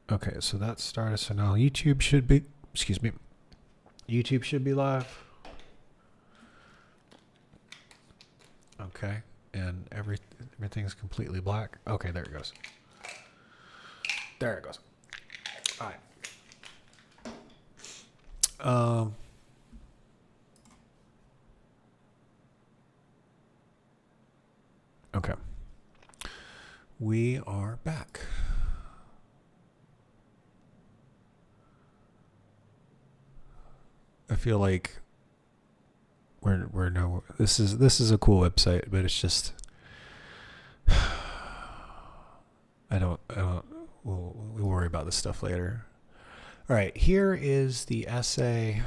Okay, so that started. So now YouTube should be, excuse me, YouTube should be live. Okay, and everything's completely black. Okay, there it goes. There it goes. All right. Okay. We are back. I feel like we're no. This is a cool website, but it's just I don't. We'll worry about this stuff later. All right, here is the essay.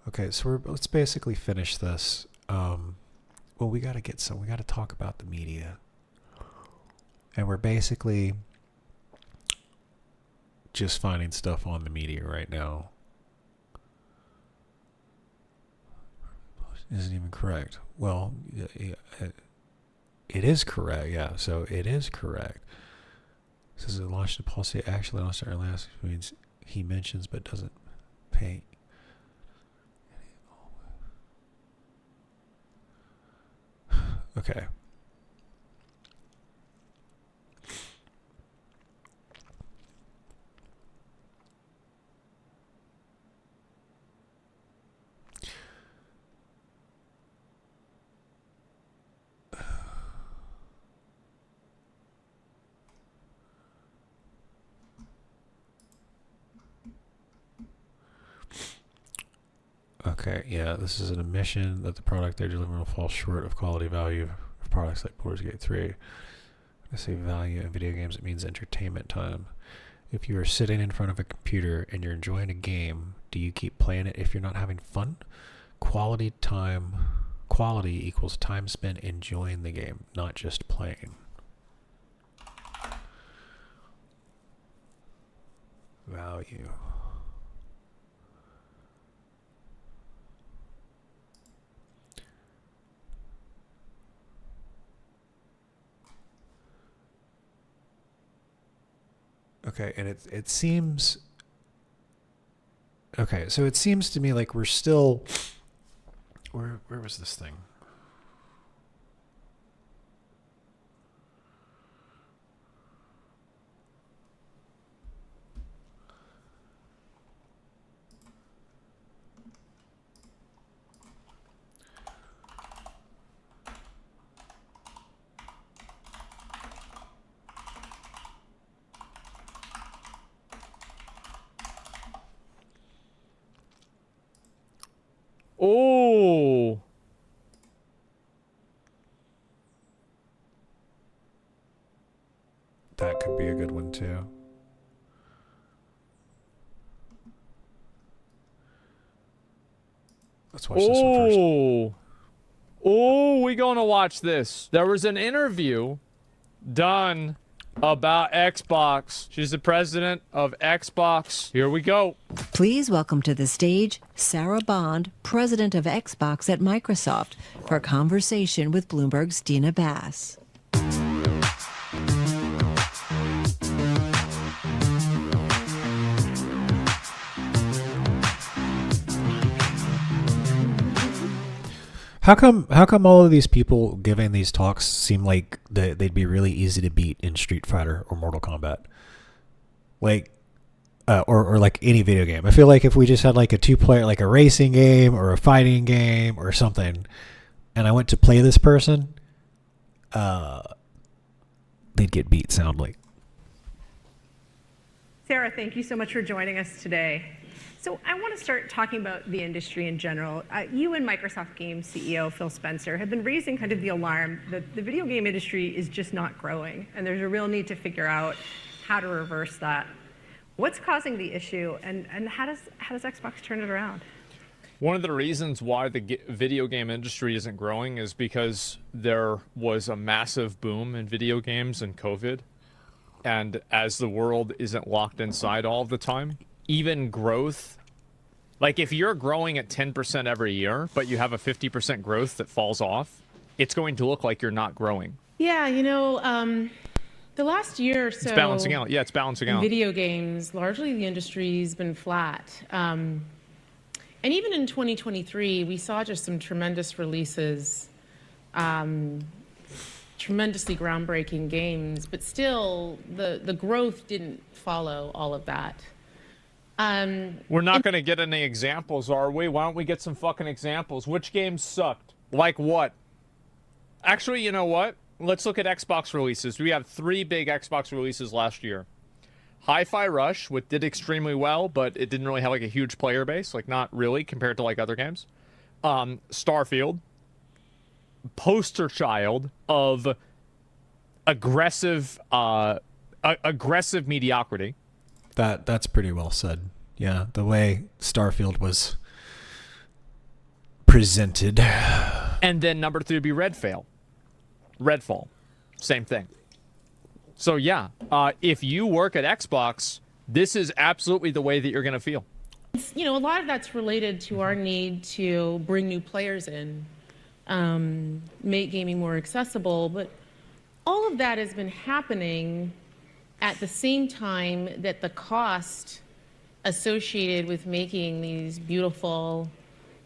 Okay, so let's basically finish this. Well, we got to talk about the media. And we're basically just finding stuff on the media right now. Isn't even correct. Well, it is correct, yeah. So it is correct. This is a launched a policy actually launched our last, which means he mentions but doesn't pay. Okay. Okay, yeah, this is an admission that the product they're delivering will fall short of quality value of products like Baldur's Gate 3. When I say value in video games, it means entertainment time. If you are sitting in front of a computer and you're enjoying a game, do you keep playing it if you're not having fun? Quality equals time spent enjoying the game, not just playing. Value. Okay, and it seems okay, so it seems to me like we're still where was this thing? Oh. That could be a good one too. Let's watch this one first. Oh, we gonna watch this. There was an interview done about Xbox. She's the president of Xbox. Here we go. Please welcome to the stage Sarah Bond, president of Xbox at Microsoft, for a conversation with Bloomberg's Dina Bass. How come all of these people giving these talks seem like they'd be really easy to beat in Street Fighter or Mortal Kombat? Like or like any video game. I feel like if we just had like a two-player, like a racing game or a fighting game or something, and I went to play this person, they'd get beat soundly. Sarah, thank you so much for joining us today. So I want to start talking about the industry in general. You and Microsoft Games CEO Phil Spencer have been raising kind of the alarm that the video game industry is just not growing, and there's a real need to figure out how to reverse that. What's causing the issue, and how does Xbox turn it around? One of the reasons why the video game industry isn't growing is because there was a massive boom in video games and COVID. And as the world isn't locked inside all the time, even growth, like if you're growing at 10% every year, but you have a 50% growth that falls off, it's going to look like you're not growing. Yeah, The last year or so, It's balancing out. Yeah, it's balancing in out. video games, largely the industry's been flat. And even in 2023, we saw just some tremendous releases, tremendously groundbreaking games, but still the growth didn't follow all of that. We're not going to get any examples, are we? Why don't we get some fucking examples? Which games sucked? Like what? Actually, you know what? Let's look at Xbox releases. We have 3 big Xbox releases last year. Hi-Fi Rush, which did extremely well, but it didn't really have like a huge player base, like not really compared to like other games. Starfield, poster child of aggressive mediocrity. That's pretty well said. Yeah, the way Starfield was presented. And then number 3 would be Redfall. Same thing. So yeah, if you work at Xbox, this is absolutely the way that you're going to feel. You know, a lot of that's related to our need to bring new players in, make gaming more accessible, but all of that has been happening at the same time that the cost associated with making these beautiful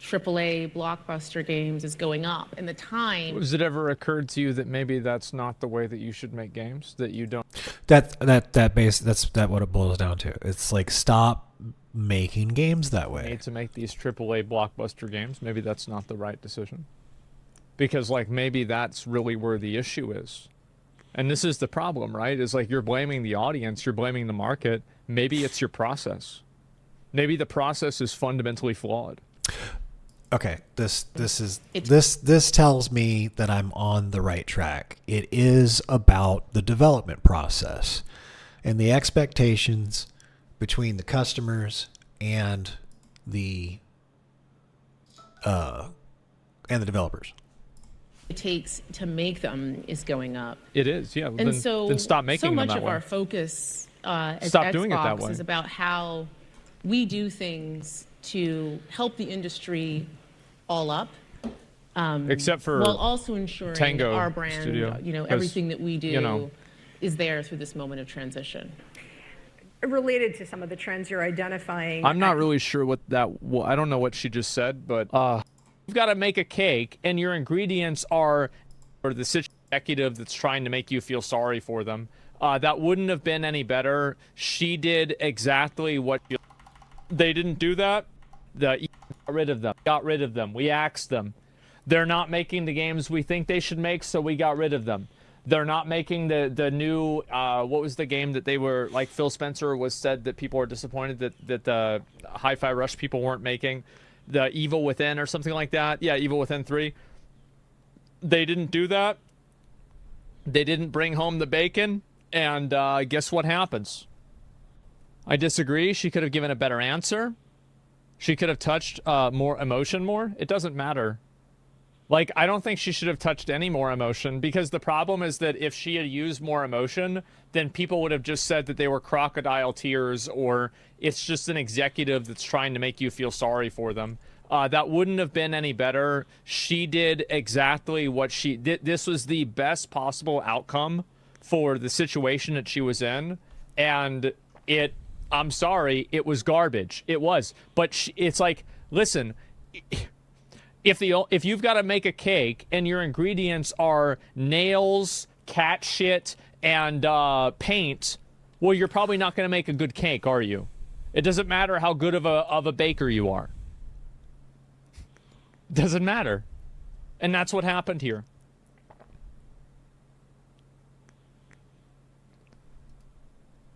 AAA blockbuster games is going up, and the time. Has it ever occurred to you that maybe that's not the way that you should make games? That you don't. That's what it boils down to. It's like, stop making games that way. Need to make these AAA blockbuster games. Maybe that's not the right decision, because like maybe that's really where the issue is, and this is the problem, right? Is like you're blaming the audience, you're blaming the market. Maybe it's your process. Maybe the process is fundamentally flawed. Okay, this tells me that I'm on the right track. It is about the development process and the expectations between the customers and the developers. It takes to make them is going up. It is, yeah. And then stop making so them much that of way. our focus as Stop Xbox doing it that way. is about how we do things to help the industry all up. Except for while also ensuring Tango that our brand, Studio, you know, 'cause, everything that we do you know, is there through this moment of transition. Related to some of the trends you're identifying. I'm not really sure what that. Well, I don't know what she just said, but you've got to make a cake, and your ingredients are, or the executive that's trying to make you feel sorry for them. That wouldn't have been any better. She did exactly what they didn't do that. Got rid of them. We axed them. They're not making the games we think they should make, so we got rid of them. They're not making the new what was the game that they were, like, Phil Spencer was said that people are disappointed that the Hi-Fi Rush people weren't making, the Evil Within or something like that. Yeah, Evil Within 3. They didn't do that. They didn't bring home the bacon, and guess what happens? I disagree. She could have given a better answer. She could have touched more emotion more. It doesn't matter. Like, I don't think she should have touched any more emotion, because the problem is that if she had used more emotion, then people would have just said that they were crocodile tears, or it's just an executive that's trying to make you feel sorry for them. That wouldn't have been any better. She did exactly what she did. This was the best possible outcome for the situation that she was in. And I'm sorry, it was garbage. It was. But it's like, listen, if you've got to make a cake and your ingredients are nails, cat shit, and paint, well, you're probably not going to make a good cake, are you? It doesn't matter how good of a baker you are. Doesn't matter. And that's what happened here.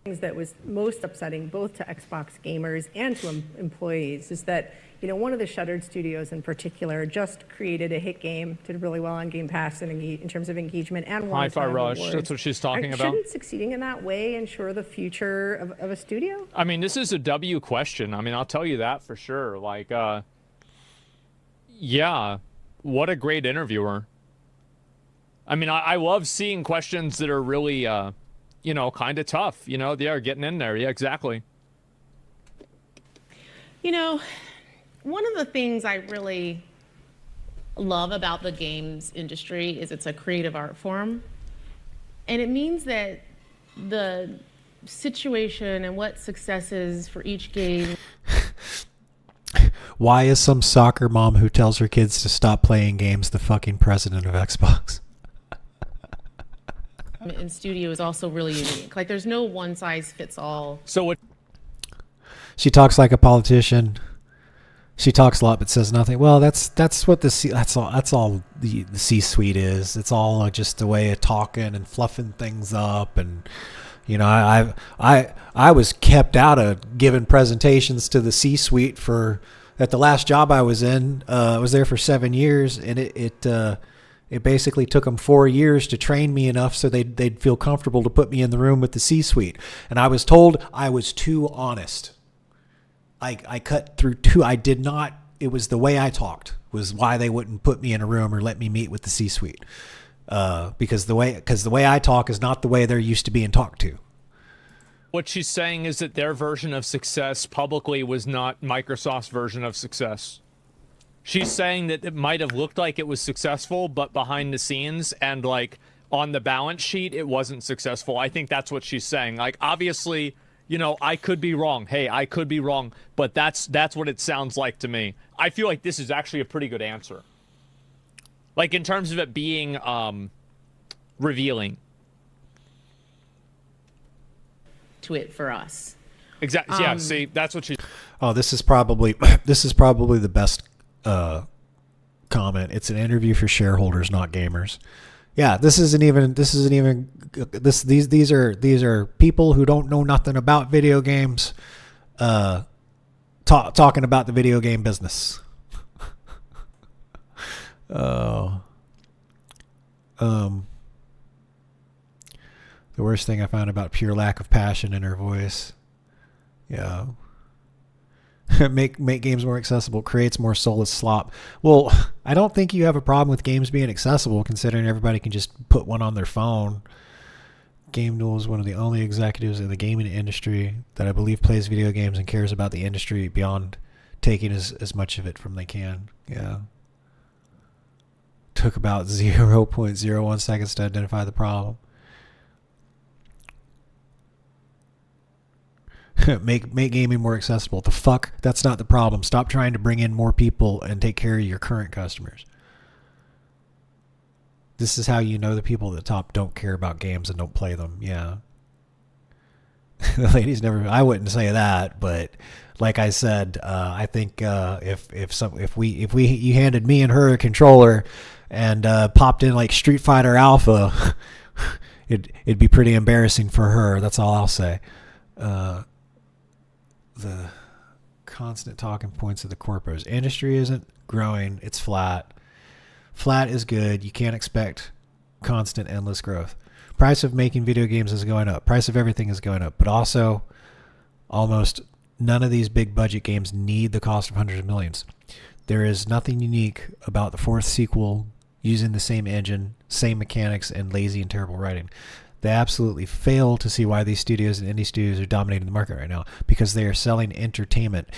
Things that was most upsetting both to Xbox gamers and to employees is that, you know, one of the shuttered studios in particular just created a hit game, did really well on Game Pass in terms of engagement, and won Hi-Fi a ton of Rush, awards. that's what she's talking about. Shouldn't succeeding in that way ensure the future of a studio? I mean, this is a W question. I mean, I'll tell you that for sure. Like, yeah, what a great interviewer. I mean, I love seeing questions that are really, you know, kind of tough. You know, they are getting in there. Yeah, exactly. You know, one of the things I really love about the games industry is it's a creative art form. And it means that the situation and what success is for each game. Why is some soccer mom who tells her kids to stop playing games the fucking president of Xbox? In studio is also really unique. Like, there's no one size fits all. So what? She talks like a politician. She talks a lot but says nothing. Well, that's what that's all the C-suite is. It's all just a way of talking and fluffing things up. And you know, I was kept out of giving presentations to the C-suite for at the last job I was in. I was there for 7 years, and it basically took them 4 years to train me enough so they'd feel comfortable to put me in the room with the C-suite. And I was told I was too honest. I cut through too. I did not. It was the way I talked was why they wouldn't put me in a room or let me meet with the C-suite. Because the way I talk is not the way they're used to being talked to. What she's saying is that their version of success publicly was not Microsoft's version of success. She's saying that it might have looked like it was successful, but behind the scenes and like on the balance sheet, it wasn't successful. I think that's what she's saying. Like, obviously, you know, I could be wrong. Hey, I could be wrong, but that's what it sounds like to me. I feel like this is actually a pretty good answer. Like, in terms of it being revealing. To it for us. Exactly. Yeah, see, that's what she... Oh, this is probably the best comment. It's an interview for shareholders, not gamers. Yeah, these are people who don't know nothing about video games talking about the video game business. The worst thing I found about pure lack of passion in her voice. Yeah. make games more accessible, creates more soulless slop. Well, I don't think you have a problem with games being accessible, considering everybody can just put one on their phone. Game Newell is one of the only executives in the gaming industry that I believe plays video games and cares about the industry beyond taking as much of it from they can. Yeah. Took about 0.01 seconds to identify the problem. make gaming more accessible. The fuck? That's not the problem. Stop trying to bring in more people and take care of your current customers. This is how you know the people at the top don't care about games and don't play them. Yeah. The ladies never. I wouldn't say that, but like I said, I think if you handed me and her a controller and popped in like Street Fighter Alpha, it'd be pretty embarrassing for her. That's all I'll say. The constant talking points of the corpos. Industry isn't growing. It's flat. Flat is good. You can't expect constant, endless growth. Price of making video games is going up. Price of everything is going up. But also, almost none of these big budget games need the cost of hundreds of millions. There is nothing unique about the fourth sequel using the same engine, same mechanics, and lazy and terrible writing. They absolutely fail to see why these studios and indie studios are dominating the market right now, because they are selling entertainment,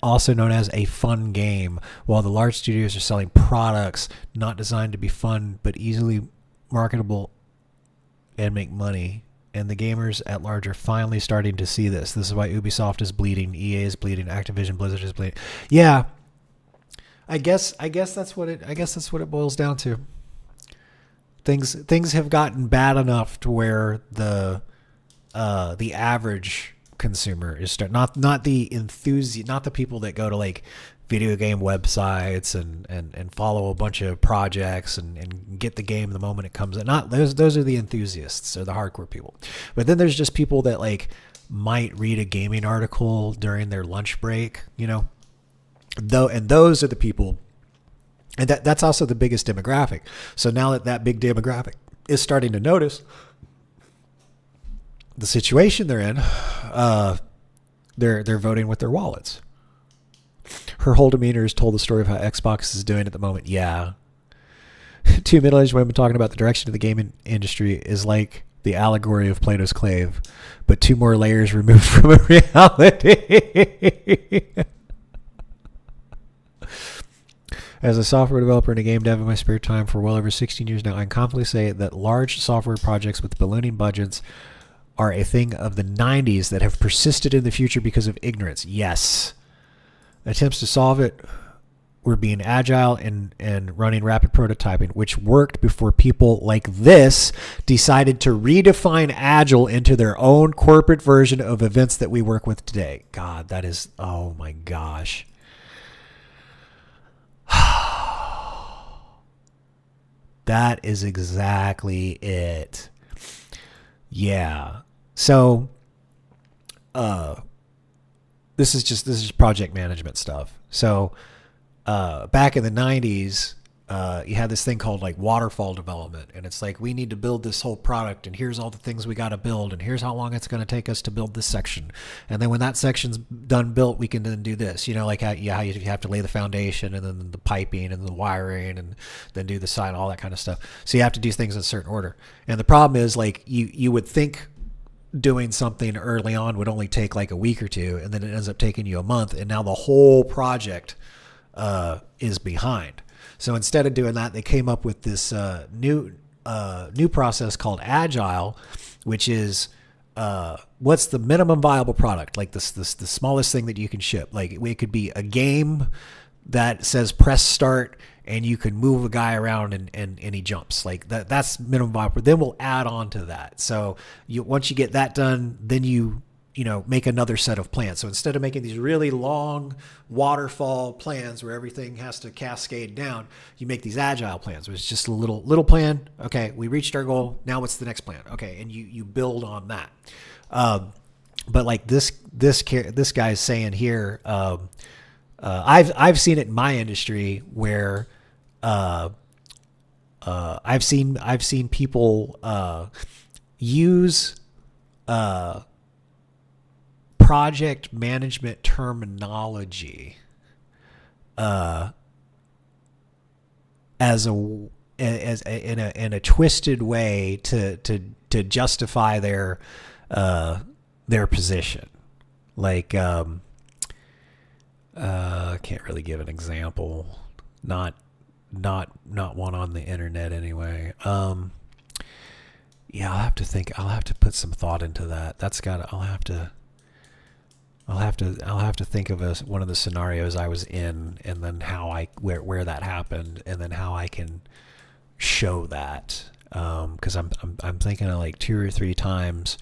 also known as a fun game, while the large studios are selling products not designed to be fun but easily marketable and make money. And the gamers at large are finally starting to see this. This is why Ubisoft is bleeding, EA is bleeding, Activision Blizzard is bleeding. Yeah, I guess that's what it boils down to. Things have gotten bad enough to where the average consumer is not the enthusiast, not the people that go to like video game websites and follow a bunch of projects and get the game the moment it comes in. Not those are the enthusiasts or the hardcore people. But then there's just people that like might read a gaming article during their lunch break, you know. And those are the people. And that's also the biggest demographic. So now that big demographic is starting to notice the situation they're in, they're voting with their wallets. Her whole demeanor has told the story of how Xbox is doing at the moment. Yeah. Two middle-aged women talking about the direction of the gaming industry is like the allegory of Plato's Clave, but 2 more layers removed from a reality. As a software developer and a game dev in my spare time for well over 16 years now, I can confidently say that large software projects with ballooning budgets are a thing of the 90s that have persisted in the future because of ignorance. Yes. Attempts to solve it were being agile and running rapid prototyping, which worked before people like this decided to redefine agile into their own corporate version of events that we work with today. God, that is, oh my gosh. That is exactly it. Yeah. So, this is project management stuff. So, back in the 90s, you had this thing called like waterfall development, and it's like, we need to build this whole product, and here's all the things we got to build, and here's how long it's going to take us to build this section, and then when that section's done built, we can then do this. You know, like how you have to lay the foundation, and then the piping, and the wiring, and then do the side, all that kind of stuff. So you have to do things in a certain order. And the problem is, like, you would think doing something early on would only take like a week or two, and then it ends up taking you a month, and now the whole project is behind. So instead of doing that, they came up with this new process called Agile, which is what's the minimum viable product, like the smallest thing that you can ship. Like, it could be a game that says press start, and you can move a guy around and he jumps. Like that's minimum viable. Then we'll add on to that. So once you get that done, then you make another set of plans. So instead of making these really long waterfall plans where everything has to cascade down, you make these agile plans, which is just a little plan. Okay, we reached our goal. Now what's the next plan? Okay, and you build on that. But like this guy's saying here, I've seen it in my industry where I've seen people use project management terminology as in a twisted way to justify their position. Like I can't really give an example. Not one on the internet anyway. Yeah, I'll have to think. I'll have to put some thought into that. I'll have to think of one of the scenarios I was in, and then where that happened, and then how I can show that. Because I'm thinking of like 2 or 3 times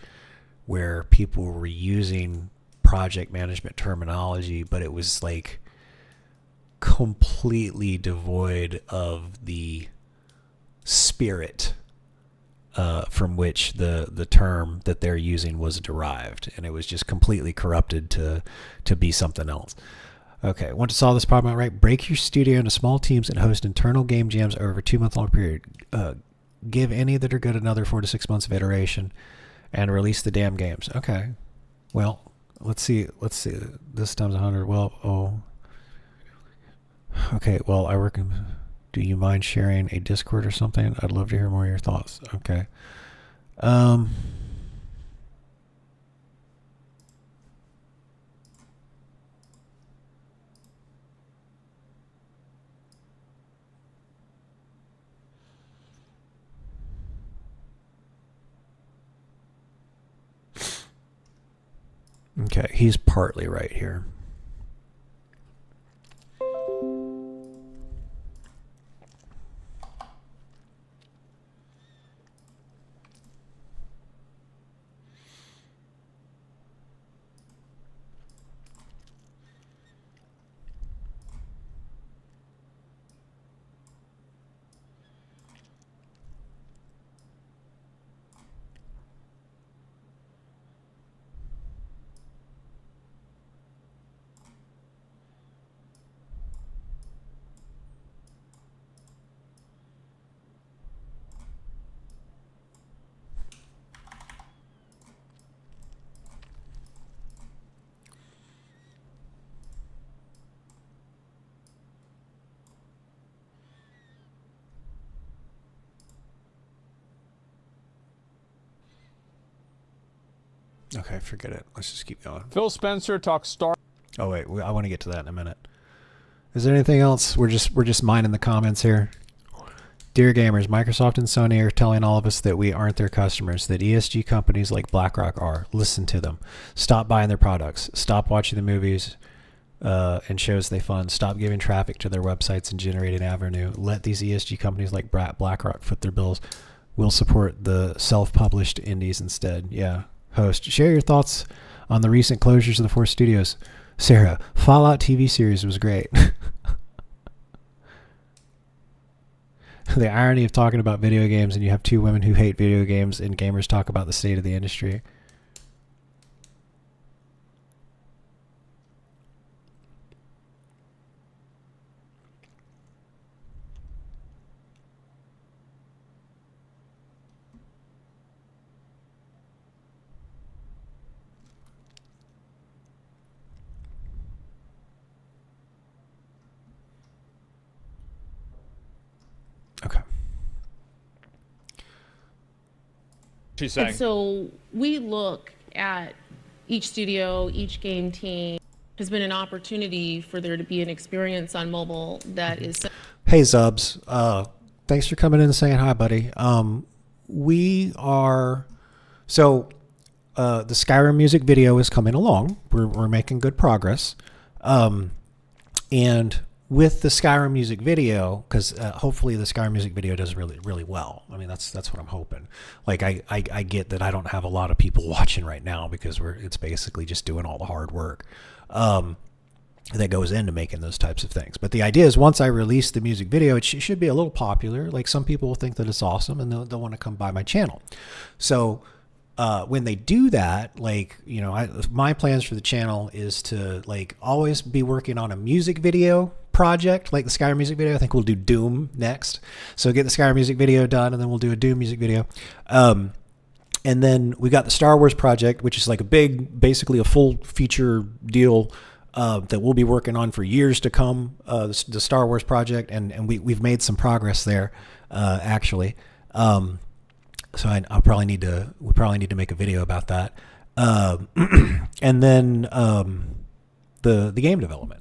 where people were using project management terminology, but it was like completely devoid of the spirit from which the term that they're using was derived, and it was just completely corrupted to be something else. Okay, want to solve this problem outright? Break your studio into small teams and host internal game jams over a 2-month-long period. Give any that are good another 4 to 6 months of iteration, and release the damn games. Okay, well, let's see. This times 100. Well, okay. Well, I work in. Do you mind sharing a Discord or something? I'd love to hear more of your thoughts. Okay. Okay, he's partly right here. Okay, forget it. Let's just keep going. Phil Spencer talks Star. Oh wait, I want to get to that in a minute. Is there anything else? We're just mining the comments here. Dear gamers, Microsoft and Sony are telling all of us that we aren't their customers, that ESG companies like BlackRock are. Listen to them. Stop buying their products. Stop watching the movies and shows they fund. Stop giving traffic to their websites and generating revenue. Let these ESG companies like BlackRock foot their bills. We'll support the self-published indies instead. Yeah. Host, share your thoughts on the recent closures of the 4 studios. Sarah, Fallout TV series was great. The irony of talking about video games and you have 2 women who hate video games and gamers talk about the state of the industry. Okay. She's saying. And so we look at each studio, each game team has been an opportunity for there to be an experience on mobile that is. Hey Zubs, thanks for coming in and saying hi, buddy. We are the Skyrim music video is coming along. We're making good progress, and with the Skyrim music video, because hopefully the Skyrim music video does really well. I mean, that's what I'm hoping. Like I get that I don't have a lot of people watching right now because it's basically just doing all the hard work that goes into making those types of things. But the idea is once I release the music video, it should be a little popular. Like some people will think that it's awesome and they'll want to come by my channel. So when they do that, like, you know, my plans for the channel is to like always be working on a music video project, like the Skyrim music video. I think we'll do Doom next. So get the Skyrim music video done and then we'll do a Doom music video. And then we got the Star Wars project, which is like basically a full feature deal that we'll be working on for years to come. The Star Wars project, and we've made some progress there, actually. So we probably need to make a video about that. And then the game development.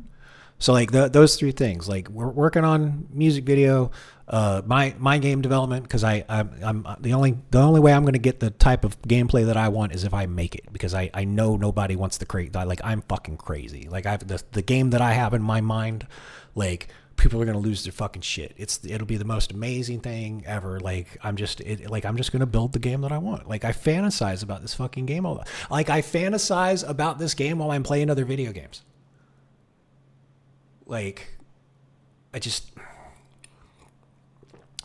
So like those 3 things, like we're working on music video, my game development, because I'm the only way I'm going to get the type of gameplay that I want is if I make it, because I know nobody wants the crazy. Like I'm fucking crazy. Like the game that I have in my mind, like people are going to lose their fucking shit. It'll be the most amazing thing ever. Like I'm just going to build the game that I want. Like I fantasize about this fucking game I fantasize about this game while I'm playing other video games. Like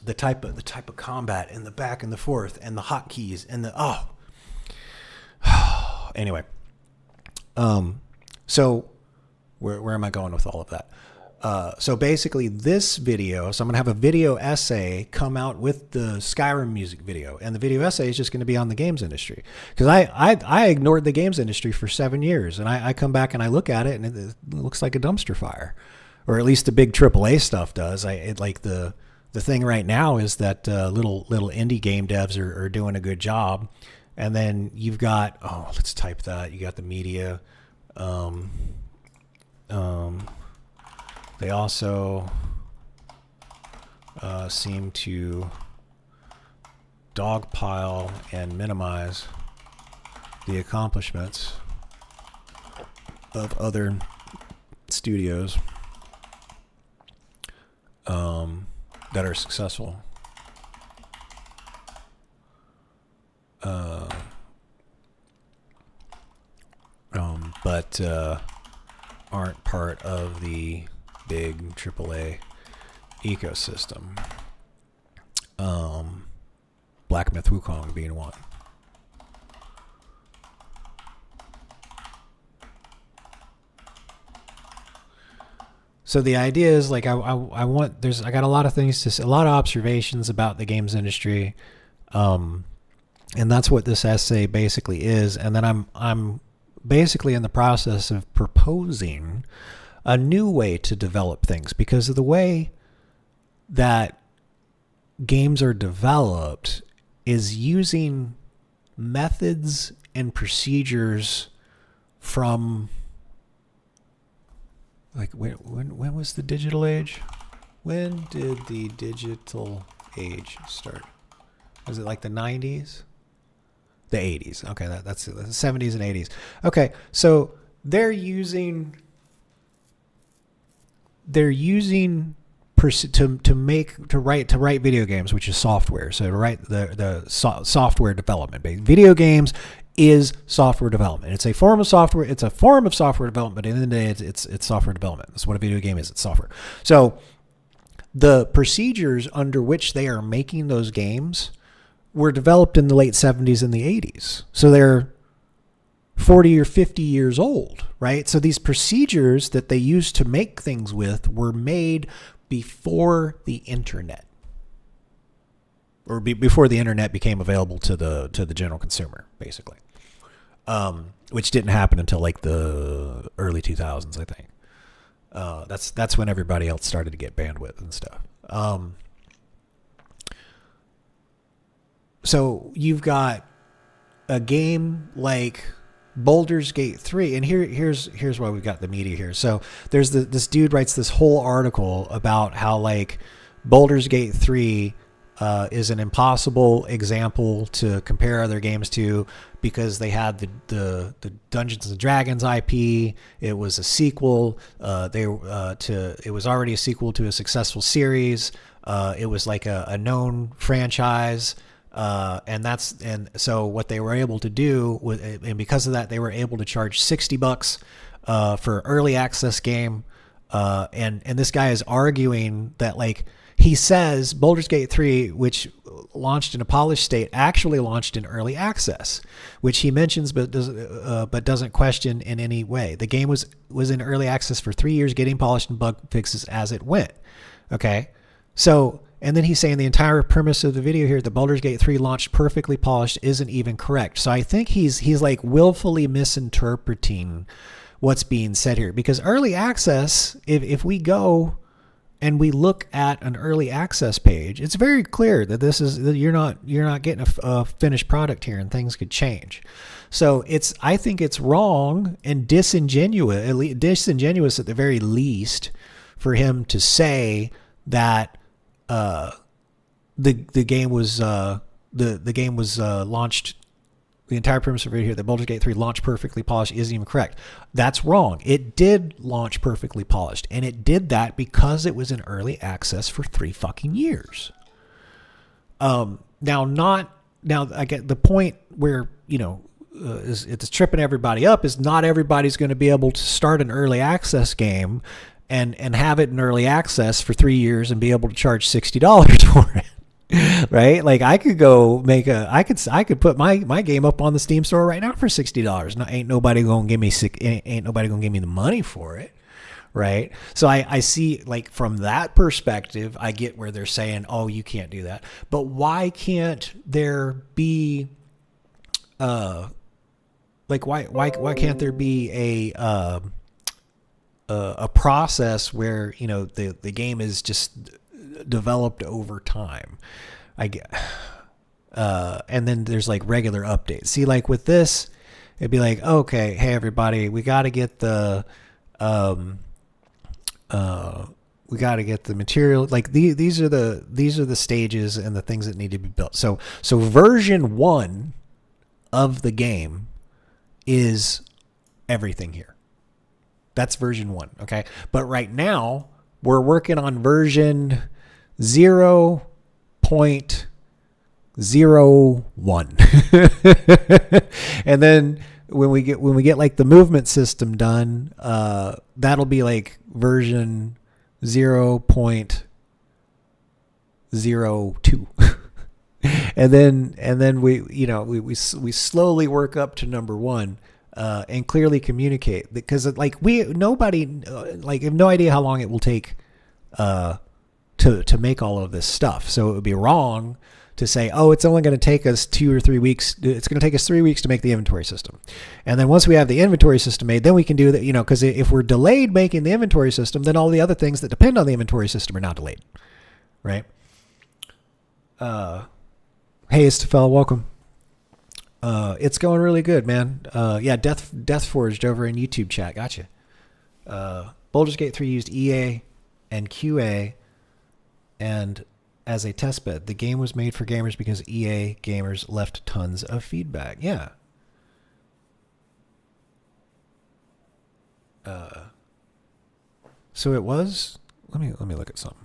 the type of combat and the back and the forth and the hotkeys and anyway. So where am I going with all of that? So basically this video, so I'm going to have a video essay come out with the Skyrim music video, and the video essay is just going to be on the games industry, because I ignored the games industry for 7 years, and I come back and I look at it and it looks like a dumpster fire, or at least the big AAA stuff does. The thing right now is that little indie game devs are doing a good job, and then you've got let's type that. You got the media. They also seem to dogpile and minimize the accomplishments of other studios that are successful. But aren't part of the big AAA ecosystem. Black Myth Wukong being one. So the idea is like I got a lot of things to say, a lot of observations about the games industry, and that's what this essay basically is. And then I'm basically in the process of proposing a new way to develop things, because of the way that games are developed is using methods and procedures from like when was the digital age? When did the digital age start? Was it like the 90s? The 80s. Okay, that's the 70s and 80s. Okay, so they're using to write video games, which is software. So to write the software development. Video games is software development. It's a form of software. It's a form of software development. But at the end of the day, it's software development. That's what a video game is. It's software. So the procedures under which they are making those games were developed in the late 70s and the 80s. So they're 40 or 50 years old, right? So these procedures that they used to make things with were made before the internet, or before the internet became available to the general consumer, basically, which didn't happen until like the early 2000s, I think. That's when everybody else started to get bandwidth and stuff. So you've got a game like Baldur's Gate 3, and here's why we've got the media here. So there's this dude writes this whole article about how like Baldur's Gate 3 is an impossible example to compare other games to, because they had the Dungeons and Dragons IP. It was a sequel. It was already a sequel to a successful series. It was like a known franchise. And so what they were able to do and because of that, they were able to charge $60 for early access game. And this guy is arguing that, like, he says Baldur's Gate 3, which launched in a polished state, actually launched in early access, which he mentions but doesn't question in any way. The game was in early access for 3 years, getting polished and bug fixes as it went. Okay, so. And then he's saying the entire premise of the video here, that Baldur's Gate 3 launched perfectly polished, isn't even correct. So I think he's like willfully misinterpreting what's being said here, because early access, if we go and we look at an early access page, it's very clear that you're not getting a finished product here, and things could change. So I think it's wrong and disingenuous at the very least for him to say that the game was launched. The entire premise of it here, that Baldur's Gate 3 launched perfectly polished, isn't even correct. That's wrong. It did launch perfectly polished, and it did that because it was in early access for 3 fucking years. Now I get the point where, it's tripping everybody up, is not everybody's going to be able to start an early access game and have it in early access for 3 years and be able to charge $60 for it. Right? Like I could go I could put my game up on the Steam store right now for $60. Now ain't nobody gonna give me the money for it. Right? So I see, like, from that perspective, I get where they're saying, oh, you can't do that. But why can't there be why can't there be a process where, the game is just developed over time, and then there's like regular updates. See, like with this, it'd be like, okay, hey everybody, we got to get the material. Like these are the stages and the things that need to be built. So version 1 of the game is everything here. That's version 1. Okay. But right now we're working on version 0.01. And then when we get like the movement system done, that'll be like version 0.02. and then we slowly work up to number 1. And clearly communicate, because like have no idea how long it will take to make all of this stuff. So it would be wrong to say, oh, it's only going to take us 2 or 3 weeks. It's going to take us 3 weeks to make the inventory system. And then once we have the inventory system made, then we can do that, because if we're delayed making the inventory system, then all the other things that depend on the inventory system are now delayed. Right? Hey, Estafel, welcome. It's going really good, man. Yeah, Death Forged over in YouTube chat. Gotcha. Baldur's Gate 3 used EA and QA and as a test bed. The game was made for gamers because EA gamers left tons of feedback. Yeah. So it was. Let me look at something.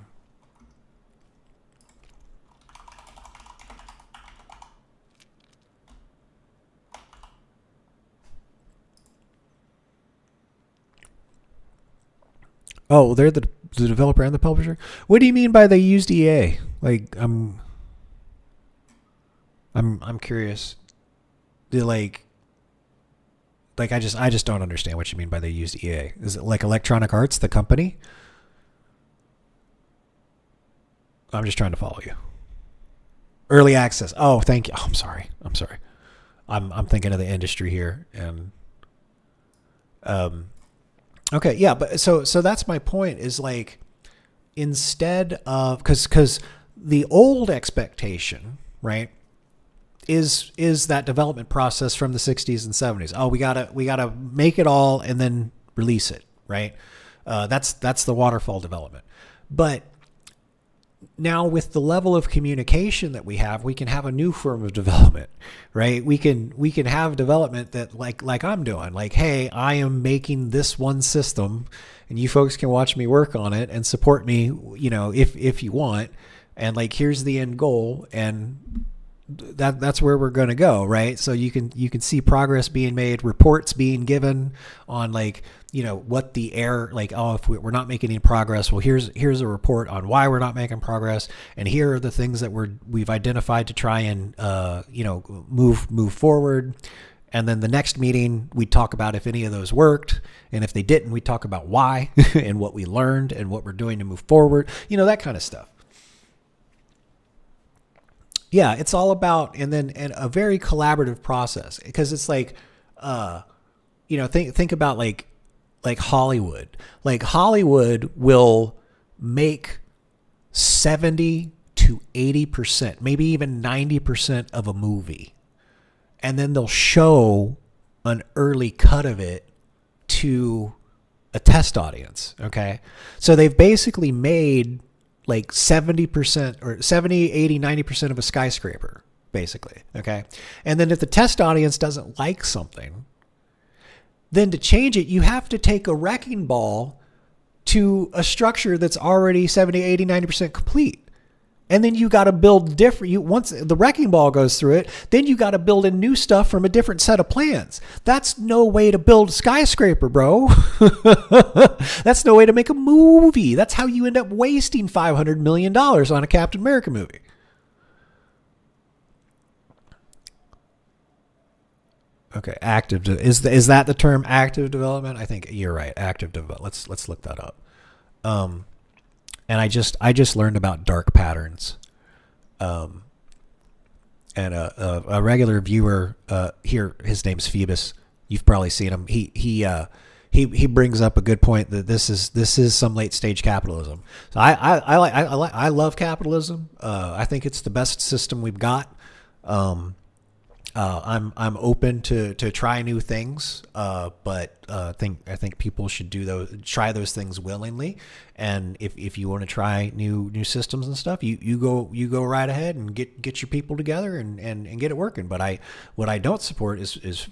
Oh, they're the developer and the publisher. What do you mean by they used EA? Like, I'm curious. They I just don't understand what you mean by they used EA. Is it like Electronic Arts, the company? I'm just trying to follow you. Early access. Oh, thank you. Oh, I'm sorry. I'm thinking of the industry here, and okay, yeah, but so that's my point. Is like, instead of because the old expectation, right, is that development process from the 60s and 70s. Oh, we gotta make it all and then release it, right? That's the waterfall development. But now with the level of communication that we have, we can have a new form of development, right? We can have development that like I'm doing, like, hey, I am making this one system, and you folks can watch me work on it and support me, if you want, and like, here's the end goal, and that's where we're going to go, right? So you can see progress being made, reports being given on, like, what the error, like, oh, if we're not making any progress, well, here's a report on why we're not making progress, and here are the things that we've identified to try and move forward. And then the next meeting, we talk about if any of those worked, and if they didn't, we talk about why and what we learned and what we're doing to move forward, that kind of stuff. Yeah, it's all about, and a very collaborative process, because it's like, think about like Hollywood. Like, Hollywood will make 70 to 80%, maybe even 90% of a movie, and then they'll show an early cut of it to a test audience. Okay, so they've basically made like 70% or 70, 80, 90% of a skyscraper, basically. Okay. And then if the test audience doesn't like something, then to change it, you have to take a wrecking ball to a structure that's already 70, 80, 90% complete. And then you got to build different. Once the wrecking ball goes through it, then you got to build in new stuff from a different set of plans. That's no way to build a skyscraper, bro. That's no way to make a movie. That's how you end up wasting $500 million on a Captain America movie. Okay, active is that the term, active development? I think you're right. Active development. Let's look that up. And I just learned about dark patterns. And a regular viewer here, his name's Phoebus. You've probably seen him. He brings up a good point that this is some late stage capitalism. So I love capitalism. I think it's the best system we've got. I'm open to try new things, but I think people should try those things willingly. And if you want to try new systems and stuff, you go right ahead and get your people together and get it working. But what I don't support is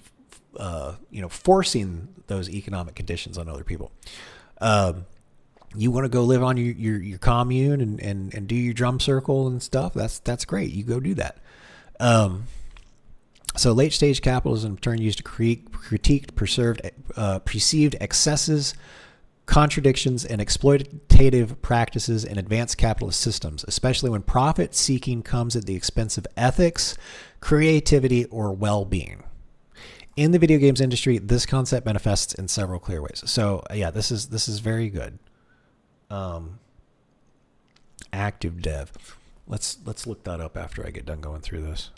forcing those economic conditions on other people. You want to go live on your commune and do your drum circle and stuff, that's great. You go do that. So late stage capitalism, in turn, used to critique perceived excesses, contradictions, and exploitative practices in advanced capitalist systems, especially when profit seeking comes at the expense of ethics, creativity, or well-being. In the video games industry, this concept manifests in several clear ways. So yeah, this is very good. Active dev. Let's look that up after I get done going through this.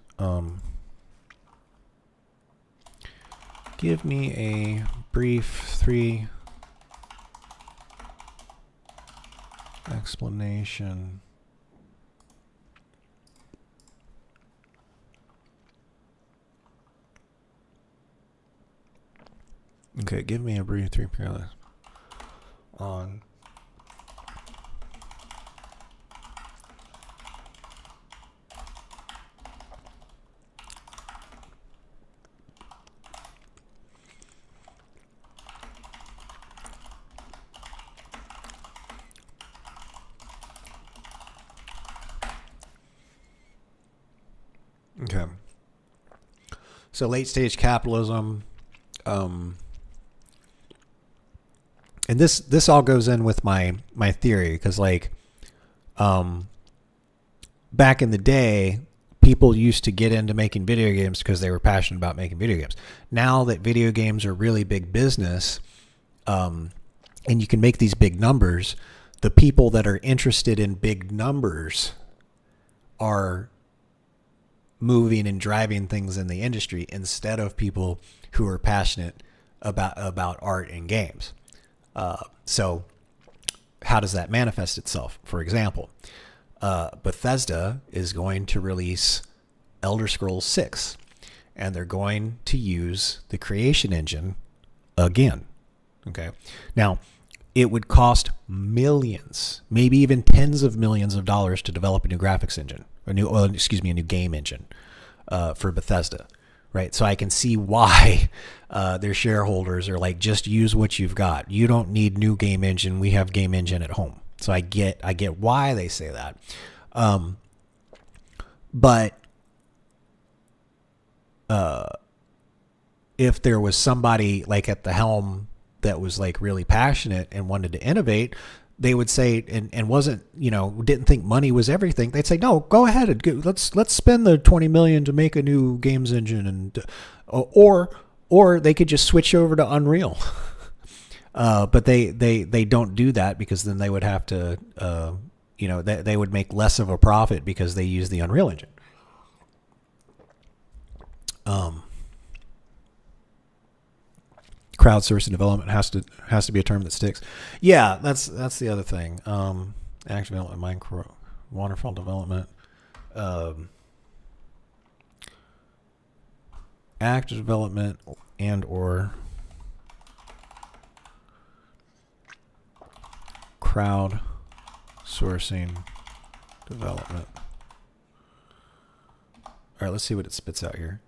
Give me a brief 3 explanation. Okay, give me a brief 3 on So late stage capitalism, and this all goes in with my theory, because like back in the day, people used to get into making video games because they were passionate about making video games. Now that video games are really big business, and you can make these big numbers, the people that are interested in big numbers are moving and driving things in the industry instead of people who are passionate about art and games. So how does that manifest itself? For example, Bethesda is going to release Elder Scrolls 6, and they're going to use the creation engine again. Okay. Now, it would cost millions, maybe even tens of millions of dollars to develop a new graphics engine, a new game engine for Bethesda, right? So I can see why their shareholders are like, just use what you've got. You don't need new game engine. We have game engine at home. So I get why they say that. But if there was somebody like at the helm that was like really passionate and wanted to innovate, they would say, and wasn't, didn't think money was everything. They'd say, no, go ahead and let's spend the 20 million to make a new games engine, and or they could just switch over to Unreal. But they don't do that, because then they would have to, they would make less of a profit because they use the Unreal Engine. Crowdsourcing development has to be a term that sticks. Yeah, that's the other thing. Active development, micro, waterfall development, active development, and or crowdsourcing development. All right, let's see what it spits out here.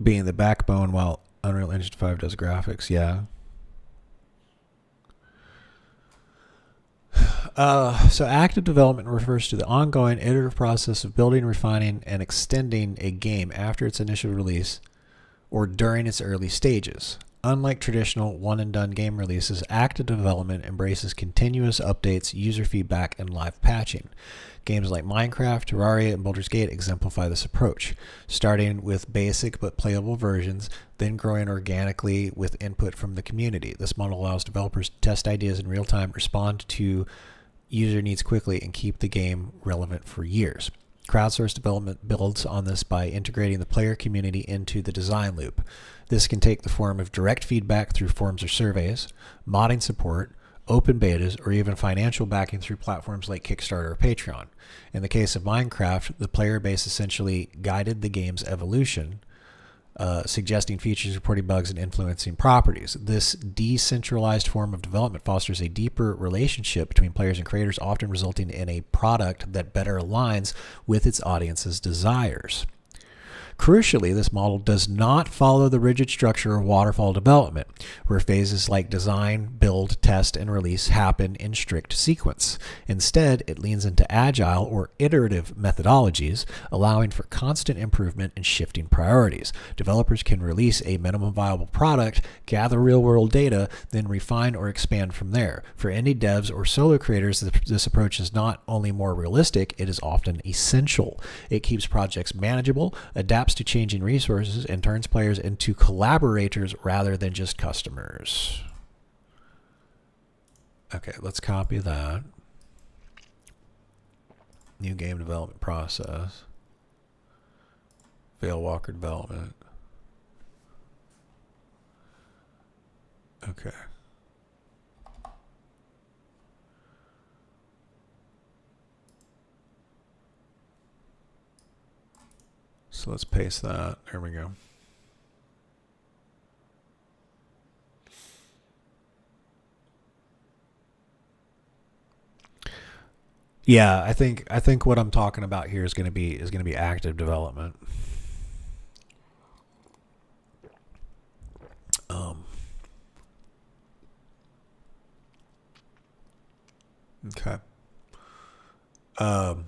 Being the backbone while Unreal Engine 5 does graphics, yeah. So active development refers to the ongoing iterative process of building, refining, and extending a game after its initial release or during its early stages. Unlike traditional one-and-done game releases, active development embraces continuous updates, user feedback, and live patching. Games like Minecraft, Terraria, and Baldur's Gate exemplify this approach, starting with basic but playable versions, then growing organically with input from the community. This model allows developers to test ideas in real time, respond to user needs quickly, and keep the game relevant for years. Crowdsourced development builds on this by integrating the player community into the design loop. This can take the form of direct feedback through forums or surveys, modding support, open betas, or even financial backing through platforms like Kickstarter or Patreon. In the case of Minecraft, the player base essentially guided the game's evolution, suggesting features, reporting bugs, and influencing properties. This decentralized form of development fosters a deeper relationship between players and creators, often resulting in a product that better aligns with its audience's desires. Crucially, this model does not follow the rigid structure of waterfall development, where phases like design, build, test, and release happen in strict sequence. Instead, it leans into agile or iterative methodologies, allowing for constant improvement and shifting priorities. Developers can release a minimum viable product, gather real-world data, then refine or expand from there. For indie devs or solo creators, this approach is not only more realistic, it is often essential. It keeps projects manageable, adapts to changing resources, and turns players into collaborators rather than just customers. Okay, let's copy that. New game development process. Vale Walker development. Okay. So let's paste that. There we go. Yeah, I think what I'm talking about here is going to be active development. Um, okay. Um,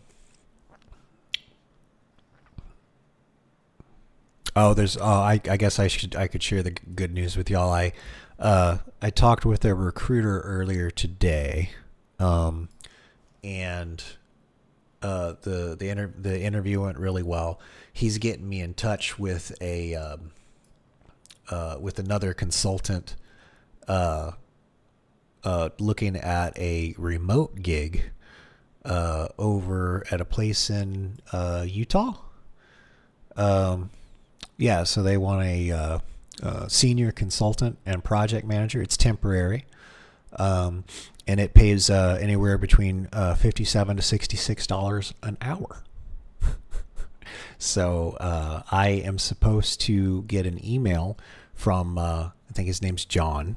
there's. I guess I could share the good news with y'all. I talked with a recruiter earlier today, and the interview went really well. He's getting me in touch with with another consultant, looking at a remote gig over at a place in Utah. Yeah, so they want a senior consultant and project manager. It's temporary, and it pays anywhere between $57 to $66 an hour. So I am supposed to get an email from I think his name's John,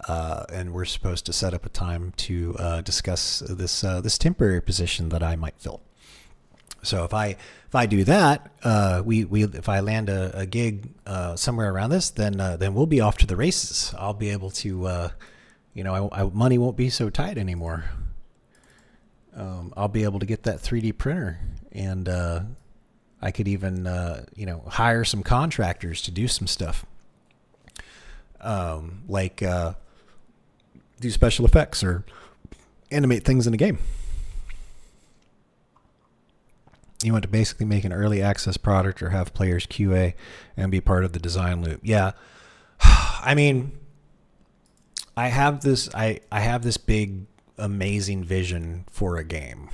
and we're supposed to set up a time to discuss this temporary position that I might fill. So if I do that, if I land a gig somewhere around this, then we'll be off to the races. I'll be able to, money won't be so tight anymore. I'll be able to get that 3D printer, and I could even hire some contractors to do some stuff, like do special effects or animate things in a game. You want to basically make an early access product or have players QA and be part of the design loop. Yeah. I mean, I have this big, amazing vision for a game.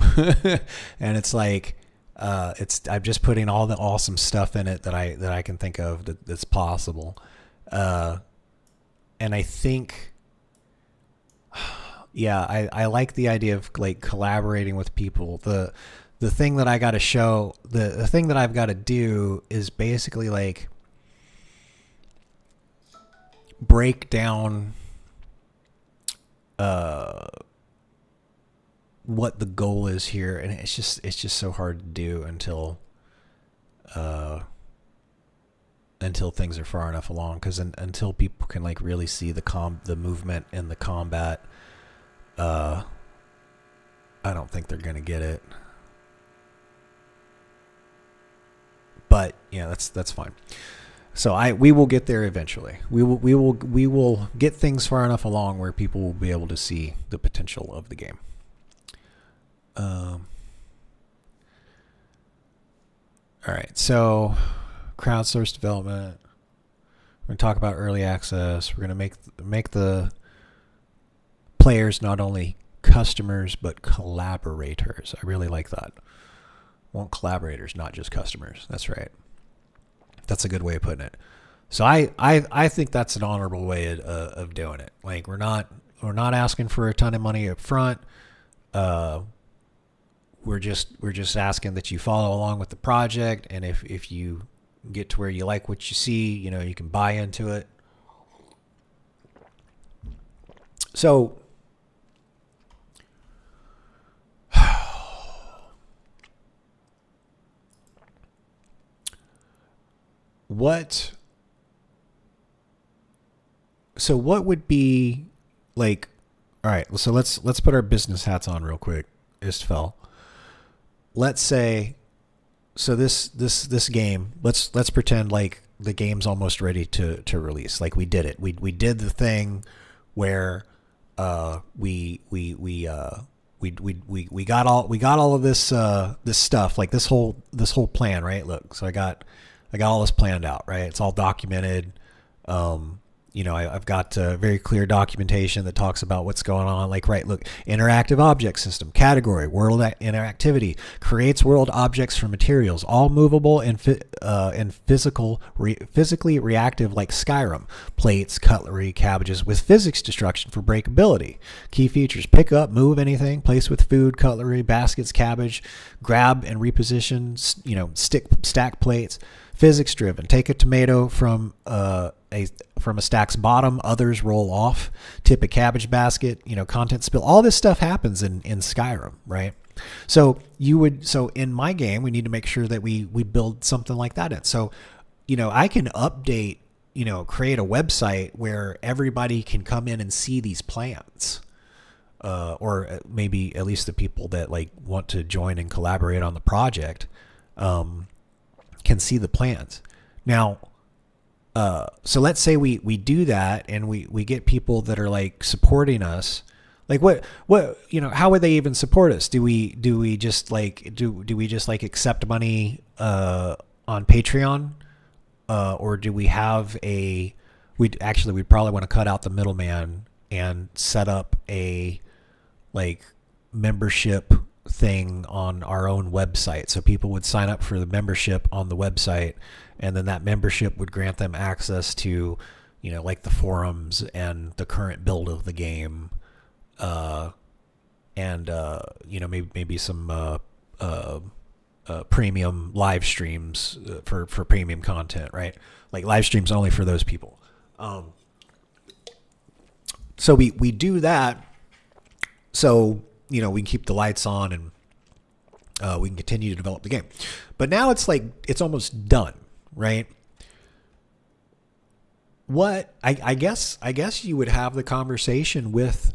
And it's like, I'm just putting all the awesome stuff in it that I can think of that's possible. And I think, yeah, I like the idea of like collaborating with people. The thing that I got to show, the thing that I've got to do is basically like break down what the goal is here, and it's just so hard to do until things are far enough along, because until people can like really see the movement and the combat, I don't think they're gonna get it. But yeah, that's fine. So we will get there eventually. We will get things far enough along where people will be able to see the potential of the game. All right. So crowdsourced development. We're gonna talk about early access. We're gonna make the players not only customers but collaborators. I really like that. Want collaborators, not just customers. That's right. That's a good way of putting it. So I think that's an honorable way of doing it. Like we're not asking for a ton of money up front. We're just asking that you follow along with the project, and if you get to where you like what you see, you can buy into it. So what would be like, all right, so let's put our business hats on real quick, Istfel. Let's say, so this game, let's pretend like the game's almost ready to release. Like we did it. We did the thing where we got all of this this stuff, like this whole plan, right? Look, so I got all this planned out, right? It's all documented. I've got very clear documentation that talks about what's going on. Like, right, look, interactive object system, category, world interactivity, creates world objects from materials, all movable and physically reactive like Skyrim, plates, cutlery, cabbages with physics destruction for breakability. Key features: pick up, move anything, place with food, cutlery, baskets, cabbage, grab and reposition, stack plates. Physics driven. Take a tomato from a stack's bottom, others roll off. Tip a cabbage basket. Content spill. All this stuff happens in Skyrim, right? So in my game, we need to make sure that we build something like that in. So, I can update, create a website where everybody can come in and see these plans. Or maybe at least the people that like want to join and collaborate on the project, can see the plans. Now, so let's say we do that and we get people that are like supporting us. Like what, how would they even support us? Do we just like, do we just like accept money, on Patreon? Or do we have we'd probably want to cut out the middleman and set up a like membership thing on our own website. So people would sign up for the membership on the website, and then that membership would grant them access to, like the forums and the current build of the game. And maybe some, premium live streams for premium content, right? Like live streams only for those people. So we do that. So, we can keep the lights on and we can continue to develop the game. But now it's like, it's almost done, right? What I guess you would have the conversation with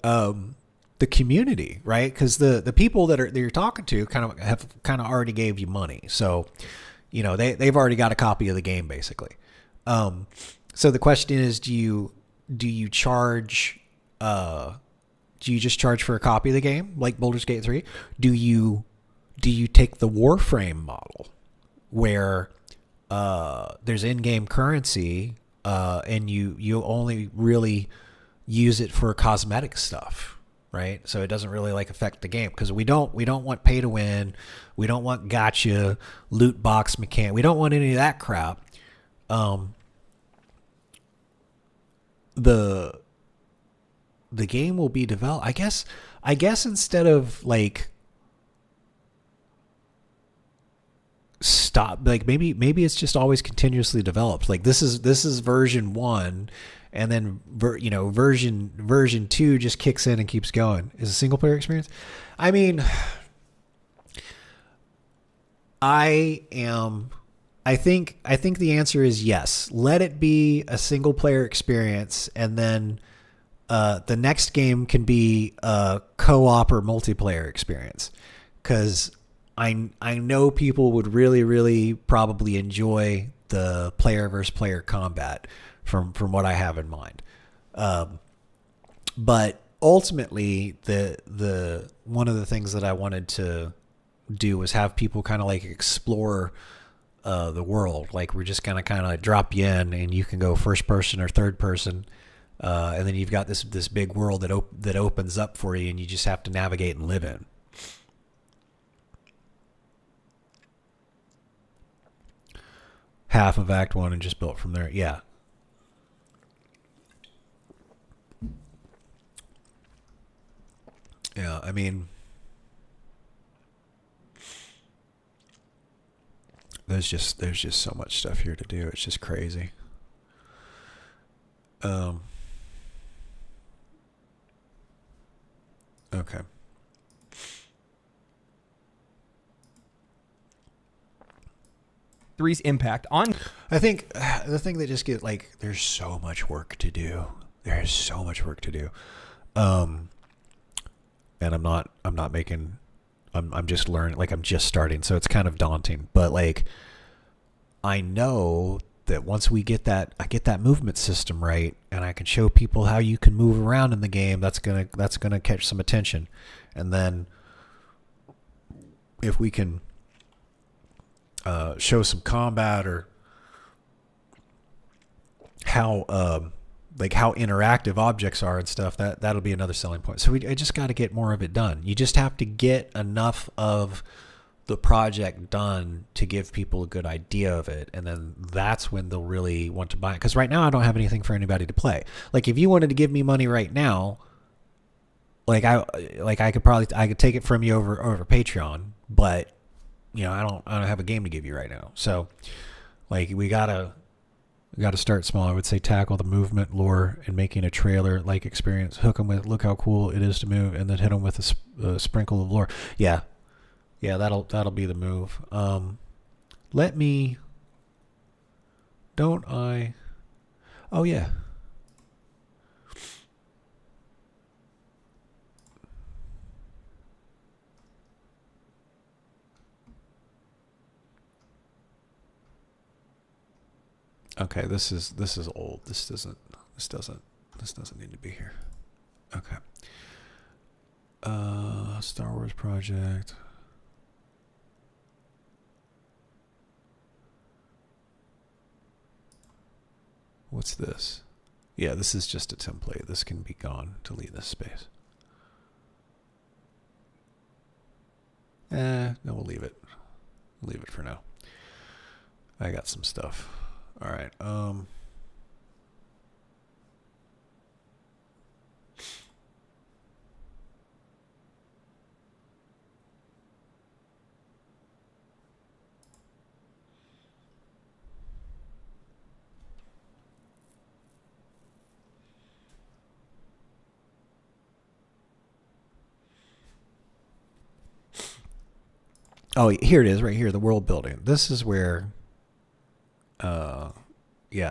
the community, right? Because the people that you're talking to have already gave you money. So, they've already got a copy of the game basically. So the question is, do you charge, do you just charge for a copy of the game like Baldur's Gate 3? Do you take the Warframe model where there's in-game currency and you only really use it for cosmetic stuff, right? So it doesn't really like affect the game, because we don't want pay to win, we don't want gotcha loot box mechanic, we don't want any of that crap. The game will be developed. I guess instead of like stop, like maybe it's just always continuously developed. Like this is version 1, and then version 2 just kicks in and keeps going. Is a single player experience. I mean, I think the answer is yes. Let it be a single player experience, and then the next game can be a co-op or multiplayer experience, because I know people would really, really probably enjoy the player versus player combat from what I have in mind. But ultimately, the one of the things that I wanted to do was have people kind of like explore the world. Like we're just gonna kind of drop you in, and you can go first person or third person. And then you've got this big world that opens up for you, and you just have to navigate and live in. Half of Act 1 and just built from there. Yeah. Yeah, I mean, there's just so much stuff here to do. It's just crazy. Okay. Three's impact on. I think the thing that just get like, there's so much work to do. There's so much work to do. And I'm just learning, like I'm just starting, so it's kind of daunting. But like, I know that once I get that movement system right, and I can show people how you can move around in the game, that's gonna catch some attention. And then if we can show some combat, or how interactive objects are and stuff, that'll be another selling point. So I just got to get more of it done. You just have to get enough of the project done to give people a good idea of it, and then that's when they'll really want to buy it. Because right now I don't have anything for anybody to play. Like if you wanted to give me money right now, I could take it from you over Patreon, but I don't have a game to give you right now. So like we gotta We got to start small. I would say tackle the movement lore and making a trailer like experience. Hook them with look how cool it is to move, and then hit them with a sprinkle of lore. Yeah, that'll be the move. Let me. Don't I? Oh yeah. Okay, this is old. This doesn't need to be here. Okay. Star Wars project. What's this? Yeah, this is just a template. This can be gone. Delete this space. No, we'll leave it. Leave it for now. I got some stuff. All right. Oh, here it is, right here, the world building. This is where, yeah,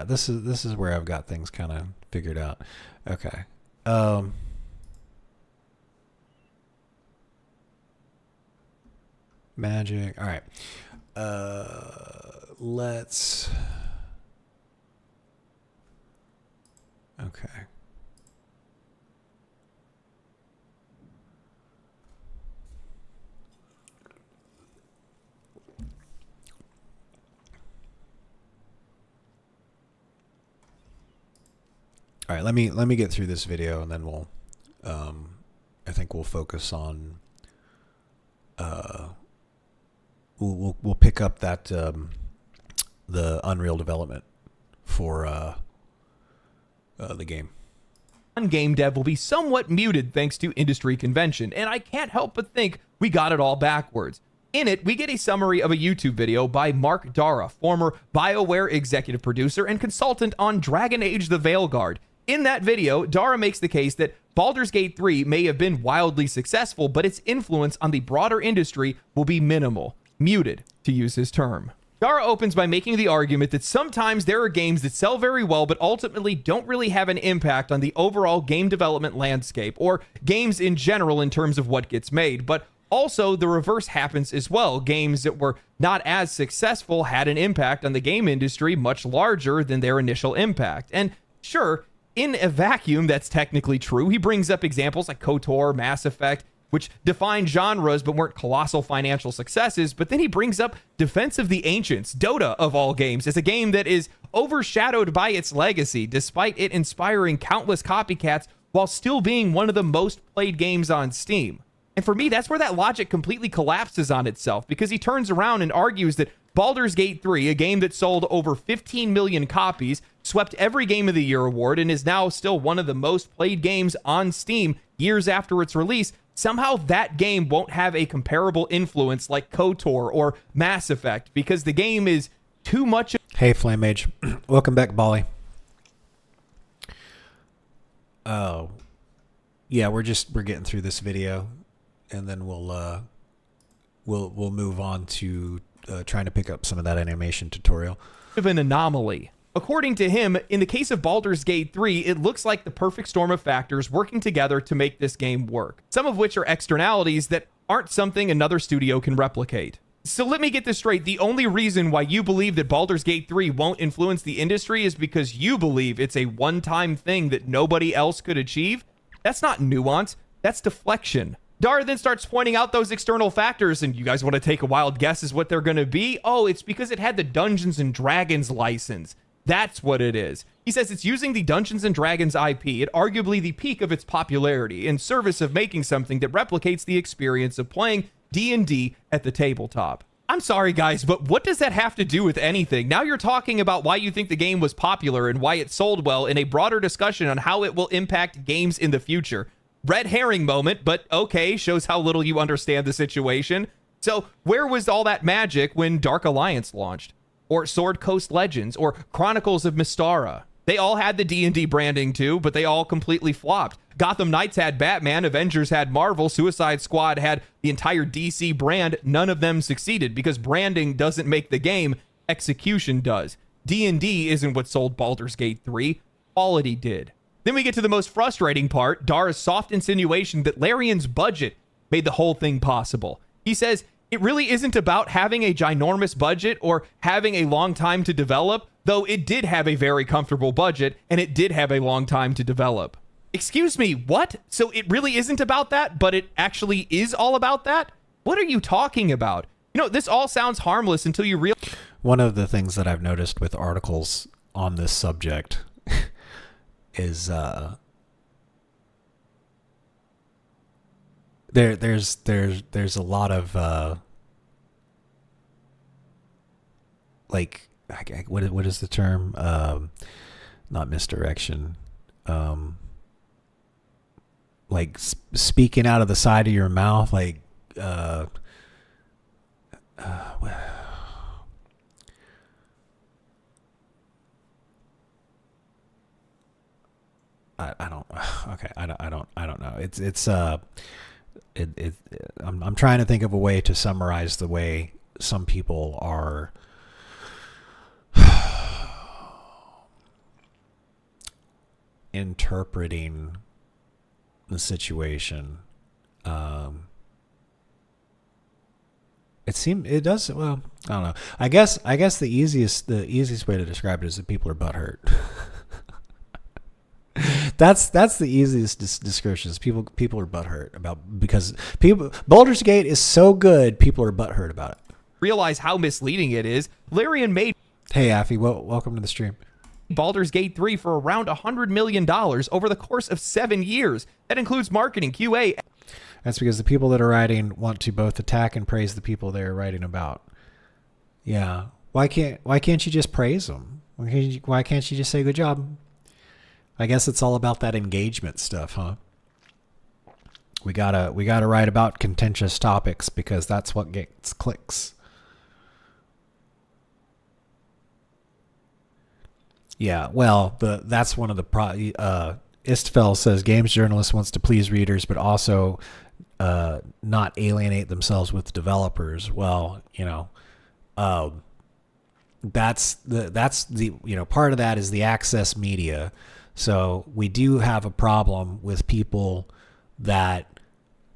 this is where I've got things kind of figured out. Okay. Magic. All right. Let's. Okay. All right, let me get through this video, and then we'll, I think we'll focus on, we'll pick up that the Unreal development for the game. Game dev will be somewhat muted thanks to industry convention, and I can't help but think we got it all backwards. In it, we get a summary of a YouTube video by Mark Dara, former BioWare executive producer and consultant on Dragon Age: The Veilguard. In that video, Dara makes the case that Baldur's Gate 3 may have been wildly successful, but its influence on the broader industry will be minimal. Muted, to use his term. Dara opens by making the argument that sometimes there are games that sell very well but ultimately don't really have an impact on the overall game development landscape, or games in general in terms of what gets made, but also the reverse happens as well. Games that were not as successful had an impact on the game industry much larger than their initial impact. And sure, in a vacuum, that's technically true. He brings up examples like KOTOR, Mass Effect, which defined genres but weren't colossal financial successes. But then he brings up Defense of the Ancients, Dota of all games, as a game that is overshadowed by its legacy, despite it inspiring countless copycats while still being one of the most played games on Steam. And for me, that's where that logic completely collapses on itself, because he turns around and argues that Baldur's Gate 3, a game that sold over 15 million copies, swept every Game of the Year award, and is now still one of the most played games on Steam years after its release, somehow that game won't have a comparable influence like KOTOR or Mass Effect, because the game is too much. Hey, Flame Mage. Welcome back, Bolly. Oh, yeah, we're getting through this video, and then we'll move on to trying to pick up some of that animation tutorial. Of an anomaly. According to him, in the case of Baldur's Gate 3, it looks like the perfect storm of factors working together to make this game work, some of which are externalities that aren't something another studio can replicate. So let me get this straight. The only reason why you believe that Baldur's Gate 3 won't influence the industry is because you believe it's a one-time thing that nobody else could achieve? That's not nuance. That's deflection. Dara then starts pointing out those external factors, and you guys want to take a wild guess as what they're going to be? Oh, it's because it had the Dungeons & Dragons license. That's what it is. He says it's using the Dungeons & Dragons IP at arguably the peak of its popularity in service of making something that replicates the experience of playing D&D at the tabletop. I'm sorry, guys, but what does that have to do with anything? Now you're talking about why you think the game was popular and why it sold well in a broader discussion on how it will impact games in the future. Red herring moment, but okay, shows how little you understand the situation. So where was all that magic when Dark Alliance launched? or Sword Coast Legends or Chronicles of Mystara. They all had the D&D branding too, but they all completely flopped. Gotham Knights had Batman, Avengers had Marvel, Suicide Squad had the entire DC brand. None of them succeeded because branding doesn't make the game, execution does. D&D isn't what sold Baldur's Gate 3, quality did. Then we get to the most frustrating part, Dara's soft insinuation that Larian's budget made the whole thing possible. He says, it really isn't about having a ginormous budget or having a long time to develop, though it did have a very comfortable budget and it did have a long time to develop. Excuse me, what? So it really isn't about that, but it actually is all about that? What are you talking about? You know, this all sounds harmless until you realize... One of the things that I've noticed with articles on this subject is there's a lot of like what is the term? Not misdirection. Like speaking out of the side of your mouth, like I don't. Okay, I don't know. I'm trying to think of a way to summarize the way some people are interpreting the situation. It does, well, I don't know. I guess the easiest way to describe it is that people are butthurt. That's the easiest description. People are butthurt because Baldur's Gate is so good, people are butthurt about it. Realize how misleading it is. Larian made... Hey, Affy, welcome to the stream. Baldur's Gate 3 for around $100 million over the course of 7 years. That includes marketing, QA. That's because the people that are writing want to both attack and praise the people they're writing about. Yeah. Why can't you just praise them? Why can't you just say good job? I guess it's all about that engagement stuff, huh? We gotta write about contentious topics because that's what gets clicks. Yeah, well, that's one of the Istfel says games journalist wants to please readers, but also not alienate themselves with developers. Well, you know, that's the you know, part of that is the access media. So we do have a problem with people that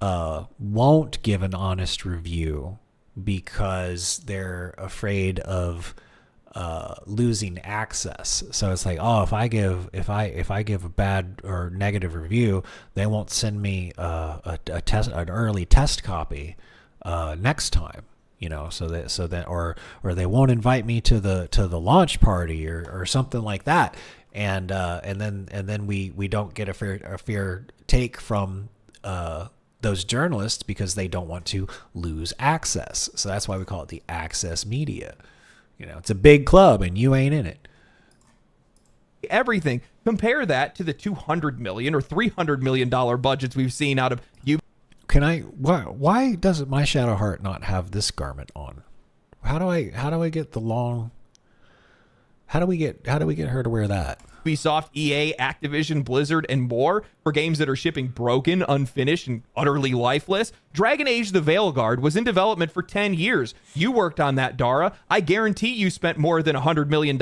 won't give an honest review because they're afraid of losing access. So it's like, oh, if I give a bad or negative review, they won't send me an early test copy next time. You know, so that or they won't invite me to the launch party or something like that. And then we don't get a fair take from those journalists because they don't want to lose access. So that's why we call it the access media. You know, it's a big club and you ain't in it. Everything. Compare that to the $200 million or $300 million budgets we've seen out of you. Why doesn't my Shadow Heart not have this garment on? How do I get the long? How do we get her to wear that? Ubisoft, EA, Activision, Blizzard, and more for games that are shipping broken, unfinished, and utterly lifeless. Dragon Age the Veilguard was in development for 10 years. You worked on that, Dara. I guarantee you spent more than $100 million.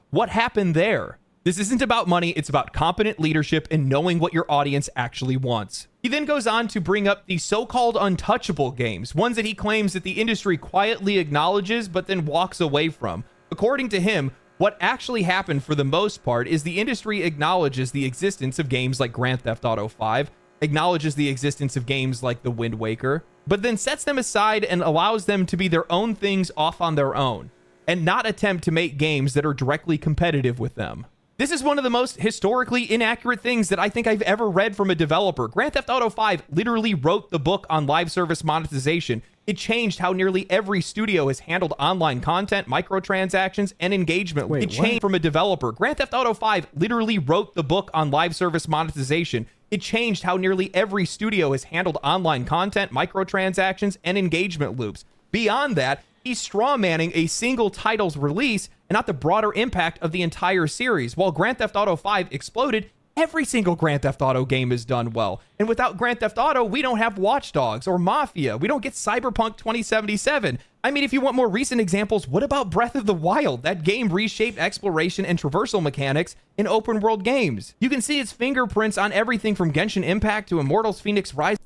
What happened there? This isn't about money, it's about competent leadership and knowing what your audience actually wants. He then goes on to bring up the so-called untouchable games, ones that he claims that the industry quietly acknowledges but then walks away from. According to him, what actually happened for the most part is the industry acknowledges the existence of games like Grand Theft Auto 5, acknowledges the existence of games like The Wind Waker, but then sets them aside and allows them to be their own things off on their own, and not attempt to make games that are directly competitive with them. This is one of the most historically inaccurate things that I think I've ever read from a developer. Grand Theft Auto 5 literally wrote the book on live service monetization. It changed how nearly every studio has handled online content, microtransactions, and engagement. Wait, it changed what? from a developer. Grand Theft Auto 5 literally wrote the book on live service monetization. It changed how nearly every studio has handled online content, microtransactions, and engagement loops. Beyond that, He's straw-manning a single title's release and not the broader impact of the entire series. While Grand Theft Auto 5 exploded, every single Grand Theft Auto game is done well. And without Grand Theft Auto, we don't have Watch Dogs or Mafia. We don't get Cyberpunk 2077. I mean, if you want more recent examples, what about Breath of the Wild? That game reshaped exploration and traversal mechanics in open world games. You can see its fingerprints on everything from Genshin Impact to Immortals Phoenix Rise.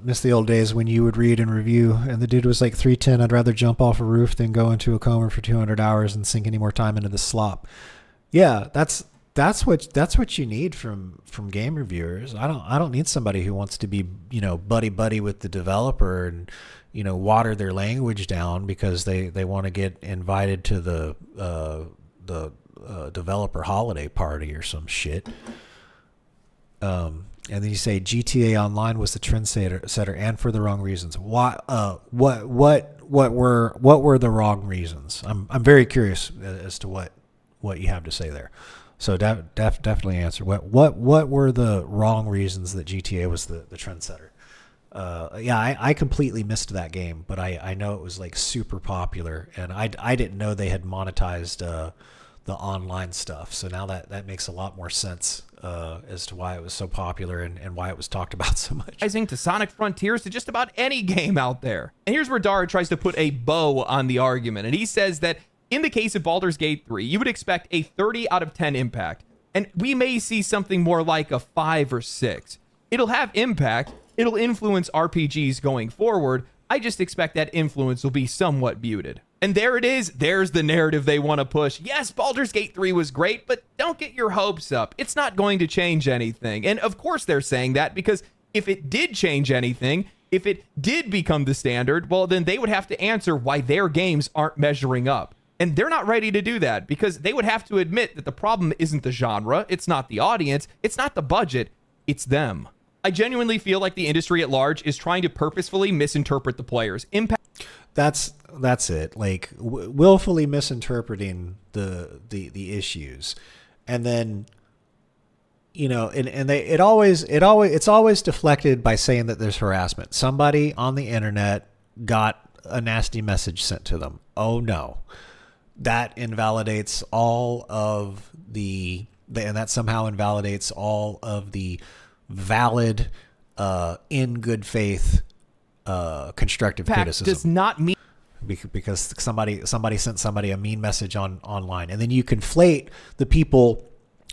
Miss the old days when you would read and review and the dude was like 310. I'd rather jump off a roof than go into a coma for 200 hours and sink any more time into the slop. Yeah, that's what you need from game reviewers. I don't need somebody who wants to be, buddy with the developer and, water their language down because they want to get invited to the developer holiday party or some shit. And then you say GTA Online was the trendsetter and for the wrong reasons. Why? What were the wrong reasons? I'm very curious as to what you have to say there. So definitely answer what were the wrong reasons that GTA was the trendsetter. I completely missed that game, but I know it was like super popular, and I didn't know they had monetized the online stuff. So now that makes a lot more sense as to why it was so popular and why it was talked about so much. To Sonic Frontiers to just about any game out there. And here's where Dara tries to put a bow on the argument, and he says that in the case of Baldur's Gate 3, you would expect a 30 out of 10 impact, and we may see something more like a 5 or 6. It'll have impact, it'll influence RPGs going forward. I just expect that influence will be somewhat muted. And there it is. There's the narrative they want to push. Yes, Baldur's Gate 3 was great, but don't get your hopes up. It's not going to change anything. And of course they're saying that because if it did change anything, if it did become the standard, well, then they would have to answer why their games aren't measuring up. And they're not ready to do that because they would have to admit that the problem isn't the genre, it's not the audience, it's not the budget, it's them. I genuinely feel like the industry at large is trying to purposefully misinterpret the players' impact. That's it. Like willfully misinterpreting the issues, and then it's always deflected by saying that there's harassment. Somebody on the internet got a nasty message sent to them. Oh no. That invalidates all of and that somehow invalidates all of the valid, in good faith, constructive criticism. Does not mean because somebody sent somebody a mean message online, and then you conflate the people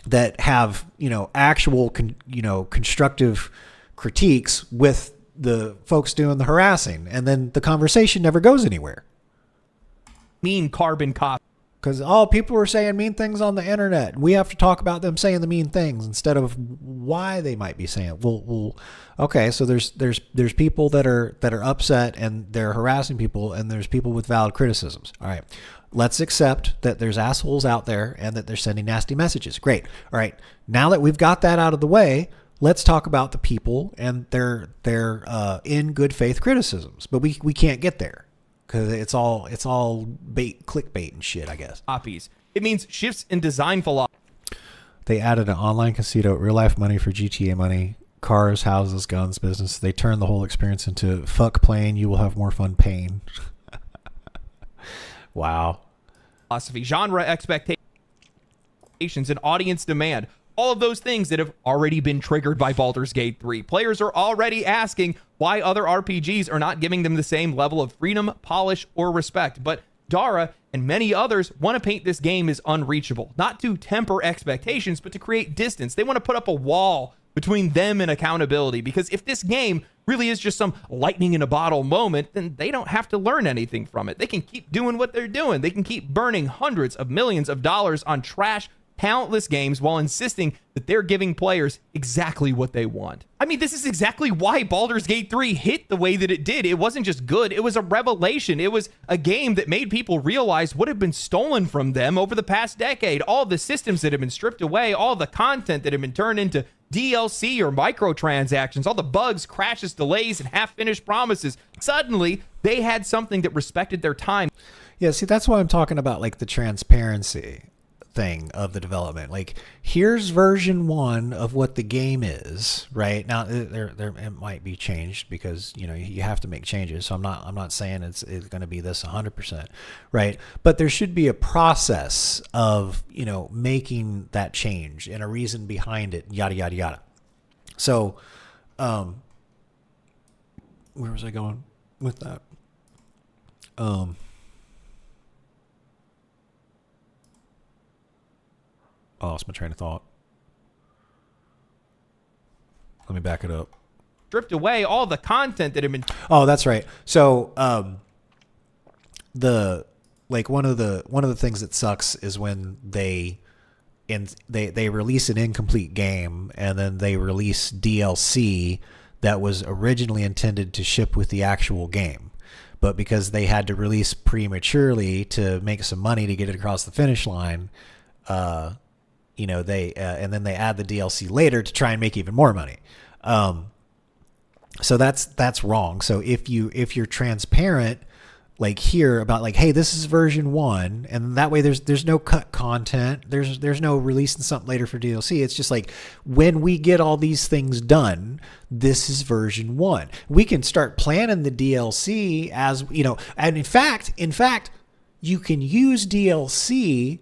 that have actual constructive critiques with the folks doing the harassing, and then the conversation never goes anywhere. Mean carbon copy. Because people were saying mean things on the internet. We have to talk about them saying the mean things instead of why they might be saying it. Well, okay. So there's people that are upset and they're harassing people, and there's people with valid criticisms. All right, let's accept that there's assholes out there and that they're sending nasty messages. Great. All right. Now that we've got that out of the way, let's talk about the people and their in good faith criticisms. But we can't get there. Because it's all clickbait and shit, I guess. Copies. It means shifts in design philosophy. They added an online casino, real life money for GTA money, cars, houses, guns, business. They turned the whole experience into fuck playing, you will have more fun paying. Wow. Philosophy, genre expectations, and audience demand. All of those things that have already been triggered by Baldur's Gate 3. Players are already asking why other RPGs are not giving them the same level of freedom, polish, or respect. But Dara and many others want to paint this game as unreachable, not to temper expectations, but to create distance. They want to put up a wall between them and accountability, because if this game really is just some lightning in a bottle moment, then they don't have to learn anything from it. They can keep doing what they're doing. They can keep burning hundreds of millions of dollars on trash, talentless games while insisting that they're giving players exactly what they want. I mean, this is exactly why Baldur's Gate 3 hit the way that it did. It wasn't just good, it was a revelation. It was a game that made people realize what had been stolen from them over the past decade. All the systems that had been stripped away, all the content that had been turned into DLC or microtransactions, all the bugs, crashes, delays, and half-finished promises. Suddenly, they had something that respected their time. Yeah, see, that's why I'm talking about like the transparency. thing of the development. Like, here's version 1 of what the game is right now. There it might be changed because you have to make changes. So I'm not saying it's going to be this 100%, right? But there should be a process of making that change and a reason behind it. Yada yada yada. So, where was I going with that? I lost my train of thought. Let me back it up. Stripped away all the content that had been. Oh, that's right. So, one of the things that sucks is when they release an incomplete game and then they release DLC that was originally intended to ship with the actual game, but because they had to release prematurely to make some money to get it across the finish line, they and then they add the DLC later to try and make even more money. So that's wrong. So if you're transparent, like here about like, hey, this is version 1, and that way there's no cut content. There's no releasing something later for DLC. It's just like, when we get all these things done, this is version 1. We can start planning the DLC as and in fact, you can use DLC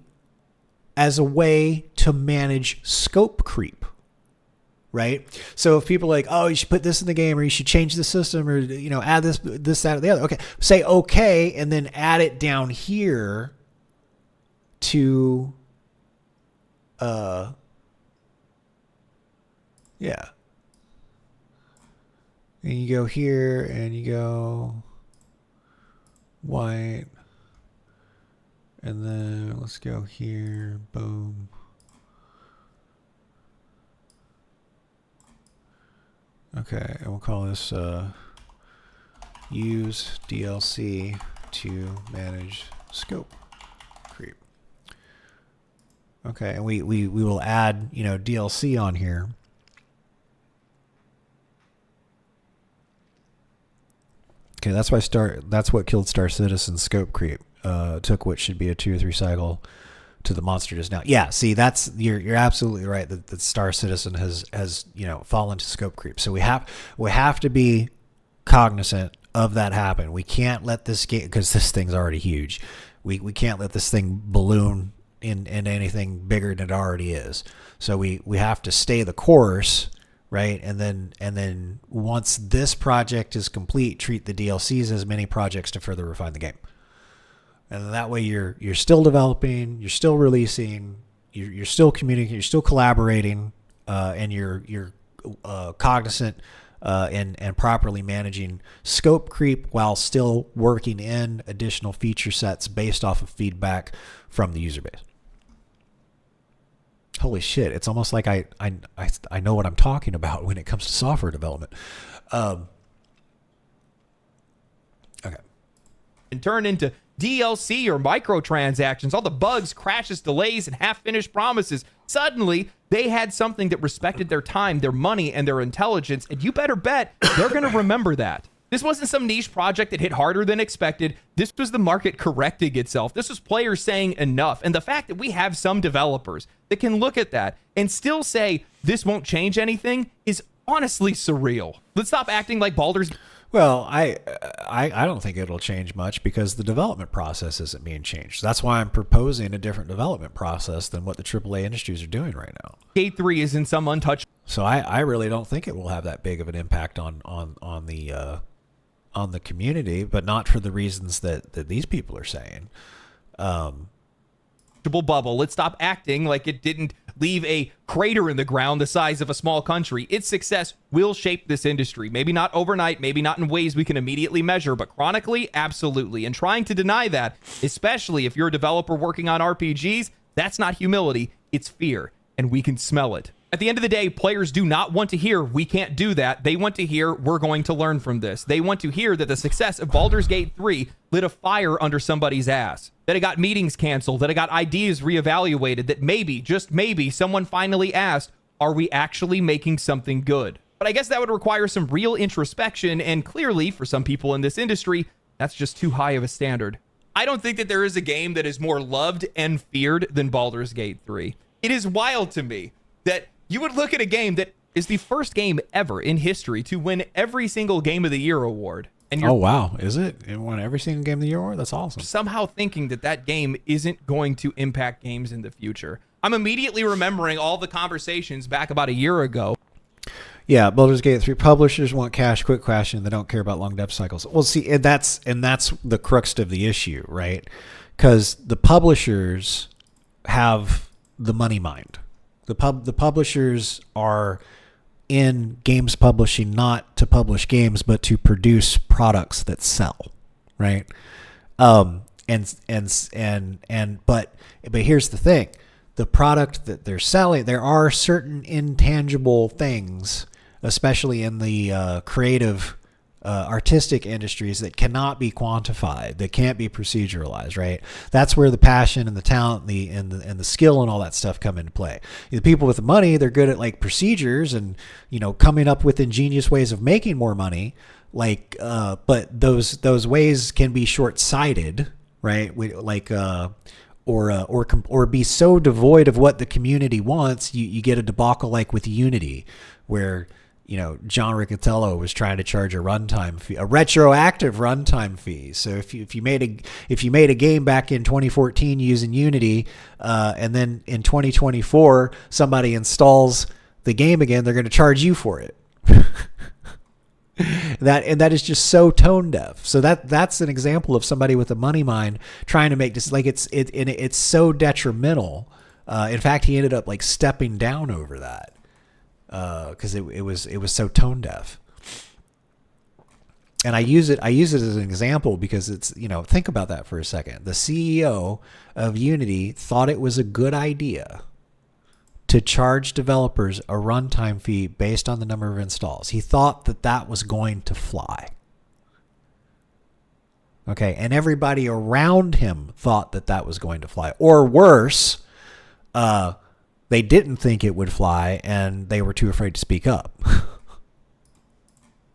as a way to manage scope creep, right? So if people are like, oh, you should put this in the game, or you should change the system, or add this, that, or the other. Okay, say okay, and then add it down here to, yeah. And you go here, and you go white. And then let's go here, boom. Okay, and we'll call this use DLC to manage scope creep. Okay, and we will add DLC on here. Okay, that's what killed Star Citizen scope creep. Took what should be a 2 or 3 cycle to the monster just now. Yeah, see, that's you're absolutely right that Star Citizen has fallen to scope creep. So we have to be cognizant of that happen. We can't let this game, because this thing's already huge. We can't let this thing balloon in anything bigger than it already is. So we have to stay the course, right? And then once this project is complete, treat the DLCs as mini projects to further refine the game. And that way you're still developing, you're still releasing, you're still communicating, you're still collaborating, and you're cognizant and properly managing scope creep while still working in additional feature sets based off of feedback from the user base. Holy shit! It's almost like I know what I'm talking about when it comes to software development. Okay. And turn into DLC or microtransactions, all the bugs, crashes, delays, and half-finished promises. Suddenly, they had something that respected their time, their money, and their intelligence, and you better bet they're going to remember that. This wasn't some niche project that hit harder than expected. This was the market correcting itself. This was players saying enough. And the fact that we have some developers that can look at that and still say this won't change anything is honestly surreal. Let's stop acting like Baldur's... Well, I don't think it'll change much because the development process isn't being changed. That's why I'm proposing a different development process than what the AAA industries are doing right now. Gate 3 is in some untouched. So I really don't think it will have that big of an impact on the community, but not for the reasons that these people are saying. Bubble. Let's stop acting like it didn't leave a crater in the ground the size of a small country. Its success will shape this industry. Maybe not overnight, maybe not in ways we can immediately measure, but chronically, absolutely. And trying to deny that, especially if you're a developer working on RPGs, that's not humility, it's fear, and we can smell it. At the end of the day, players do not want to hear we can't do that. They want to hear we're going to learn from this. They want to hear that the success of Baldur's Gate 3 lit a fire under somebody's ass, that it got meetings canceled, that it got ideas reevaluated, that maybe, just maybe, someone finally asked, are we actually making something good? But I guess that would require some real introspection, and clearly, for some people in this industry, that's just too high of a standard. I don't think that there is a game that is more loved and feared than Baldur's Gate 3. It is wild to me that you would look at a game that is the first game ever in history to win every single Game of the Year award. And you're Oh, wow. Is it? It won every single Game of the Year award? That's awesome. somehow thinking that that game isn't going to impact games in the future. I'm immediately remembering all the conversations back about a year ago. Yeah, Baldur's Gate 3 publishers want cash, quick cash, and they don't care about long dev cycles. Well, see, and that's the crux of the issue, right? Because the publishers have the money mind. The publishers are in games publishing not to publish games, but to produce products that sell, right? But here's the thing: the product that they're selling, there are certain intangible things, especially in the creative, artistic industries, that cannot be quantified, that can't be proceduralized, right? That's where the passion and the talent and the skill and all that stuff come into play. The people with the money, they're good at like procedures and, coming up with ingenious ways of making more money. But those ways can be short-sighted, right? Or be so devoid of what the community wants, you get a debacle like with Unity, where John Riccatello was trying to charge a runtime fee, a retroactive runtime fee. So if you made a game back in 2014 using Unity, and then in 2024 somebody installs the game again, they're going to charge you for it. That is just so tone deaf. So that's an example of somebody with a money mind trying to make this, like, it's so detrimental. In fact, he ended up like stepping down over that. Because it was so tone deaf, and I use it as an example because it's think about that for a second. The CEO of Unity thought it was a good idea to charge developers a runtime fee based on the number of installs. He thought that was going to fly. Okay, and everybody around him thought that was going to fly, or worse, they didn't think it would fly, and they were too afraid to speak up.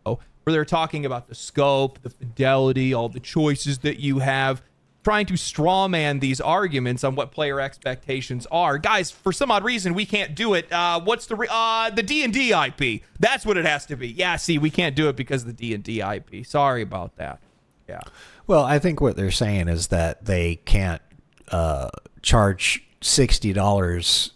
Where they're talking about the scope, the fidelity, all the choices that you have, trying to strawman these arguments on what player expectations are. Guys, for some odd reason, we can't do it. What's the D&D IP? That's what it has to be. Yeah, see, we can't do it because of the D&D IP. Sorry about that. Yeah. Well, I think what they're saying is that they can't charge $60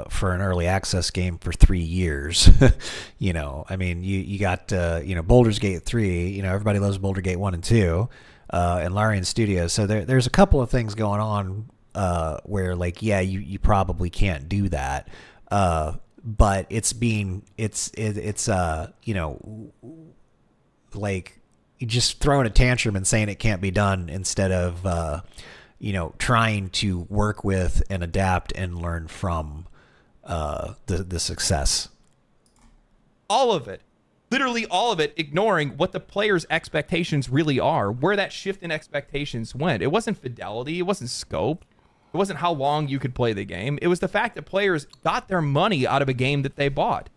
for an early access game for 3 years. I mean, you got Baldur's Gate 3. Everybody loves Baldur's Gate 1 and 2, and Larian Studios. So there's a couple of things going on where, like, yeah, you probably can't do that, but it's like just throwing a tantrum and saying it can't be done instead of trying to work with and adapt and learn from the success. All of it, literally all of it, ignoring what the player's expectations really are, where that shift in expectations went. It wasn't fidelity, it wasn't scope, it wasn't how long you could play the game. It was the fact that players got their money out of a game that they bought.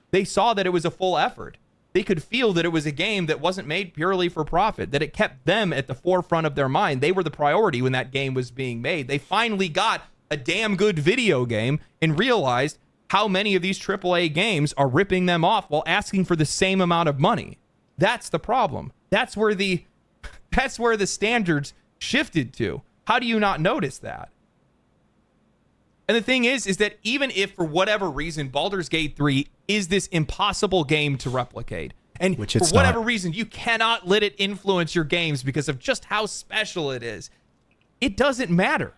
They saw that it was a full effort. They could feel that it was a game that wasn't made purely for profit, that it kept them at the forefront of their mind. They were the priority when that game was being made. They finally got a damn good video game and realized how many of these AAA games are ripping them off while asking for the same amount of money. That's the problem. That's where the standards shifted to. How do you not notice that? And the thing is that even if for whatever reason Baldur's Gate 3 is this impossible game to replicate, and Which for it's whatever not. reason you cannot let it influence your games because of just how special it is, it doesn't matter.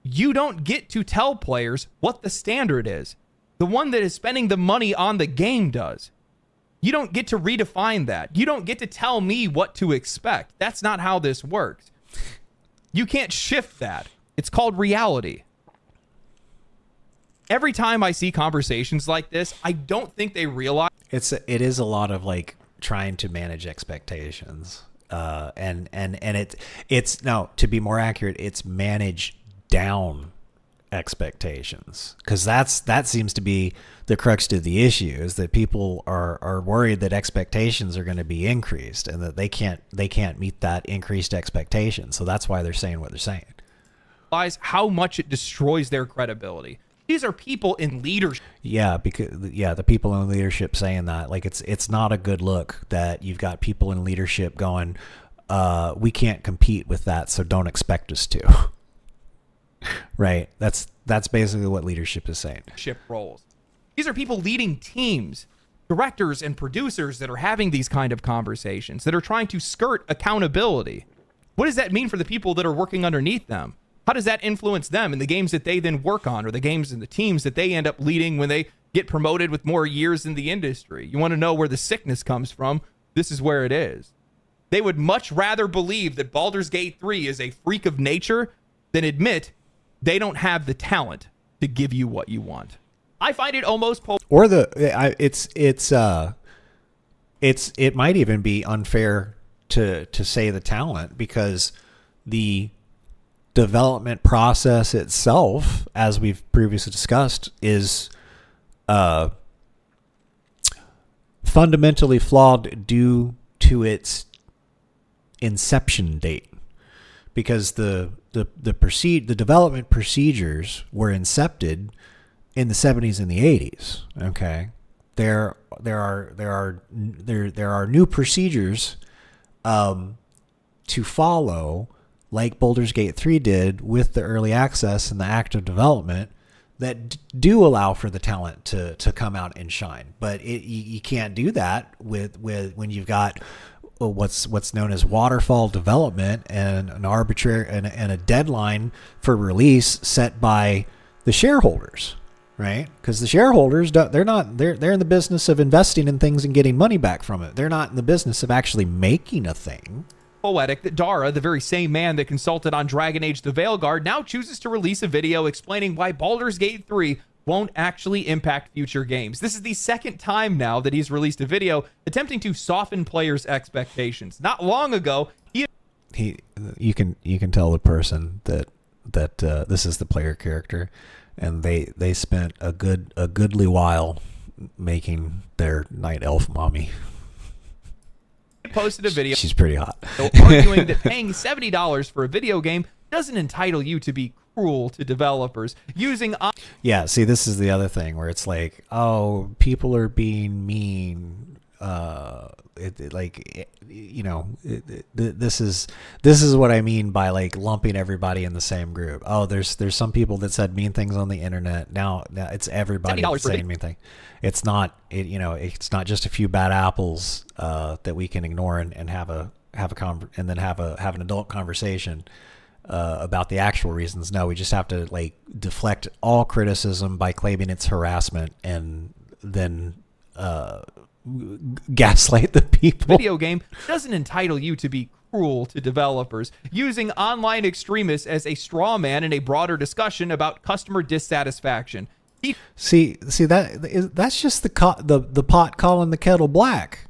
You don't get to tell players what the standard is. The one that is spending the money on the game does. You don't get to redefine that. You don't get to tell me what to expect. That's not how this works. You can't shift that. It's called reality. Every time I see conversations like this, I don't think they realize It is a lot of like trying to manage expectations, and it's no, to be more accurate, it's manage down expectations, because that seems to be the crux to the issue, is that people are worried that expectations are going to be increased and that they can't meet that increased expectation. So that's why they're saying what they're saying. How much it destroys their credibility. These are people in leadership. Yeah, because the people in leadership saying that, like, it's not a good look that you've got people in leadership going, we can't compete with that, so don't expect us to. Right? That's basically what leadership is saying. Roles. These are people leading teams, directors and producers that are having these kind of conversations, that are trying to skirt accountability. What does that mean for the people that are working underneath them? How does that influence them in the games that they then work on, or the games and the teams that they end up leading when they get promoted with more years in the industry? You want to know where the sickness comes from? This is where it is. They would much rather believe that Baldur's Gate 3 is a freak of nature than admit they don't have the talent to give you what you want. I find it almost or it might even be unfair to say the talent, because the development process itself, as we've previously discussed, is fundamentally flawed due to its inception date, because the development procedures were incepted in the 70s and the 80s. Okay, there are new procedures to follow, like Baldur's Gate 3 did with the early access and the active development, that do allow for the talent to come out and shine. But you can't do that with when you've got what's known as waterfall development and an arbitrary and a deadline for release set by the shareholders, right? Because the shareholders, they're in the business of investing in things and getting money back from it. They're not in the business of actually making a thing. Poetic that Dara, the very same man that consulted on Dragon Age the Veilguard, now chooses to release a video explaining why Baldur's Gate 3 won't actually impact future games. This is the second time now that he's released a video attempting to soften players' expectations. Not long ago, you can tell the person that this is the player character, and they spent a goodly while making their night elf mommy. Posted a video. She's pretty hot. Arguing that paying $70 for a video game doesn't entitle you to be cruel to developers using. Yeah, see, this is the other thing where it's like, oh, people are being mean. This is what I mean by like lumping everybody in the same group. Oh, there's some people that said mean things on the internet. Now it's everybody saying mean thing. It's not it's not just a few bad apples that we can ignore and have an adult conversation about the actual reasons. No, we just have to like deflect all criticism by claiming it's harassment and then gaslight the people. Video game doesn't entitle you to be cruel to developers using online extremists as a straw man in a broader discussion about customer dissatisfaction. See that's just the pot calling the kettle black,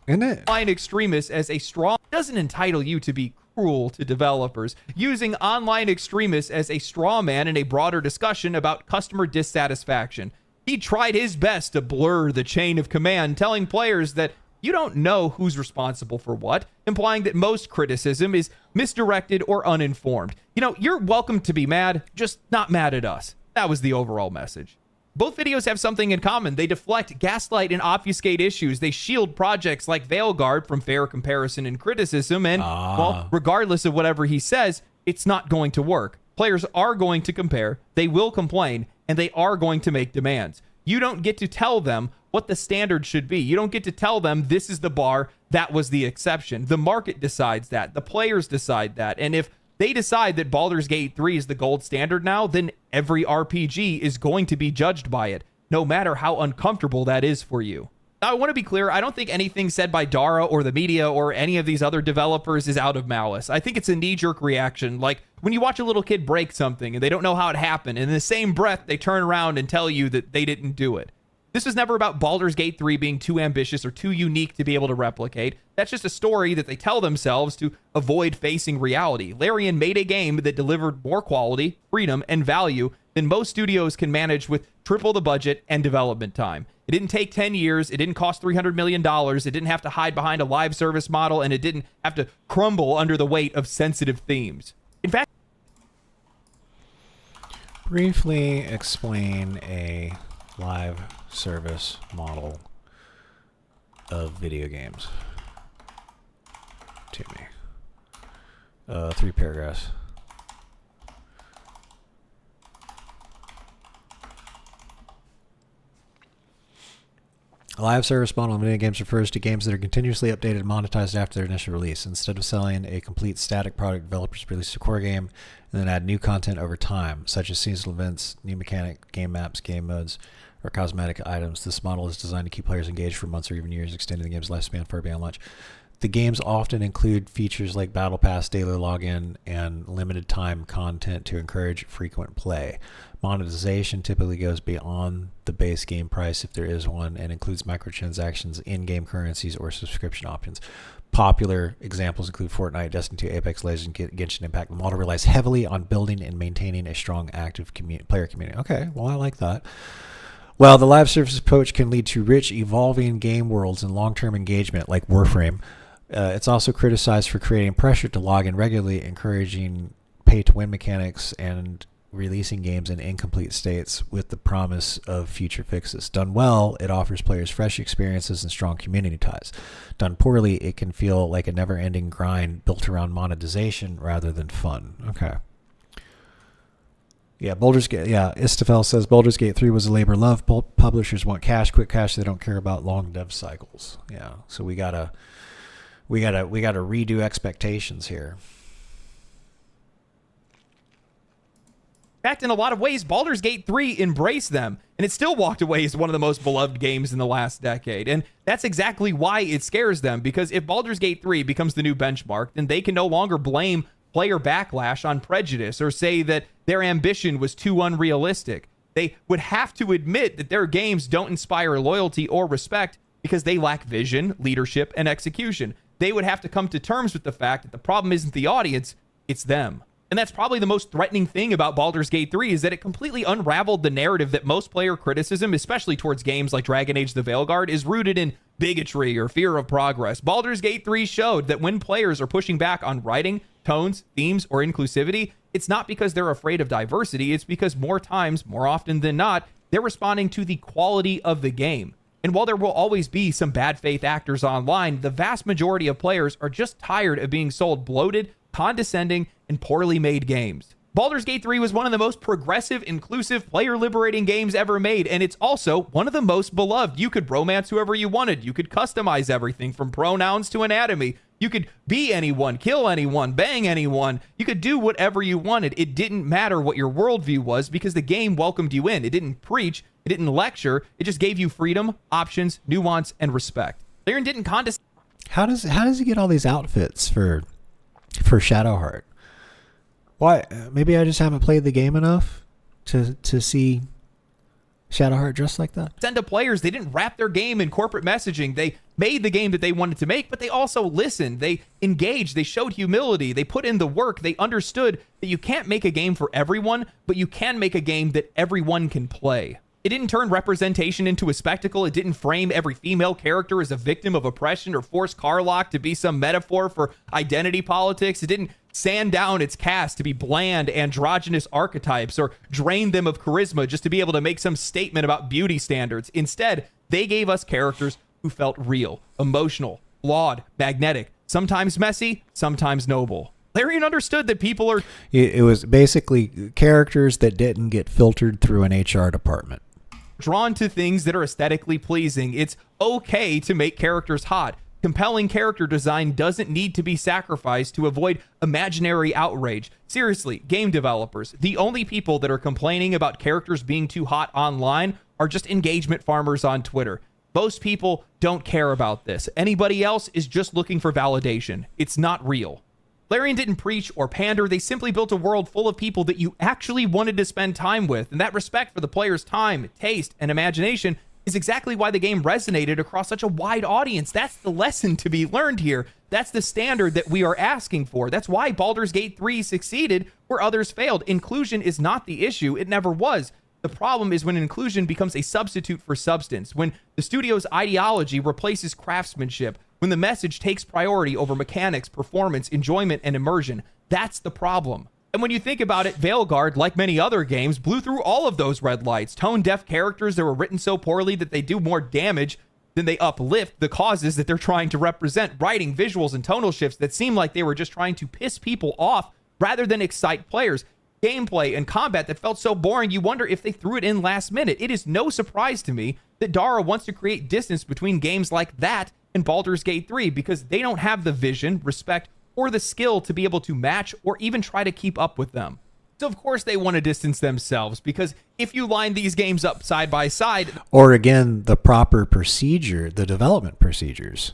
isn't it? Online extremists as a straw doesn't entitle you to be cruel to developers using online extremists as a straw man in a broader discussion about customer dissatisfaction. He tried his best to blur the chain of command, telling players that you don't know who's responsible for what, implying that most criticism is misdirected or uninformed. You're welcome to be mad, just not mad at us. That was the overall message. Both videos have something in common. They deflect, gaslight, and obfuscate issues. They shield projects like Veilguard from fair comparison and criticism. And, well, regardless of whatever he says, it's not going to work. Players are going to compare, they will complain, and they are going to make demands. You don't get to tell them what the standard should be. You don't get to tell them this is the bar, that was the exception. The market decides that. The players decide that. And if they decide that Baldur's Gate 3 is the gold standard now, then every RPG is going to be judged by it, no matter how uncomfortable that is for you. Now, I want to be clear, I don't think anything said by Dara or the media or any of these other developers is out of malice. I think it's a knee-jerk reaction, like when you watch a little kid break something and they don't know how it happened, and in the same breath, they turn around and tell you that they didn't do it. This was never about Baldur's Gate 3 being too ambitious or too unique to be able to replicate. That's just a story that they tell themselves to avoid facing reality. Larian made a game that delivered more quality, freedom, and value than most studios can manage with triple the budget and development time. It didn't take 10 years. It didn't cost $300 million. It didn't have to hide behind a live service model, and it didn't have to crumble under the weight of sensitive themes. In fact, Briefly explain a live service model of video games to me. 3 paragraphs. A live service model in video games refers to games that are continuously updated and monetized after their initial release. Instead of selling a complete static product, developers release a core game and then add new content over time, such as seasonal events, new mechanic, game maps, game modes, or cosmetic items. This model is designed to keep players engaged for months or even years, extending the game's lifespan far beyond launch. The games often include features like Battle Pass, daily login, and limited time content to encourage frequent play. Monetization typically goes beyond the base game price if there is one and includes microtransactions, in-game currencies, or subscription options. Popular examples include Fortnite, Destiny 2, Apex Legends, Genshin Impact. The model relies heavily on building and maintaining a strong, active player community. Okay, well, I like that. While the live service approach can lead to rich, evolving game worlds and long-term engagement like Warframe, it's also criticized for creating pressure to log in regularly, encouraging pay-to-win mechanics, and releasing games in incomplete states with the promise of future fixes. Done well, it offers players fresh experiences and strong community ties. Done poorly, it can feel like a never-ending grind built around monetization rather than fun. Okay. Yeah, Istafel says Baldur's Gate 3 was a labor of love. Publishers want cash, quick cash. They don't care about long dev cycles. Yeah, so we gotta redo expectations here. In fact, in a lot of ways, Baldur's Gate 3 embraced them, and it still walked away as one of the most beloved games in the last decade. And that's exactly why it scares them, because if Baldur's Gate 3 becomes the new benchmark, then they can no longer blame player backlash on prejudice or say that their ambition was too unrealistic. They would have to admit that their games don't inspire loyalty or respect because they lack vision, leadership, and execution. They would have to come to terms with the fact that the problem isn't the audience, it's them. And that's probably the most threatening thing about Baldur's Gate 3 is that it completely unraveled the narrative that most player criticism, especially towards games like Dragon Age the Veilguard, is rooted in bigotry or fear of progress. Baldur's Gate 3 showed that when players are pushing back on writing, tones, themes, or inclusivity, it's not because they're afraid of diversity, it's because more often than not, they're responding to the quality of the game. And while there will always be some bad faith actors online, the vast majority of players are just tired of being sold bloated, condescending, and poorly made games. Baldur's Gate 3 was one of the most progressive, inclusive, player-liberating games ever made, and it's also one of the most beloved. You could romance whoever you wanted. You could customize everything from pronouns to anatomy. You could be anyone, kill anyone, bang anyone. You could do whatever you wanted. It didn't matter what your worldview was because the game welcomed you in. It didn't preach. It didn't lecture. It just gave you freedom, options, nuance, and respect. Larian didn't condescend. How does he get all these outfits for Shadowheart? Why? Maybe I just haven't played the game enough to see Shadowheart dressed like that. Send to players. They didn't wrap their game in corporate messaging. They made the game that they wanted to make, but they also listened. They engaged. They showed humility. They put in the work. They understood that you can't make a game for everyone, but you can make a game that everyone can play. It didn't turn representation into a spectacle. It didn't frame every female character as a victim of oppression or force Carlock to be some metaphor for identity politics. It didn't sand down its cast to be bland, androgynous archetypes or drain them of charisma just to be able to make some statement about beauty standards. Instead, they gave us characters who felt real, emotional, flawed, magnetic, sometimes messy, sometimes noble. Larian understood that people are... It was basically characters that didn't get filtered through an HR department. Drawn to things that are aesthetically pleasing. It's okay to make characters hot. Compelling character design doesn't need to be sacrificed to avoid imaginary outrage. Seriously, game developers, the only people that are complaining about characters being too hot online are just engagement farmers on Twitter. Most people don't care about this. Anybody else is just looking for validation. It's not real. Larian didn't preach or pander. They simply built a world full of people that you actually wanted to spend time with. And that respect for the player's time, taste, and imagination is exactly why the game resonated across such a wide audience. That's the lesson to be learned here. That's the standard that we are asking for. That's why Baldur's Gate 3 succeeded where others failed. Inclusion is not the issue. It never was. The problem is when inclusion becomes a substitute for substance, when the studio's ideology replaces craftsmanship, when the message takes priority over mechanics, performance, enjoyment, and immersion. That's the problem. And when you think about it, Veilguard, like many other games, blew through all of those red lights. Tone-deaf characters that were written so poorly that they do more damage than they uplift the causes that they're trying to represent. Writing, visuals, and tonal shifts that seem like they were just trying to piss people off rather than excite players. Gameplay and combat that felt so boring you wonder if they threw it in last minute. It is no surprise to me that Dara wants to create distance between games like that and Baldur's Gate 3 because they don't have the vision, respect, or the skill to be able to match or even try to keep up with them. So of course they want to distance themselves because if you line these games up side by side, or again the proper procedure, the development procedures,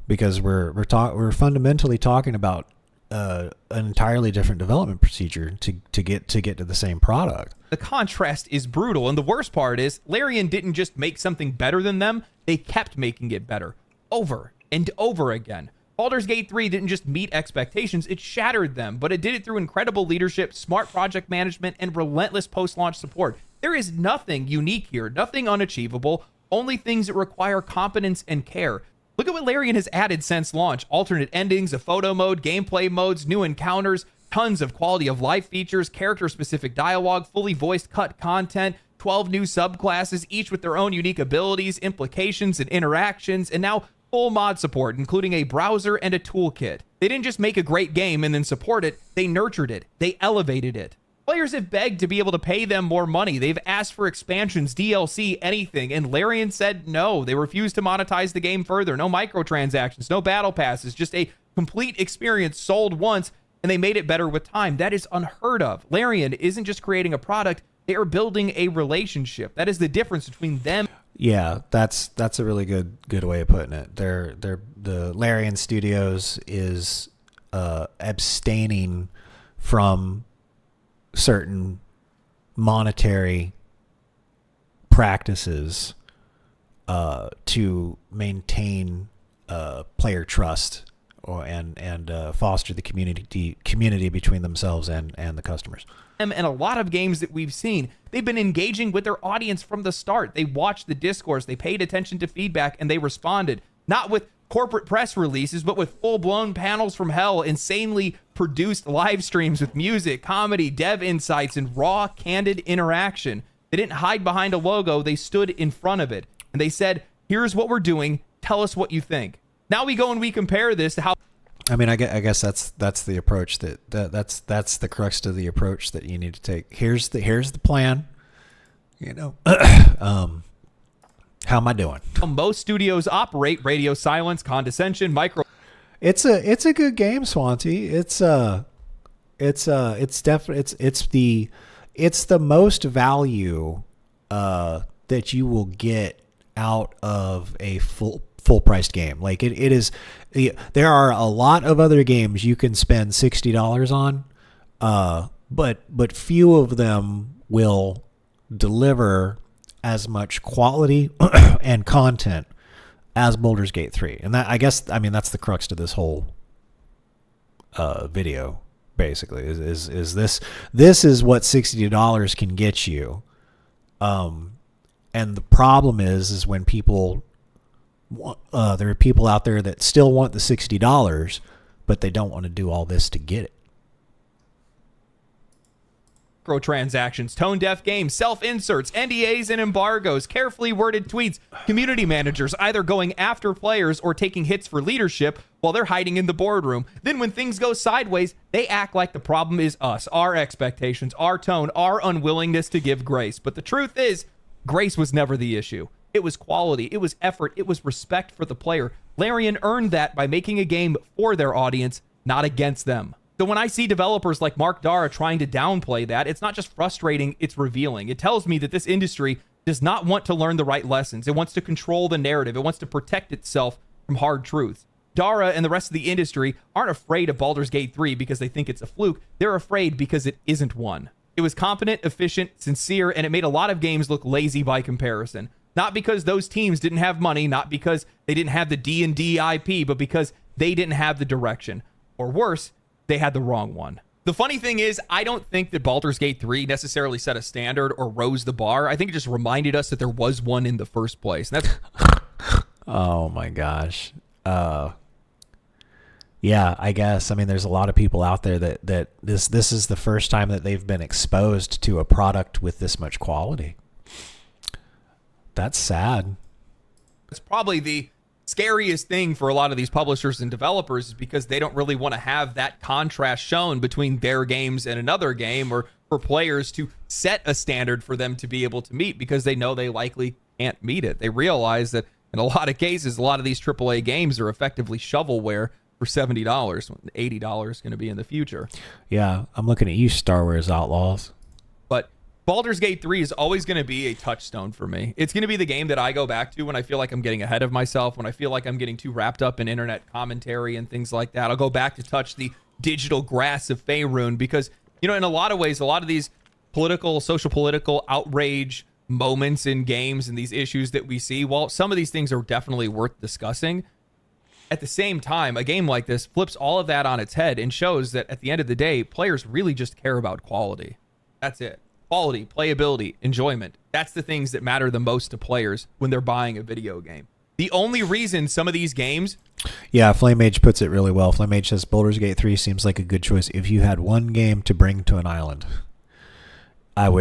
because we're fundamentally talking about an entirely different development procedure to get to the same product. The contrast is brutal, and the worst part is Larian didn't just make something better than them, they kept making it better over and over again. Baldur's Gate 3 didn't just meet expectations, it shattered them, but it did it through incredible leadership, smart project management, and relentless post-launch support. There is nothing unique here, nothing unachievable, only things that require competence and care. Look at what Larian has added since launch. Alternate endings, a photo mode, gameplay modes, new encounters, tons of quality of life features, character-specific dialogue, fully voiced cut content, 12 new subclasses, each with their own unique abilities, implications, and interactions, and now full mod support, including a browser and a toolkit. They didn't just make a great game and then support it, they nurtured it, they elevated it. Players have begged to be able to pay them more money. They've asked for expansions, DLC, anything, and Larian said no. They refused to monetize the game further. No microtransactions, no battle passes, just a complete experience sold once, and they made it better with time. That is unheard of. Larian isn't just creating a product, they are building a relationship. That is the difference between them. Yeah, that's a really good way of putting it. The Larian Studios is abstaining from certain monetary practices to maintain player trust and foster the community between themselves and the customers. And a lot of games that we've seen, they've been engaging with their audience from the start. They watched the discourse, they paid attention to feedback, and they responded. Not with corporate press releases, but with full-blown panels from hell, insanely produced live streams with music, comedy, dev insights, and raw, candid interaction. They didn't hide behind a logo, they stood in front of it. And they said, here's what we're doing, tell us what you think. Now we go and we compare this to how... I mean, I guess that's the approach that's the crux to the approach that you need to take. Here's the plan. You know, how am I doing? Most studios operate: radio silence, condescension, micro. It's a good game, Swanty. It's the most value that you will get out of a full priced game. Like it is. There are a lot of other games you can spend $60 on, but few of them will deliver as much quality and content as Baldur's Gate 3. And that, that's the crux to this whole video. Basically, is this is what $60 can get you, and the problem is when people. There are people out there that still want the $60, but they don't want to do all this to get it. Microtransactions, tone-deaf games, self-inserts, NDAs and embargoes, carefully worded tweets, community managers either going after players or taking hits for leadership while they're hiding in the boardroom. Then when things go sideways, they act like the problem is us, our expectations, our tone, our unwillingness to give grace. But the truth is, grace was never the issue. It was quality, it was effort, it was respect for the player. Larian earned that by making a game for their audience, not against them. So when I see developers like Mark Dara trying to downplay that, it's not just frustrating, it's revealing. It tells me that this industry does not want to learn the right lessons. It wants to control the narrative. It wants to protect itself from hard truths. Dara and the rest of the industry aren't afraid of Baldur's Gate 3 because they think it's a fluke. They're afraid because it isn't one. It was competent, efficient, sincere, and it made a lot of games look lazy by comparison. Not because those teams didn't have money, not because they didn't have the D&D IP, but because they didn't have the direction. Or worse, they had the wrong one. The funny thing is, I don't think that Baldur's Gate 3 necessarily set a standard or rose the bar. I think it just reminded us that there was one in the first place. And that's Oh my gosh. Yeah, I guess. I mean, there's a lot of people out there that this is the first time that they've been exposed to a product with this much quality. That's sad. It's probably the scariest thing for a lot of these publishers and developers, is because they don't really want to have that contrast shown between their games and another game, or for players to set a standard for them to be able to meet, because they know they likely can't meet it. They realize that in a lot of cases, a lot of these AAA games are effectively shovelware for $70. $80 is going to be in the future. Yeah, I'm looking at you, Star Wars Outlaws. But Baldur's Gate 3 is always going to be a touchstone for me. It's going to be the game that I go back to when I feel like I'm getting ahead of myself, when I feel like I'm getting too wrapped up in internet commentary and things like that. I'll go back to touch the digital grass of Faerun, because, you know, in a lot of ways, a lot of these political, social political outrage moments in games and these issues that we see, while some of these things are definitely worth discussing, at the same time, a game like this flips all of that on its head and shows that at the end of the day, players really just care about quality. That's it. Quality, playability, enjoyment. That's the things that matter the most to players when they're buying a video game. The only reason some of these games... Yeah, FlameAge puts it really well. FlameAge says Baldur's Gate 3 seems like a good choice if you had one game to bring to an island.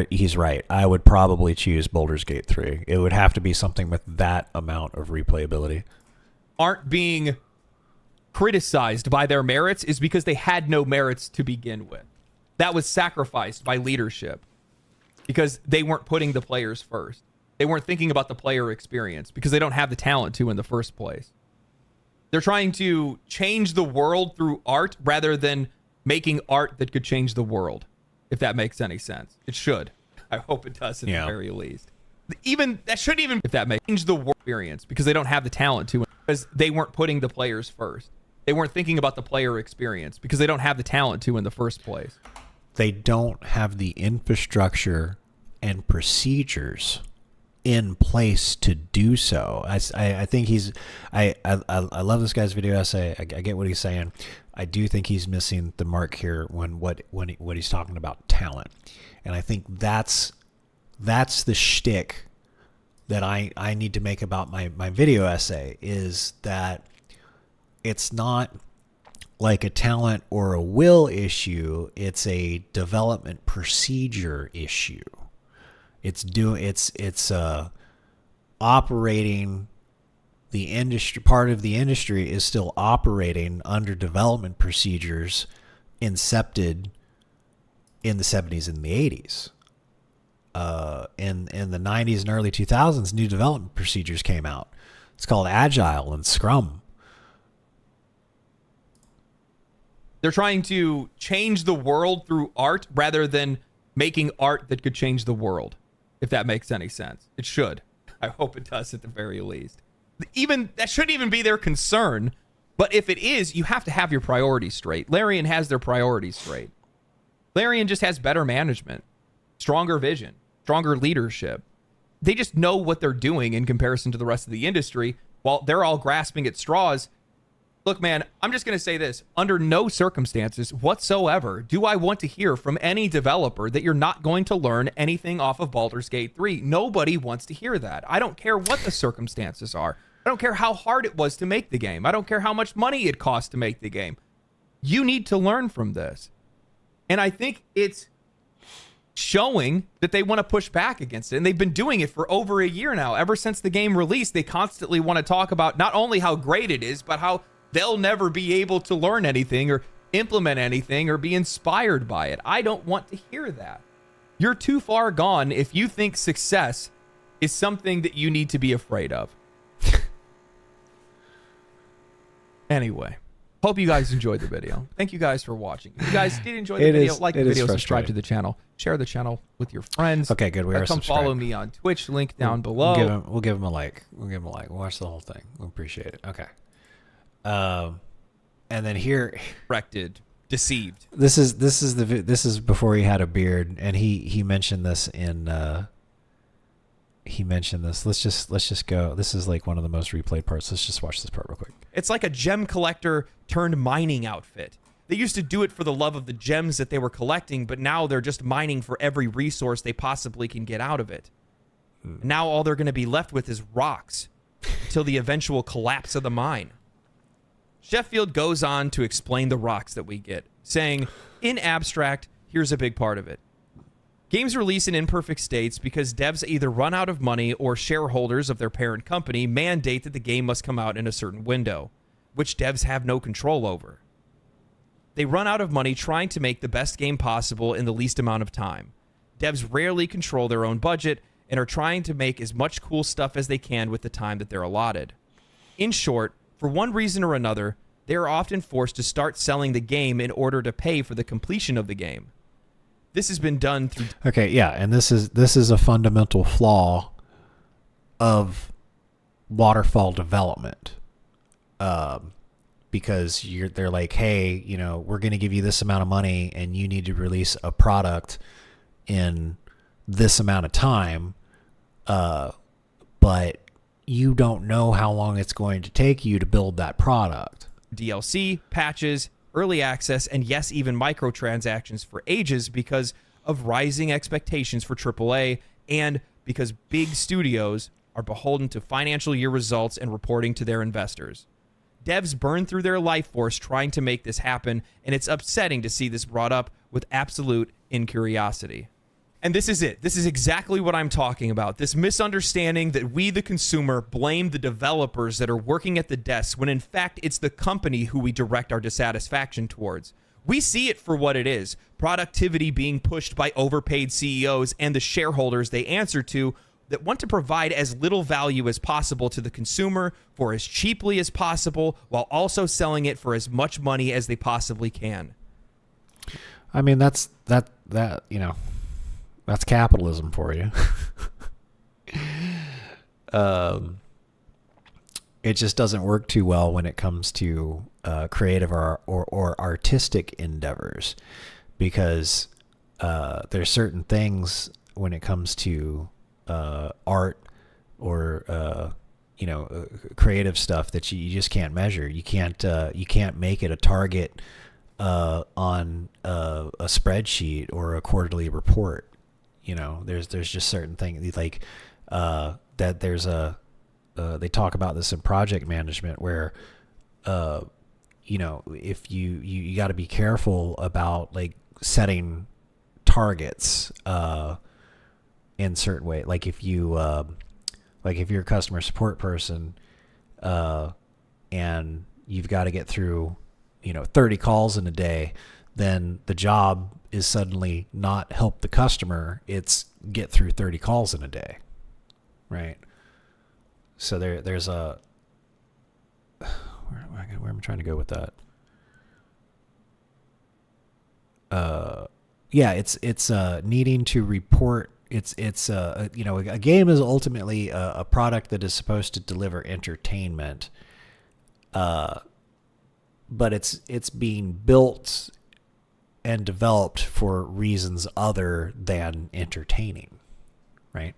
He's right. I would probably choose Baldur's Gate 3. It would have to be something with that amount of replayability. Aren't being criticized by their merits is because they had no merits to begin with. That was sacrificed by leadership because they weren't putting the players first. They weren't thinking about the player experience because they don't have the talent to in the first place. They're trying to change the world through art rather than making art that could change the world, if that makes any sense. It should. I hope it does at the very least. Even that shouldn't even, if that makes change the world experience, because they don't have the talent to, because they weren't putting the players first. They weren't thinking about the player experience because they don't have the talent to in the first place. They don't have the infrastructure and procedures in place to do so. I think I love this guy's video essay. I get what he's saying. I do think he's missing the mark here when he's talking about talent, and I think that's the shtick that I need to make about my video essay, is that it's not like a talent or a will issue. It's a development procedure issue. It's operating the industry. Part of the industry is still operating under development procedures incepted in the 70s and the 80s. In the 90s and early 2000s, new development procedures came out. It's called Agile and Scrum. They're trying to change the world through art rather than making art that could change the world, if that makes any sense. It should. I hope it does at the very least. Even that shouldn't even be their concern, but if it is, you have to have your priorities straight. Larian has their priorities straight. Larian just has better management, stronger vision, stronger leadership. They just know what they're doing in comparison to the rest of the industry, while they're all grasping at straws. Look, man, I'm just going to say this. Under no circumstances whatsoever do I want to hear from any developer that you're not going to learn anything off of Baldur's Gate 3. Nobody wants to hear that. I don't care what the circumstances are. I don't care how hard it was to make the game. I don't care how much money it cost to make the game. You need to learn from this. And I think it's showing that they want to push back against it. And they've been doing it for over a year now. Ever since the game released, they constantly want to talk about not only how great it is, but how they'll never be able to learn anything or implement anything or be inspired by it. I don't want to hear that. You're too far gone if you think success is something that you need to be afraid of. Anyway, hope you guys enjoyed the video. Thank you guys for watching. If you guys did enjoy the video, like the video, subscribe to the channel, share the channel with your friends. Okay, good. We are come subscribed. follow me on Twitch, link down below. We'll give him a like. We'll watch the whole thing. We'll appreciate it. Okay. And then here, Corrected, deceived. this is before he had a beard, and he mentioned this in he mentioned this. Let's just go. This is like one of the most replayed parts. Let's just watch this part real quick. It's like a gem collector turned mining outfit. They used to do it for the love of the gems that they were collecting, but now they're just mining for every resource they possibly can get out of it. Now all they're going to be left with is rocks till the eventual collapse of the mine. Sheffield goes on to explain the rocks that we get, saying, in abstract, here's a big part of it. Games release in imperfect states because devs either run out of money or shareholders of their parent company mandate that the game must come out in a certain window, which devs have no control over. They run out of money trying to make the best game possible in the least amount of time. Devs rarely control their own budget and are trying to make as much cool stuff as they can with the time that they're allotted. In short, for one reason or another, they are often forced to start selling the game in order to pay for the completion of the game. This has been done through... Okay, yeah, and this is a fundamental flaw of waterfall development. Because they're like, hey, you know, we're going to give you this amount of money and you need to release a product in this amount of time, but you don't know how long it's going to take you to build that product. DLC, patches, early access, and yes, even microtransactions for ages because of rising expectations for AAA and because big studios are beholden to financial year results and reporting to their investors. Devs burn through their life force trying to make this happen, and it's upsetting to see this brought up with absolute incuriosity. And this is it. This is exactly what I'm talking about. This misunderstanding that we, the consumer, blame the developers that are working at the desks when in fact it's the company who we direct our dissatisfaction towards. We see it for what it is. Productivity being pushed by overpaid CEOs and the shareholders they answer to that want to provide as little value as possible to the consumer for as cheaply as possible while also selling it for as much money as they possibly can. I mean, that's you know, that's capitalism for you. It just doesn't work too well when it comes to creative or artistic endeavors, because there's certain things when it comes to art or you know, creative stuff that you just can't measure. You can't make it a target on a spreadsheet or a quarterly report. You know, there's just certain things like that. There's a they talk about this in project management where you know, if you got to be careful about like setting targets in certain way. Like if you're a customer support person and you've got to get through, you know, 30 calls in a day, then the job is suddenly not help the customer, it's get through 30 calls in a day, right? So there's a where am I trying to go with that? Yeah, it's needing to report. It's you know, a game is ultimately a product that is supposed to deliver entertainment, but it's being built and developed for reasons other than entertaining, right?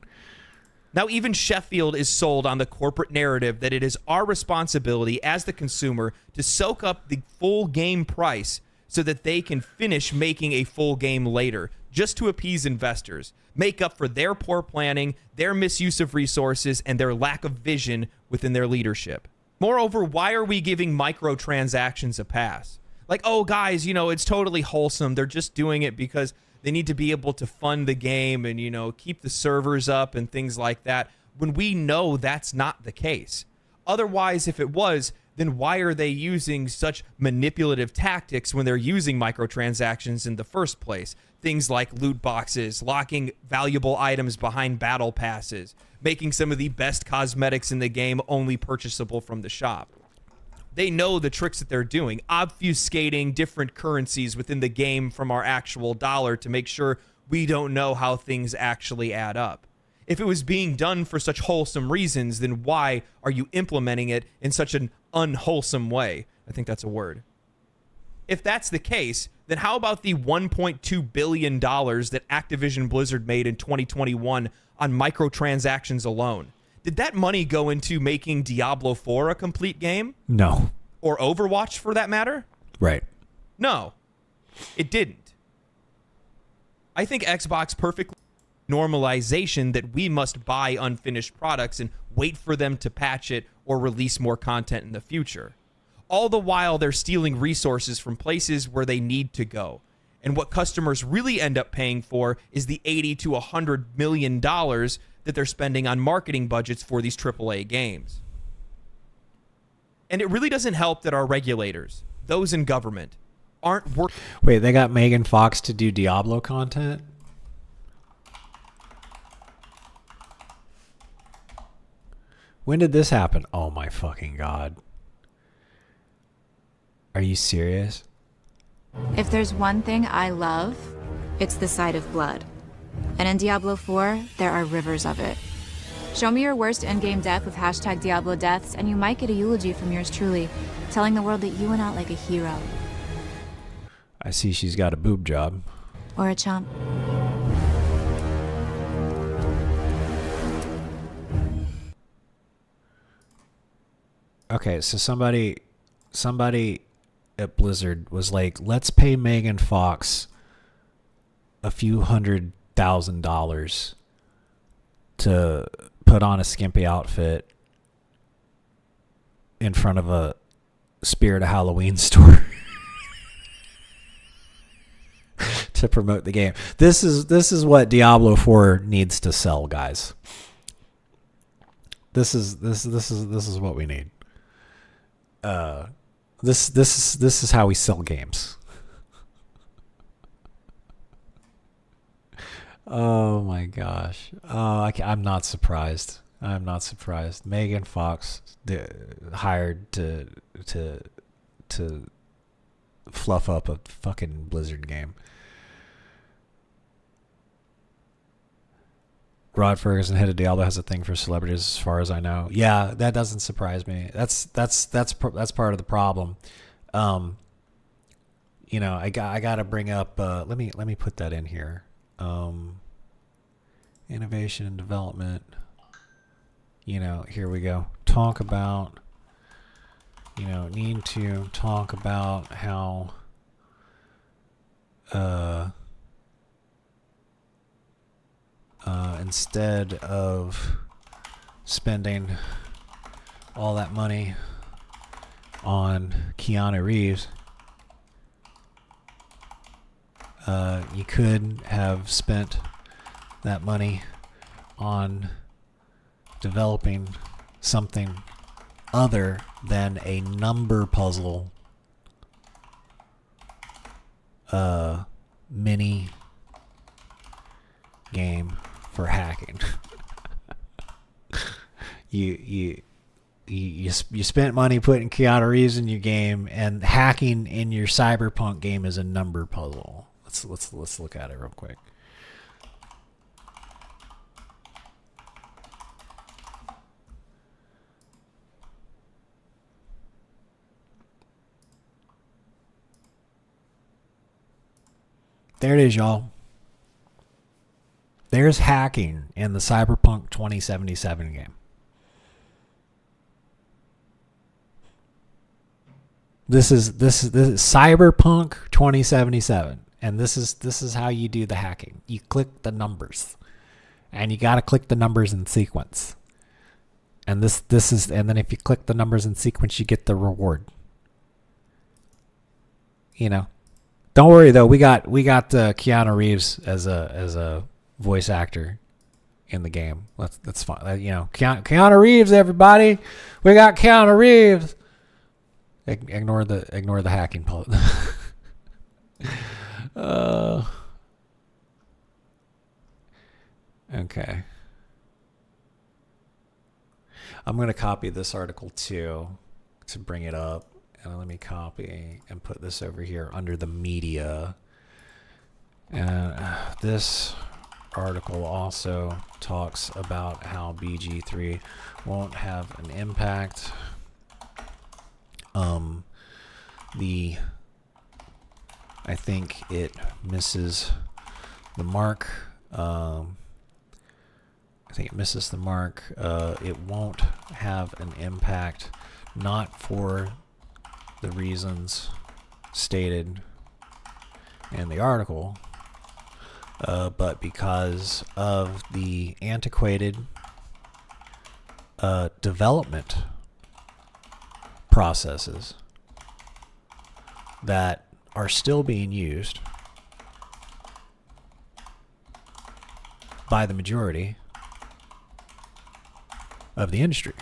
Now, even Sheffield is sold on the corporate narrative that it is our responsibility as the consumer to soak up the full game price so that they can finish making a full game later, just to appease investors, make up for their poor planning, their misuse of resources, and their lack of vision within their leadership. Moreover, why are we giving microtransactions a pass? Like, oh, guys, you know, it's totally wholesome. They're just doing it because they need to be able to fund the game and, you know, keep the servers up and things like that, when we know that's not the case. Otherwise, if it was, then why are they using such manipulative tactics when they're using microtransactions in the first place? Things like loot boxes, locking valuable items behind battle passes, making some of the best cosmetics in the game only purchasable from the shop. They know the tricks that they're doing, obfuscating different currencies within the game from our actual dollar to make sure we don't know how things actually add up. If it was being done for such wholesome reasons, then why are you implementing it in such an unwholesome way? I think that's a word. If that's the case, then how about the $1.2 billion that Activision Blizzard made in 2021 on microtransactions alone? Did that money go into making Diablo 4 a complete game? No. Or Overwatch, for that matter? Right. No, it didn't. I think Xbox perfectly normalization that we must buy unfinished products and wait for them to patch it or release more content in the future. All the while, they're stealing resources from places where they need to go. And what customers really end up paying for is the $80 to $100 million that they're spending on marketing budgets for these AAA games. And it really doesn't help that our regulators, those in government, aren't working. Wait, they got Megan Fox to do Diablo content? When did this happen? Oh my fucking god. Are you serious? If there's one thing I love, it's the sight of blood. And in Diablo 4, there are rivers of it. Show me your worst endgame death with hashtag Diablo deaths, and you might get a eulogy from yours truly, telling the world that you went out like a hero. I see she's got a boob job. Or a chump. Okay, so somebody at Blizzard was like, let's pay Megan Fox a few $100,000 to put on a skimpy outfit in front of a Spirit of Halloween store to promote the game. This is what Diablo 4 needs to sell, guys. This is what we need. This is how we sell games. Oh my gosh. I'm not surprised. I'm not surprised. Megan Fox hired to fluff up a fucking Blizzard game. Rod Ferguson, head of Diablo, has a thing for celebrities, as far as I know. Yeah, that doesn't surprise me. That's part of the problem. You know, I got to bring up. Let me put that in here. Innovation and development. You know, here we go. Talk about. You know, need to talk about how. Instead of spending all that money on Keanu Reeves, you could have spent that money on developing something other than a number puzzle mini game for hacking. you spent money putting Keanu Reeves in your game, and hacking in your Cyberpunk game is a number puzzle. Let's look at it real quick. There it is, y'all. There's hacking in the Cyberpunk 2077 game. This is Cyberpunk 2077, and this is how you do the hacking. You click the numbers, and you got to click the numbers in sequence. And and then if you click the numbers in sequence, you get the reward. You know, don't worry though. We got Keanu Reeves as a voice actor in the game. That's fine. You know, Keanu Reeves, everybody. We got Keanu Reeves. Ignore the hacking part. Okay. I'm going to copy this article too to bring it up. And let me copy and put this over here under the media. And this article also talks about how BG3 won't have an impact. The I think it misses the mark. I think it misses the mark. It won't have an impact, not for the reasons stated in the article, but because of the antiquated development processes that are still being used by the majority of the industry.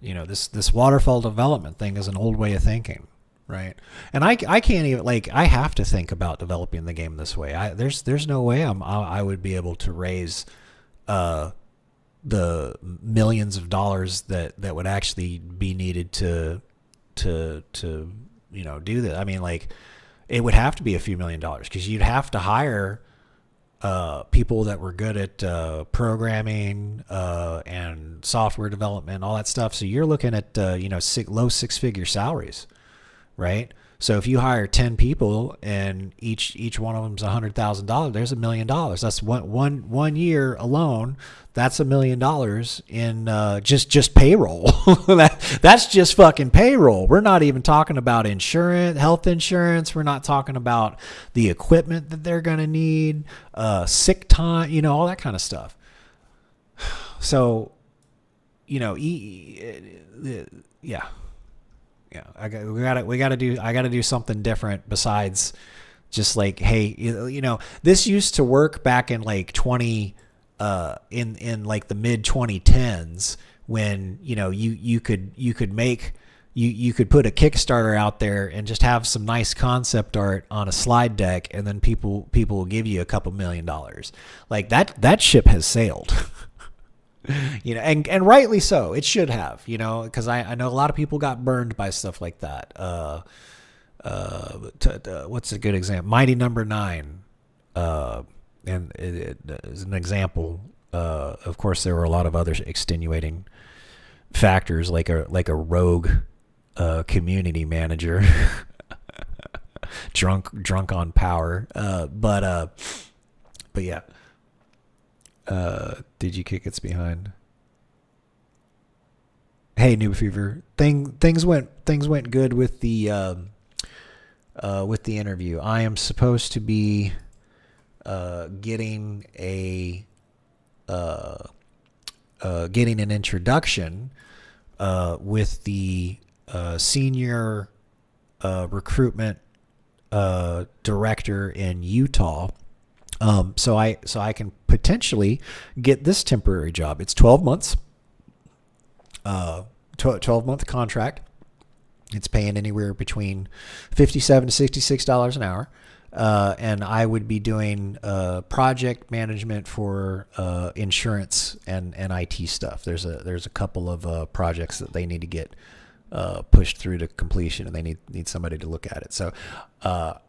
You know, this waterfall development thing is an old way of thinking, right? And I can't even, like, I have to think about developing the game this way. There's no way I would be able to raise the millions of dollars that would actually be needed to you know, do that. I mean, like, it would have to be a few $1,000,000 because you'd have to hire people that were good at programming and software development, all that stuff. So you're looking at you know, low six-figure salaries, right? So if you hire 10 people and each one of them's $100,000, there's $1,000,000. That's one year alone. That's $1,000,000 in just payroll. That's just fucking payroll. We're not even talking about insurance, health insurance. We're not talking about the equipment that they're gonna need, sick time, you know, all that kind of stuff. So, you know, yeah. Yeah, I got to do something different besides just like, hey, you know, this used to work back in like in like the mid 2010s when, you know, you could put a Kickstarter out there and just have some nice concept art on a slide deck, and then people will give you a couple $1,000,000. Like that ship has sailed. You know, and rightly so. It should have, you know, because I know a lot of people got burned by stuff like that. What's a good example? Mighty Number 9, and it is an example. Of course, there were a lot of other extenuating factors, like a rogue community manager, drunk on power. But yeah. Did you kick its behind? Hey, Noob Fever. Things went good with the interview. I am supposed to be getting an introduction with the senior recruitment director in Utah. So I can potentially get this temporary job. It's 12 months, 12-month contract. It's paying anywhere between $57 to $66 an hour. And I would be doing project management for insurance and IT stuff. There's a couple of projects that they need to get pushed through to completion, and they need somebody to look at it. So,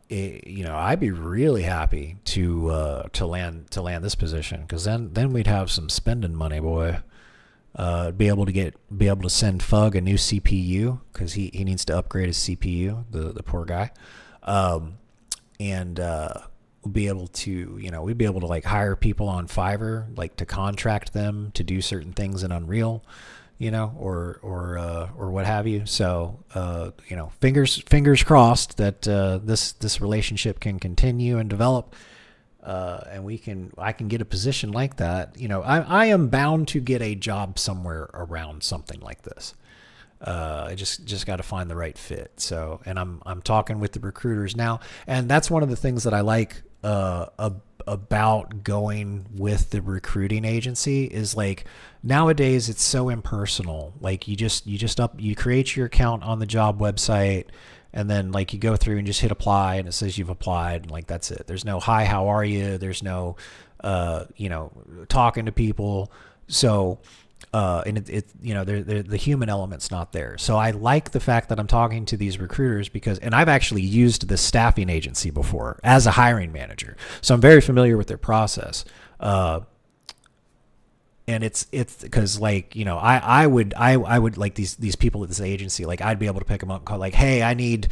you know, I'd be really happy to land this position, because then we'd have some spending money, boy. Be able to send Fug a new CPU, because he needs to upgrade his CPU, the poor guy. And we'll be able to, you know, we'd be able to like hire people on Fiverr, like to contract them to do certain things in Unreal, you know, or what have you. So, you know, fingers crossed that this relationship can continue and develop, and I can get a position like that. You know, I am bound to get a job somewhere around something like this. I just got to find the right fit. So, and I'm talking with the recruiters now, and that's one of the things that I like about going with the recruiting agency is, like, nowadays it's so impersonal. Like you create your account on the job website, and then like you go through and just hit apply, and it says you've applied, and like that's it. There's no hi, how are you? There's no you know, talking to people. So and it you know, the human element's not there. So I like the fact that I'm talking to these recruiters, and I've actually used this staffing agency before as a hiring manager, so I'm very familiar with their process. and it's because like, you know, I would like these people at this agency, like I'd be able to pick them up and call like, hey, I need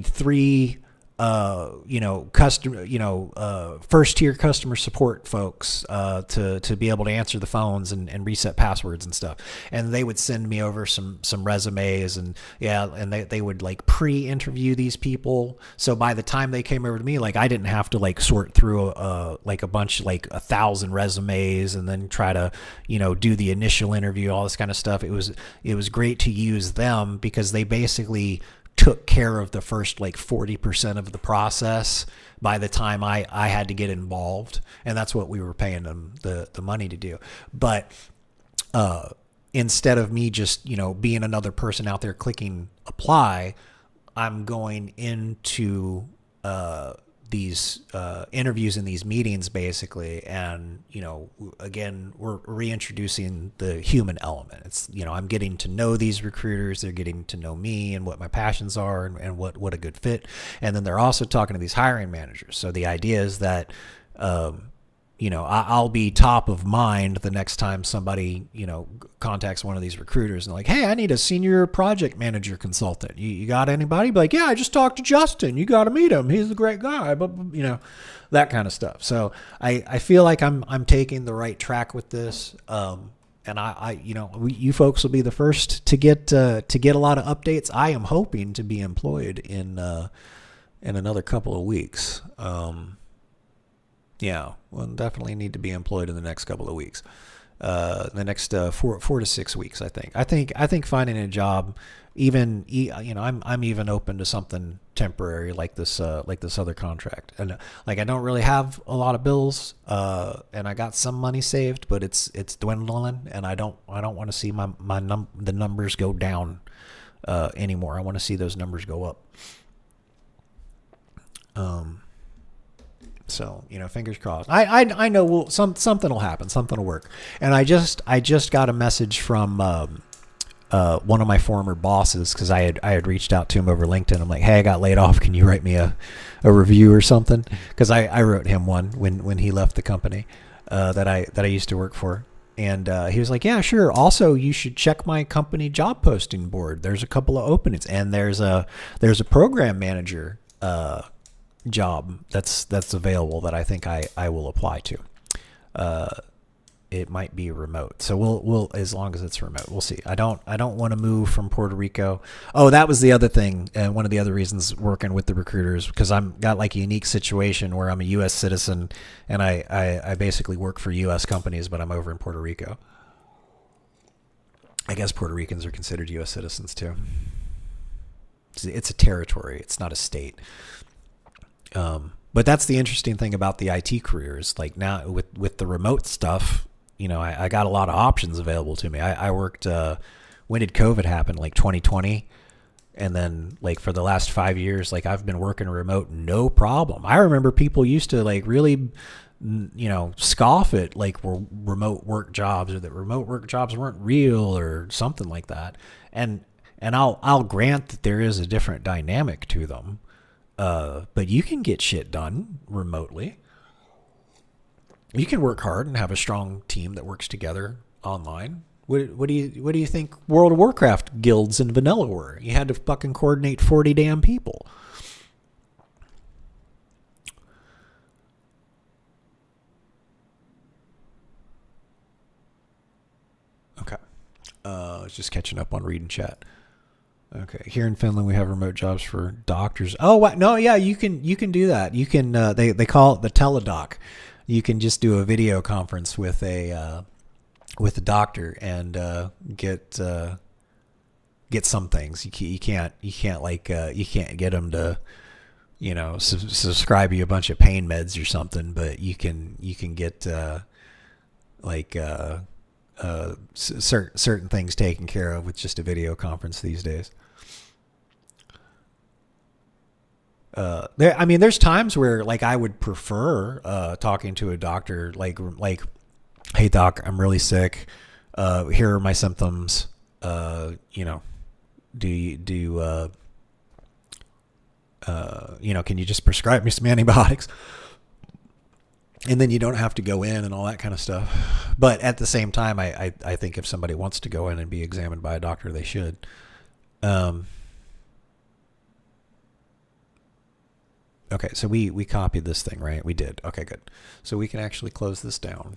3 you know, customer, you know, first tier customer support folks to be able to answer the phones and reset passwords and stuff. And they would send me over some resumes, and they would like pre-interview these people. So by the time they came over to me, like I didn't have to like sort through like a bunch, like 1,000 resumes and then try to, you know, do the initial interview, all this kind of stuff. It was great to use them because they basically took care of the first like 40% of the process by the time I had to get involved. And that's what we were paying them the money to do. But instead of me just, you know, being another person out there clicking apply, I'm going into these interviews and these meetings basically, and you know, again, we're reintroducing the human element. It's, you know, I'm getting to know these recruiters, they're getting to know me and what my passions are and what a good fit, and then they're also talking to these hiring managers. So the idea is that you know, I'll be top of mind the next time somebody, you know, contacts one of these recruiters and like, hey, I need a senior project manager consultant. You got anybody? Be like, yeah, I just talked to Justin. You got to meet him. He's a great guy. But you know, that kind of stuff. So I feel like I'm taking the right track with this. And I you know, you folks will be the first to get a lot of updates. I am hoping to be employed in another couple of weeks. Yeah, we'll definitely need to be employed in the next couple of weeks. The next 4 to 6 weeks, I think. I think finding a job, even you know, I'm even open to something temporary like this other contract. And like I don't really have a lot of bills, and I got some money saved, but it's dwindling, and I don't want to see the numbers go down anymore. I want to see those numbers go up. So, you know, fingers crossed. I know something will happen. Something will work. And I just got a message from one of my former bosses, because I had reached out to him over LinkedIn. I'm like, hey, I got laid off. Can you write me a review or something? Because I wrote him one when he left the company that I used to work for. And he was like, yeah, sure. Also, you should check my company job posting board. There's a couple of openings, and there's a program manager job that's available that I think I will apply to. It might be remote, so we'll as long as it's remote, we'll see. I don't want to move from Puerto Rico. Oh, that was the other thing, and one of the other reasons working with the recruiters, because I'm got like a unique situation where I'm a U.S. citizen and I basically work for U.S. companies, but I'm over in Puerto Rico. I guess Puerto Ricans are considered U.S. citizens too. It's a territory, it's not a state. But that's the interesting thing about the IT careers. Like now with the remote stuff, you know, I got a lot of options available to me. I worked, when did COVID happen? Like 2020. And then like for the last 5 years, like I've been working remote, no problem. I remember people used to like really, you know, scoff at like remote work jobs, or that remote work jobs weren't real or something like that. And I'll grant that there is a different dynamic to them. But you can get shit done remotely. You can work hard and have a strong team that works together online. What do you think World of Warcraft guilds in vanilla were? You had to fucking coordinate 40 damn people. Okay. I was just catching up on reading chat. Okay, here in Finland we have remote jobs for doctors. Oh, what? No, yeah, you can do that. You can they call it the teledoc. You can just do a video conference with a doctor and get some things. You can't get them to, you know, subscribe you a bunch of pain meds or something, but you can get certain things taken care of with just a video conference these days. There's times where like I would prefer talking to a doctor, like, hey doc, I'm really sick. Here are my symptoms. You know, you know, can you just prescribe me some antibiotics? and then you don't have to go in and all that kind of stuff. But at the same time, I think if somebody wants to go in and be examined by a doctor, they should. Okay, so we copied this thing, right? We did. Okay, good. So we can actually close this down.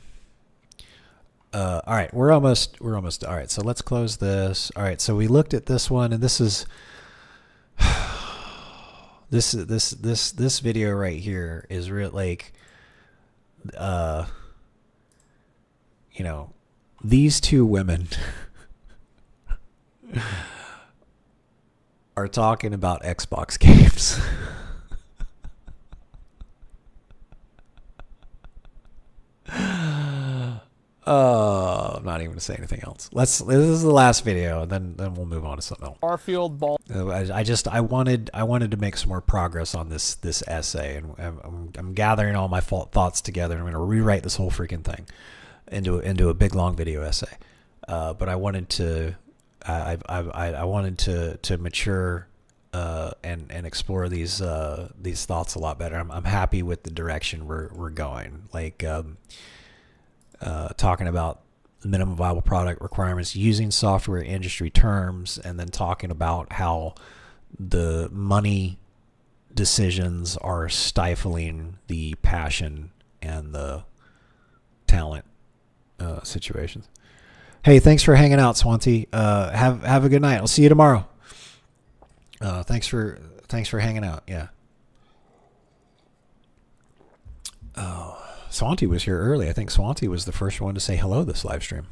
All right, we're almost all right. So let's close this. All right, so we looked at this one, and this is this video right here is real, like, you know, these two women are talking about Xbox games. I'm not even gonna say anything else. This is the last video, and then we'll move on to something else. Starfield ball. I wanted to make some more progress on this essay, and I'm gathering all my thoughts together, and I'm gonna rewrite this whole freaking thing into a big long video essay. But I wanted to to mature and explore these thoughts a lot better. I'm happy with the direction we're going. Like. Talking about minimum viable product requirements, using software industry terms, and then talking about how the money decisions are stifling the passion and the talent situations. Hey, thanks for hanging out, Swanty. Have a good night. I'll see you tomorrow. Thanks for hanging out. Yeah. Oh. Swanty was here early. I think Swanty was the first one to say hello this live stream.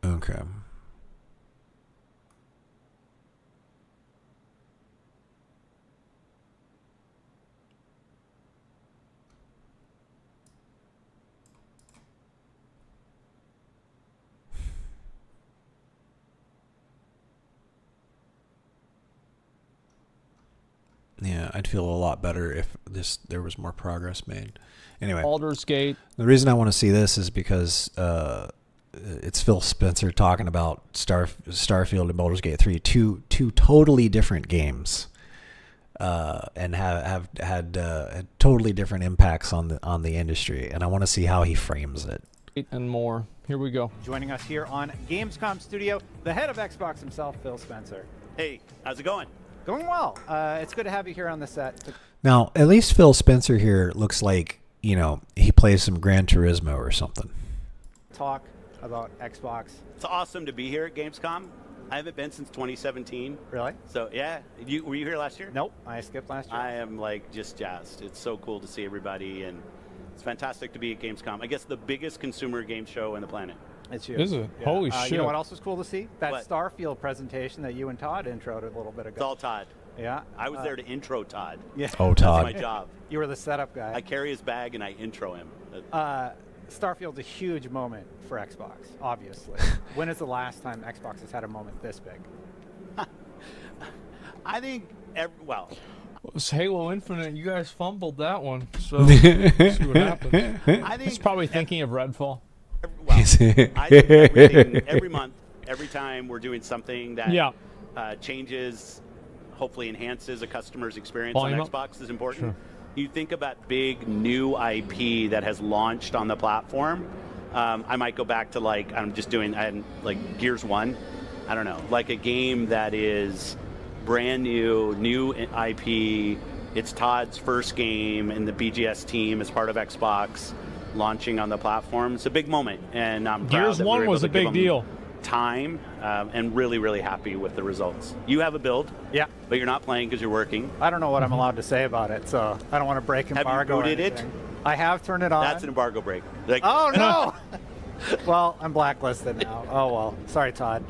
Okay. Yeah, I'd feel a lot better if there was more progress made. Anyway, Baldur's Gate. The reason I want to see this is because it's Phil Spencer talking about Starfield and Baldur's Gate 3, two totally different games, and have had totally different impacts on the industry, and I want to see how he frames it. And more. Here we go. Joining us here on Gamescom Studio, the head of Xbox himself, Phil Spencer. Hey, how's it going? Going well. It's good to have you here on the set. Now, at least Phil Spencer here looks like, you know, he plays some Gran Turismo or something. Talk about Xbox. It's awesome to be here at Gamescom. I haven't been since 2017. Really? So, yeah. Were you here last year? Nope, I skipped last year. I am, like, just jazzed. It's so cool to see everybody, and it's fantastic to be at Gamescom. I guess the biggest consumer game show on the planet. It's huge. Is it? Yeah. Holy shit. You know what else was cool to see? That What? Starfield presentation that you and Todd introed a little bit ago. It's all Todd. Yeah. I was there to intro Todd. Yeah. Oh, Todd. That's my job. You were the setup guy. I carry his bag and I intro him. Starfield's a huge moment for Xbox, obviously. When is the last time Xbox has had a moment this big? I think, well, It was Halo Infinite. You guys fumbled that one. So see what happens. I think He's probably thinking of Redfall. Well, I think everything, every month, every time we're doing something that changes, hopefully enhances a customer's experience Volume on up. Xbox is important. Sure. You think about big new IP that has launched on the platform. I might go back to like Gears 1. I don't know, like a game that is brand new IP. It's Todd's first game in the BGS team as part of Xbox, launching on the platform. It's a big moment, and I'm proud Gears that we 1 were able was to a give big them deal. time, and really happy with the results. You have a build, Yeah. but you're not playing because you're working. I don't know what I'm allowed to say about it, so I don't want to break embargo. Have you booted or it? anything. I have turned it on. That's an embargo break. Like, Oh, no! Well, I'm blacklisted now. Oh, well. Sorry, Todd.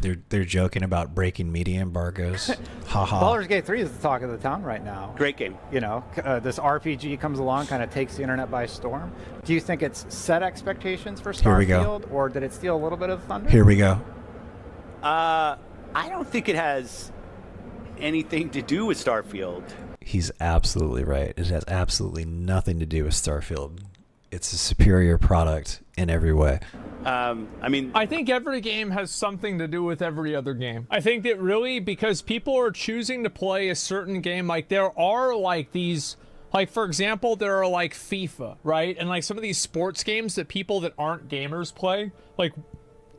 They're joking about breaking media embargoes. Haha. Baldur's Gate 3 is the talk of the town right now. great game. You know, this RPG comes along, kind of takes the internet by storm. Do you think it's set expectations for Here we go. Starfield, or did it steal a little bit of thunder? Here we go. I don't think it has anything to do with Starfield. He's absolutely right. It has absolutely nothing to do with Starfield. It's a superior product, in every way. I mean, I think every game has something to do with every other game. I think that really, because people are choosing to play a certain game, like there are like these, like for example, there are like FIFA, right? And like some of these sports games that people that aren't gamers play, like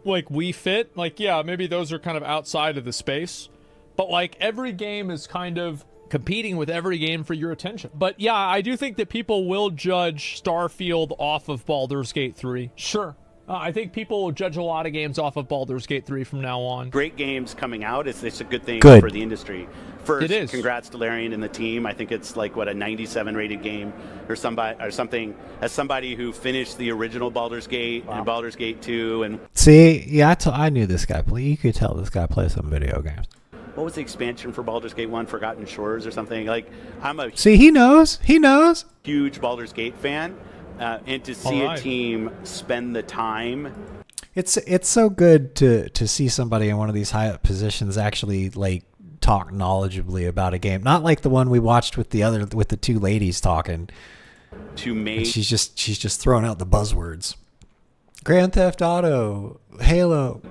Wii Fit, like yeah, maybe those are kind of outside of the space. But like every game is kind of competing with every game for your attention. But yeah, I do think that people will judge Starfield off of Baldur's Gate 3. Sure. I think people will judge a lot of games off of Baldur's Gate 3 from now on. great games coming out. It's a good thing Good. for the industry. First, It is. congrats to Larian and the team. I think it's like what, a 97 rated game or something. As somebody who finished the original Baldur's Gate and Baldur's Gate 2 and See, yeah, I knew this guy. You could tell this guy plays some video games. what was the expansion for Baldur's Gate 1, Forgotten Shores or something? Like, I'm a See, he knows. He knows. huge Baldur's Gate fan, and to see All right. a team spend the time. It's so good to see somebody in one of these high up positions actually like talk knowledgeably about a game. Not like the one we watched with the two ladies talking. To And make she's just throwing out the buzzwords. Grand Theft Auto, Halo.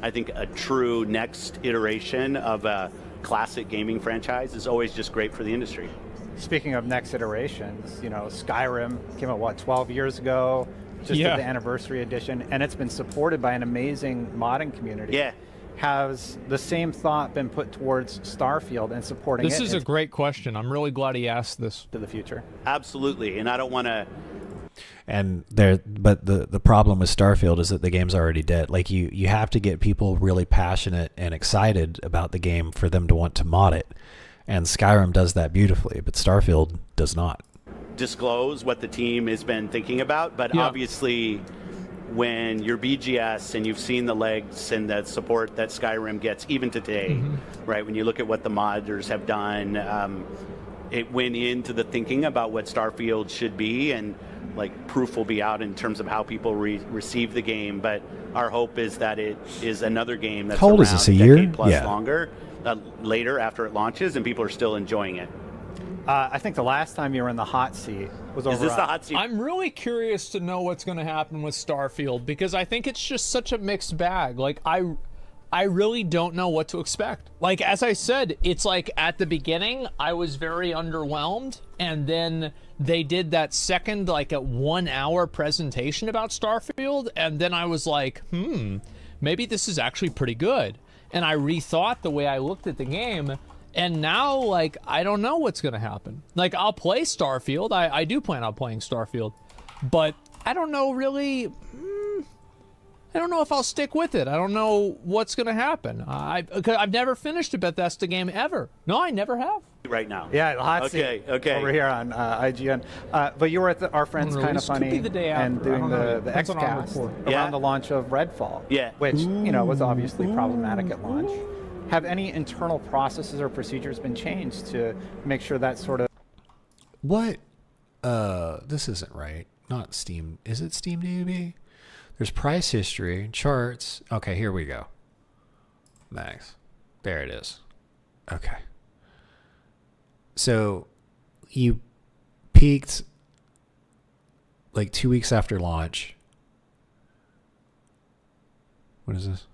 I think a true next iteration of a classic gaming franchise is always just great for the industry. Speaking of next iterations, Skyrim came out, 12 years ago? Just Yeah. did the anniversary edition, and it's been supported by an amazing modding community. Yeah. Has the same thought been put towards Starfield and supporting This it is a great question. I'm really glad he asked this. into the future? Absolutely, and I don't want to. And but the problem with Starfield is that the game's already dead. Like you have to get people really passionate and excited about the game for them to want to mod it. And Skyrim does that beautifully, but Starfield does not. Disclose what the team has been thinking about, but Yeah. obviously when you're BGS and you've seen the legs and the support that Skyrim gets even today, right? When you look at what the modders have done, it went into the thinking about what Starfield should be, and like proof will be out in terms of how people receive the game. But our hope is that it is another game that's How old around is this, a year? decade plus Yeah. longer, later after it launches, and people are still enjoying it. I think the last time you were in the hot seat was over. Is this the hot seat? I'm really curious to know what's going to happen with Starfield, because I think it's just such a mixed bag. Like I really don't know what to expect. Like as I said, it's like at the beginning I was very underwhelmed, and then they did that second like a 1 hour presentation about Starfield, and then I was like, maybe this is actually pretty good. And I rethought the way I looked at the game. And now, like, I don't know what's going to happen. Like, I'll play Starfield. I do plan on playing Starfield. But I don't know really... I don't know if I'll stick with it. I don't know what's going to happen. I've never finished a Bethesda game ever. No, I never have. right now. Yeah, the hot seat Okay. over here on IGN. But you were at our friends Kind of Release could be Funny the day and after. I doing don't know. the Depends on our XCast report. around Yeah. the launch of Redfall. Yeah. Which, was obviously problematic at launch. Have any internal processes or procedures been changed to make sure that sort of What? This isn't right. Not Steam. Is it Steam DB? There's price history, charts. Okay, here we go. Max. There it is. Okay. So you peaked like 2 weeks after launch. What is this?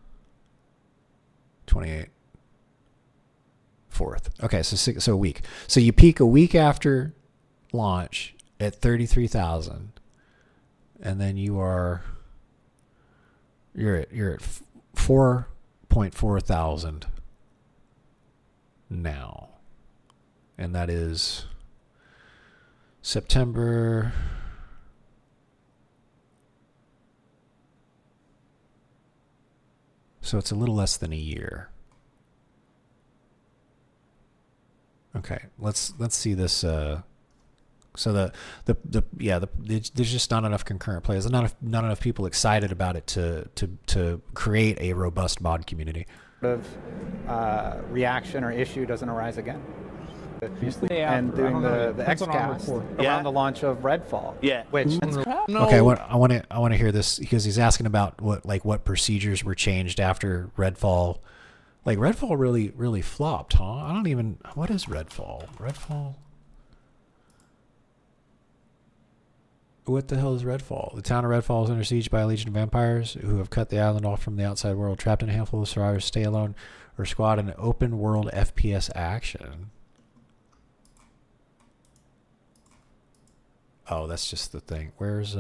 28. 4th. Okay, so a week. So you peak a week after launch at 33,000, and then you're at 4.4 thousand now, and that is September. So it's a little less than a year. Okay, let's see this. So there's just not enough concurrent players. There's not enough people excited about it to create a robust mod community. reaction or issue doesn't arise again. Yeah, And doing I don't know. the Depends on our XCast report. around Yeah. the launch of Redfall. Yeah. Which No. Okay, I want to hear this because he's asking about what procedures were changed after Redfall. Like Redfall really flopped, huh? I don't even. What is Redfall? Redfall. What the hell is Redfall? The town of Redfall is under siege by a legion of vampires who have cut the island off from the outside world. Trapped in a handful of survivors, stay alone or squad in an open world FPS action. Oh, that's just the thing. Where's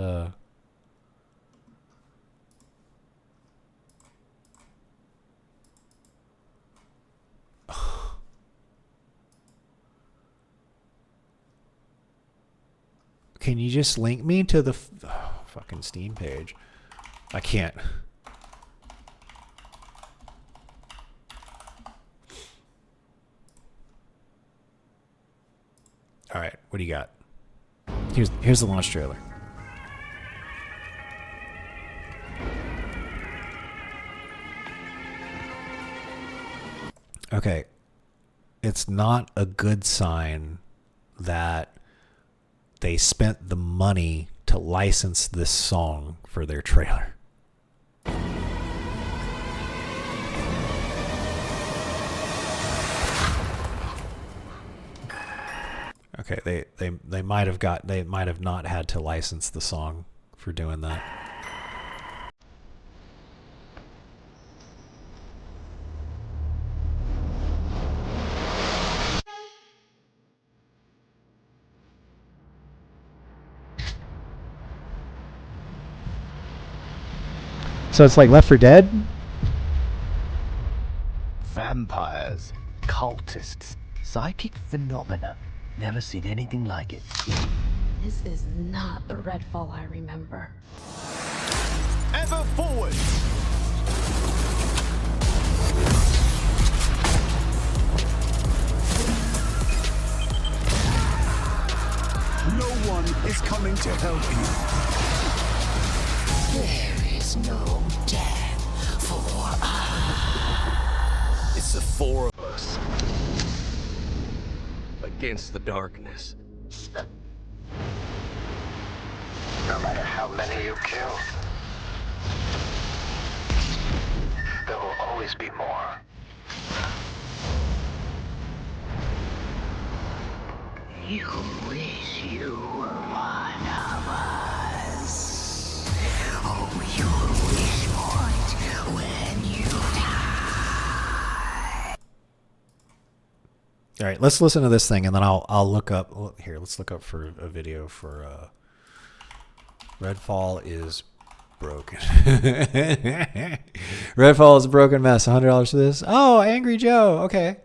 Can you just link me to the fucking Steam page? I can't. All right, what do you got? Here's the launch trailer. Okay. It's not a good sign that they spent the money to license this song for their trailer. Okay, they might have not had to license the song for doing that. So it's like Left 4 Dead? Vampires, cultists, psychic phenomena. Never seen anything like it. This is not the Redfall I remember. Ever forward! No one is coming to help you. There is no death for us. It's the four of us against the darkness. No matter how many you kill, there will always be more. You wish you were one of us. Oh, your wish point when you die. All right, let's listen to this thing, and then I'll look up here. Let's look up for a video for Redfall is broken. Redfall is a broken mess. $100 for this. Oh, Angry Joe. Okay,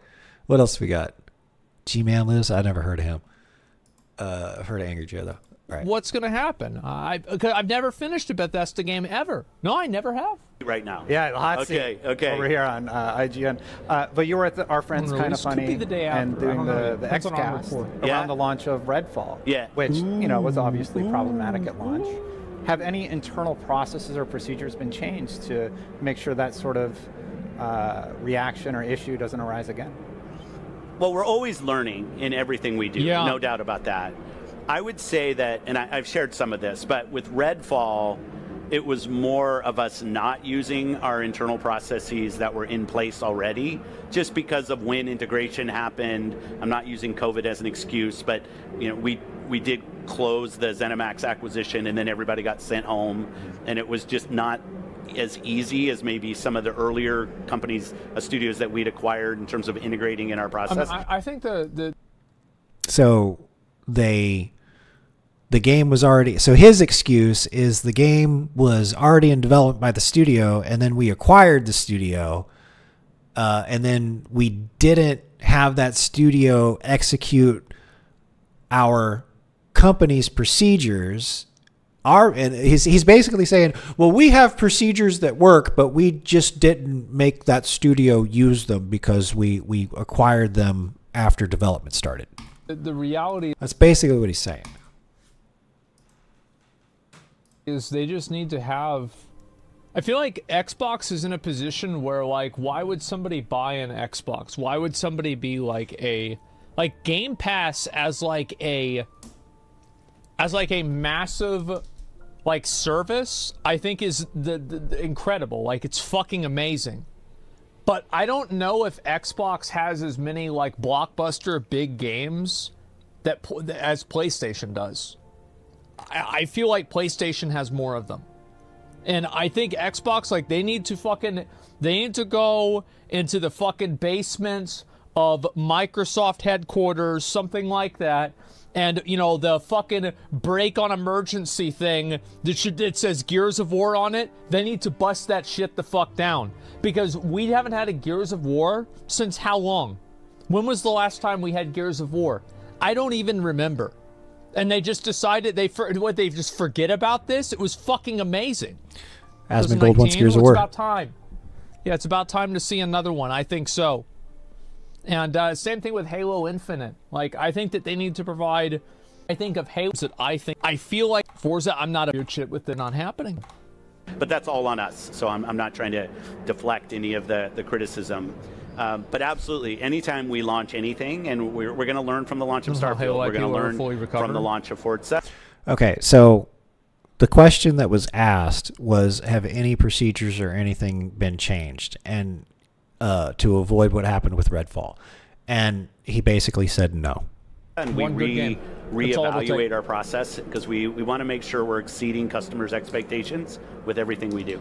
what else we got? G-Man Lives. I never heard of him. I've heard of Angry Joe though. All right. What's going to happen? I've never finished a Bethesda game ever. No, I never have. Right now. Yeah, hot seat over here on IGN. But you were at our friends Kind of Funny Could be the day and after. doing the Depends on our XCast report. around the launch of Redfall, which was obviously problematic at launch. Have any internal processes or procedures been changed to make sure that sort of reaction or issue doesn't arise again? Well, we're always learning in everything we do, no doubt about that. I would say that, and I've shared some of this, but with Redfall, it was more of us not using our internal processes that were in place already, just because of when integration happened. I'm not using COVID as an excuse, but we did close the ZeniMax acquisition, and then everybody got sent home, and it was just not as easy as maybe some of the earlier companies, studios that we'd acquired in terms of integrating in our process. I think So the game was already, so his excuse is the game was already in development by the studio, and then we acquired the studio, and then we didn't have that studio execute our company's procedures. And he's basically saying, well, we have procedures that work, but we just didn't make that studio use them because we acquired them after development started. The reality, that's basically what he's saying, is they just need to have, I feel like Xbox is in a position where, like, why would somebody buy an Xbox? Why would somebody be like Game Pass as like a massive like service, I think is the incredible. Like, it's fucking amazing. But I don't know if Xbox has as many like blockbuster big games as PlayStation does. I feel like PlayStation has more of them. And I think Xbox, like, they need to go into the fucking basement of Microsoft headquarters, something like that. And, you know, the fucking break on emergency thing that says Gears of War on it, they need to bust that shit the fuck down. Because we haven't had a Gears of War since how long? When was the last time we had Gears of War? I don't even remember. And they just decided they just forget about this? It was fucking amazing. Asmongold wants Gears of War. It's about time. Yeah, it's about time to see another one. I think so. And same thing with Halo Infinite. Like, I think that they need to provide. I think of Halo that I feel like Forza. I'm not a weird shit with it not happening. But that's all on us. So I'm not trying to deflect any of the criticism. But absolutely, anytime we launch anything, and we're going to learn from the launch of Starfield, we're going to learn from the launch of Forza. Okay, so the question that was asked was, have any procedures or anything been changed, and to avoid what happened with Redfall? And he basically said no. And we reevaluate our process because we want to make sure we're exceeding customers' expectations with everything we do.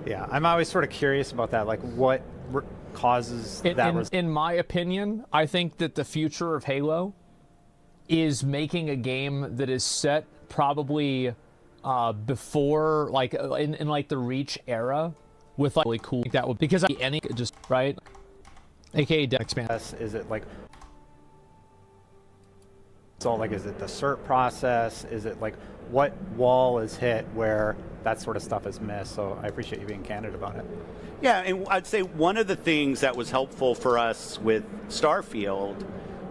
Yeah, I'm always sort of curious about that, like what causes that. In my opinion, I think that the future of Halo is making a game that is set probably before, like in like the Reach era, with like really cool that would, because any just right, aka deck expand. Is it like? So like, is it the cert process? Is it like what wall is hit where that sort of stuff is missed? So I appreciate you being candid about it. Yeah, and I'd say one of the things that was helpful for us with Starfield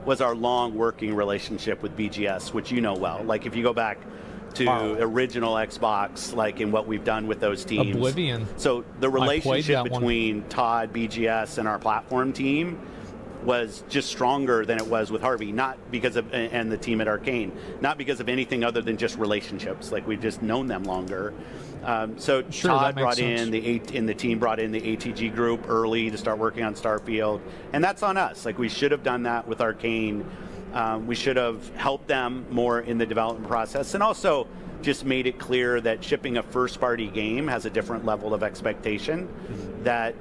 was our long working relationship with BGS, which you know well. Like if you go back to original Xbox, like in what we've done with those teams. Oblivion. So the relationship between Todd, BGS, and our platform team was just stronger than it was with Harvey, not because of, and the team at Arcane, not because of anything other than just relationships. Like we've just known them longer. So sure, Todd brought in the team brought in the ATG group early to start working on Starfield, and that's on us. Like we should have done that with Arcane. We should have helped them more in the development process, and also just made it clear that shipping a first-party game has a different level of expectation. That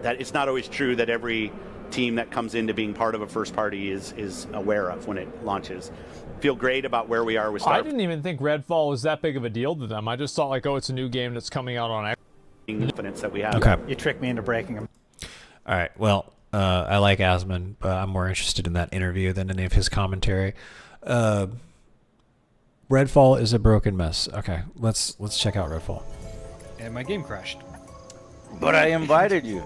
it's not always true that every team that comes into being part of a first party is aware of when it launches. Feel great about where we are with Starfield. I didn't even think Redfall was that big of a deal to them. I just thought like, oh, it's a new game that's coming out on confidence that we have. Okay. You tricked me into breaking them. All right. Well, I like Asmon, but I'm more interested in that interview than any of his commentary. Redfall is a broken mess. Okay, let's check out Redfall. And my game crashed. But I invited you.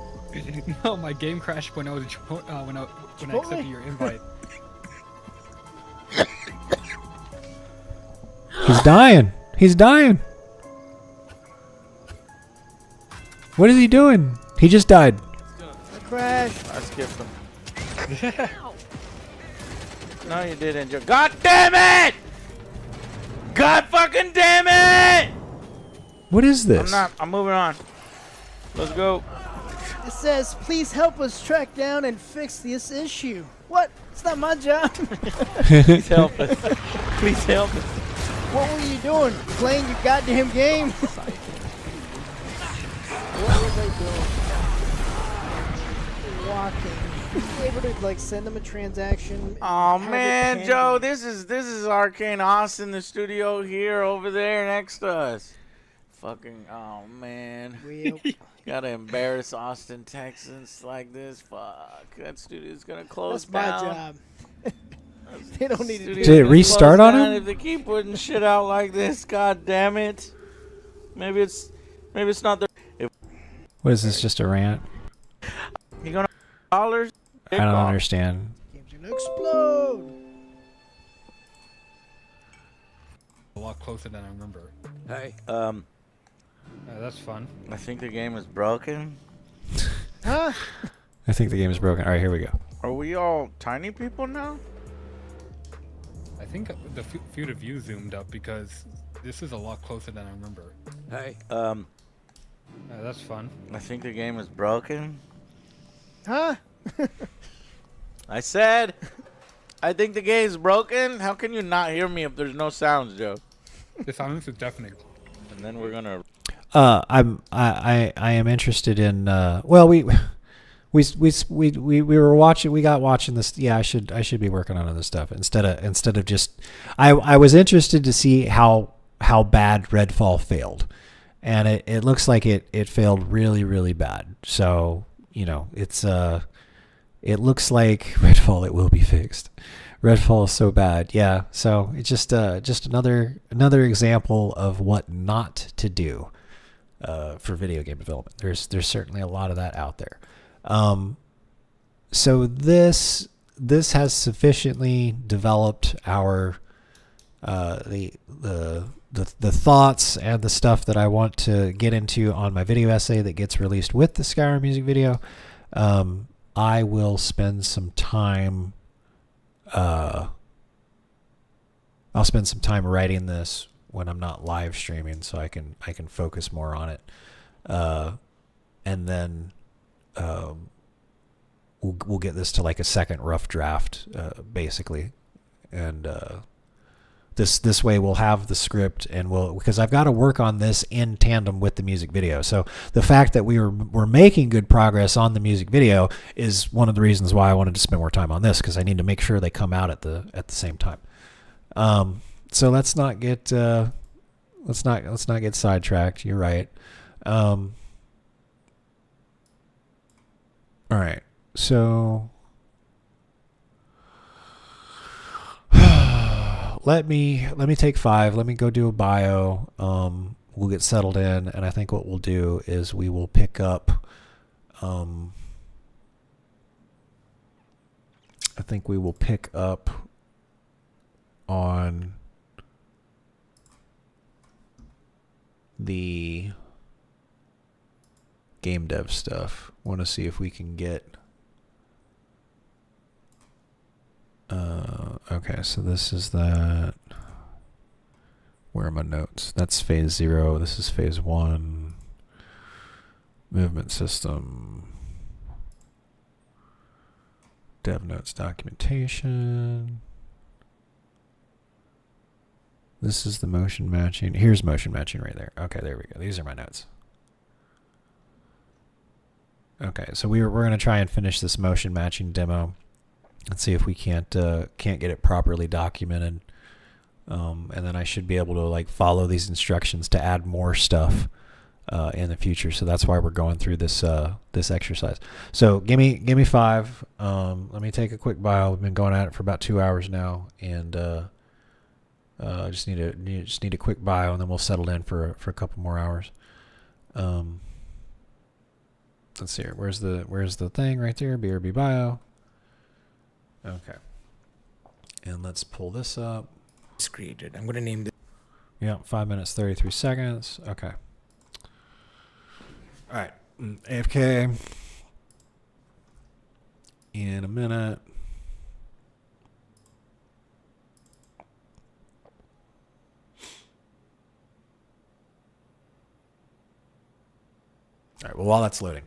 No, my game crashed when I accepted your invite. He's dying. He's dying. What is he doing? He just died. I crashed. I skipped him. No, you didn't. God damn it! God fucking damn it! What is this? I'm moving on. Let's go. It says, please help us track down and fix this issue. What? It's not my job. Please help us. Please help us. What were you doing? Playing your goddamn game? What was I doing? Walking. Were you able to like send them a transaction? Oh man, Joe, this is Arcane Austin, the studio here over there next to us. Fucking, oh man. Gotta embarrass Austin, Texans like this. Fuck, that studio's gonna close down. That's my job. They don't need to do Did it restart on him? If they keep putting shit out like this, god damn it. Maybe it's not the. What is this? Just a rant? You gonna dollars? I don't understand. Game's gonna explode. A lot closer than I remember. Hey, that's fun. I think the game is broken. Huh? I think the game is broken. All right, here we go. Are we all tiny people now? I think the field of view zoomed up because this is a lot closer than I remember. Hey, that's fun. I think the game is broken. Huh? I said, I think the game is broken. How can you not hear me if there's no sounds, Joe? The silence is deafening. And then we're gonna. I am interested in. Well, we were watching. We got watching this. Yeah, I should be working on other stuff instead of just. I was interested to see how bad Redfall failed, and it looks like it failed really, really bad. So it's it looks like Redfall, it will be fixed. Redfall is so bad. Yeah. So it's just another example of what not to do for video game development. There's certainly a lot of that out there. So this has sufficiently developed our the thoughts and the stuff that I want to get into on my video essay that gets released with the Skyrim music video. I will spend some time. I'll spend some time writing this when I'm not live streaming, so I can focus more on it. And then we'll get this to like a second rough draft, basically, and this way we'll have the script, and because I've got to work on this in tandem with the music video. So the fact that we're making good progress on the music video is one of the reasons why I wanted to spend more time on this, because I need to make sure they come out at the same time. So let's not get sidetracked. You're right. All right. So let me take 5. Let me go do a bio. We'll get settled in, and I think what we'll do is we will pick up. I think we will pick up on the game dev stuff. Want to see if we can get. Okay, so this is that. Where are my notes? That's phase 0. This is phase 1. Movement system. Dev notes documentation. This is the motion matching. Here's motion matching right there. Okay, there we go. These are my notes. Okay, so we're going to try and finish this motion matching demo and see if we can't get it properly documented. And then I should be able to like follow these instructions to add more stuff in the future. So that's why we're going through this this exercise. So give me 5. Let me take a quick bio. We've been going at it for about 2 hours now, and just need a quick bio, and then we'll settle in for a couple more hours. Let's see here. Where's the thing right there? BRB bio. Okay. And let's pull this up. It's created. I'm going to name this. Yeah, 5 minutes, 33 seconds. Okay. All right. AFK. In a minute. All right, well, while that's loading.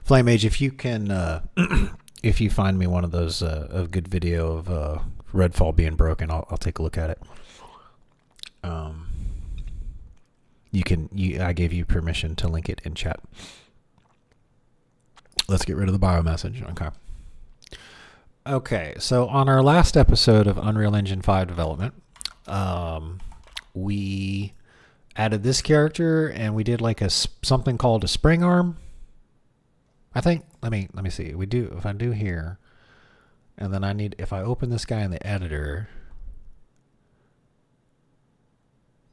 Flame Age, if you can, if you find me one of those a good video of Redfall being broken, I'll take a look at it. I gave you permission to link it in chat. Let's get rid of the bio message. Okay. Okay, so on our last episode of Unreal Engine 5 development, we added this character and we did like something called a spring arm. I think, let me see. If I do here, and then if I open this guy in the editor,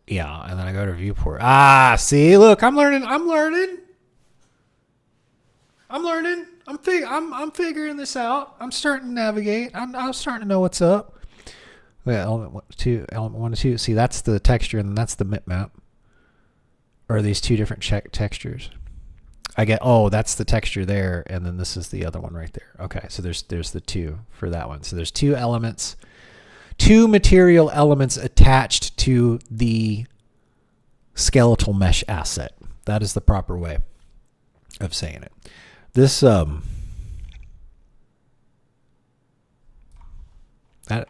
yeah, and then I go to viewport. See, look, I'm learning. I'm figuring this out. I'm starting to navigate. I'm starting to know what's up. Yeah, element 1 and 2. See, that's the texture, and that's the bitmap. Or are these two different textures? That's the texture there, and then this is the other one right there. Okay, so there's the two for that one. So there's two elements, two material elements attached to the skeletal mesh asset. That is the proper way of saying it. This that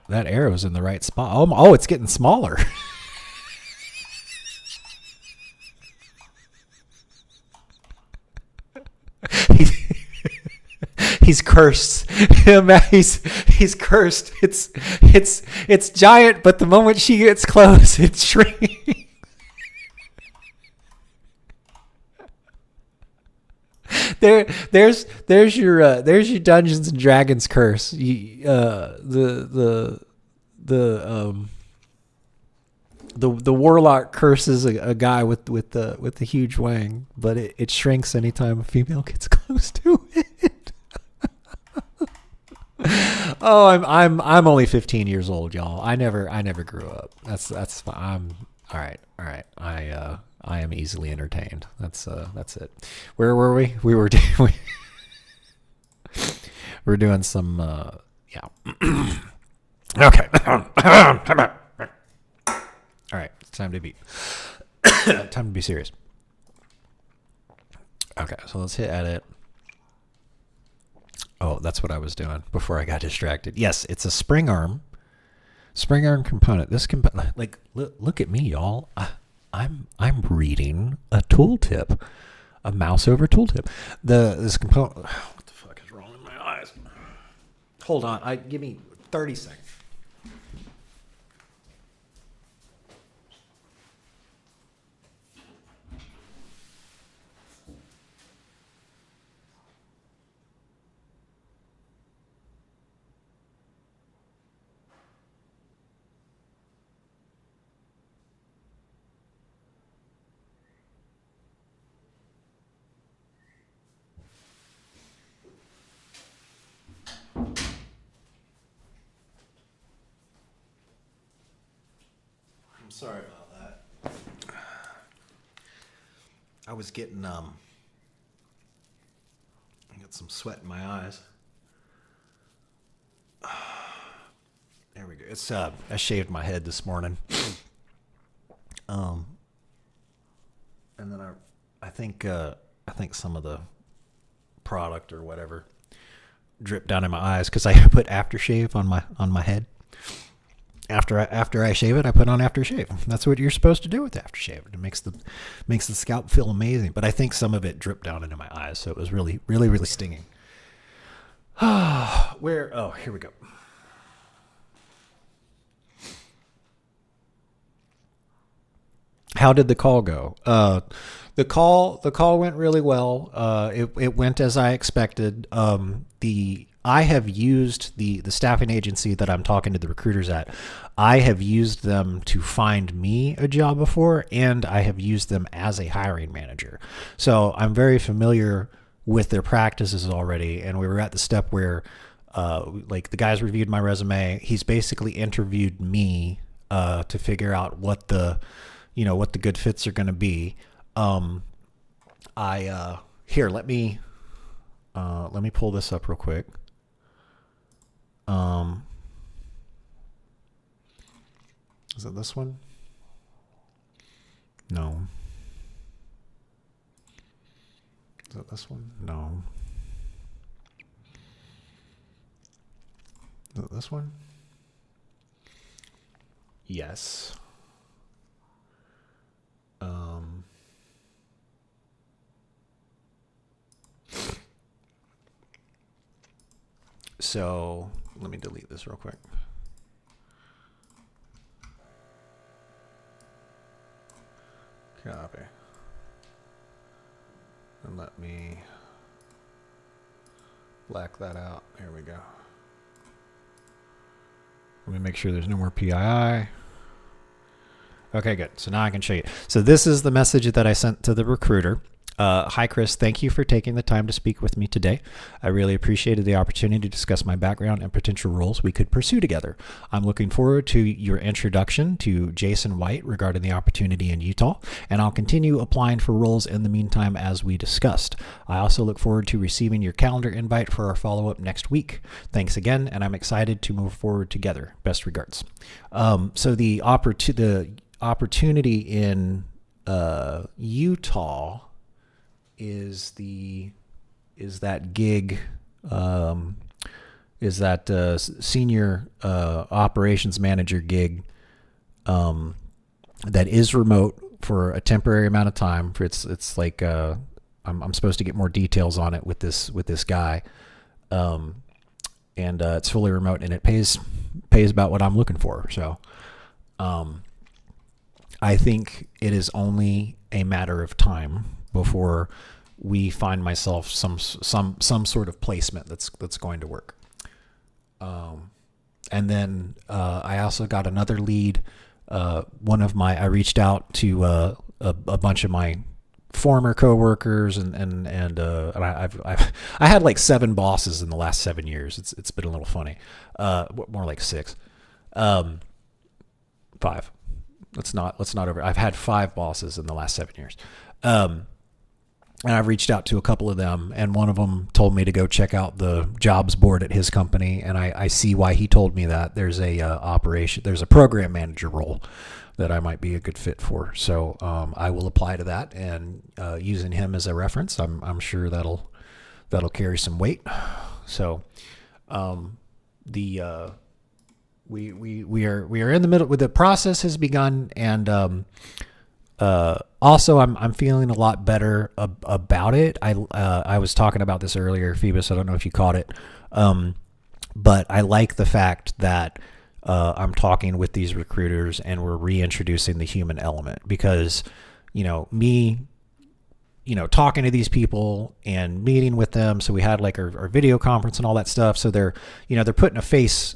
arrow's in the right spot. Oh, it's getting smaller. He's cursed. He's cursed. It's giant, but the moment she gets close, it shrinks. There's your Dungeons and Dragons curse. The warlock curses a guy with the huge wang, but it shrinks anytime a female gets close to it. Oh, I'm only 15 years old, y'all. I never grew up. That's fine. I'm all right. I am easily entertained. That's it. Where were we? We were we're doing some yeah. Okay. All right. It's time to be serious. Okay, so let's hit edit. Oh, that's what I was doing before I got distracted. Yes, it's a spring arm component. This like look at me, y'all. I'm reading a tooltip, a mouse over tooltip. This component. What the fuck is wrong with my eyes? Hold on. Give me 30 seconds. Sorry about that. I was getting I got some sweat in my eyes. There we go. It's I shaved my head this morning. And then I think some of the product or whatever dripped down in my eyes because I put aftershave on my head. After I shave it, I put on aftershave. That's what you're supposed to do with aftershave. It makes the scalp feel amazing. But I think some of it dripped down into my eyes, so it was really, really, really stinging. Oh, here we go. How did the call go? The call went really well. It went as I expected. I have used the staffing agency that I'm talking to the recruiters at. I have used them to find me a job before, and I have used them as a hiring manager. So I'm very familiar with their practices already. And we were at the step where, like the guys reviewed my resume. He's basically interviewed me to figure out what the good fits are going to be. Here, let me pull this up real quick. Is it this one? No. Is it this one? No. Is it this one? Yes. So let me delete this real quick. Copy. And let me black that out. Here we go. Let me make sure there's no more PII. Okay, good. So now I can show you. So this is the message that I sent to the recruiter. Hi, Chris. Thank you for taking the time to speak with me today. I really appreciated the opportunity to discuss my background and potential roles we could pursue together. I'm looking forward to your introduction to Jason White regarding the opportunity in Utah, and I'll continue applying for roles in the meantime as we discussed. I also look forward to receiving your calendar invite for our follow-up next week. Thanks again, and I'm excited to move forward together. Best regards. So the opportunity in Utah is that gig, is that senior operations manager gig that is remote for a temporary amount of time. It's like I'm supposed to get more details on it with this guy, and it's fully remote and it pays about what I'm looking for. So I think it is only a matter of time before we find myself some sort of placement that's going to work. And then I also got another lead. I reached out to a bunch of my former coworkers and I had like 7 bosses in the last 7 years. It's been a little funny. More like 6. 5. Let's not over. I've had 5 bosses in the last 7 years. And I've reached out to a couple of them, and one of them told me to go check out the jobs board at his company, and I see why he told me that. There's a program manager role that I might be a good fit for. So I will apply to that, and using him as a reference, I'm sure that'll carry some weight. So we are in the middle. The process has begun, and also, I'm feeling a lot better about it. I was talking about this earlier, Phoebus. I don't know if you caught it, but I like the fact that I'm talking with these recruiters and we're reintroducing the human element, because talking to these people and meeting with them. So we had like our video conference and all that stuff. So they're putting a face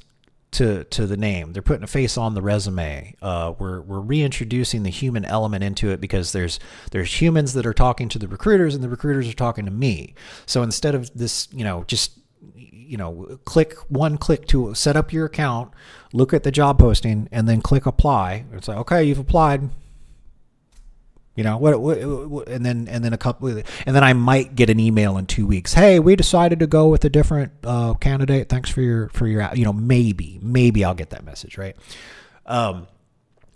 to the name. They're putting a face on the resume. We're reintroducing the human element into it, because there's humans that are talking to the recruiters and the recruiters are talking to me. So instead of this, just click to set up your account, look at the job posting, and then click apply. It's like, okay, you've applied. And then I might get an email in 2 weeks. Hey, we decided to go with a different candidate. Thanks for your maybe I'll get that message, right?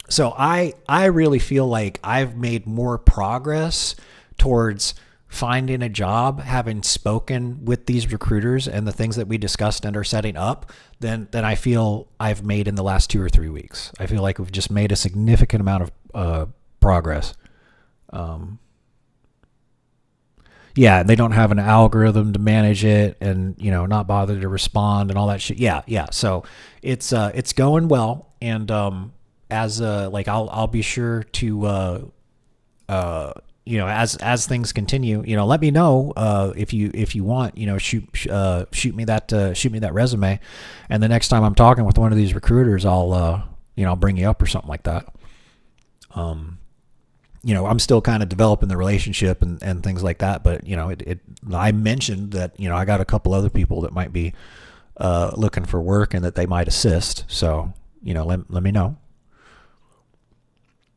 So I really feel like I've made more progress towards finding a job, having spoken with these recruiters and the things that we discussed and are setting up, than I feel I've made in the last 2 or 3 weeks. I feel like we've just made a significant amount of progress. They don't have an algorithm to manage it, and not bother to respond and all that shit. So it's going well, and I'll be sure to as things continue, let me know if you want, shoot me that resume, and the next time I'm talking with one of these recruiters, I'll bring you up or something like that. I'm still kind of developing the relationship and things like that. But, I mentioned that, I got a couple other people that might be looking for work and that they might assist. So, let me know.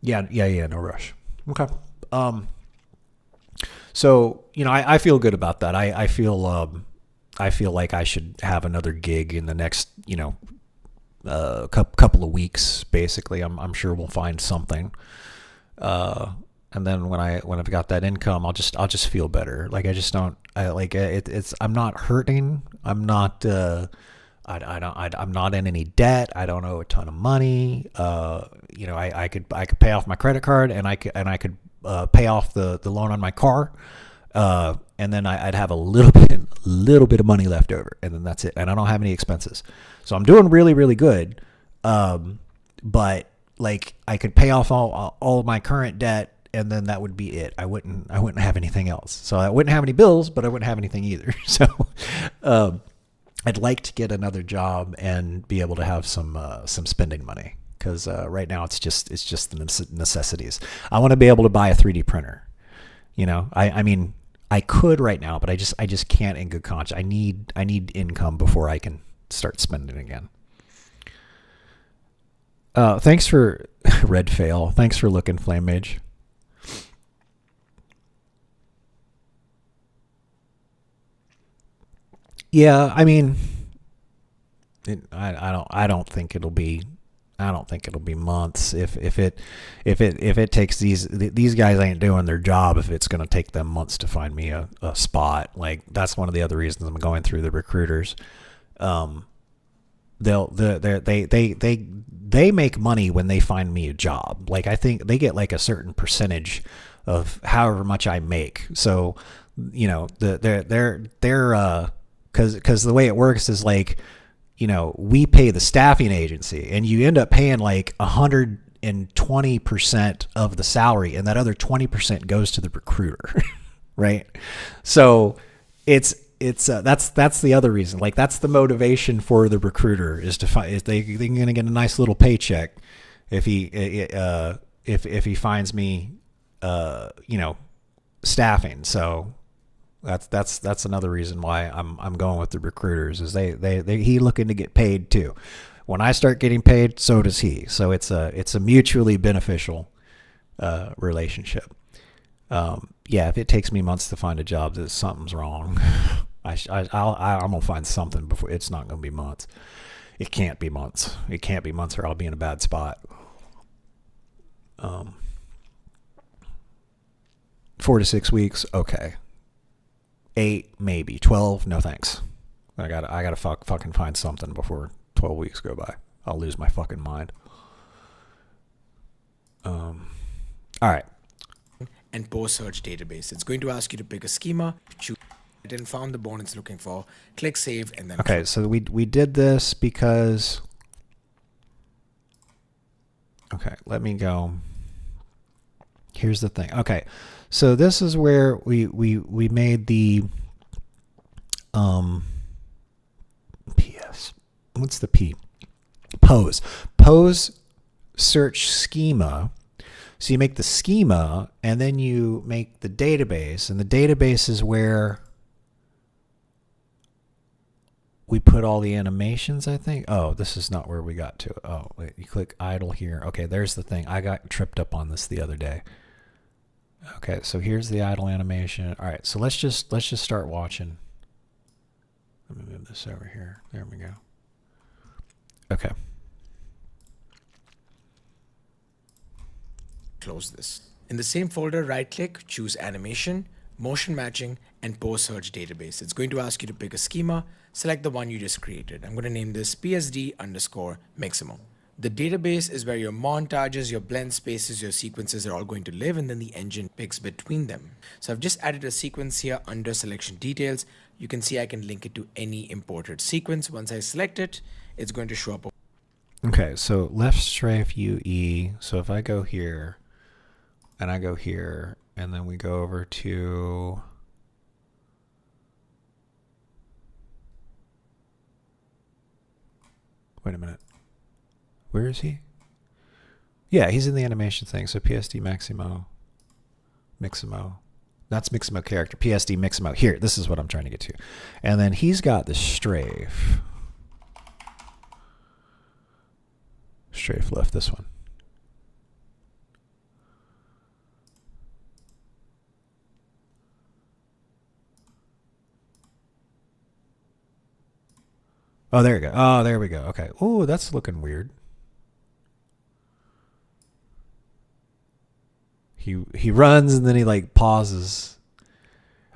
Yeah, no rush. Okay. So, I feel good about that. I feel like I should have another gig in the next, couple of weeks, basically. I'm sure we'll find something. and then when I've got that income, I'll just feel better. Like I just don't. I like it's. I'm not hurting. I'm not. I'm not in any debt. I don't owe a ton of money. I could pay off my credit card, and I could pay off the loan on my car. And then I'd have a little bit of money left over, and then that's it. And I don't have any expenses, so I'm doing really, really good. But like I could pay off all of my current debt, and then that would be it. I wouldn't have anything else. So I wouldn't have any bills, but I wouldn't have anything either. So I'd like to get another job and be able to have some spending money, because right now it's just the necessities. I want to be able to buy a 3D printer. I mean, I could right now, but I just can't in good conscience. I need income before I can start spending again. Thanks for Red Fail. Thanks for looking, Flame Mage. Yeah, I mean, I don't think it'll be months. If it takes these guys ain't doing their job, if it's going to take them months to find me a spot. Like that's one of the other reasons I'm going through the recruiters. They make money when they find me a job. Like I think they get like a certain percentage of however much I make. So they're because the way it works is like, we pay the staffing agency, and you end up paying like 120% of the salary, and that other 20% goes to the recruiter, right? So that's the other reason. Like that's the motivation for the recruiter is to find they're going to get a nice little paycheck if he finds me, staffing. So that's another reason why I'm going with the recruiters is he looking to get paid too. When I start getting paid, so does he. So it's a mutually beneficial relationship. If it takes me months to find a job, that something's wrong. I'm gonna find something before. It's not gonna be months. It can't be months. It can't be months, or I'll be in a bad spot. 4 to 6 weeks, okay. 8, maybe 12. No thanks. I gotta fucking find something before 12 weeks go by. I'll lose my fucking mind. All right. And post search database. It's going to ask you to pick a schema, choose it, and found the bone it's looking for. Click save, and then. Okay, so we did this because. Okay, let me go. Here's the thing. Okay. So this is where we made the PS. What's the P? Pose search schema. So you make the schema, and then you make the database, and the database is where we put all the animations, I think. Oh, this is not where we got to. Oh, wait, you click idle here. Okay, there's the thing. I got tripped up on this the other day. Okay, so here's the idle animation. All right, so let's just start watching. Let me move this over here. There we go. Okay. Close this. In the same folder, right-click, choose animation, motion matching, and post search database. It's going to ask you to pick a schema. Select the one you just created. I'm going to name this PSD_Mixamo. The database is where your montages, your blend spaces, your sequences are all going to live, and then the engine picks between them. So I've just added a sequence here under selection details. You can see I can link it to any imported sequence. Once I select it, it's going to show up. Okay, so left strafe UE. So if I go here, and I go here, and then we go over to... Wait a minute. Where is he? Yeah, he's in the animation thing. So PSD Mixamo. That's Mixamo character. PSD Mixamo. Here, this is what I'm trying to get to. And then he's got the strafe. Strafe left, this one. Oh, there we go. Oh, there we go. Okay. Oh, that's looking weird. He runs and then he like pauses.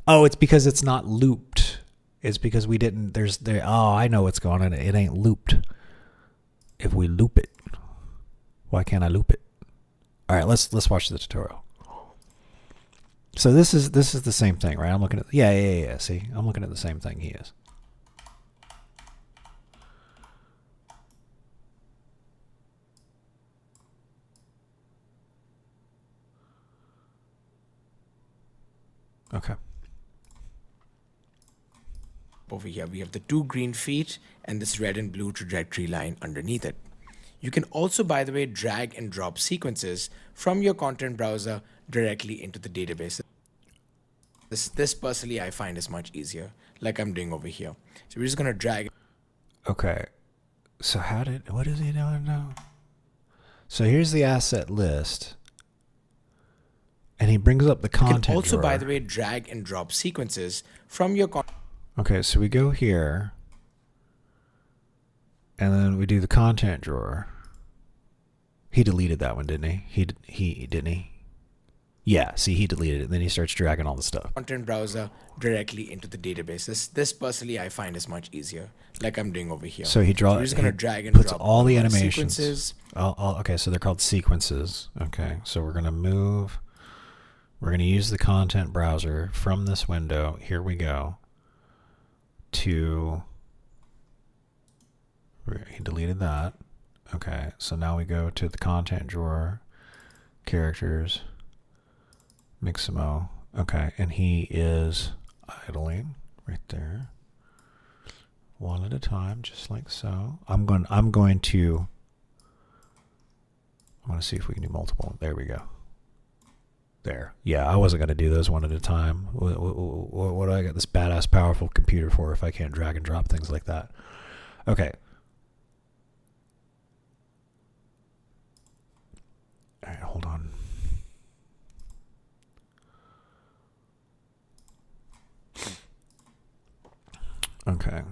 Oh, it's because it's not looped. It's because we didn't. Oh, I know what's going on. It ain't looped. If we loop it, why can't I loop it? All right, let's watch the tutorial. So this is the same thing, right? I'm looking at yeah. See, I'm looking at the same thing he is. Okay. Over here, we have the 2 green feet and this red and blue trajectory line underneath it. You can also, by the way, drag and drop sequences from your content browser directly into the database. This personally I find is much easier, like I'm doing over here. So we're just going to drag. Okay. So what is he doing now? So here's the asset list. And he brings up the content You can also, drawer. by the way, drag and drop sequences from your Okay, so we go here. And then we do the content drawer. He deleted that one, didn't he? He didn't he? Yeah, see, he deleted it. And then he starts dragging all the stuff. content browser directly into the database. This personally I find is much easier, like I'm doing over here. So he draws. So we're just going to drag and puts drop all the our animations. sequences. Okay, so they're called sequences. Okay, so we're going to move. We're going to use the content browser from this window. Here we go. He deleted that. Okay, so now we go to the content drawer, characters, Mixamo. Okay, and he is idling right there. One at a time, just like so. I'm going to see if we can do multiple. There we go. There. Yeah, I wasn't going to do those one at a time. What do I got this badass powerful computer for if I can't drag and drop things like that? Okay. All right, hold on. Okay.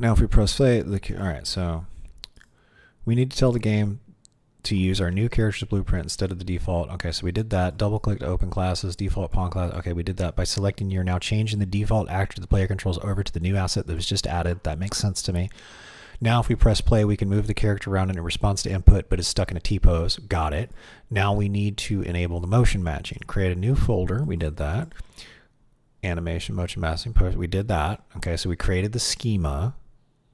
Now if we press play, all right, so we need to tell the game to use our new character's blueprint instead of the default. Okay, so we did that. Double click to open classes, default pawn class. Okay, we did that by selecting. You're now changing the default actor the player controls over to the new asset that was just added. That makes sense to me. Now if we press play, we can move the character around and it responds to input, but is stuck in a T-pose. Got it. Now we need to enable the motion matching. Create a new folder. We did that. Animation, motion matching, pose. We did that. Okay, so we created the schema.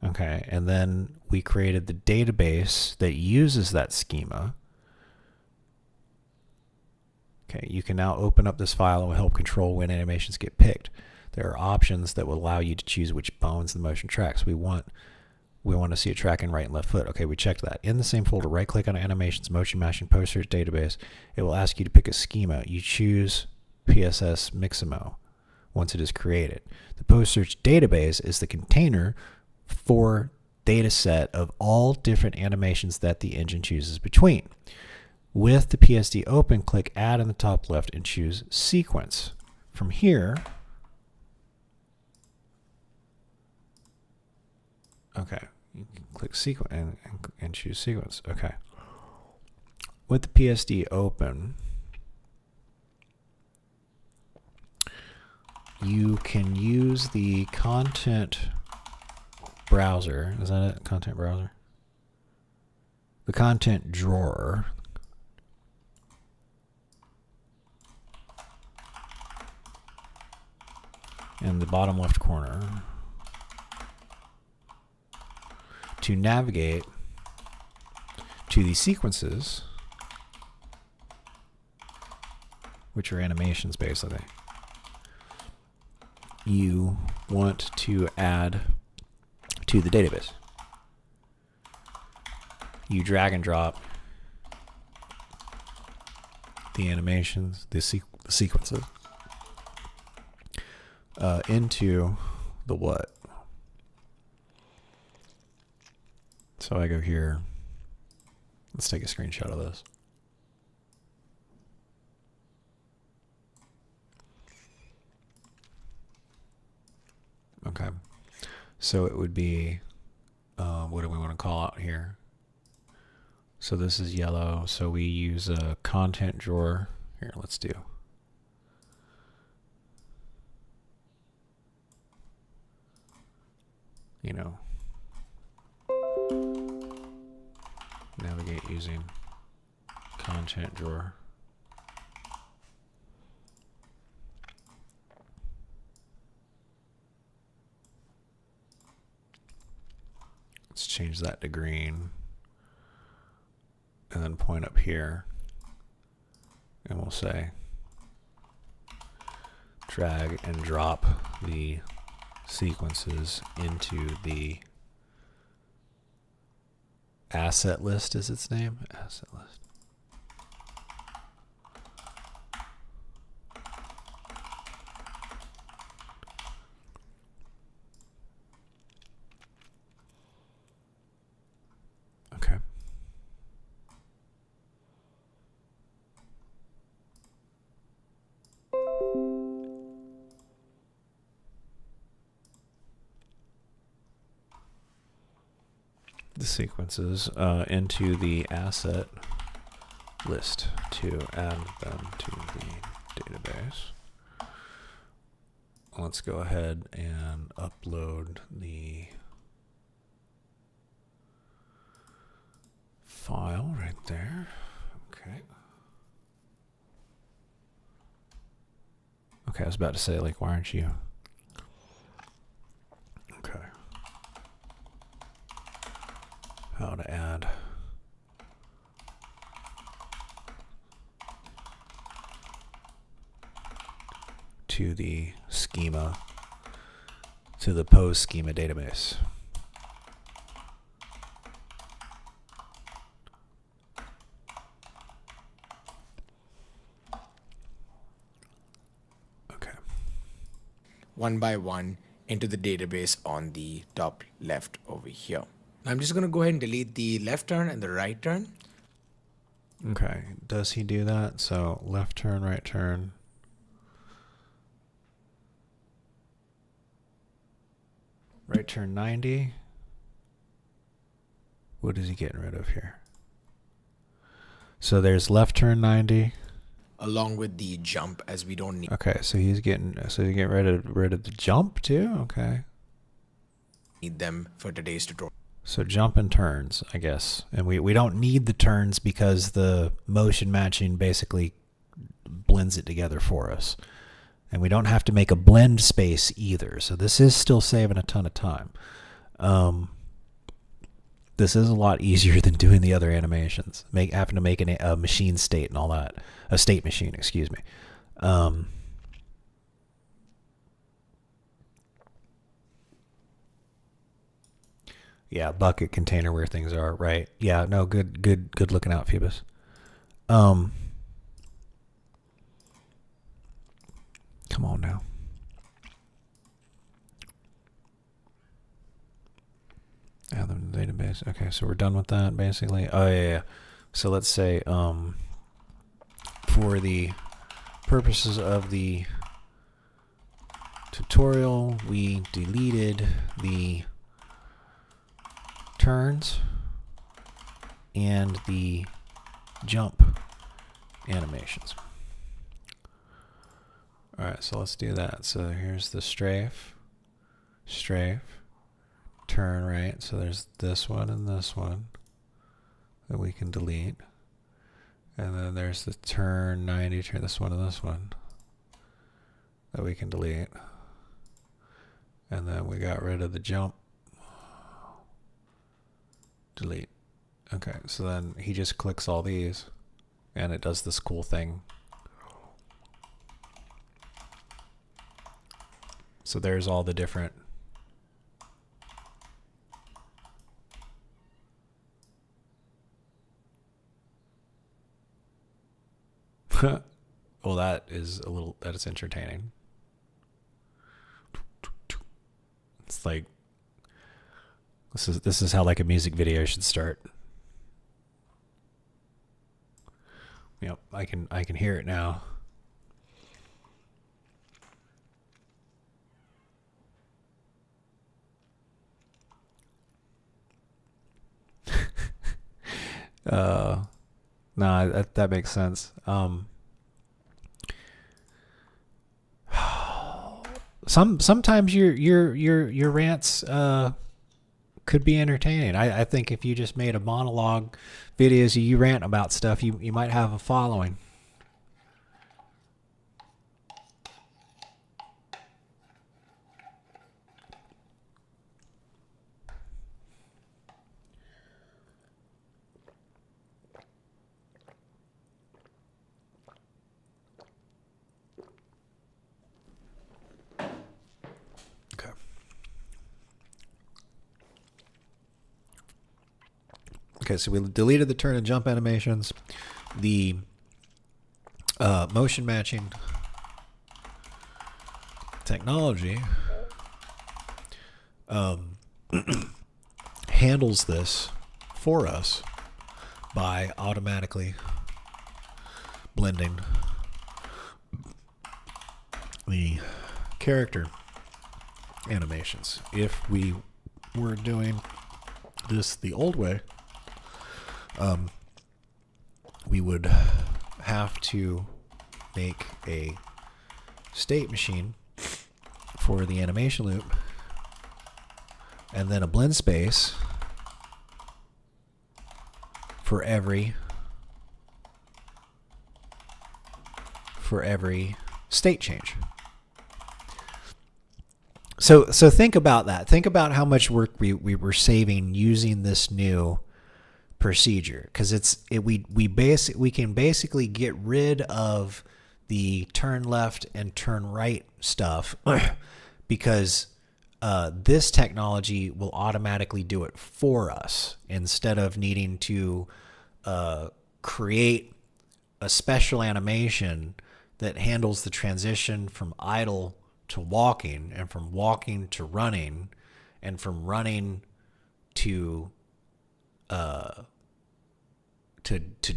Okay, and then we created the database that uses that schema. Okay, you can now open up this file and will help control when animations get picked. There are options that will allow you to choose which bones the motion tracks. We want to see it tracking right and left foot. Okay, we checked that. In the same folder, right click on animations, motion matching, post search database. It will ask you to pick a schema. You choose PSS Mixamo once it is created. The post search database is the container for data set of all different animations that the engine chooses between. With the PSD open, click add in the top left and choose sequence. From here, okay, you can click sequence and choose sequence. Okay. With the PSD open, you can use the content browser. Is that it? Content browser? The content drawer. In the bottom left corner to navigate to the sequences, which are animations basically. You want to add to the database. You drag and drop the animations, the sequences into the what? So I go here. Let's take a screenshot of this. Okay. So it would be, what do we want to call out here? So this is yellow. So we use a content drawer. Here, let's do. You know, navigate using content drawer. Let's change that to green. And then point up here. And we'll say drag and drop the sequences into the asset list is its name. Asset list. Okay. The sequences into the asset list to add them to the database. Let's go ahead and upload the file right there. Okay. Okay, I was about to say, like, why aren't you? Okay. How to add to the schema, to the pose schema database. Okay. One by one into the database on the top left over here. I'm just going to go ahead and delete the left turn and the right turn. Okay, does he do that? So left turn, right turn. Right turn 90. What is he getting rid of here? So there's left turn 90. Along with the jump, as we don't need. Okay, so he's getting rid of the jump too. Okay. Need them for today's tutorial. So jump and turns, I guess. And we don't need the turns because the motion matching basically blends it together for us. And we don't have to make a blend space either. So this is still saving a ton of time. This is a lot easier than doing the other animations. Having to make a machine state and all that. A state machine, excuse me. Yeah, bucket container where things are, right. Yeah, no, good looking out, Phoebus. Come on now. Add them to the database. Okay, so we're done with that basically. Oh yeah. So let's say for the purposes of the tutorial, we deleted the turns and the jump animations. Alright, so let's do that. So here's the strafe, turn, right? So there's this one and this one that we can delete. And then there's the turn 90, turn this one and this one that we can delete. And then we got rid of the jump. Delete. Okay, so then he just clicks all these and it does this cool thing. So there's all the different well, that is entertaining. It's like this is how like a music video should start. Yep, I can hear it now. No, that makes sense. Sometimes your rants could be entertaining. I think if you just made a monologue videos, you rant about stuff, you might have a following. Okay, so we deleted the turn and jump animations, the motion matching technology handles this for us by automatically blending the character animations. If we were doing this the old way, we would have to make a state machine for the animation loop and then a blend space for every state change. So think about that. Think about how much work we were saving using this new procedure, because we can basically get rid of the turn left and turn right stuff because this technology will automatically do it for us instead of needing to create a special animation that handles the transition from idle to walking and from walking to running and from running to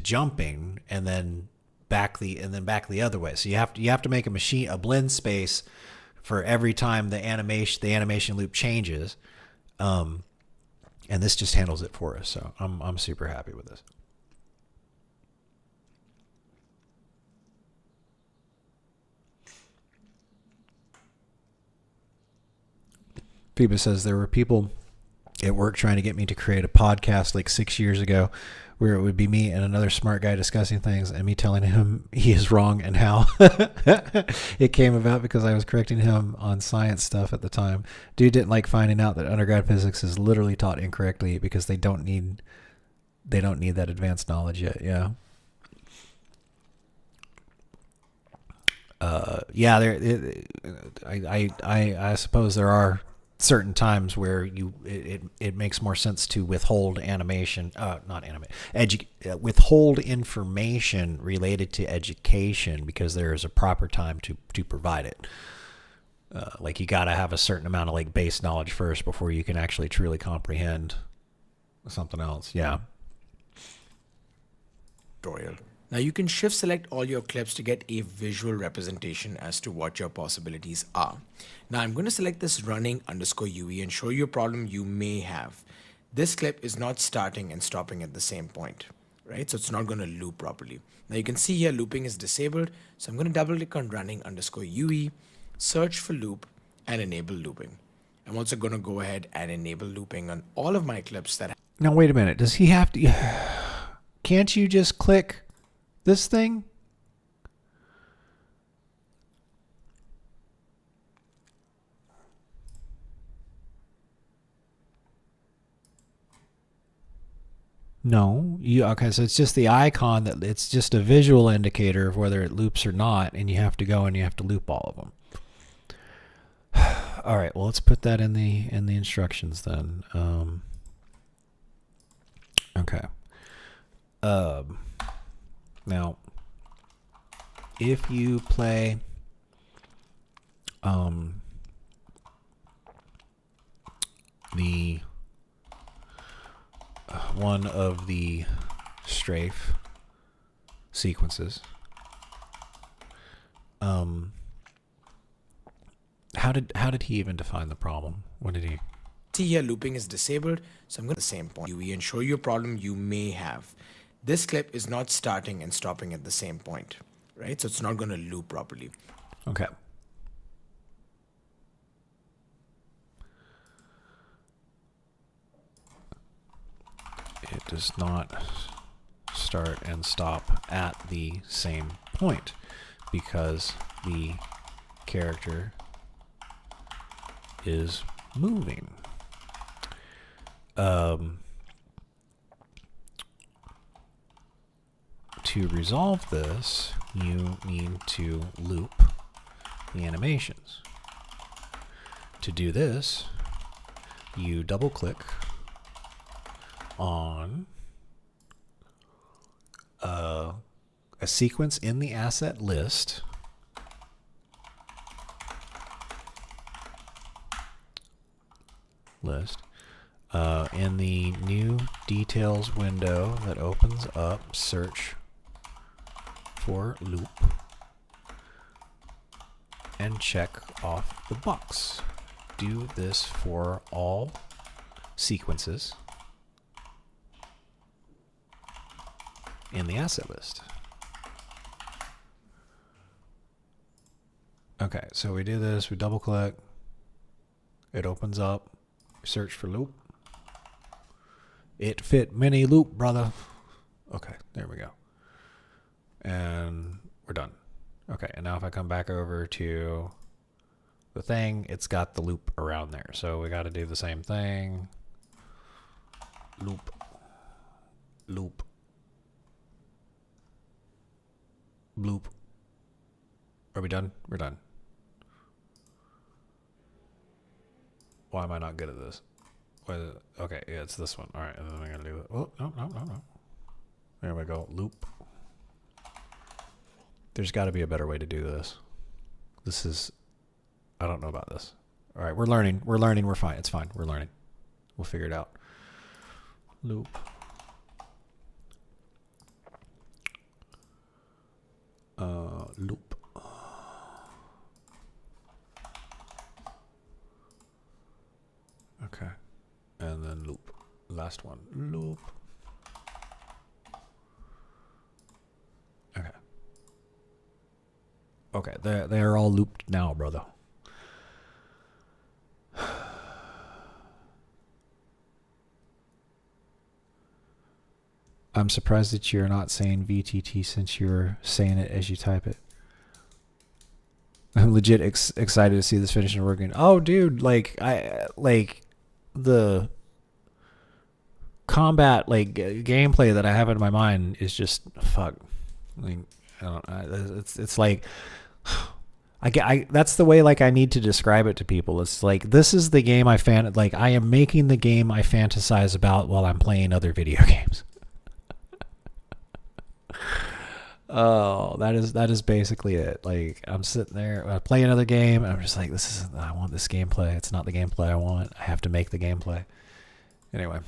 jumping and then back the other way. So you have to make a blend space for every time the animation loop changes, and this just handles it for us. So I'm super happy with this. Phoebe says there were people at work trying to get me to create a podcast like 6 years ago where it would be me and another smart guy discussing things and me telling him he is wrong and how. It came about because I was correcting him on science stuff at the time. Dude didn't like finding out that undergrad physics is literally taught incorrectly because they don't need that advanced knowledge yet. Yeah. I suppose there are certain times where it makes more sense to withhold withhold information related to education because there is a proper time to provide it. Like you got to have a certain amount of like base knowledge first before you can actually truly comprehend something else. Yeah. Tutorial. Now you can shift select all your clips to get a visual representation as to what your possibilities are. Now I'm going to select this running_UE and show you a problem you may have. This clip is not starting and stopping at the same point, right? So it's not going to loop properly. Now you can see here looping is disabled. So I'm going to double click on running_UE, search for loop and enable looping. I'm also going to go ahead and enable looping on all of my clips that. Now wait a minute. Does he have to? Can't you just click this thing? No. Okay, so it's just the icon that it's just a visual indicator of whether it loops or not, and you have to go and you have to loop all of them. All right, well let's put that in the instructions then. Okay. Now, if you play the one of the strafe sequences, how did he even define the problem? What did he? See here, looping is disabled, so I'm going to the same point UE and show you a problem you may have. This clip is not starting and stopping at the same point, right? So it's not going to loop properly. Okay. It does not start and stop at the same point because the character is moving. To resolve this, you need to loop the animations. To do this, you double click on a sequence in the asset list in the new details window that opens up, search for loop and check off the box. Do this for all sequences in the asset list. Okay, so we do this, we double click, it opens up, search for loop. It fit mini loop, brother. Okay, there we go. And we're done. Okay, and now if I come back over to the thing, it's got the loop around there. So we got to do the same thing. Loop. Loop. Bloop. Are we done? We're done. Why am I not good at this? Okay, yeah, it's this one. All right, and then I'm going to do it. Oh, no. There we go. Loop. There's got to be a better way to do this. This is... I don't know about this. All right, we're learning. We're learning. We're fine. It's fine. We're learning. We'll figure it out. Loop. Loop. Okay. And then loop. Last one. Loop. Okay. Okay, they're all looped now, brother. I'm surprised that you're not saying VTT since you're saying it as you type it. I'm legit excited to see this finish and working. Oh, dude, like the combat gameplay that I have in my mind is just fuck. Like I don't. It's like I that's the way I need to describe it to people. It's like this is the game I am making the game I fantasize about while I'm playing other video games. Oh, that is basically it. Like I'm sitting there, I play another game, and I'm just like, I want this gameplay. It's not the gameplay I want. I have to make the gameplay. Anyway,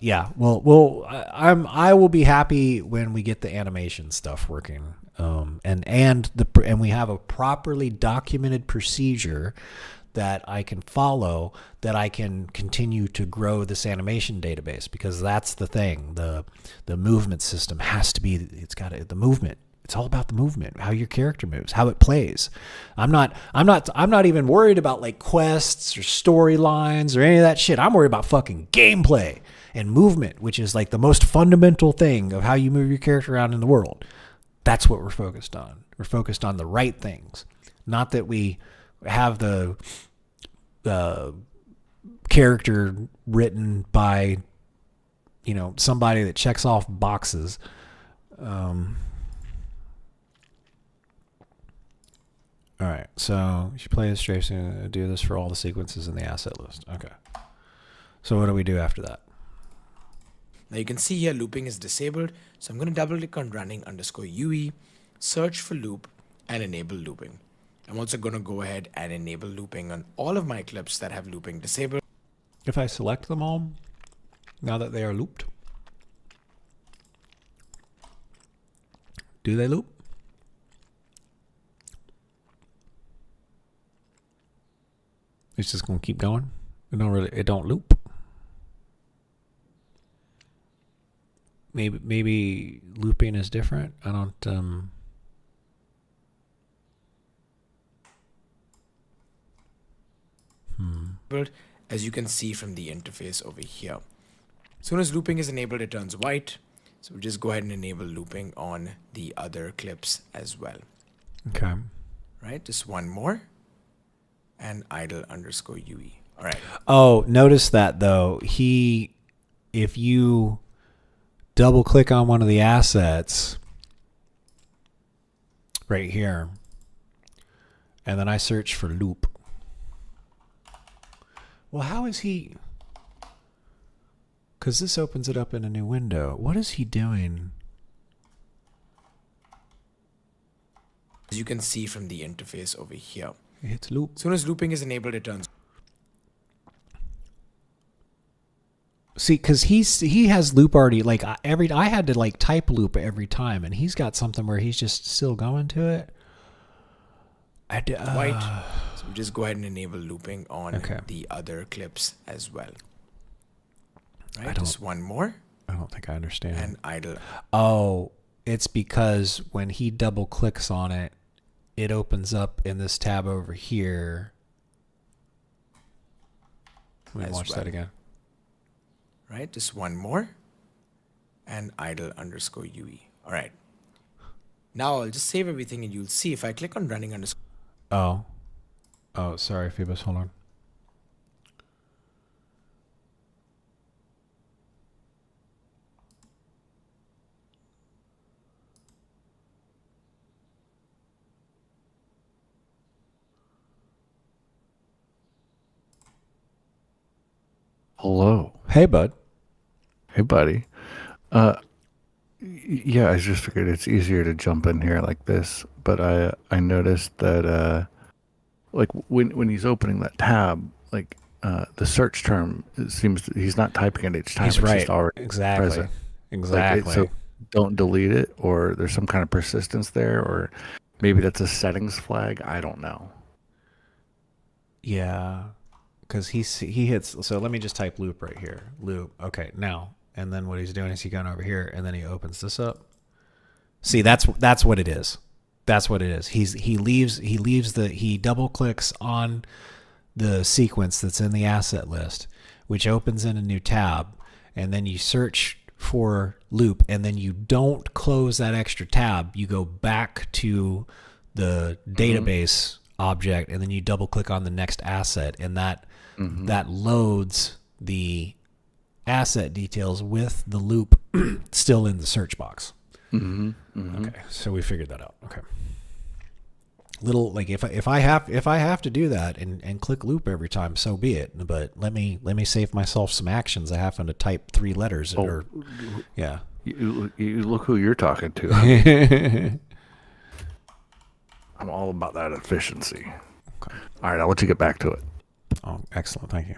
yeah. Well, I will be happy when we get the animation stuff working. And we have a properly documented procedure that I can follow, that I can continue to grow this animation database, because that's the thing. The movement system has to be, the movement. It's all about the movement, how your character moves, how it plays. I'm not even worried about quests or storylines or any of that shit. I'm worried about fucking gameplay and movement, which is the most fundamental thing of how you move your character around in the world. That's what we're focused on. We're focused on the right things, not that we have the character written by somebody that checks off boxes. All right, so you should play this strafe and do this for all the sequences in the asset list. Okay, so what do we do after that? Now you can see here looping is disabled, so I'm going to double click on running_UE, search for loop, and enable looping. I'm also going to go ahead and enable looping on all of my clips that have looping disabled. If I select them all, now that they are looped, do they loop? It's just going to keep going? It don't loop. Maybe looping is different. I don't. As you can see from the interface over here. As soon as looping is enabled, it turns white. So we just go ahead and enable looping on the other clips as well. Okay. Right, just one more. And idle_UE. All right. Oh, notice that though. If you double click on one of the assets right here, and then I search for loop. Well, how is he? Because this opens it up in a new window. What is he doing? As you can see from the interface over here. It's loop. As soon as looping is enabled, it turns. See, because he has loop already. Like I had to like type loop every time, and he's got something where he's just still going to it. White. So we just go ahead and enable looping on the other clips as well. Right, just one more. I don't think I understand. And idle. Oh, it's because when he double clicks on it, it opens up in this tab over here. Let me watch that again. Right, just one more. And idle_UE. All right. Now I'll just save everything and you'll see if I click on running underscore. Oh, sorry, Phoebus, hold on. Hello. Hey, bud. Hey, buddy. Yeah, I just figured it's easier to jump in here like this, but I noticed that like when he's opening that tab, like the search term, it seems he's not typing it each time. He's it's right. Just already Exactly. present. Exactly. So don't delete it, or there's some kind of persistence there, or maybe that's a settings flag. I don't know. Yeah, because he hits. So let me just type loop right here. Loop. Okay, now. And then what he's doing is he going over here, and then he opens this up. See, that's what it is. That's what it is. He double clicks on the sequence that's in the asset list, which opens in a new tab, and then you search for loop, and then you don't close that extra tab. You go back to the database object, and then you double click on the next asset, and that loads the asset details with the loop still in the search box. Okay, so we figured that out. Okay. Little like if I have to do that and click loop every time, so be it. But let me save myself some actions. I happen to type 3 letters or yeah. You look who you're talking to. I'm all about that efficiency. Okay. All right, I'll let you get back to it. Oh, excellent. Thank you.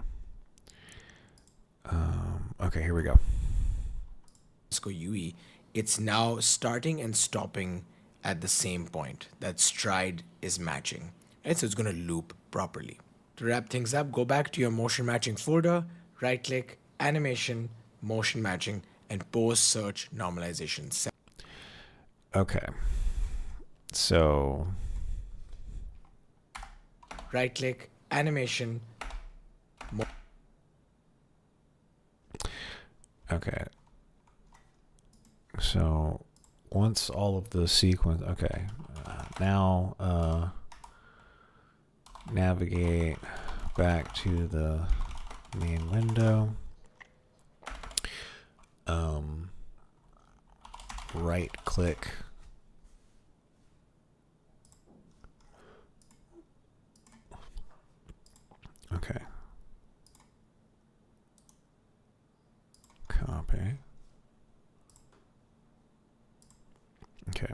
Okay, here we go. UE, it's now starting and stopping at the same point that stride is matching. Right, so it's going to loop properly. To wrap things up, go back to your motion matching folder, right click, animation, motion matching, and post search normalization. Okay. So right click, animation. Okay. So once all of the sequence, okay. Now navigate back to the main window. Right click. Okay. Copy. Okay.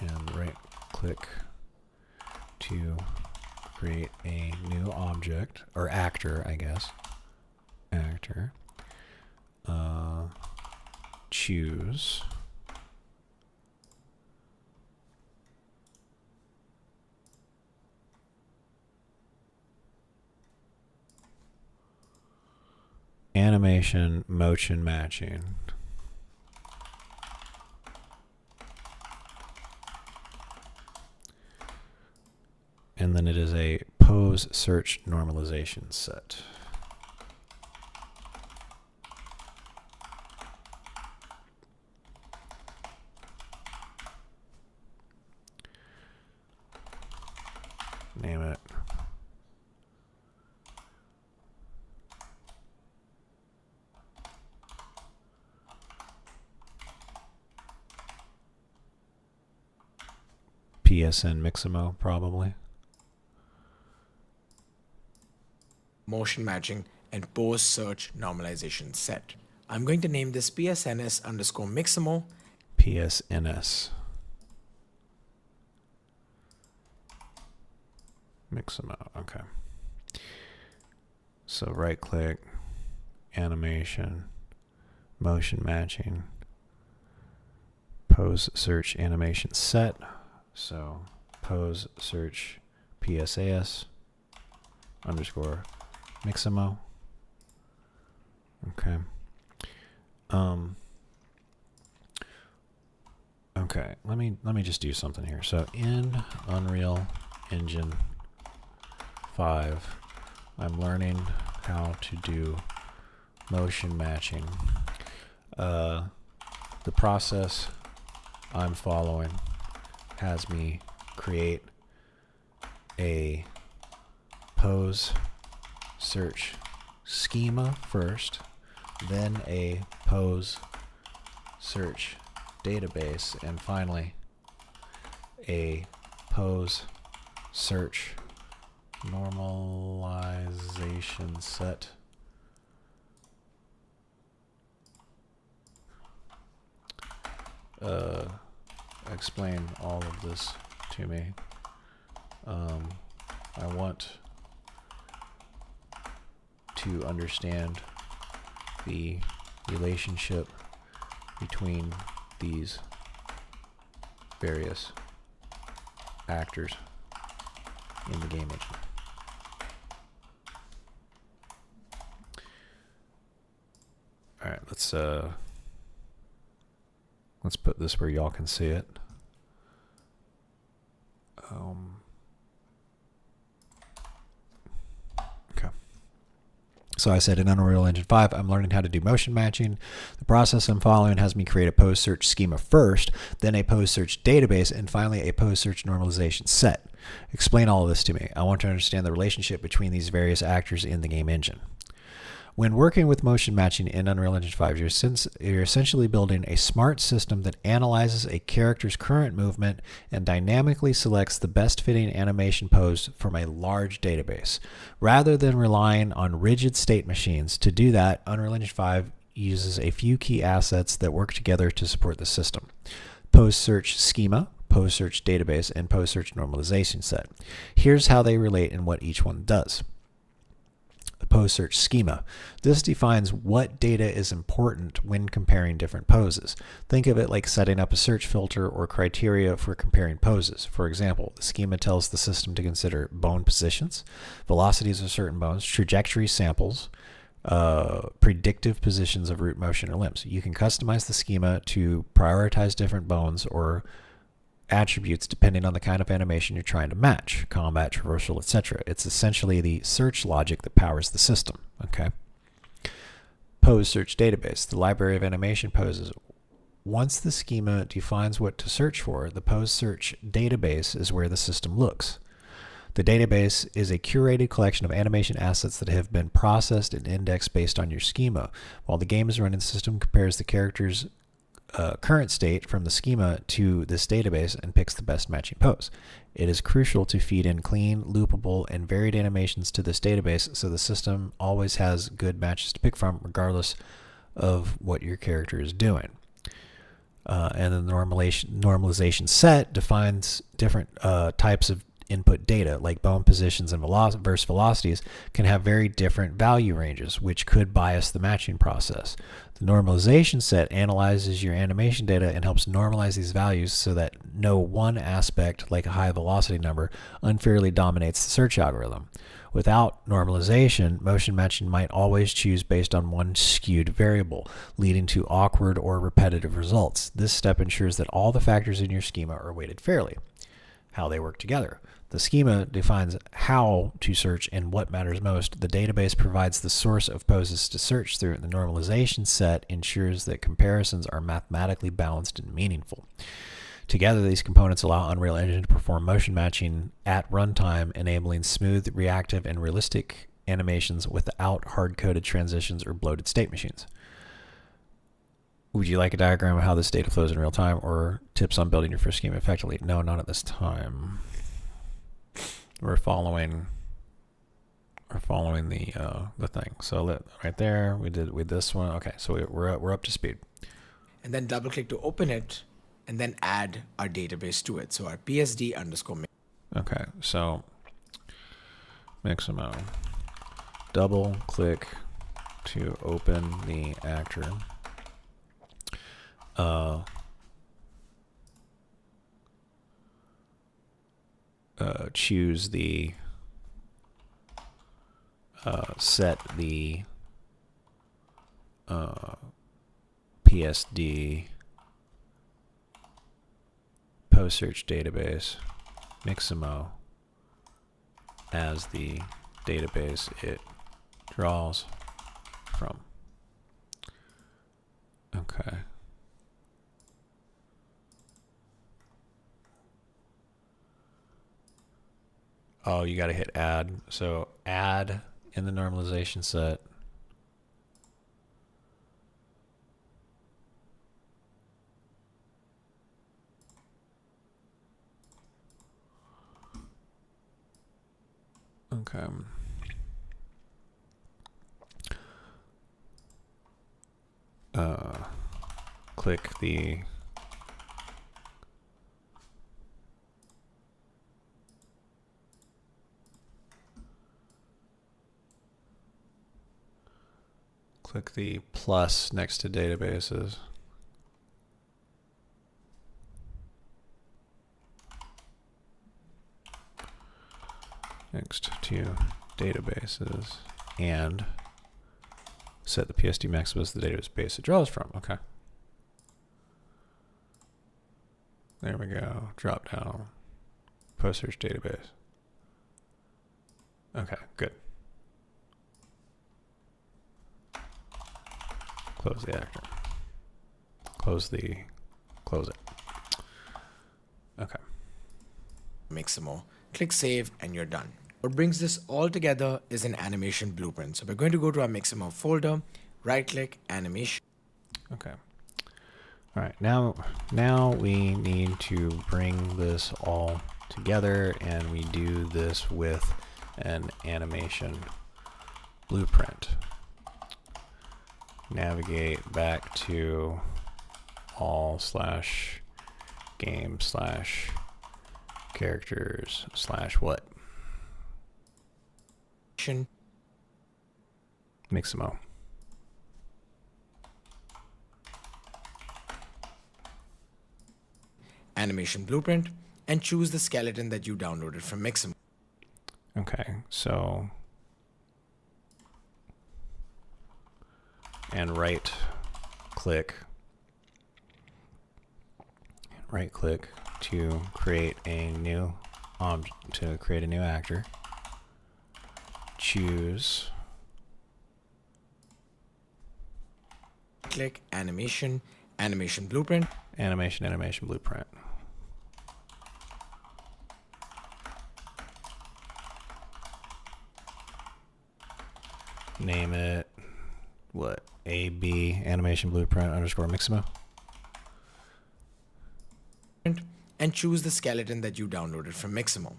And right click to create a new object or actor, I guess. Actor. Choose. animation motion matching. And then it is a pose search normalization set. Name it. PSN Mixamo, probably. Motion matching and pose search normalization set. I'm going to name this PSNS underscore Mixamo. PSNS. Mixamo, okay. So right click, animation, motion matching, pose search animation set. So pose search PSAS underscore Mixamo. Okay. Okay, let me just do something here. So in Unreal Engine 5, I'm learning how to do motion matching. The process I'm following has me create a pose search schema first, then a pose search database, and finally a pose search normalization set. Explain all of this to me. I want to understand the relationship between these various actors in the game engine. All right, let's put this where y'all can see it. Okay. So I said in Unreal Engine 5, I'm learning how to do motion matching. The process I'm following has me create a pose search schema first, then a pose search database, and finally a pose search normalization set. Explain all of this to me. I want to understand the relationship between these various actors in the game engine. When working with motion matching in Unreal Engine 5, you're essentially building a smart system that analyzes a character's current movement and dynamically selects the best fitting animation pose from a large database. Rather than relying on rigid state machines, to do that, Unreal Engine 5 uses a few key assets that work together to support the system. Pose search schema, pose search database, and pose search normalization set. Here's how they relate and what each one does. The pose search schema. This defines what data is important when comparing different poses. Think of it like setting up a search filter or criteria for comparing poses. For example, the schema tells the system to consider bone positions, velocities of certain bones, trajectory samples, predictive positions of root motion or limbs. You can customize the schema to prioritize different bones or attributes depending on the kind of animation you're trying to match, combat, traversal, etc. It's essentially the search logic that powers the system. Okay. Pose search database, the library of animation poses. Once the schema defines what to search for, the pose search database is where the system looks. The database is a curated collection of animation assets that have been processed and indexed based on your schema. While the game is running, the system compares the character's current state from the schema to this database and picks the best matching pose. It is crucial to feed in clean, loopable, and varied animations to this database so the system always has good matches to pick from regardless of what your character is doing. And the normalization set defines different types of input data, like bone positions and versus velocities can have very different value ranges, which could bias the matching process. The normalization set analyzes your animation data and helps normalize these values so that no one aspect, like a high velocity number, unfairly dominates the search algorithm. Without normalization, motion matching might always choose based on one skewed variable, leading to awkward or repetitive results. This step ensures that all the factors in your schema are weighted fairly. How they work together. The schema defines how to search and what matters most. The database provides the source of poses to search through, and the normalization set ensures that comparisons are mathematically balanced and meaningful. Together, these components allow Unreal Engine to perform motion matching at runtime, enabling smooth, reactive, and realistic animations without hard-coded transitions or bloated state machines. Would you like a diagram of how this data flows in real time or tips on building your first schema effectively? No, not at this time. We're following the thing. So right there, we did with this one. Okay, so we're up to speed. And then double click to open it, and then add our database to it. So our PSD underscore. Okay, so Mixamo. Double click to open the actor. Choose the set the PSD post search database Mixamo as the database it draws from. Okay. Oh, you got to hit add. So add in the normalization set. Okay. Click the plus next to databases. Next to databases and set the PSD max as the database it draws from. Okay. There we go. Drop down. Post search database. Okay, good. Close the actor. Close it. Okay. Mixamo. Click save and you're done. What brings this all together is an animation blueprint. So we're going to go to our Mixamo folder, right click, animation. Okay. All right, now we need to bring this all together, and we do this with an animation blueprint. Navigate back to all/game/characters/what? Mixamo. Animation blueprint, and choose the skeleton that you downloaded from Mixamo. Okay, so and right click to create a new actor. Choose click animation blueprint. Animation blueprint. Name it what? AB animation blueprint underscore Mixamo. And choose the skeleton that you downloaded from Mixamo.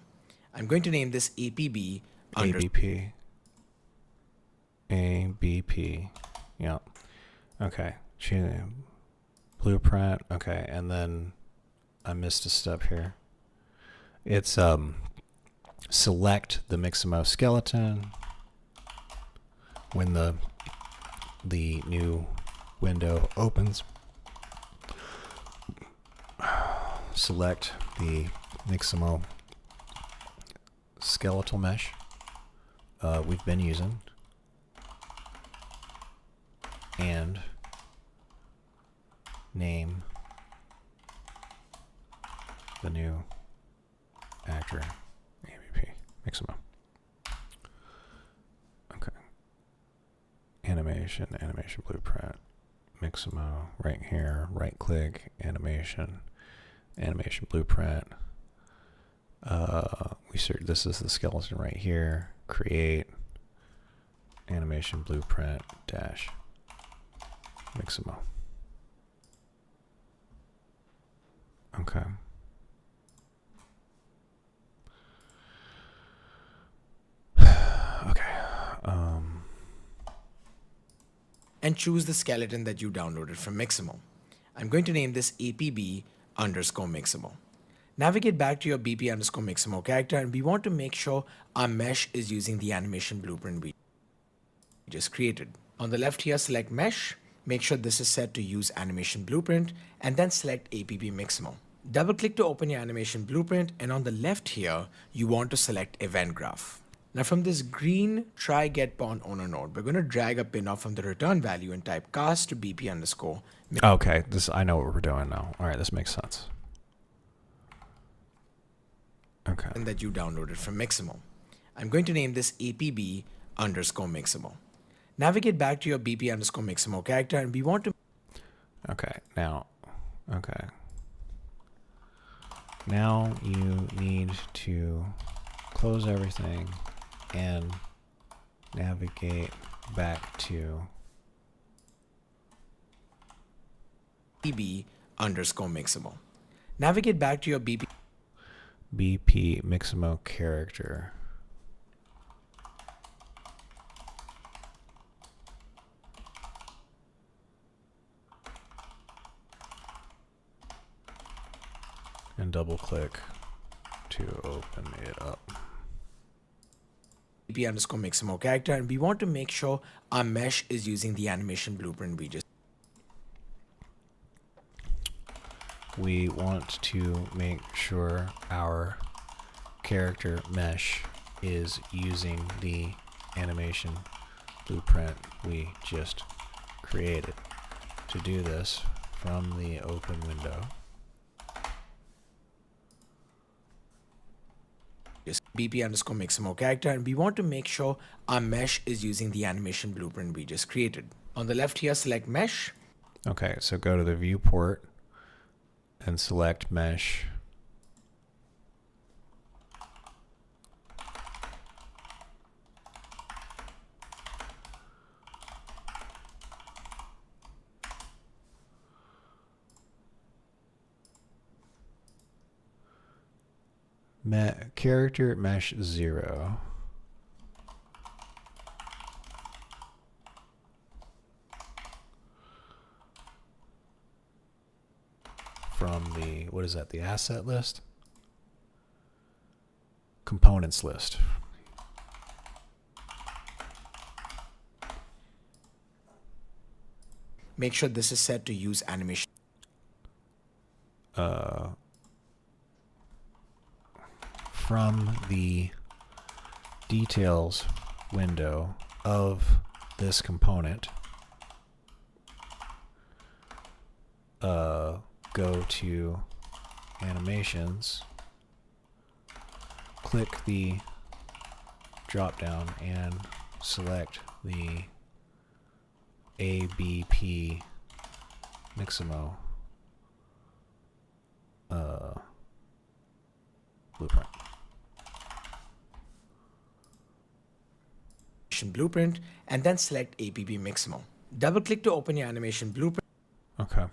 I'm going to name this APB. ABP. Yeah. Okay. Blueprint. Okay, and then I missed a step here. It's select the Mixamo skeleton. When the new window opens, select the Mixamo skeletal mesh we've been using. And name the new actor AVP. Mixamo. Okay. Animation blueprint. Mixamo right here. Right click. Animation blueprint. We search. This is the skeleton right here. Create animation blueprint dash Mixamo. Okay. Okay. And choose the skeleton that you downloaded from Mixamo. I'm going to name this APB_Mixamo. Navigate back to your BP_Mixamo character, and we want to make sure our mesh is using the animation blueprint we just created. On the left here, select Mesh. Make sure this is set to use animation blueprint, and then select APB_Mixamo. Double click to open your animation blueprint, and on the left here, you want to select Event Graph. Now from this green try get pawn owner node, we're going to drag a pin off from the return value and type cast to BP_. Okay, I know what we're doing now. All right, this makes sense. Okay. And that you downloaded from Mixamo. I'm going to name this APB_Mixamo. Navigate back to your BP_Mixamo character, and we want to. Okay, now you need to close everything and navigate back to BP_Mixamo. Navigate back to your BP Mixamo character. And double click to open it up. BP_Mixamo character, and we want to make sure our mesh is using the animation blueprint we just. We want to make sure our character mesh is using the animation blueprint we just created. To do this, from the open window, BP_Mixamo character, and we want to make sure our mesh is using the animation blueprint we just created. On the left here, select Mesh. okay, so go to the viewport and select mesh. Character mesh 0. From the, what is that, the asset list? Components list. Make sure this is set to use animation. From the details window of this component, go to animations, click the drop down and select the ABP Mixamo blueprint. Blueprint, and then select APB_Mixamo. Double click to open your animation blueprint. Okay.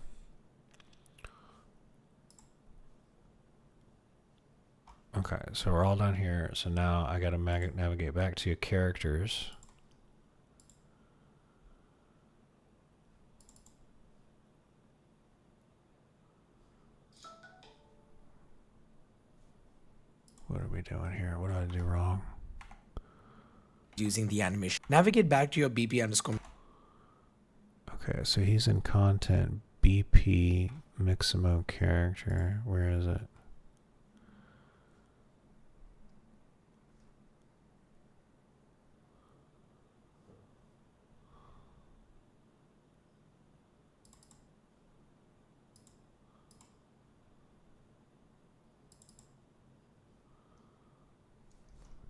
Okay, so we're all done here. So now I got to navigate back to characters. What are we doing here? What did I do wrong? Using the animation. Navigate back to your BP_. Okay, so he's in content BP Mixamo character. Where is it?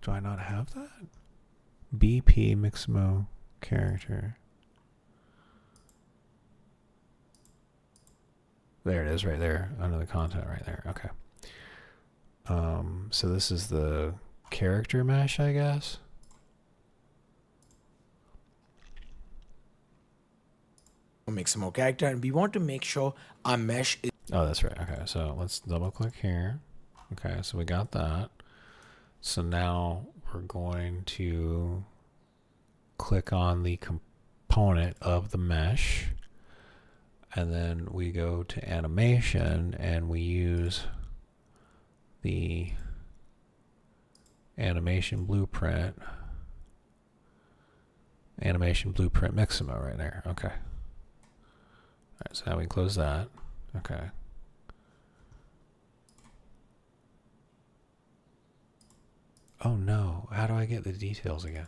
Do I not have that? BP Mixamo character. There it is right there under the content right there. Okay. So this is the character mesh, I guess. Mixamo character, and we want to make sure our mesh is. Oh, that's right. Okay, so let's double click here. Okay, so we got that. So now we're going to click on the component of the mesh, and then we go to animation and we use the animation blueprint Mixamo right there. Okay. All right, so now we can close that. Okay. Oh no, how do I get the details again?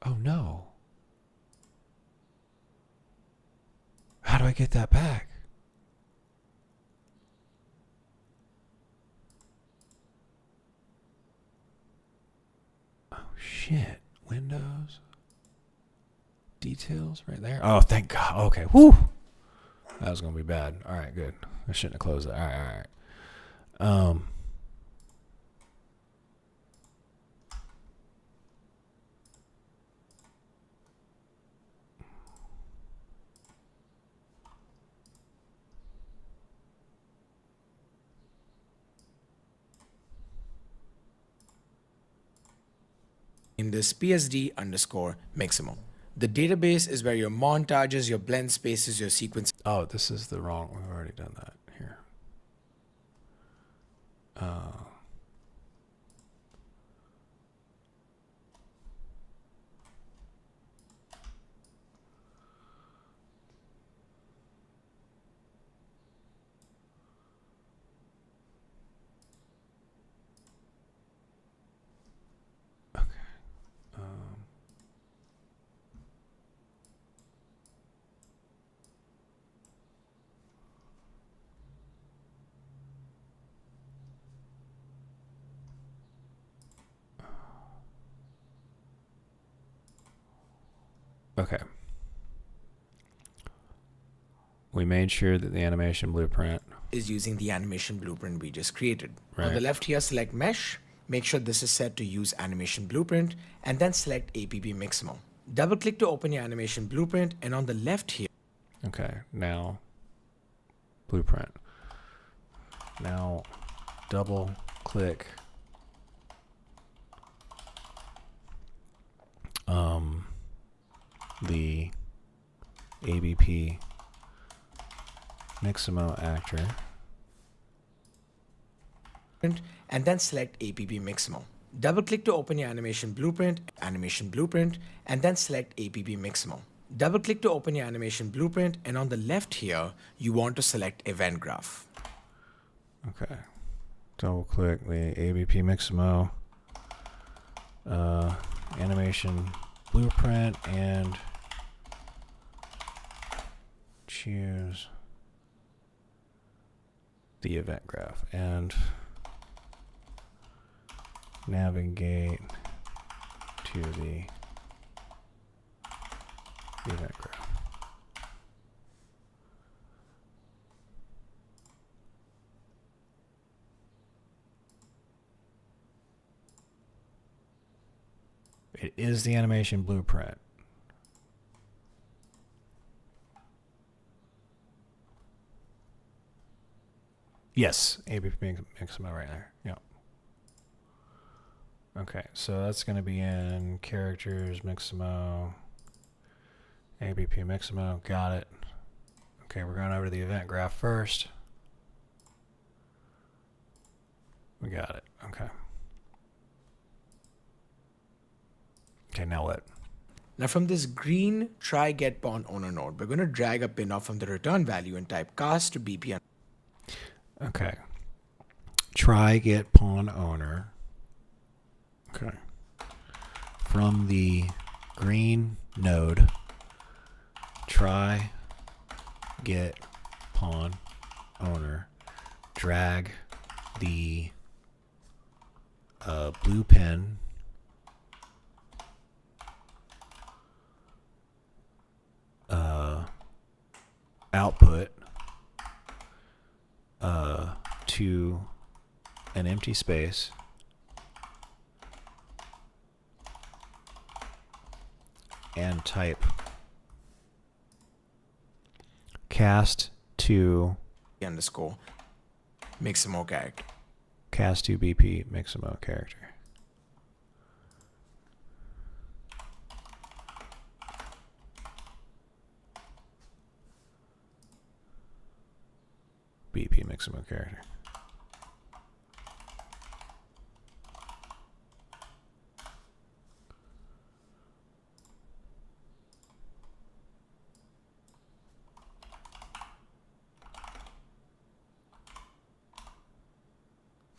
Oh no. How do I get that back? Oh shit. Windows. Details right there. Oh, thank God. Okay. Whew. That was going to be bad. All right, good. I shouldn't have closed that. All right. In this PSD underscore Mixamo. The database is where your montages, your blend spaces, your sequence. Oh, this is the wrong. We've already done that here. Okay. We made sure that the animation blueprint is using the animation blueprint we just created. Right. On the left here, select mesh. Make sure this is set to use animation blueprint, and then select APP Mixamo. Double click to open your animation blueprint, and on the left here. Okay, now blueprint. Now double click the ABP Mixamo actor. And then select APP Mixamo. Double click to open your animation blueprint, and then select APP Mixamo. Double click to open your animation blueprint, and on the left here, you want to select event graph. Okay. Double click the ABP Mixamo animation blueprint and choose the event graph and navigate to the event graph. It is the animation blueprint. Yes, ABP Mixamo right there. Yeah. Okay, so that's going to be in characters, Mixamo, ABP Mixamo. Got it. Okay, we're going over to the event graph first. We got it. Okay. Okay, now what? Now from this green try get pawn owner node, we're going to drag a pin off from the return value and type cast to BP. Okay. Try get pawn owner. Okay. From the green node, try get pawn owner. drag the blue pen output to an empty space and type cast to underscore Mixamo character. Cast to BP Mixamo character. BP Mixamo character.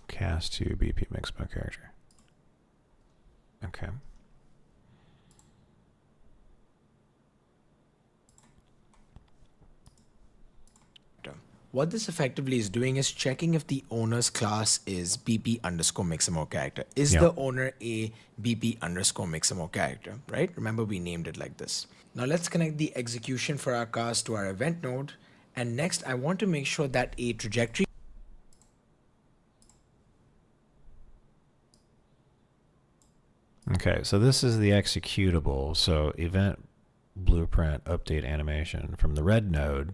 Cast to BP Mixamo character. Okay. What this effectively is doing is checking if the owner's class is BP underscore Mixamo character. Is the owner a BP underscore Mixamo character, right? Remember, we named it like this. Now let's connect the execution for our cast to our event node. And next, I want to make sure that a trajectory. Okay, so this is the executable. So event blueprint update animation from the red node.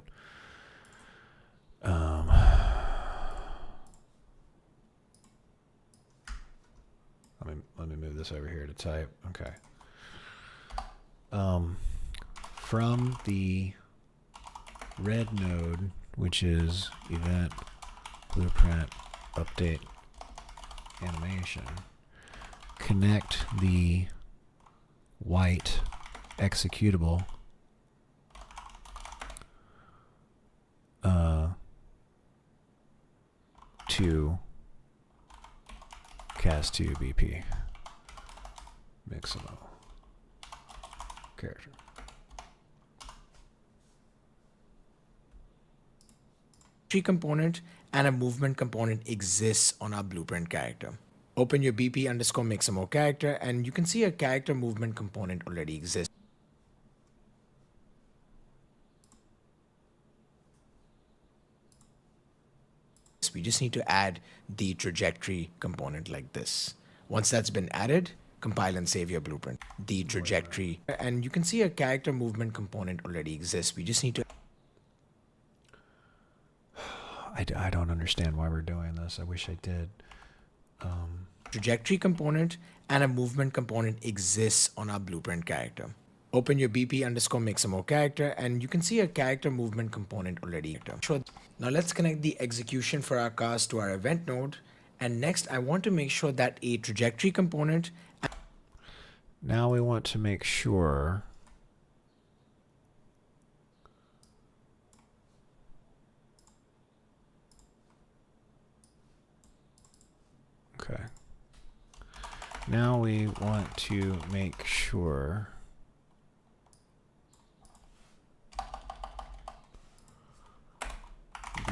Let me move this over here to type. Okay. From the red node, which is event blueprint update animation, connect the white executable to cast to BP Mixamo character. Component and a movement component exists on our blueprint character. Open your BP underscore Mixamo character and you can see a character movement component already exists. We just need to add the trajectory component like this. Once that's been added, compile and save your blueprint. The trajectory, and you can see a character movement component already exists. We just need to. I don't understand why we're doing this. I wish I did. Trajectory component and a movement component exists on our blueprint character. Open your BP underscore Mixamo character and you can see a character movement component already. Now let's connect the execution for our cast to our event node. And next, I want to make sure that a trajectory component. Now we want to make sure okay. Now we want to make sure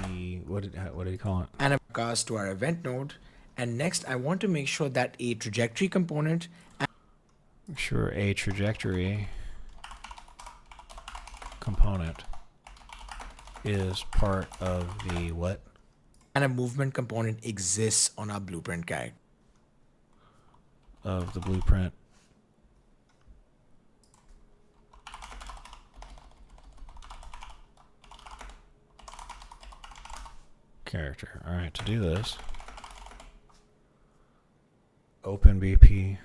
the what did he call it? And a cast to our event node. And next, I want to make sure that a trajectory component. Make sure a trajectory component is part of the what? And a movement component exists on our blueprint character. Of the blueprint. Character. All right, to do this, open BP.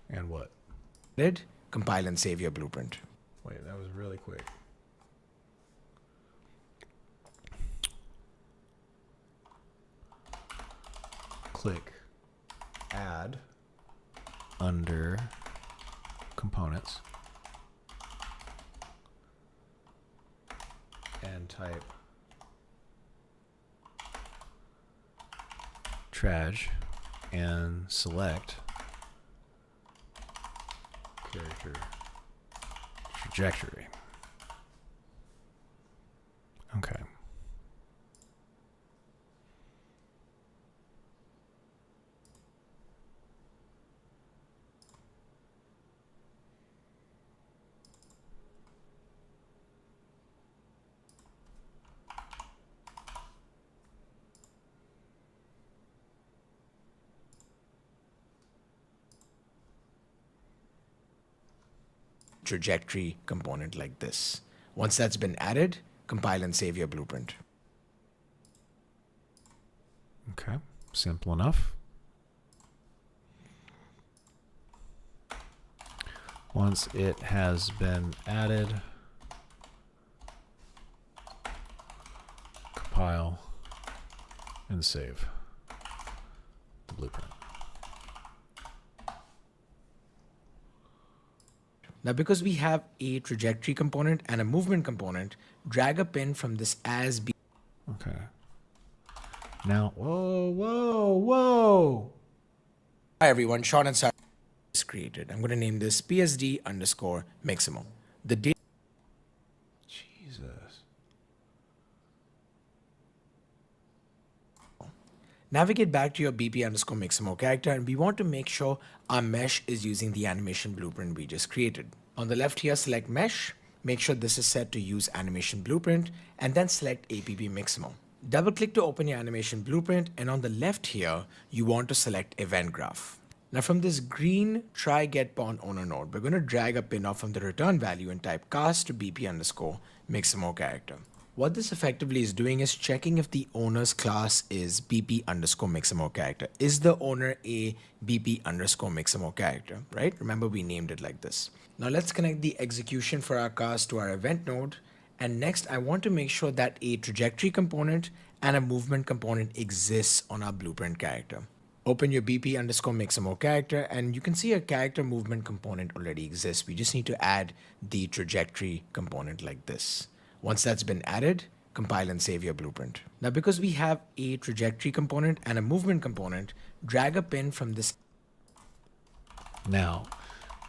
And what? Compile and save your blueprint. Wait, that was really quick. Click add under components and type traj and select character trajectory. Okay. Trajectory component like this. Once that's been added, compile and save your blueprint. Okay. Simple enough. Once it has been added, compile and save the blueprint. Now, because we have a trajectory component and a movement component, drag a pin from this as B. Okay. Now, whoa. Hi everyone, Sean and Sarah is created. I'm going to name this PSD underscore Mixamo. The date. Jesus. Navigate back to your BP underscore Mixamo character, and we want to make sure our mesh is using the animation blueprint we just created. On the left here, select mesh, make sure this is set to use animation blueprint, and then select APP Mixamo. Double click to open your animation blueprint, and on the left here, you want to select event graph. Now from this green try get pawn owner node, we're going to drag a pin off from the return value and type cast to BP underscore Mixamo character. What this effectively is doing is checking if the owner's class is BP underscore Mixamo character. Is the owner a BP underscore Mixamo character, right? Remember we named it like this. Now let's connect the execution for our cast to our event node. And next I want to make sure that a trajectory component and a movement component exists on our blueprint character. Open your BP underscore Mixamo character and you can see a character movement component already exists. We just need to add the trajectory component like this. Once that's been added, compile and save your blueprint. Now, because we have a trajectory component and a movement component, drag a pin from this. Now,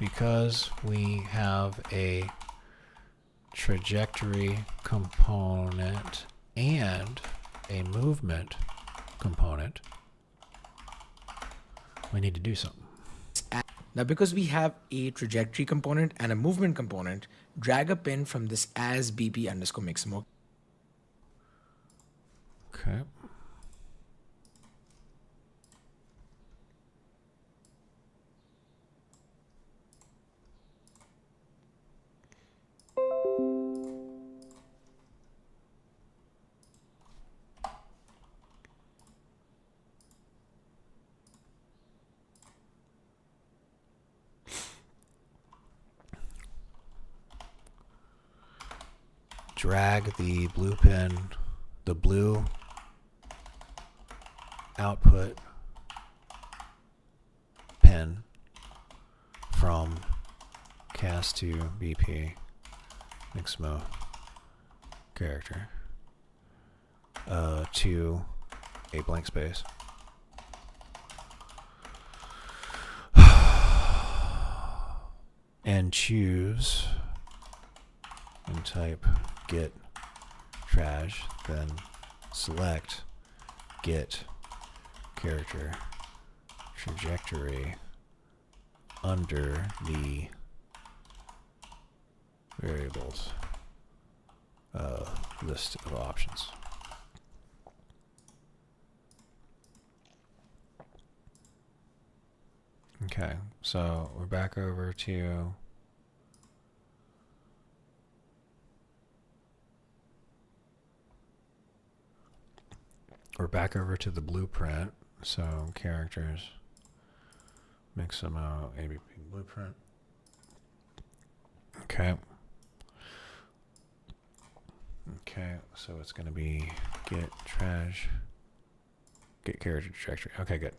because we have a trajectory component and a movement component, we need to do something. Now, because we have a trajectory component and a movement component, drag a pin from this as BP underscore Mixamo. Okay. Drag the blue pin, the blue output pin from cast to BP Mixamo character to a blank space. And choose and type get trash, then select get character trajectory under the variables list of options. Okay, so we're back over to the blueprint. So characters, Mixamo, ABP blueprint. Okay. Okay, so it's going to be get character trajectory. Okay, good.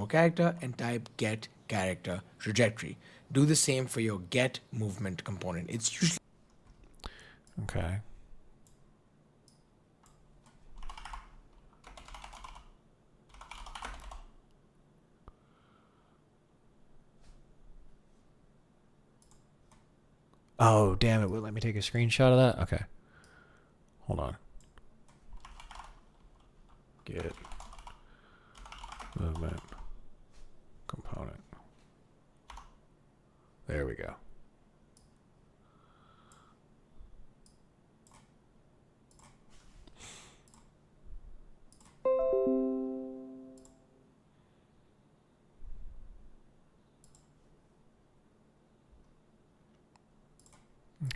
Character and type get character trajectory. Do the same for your get movement component. It's usually okay. Oh, damn it. Will it let me take a screenshot of that? Okay. Hold on. Get movement component. There we go.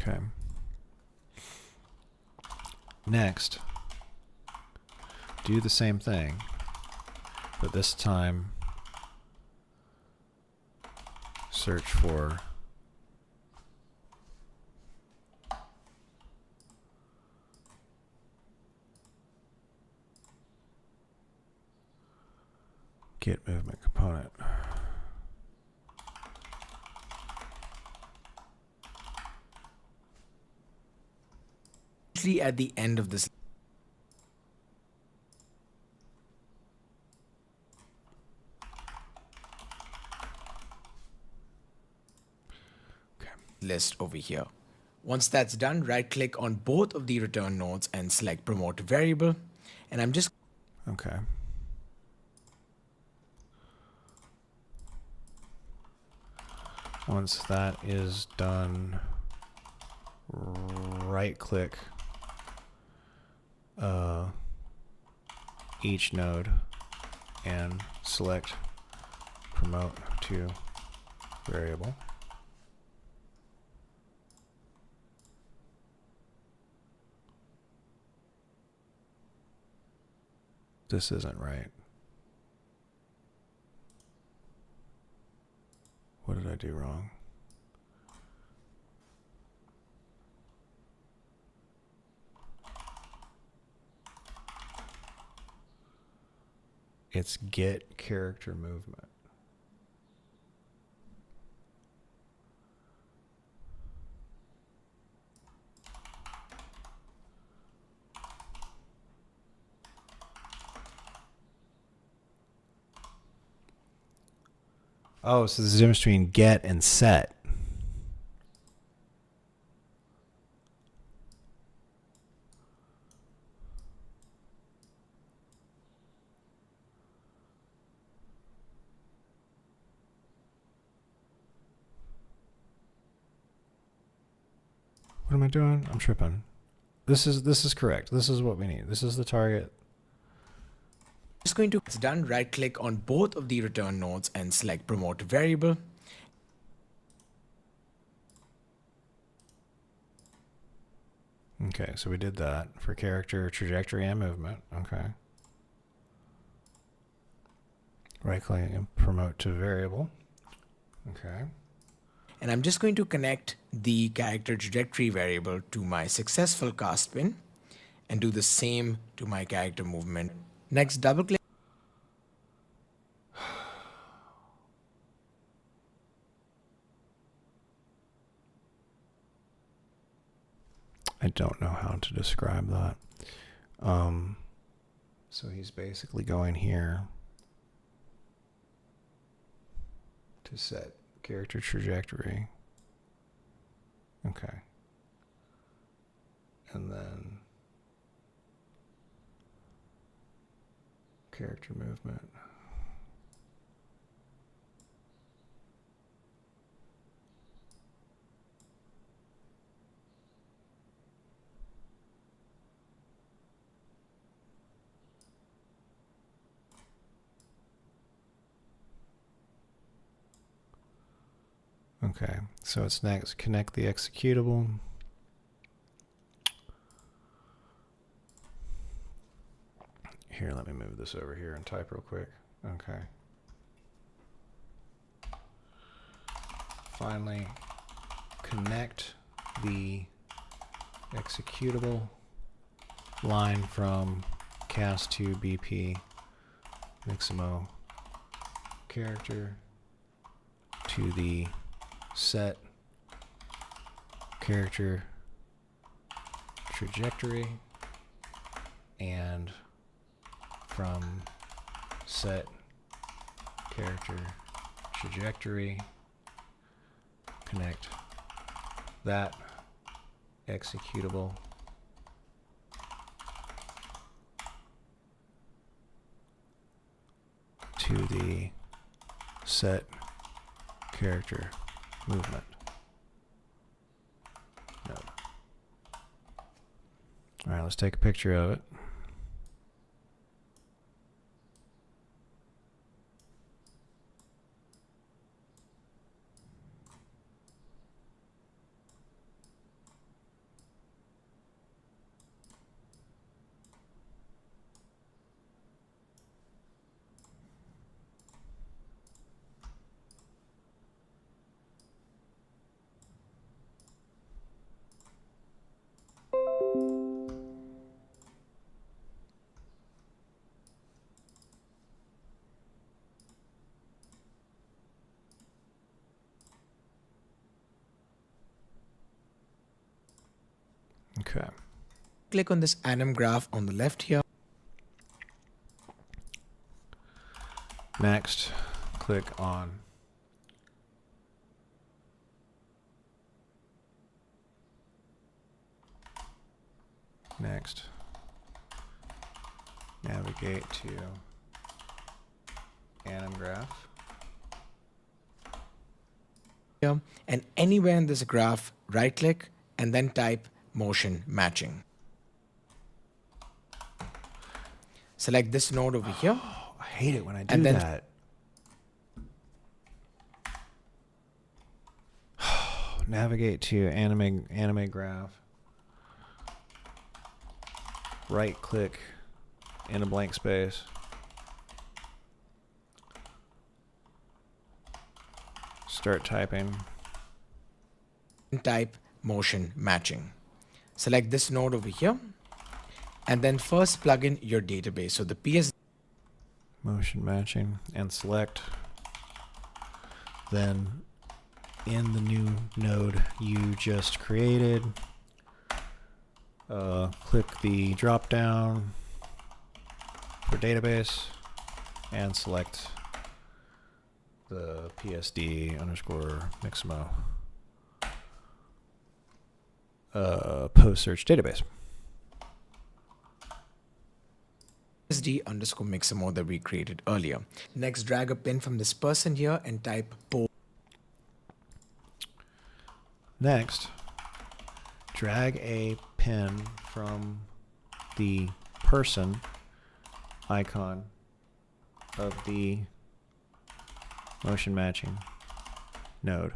Okay. Next, do the same thing, but this time search for get movement component. At the end of this list over here. Once that's done, right click on both of the return nodes and select promote variable. And I'm just okay. Once that is done, right click each node and select promote to variable. This isn't right. What did I do wrong? It's get character movement. Oh, so there's a difference between get and set. What am I doing? I'm tripping. This is correct. This is what we need. This is the target. just going to, it's done, right click on both of the return nodes and select promote variable. Okay, so we did that for character, trajectory, and movement. Okay. Right click and promote to variable. Okay. And I'm just going to connect the character trajectory variable to my successful cast pin and do the same to my character movement. Next, double click. I don't know how to describe that. So he's basically going here to set character trajectory. Okay. And then character movement. Okay, so it's next, connect the executable. Here, let me move this over here and type real quick. Okay. Finally, connect the executable line from cast to BP Mixamo character to the set character trajectory, and from set character trajectory connect that executable the set character movement node. All right, let's take a picture of it. Okay. Click on this anim graph on the left here. Next, click on next. Navigate to anim graph. Here, and anywhere in this graph, right click and then type motion matching. Select this node over here. I hate it when I do and then that. Navigate to anime graph. Right click in a blank space. Start typing. Type motion matching. Select this node over here and then first plug in your database. So the PSD Motion matching and select. Then in the new node you just created, click the drop down for database and select the PSD underscore Mixamo post search database. PSD underscore Mixamo that we created earlier. Next, drag a pin from this person here and type pose. Next, drag a pin from the person icon of the motion matching node.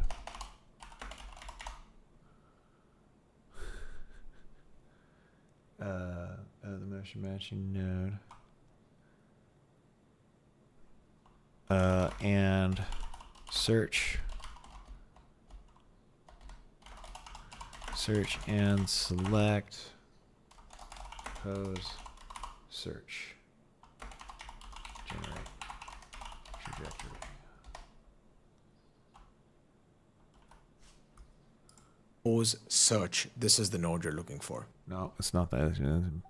The motion matching node. And search and select pose search. Generate trajectory. Pose search. This is the node you're looking for. No, it's not that. It's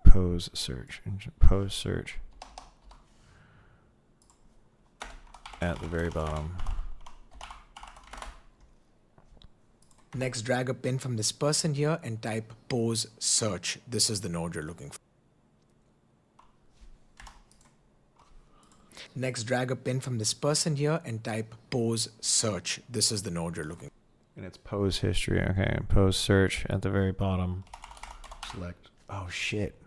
pose search. Pose search. At the very bottom. Next, drag a pin from this person here and type pose search. This is the node you're looking for. Next, drag a pin from this person here and type pose search. This is the node you're looking for. And it's pose history. Okay, pose search at the very bottom. Select. Oh shit.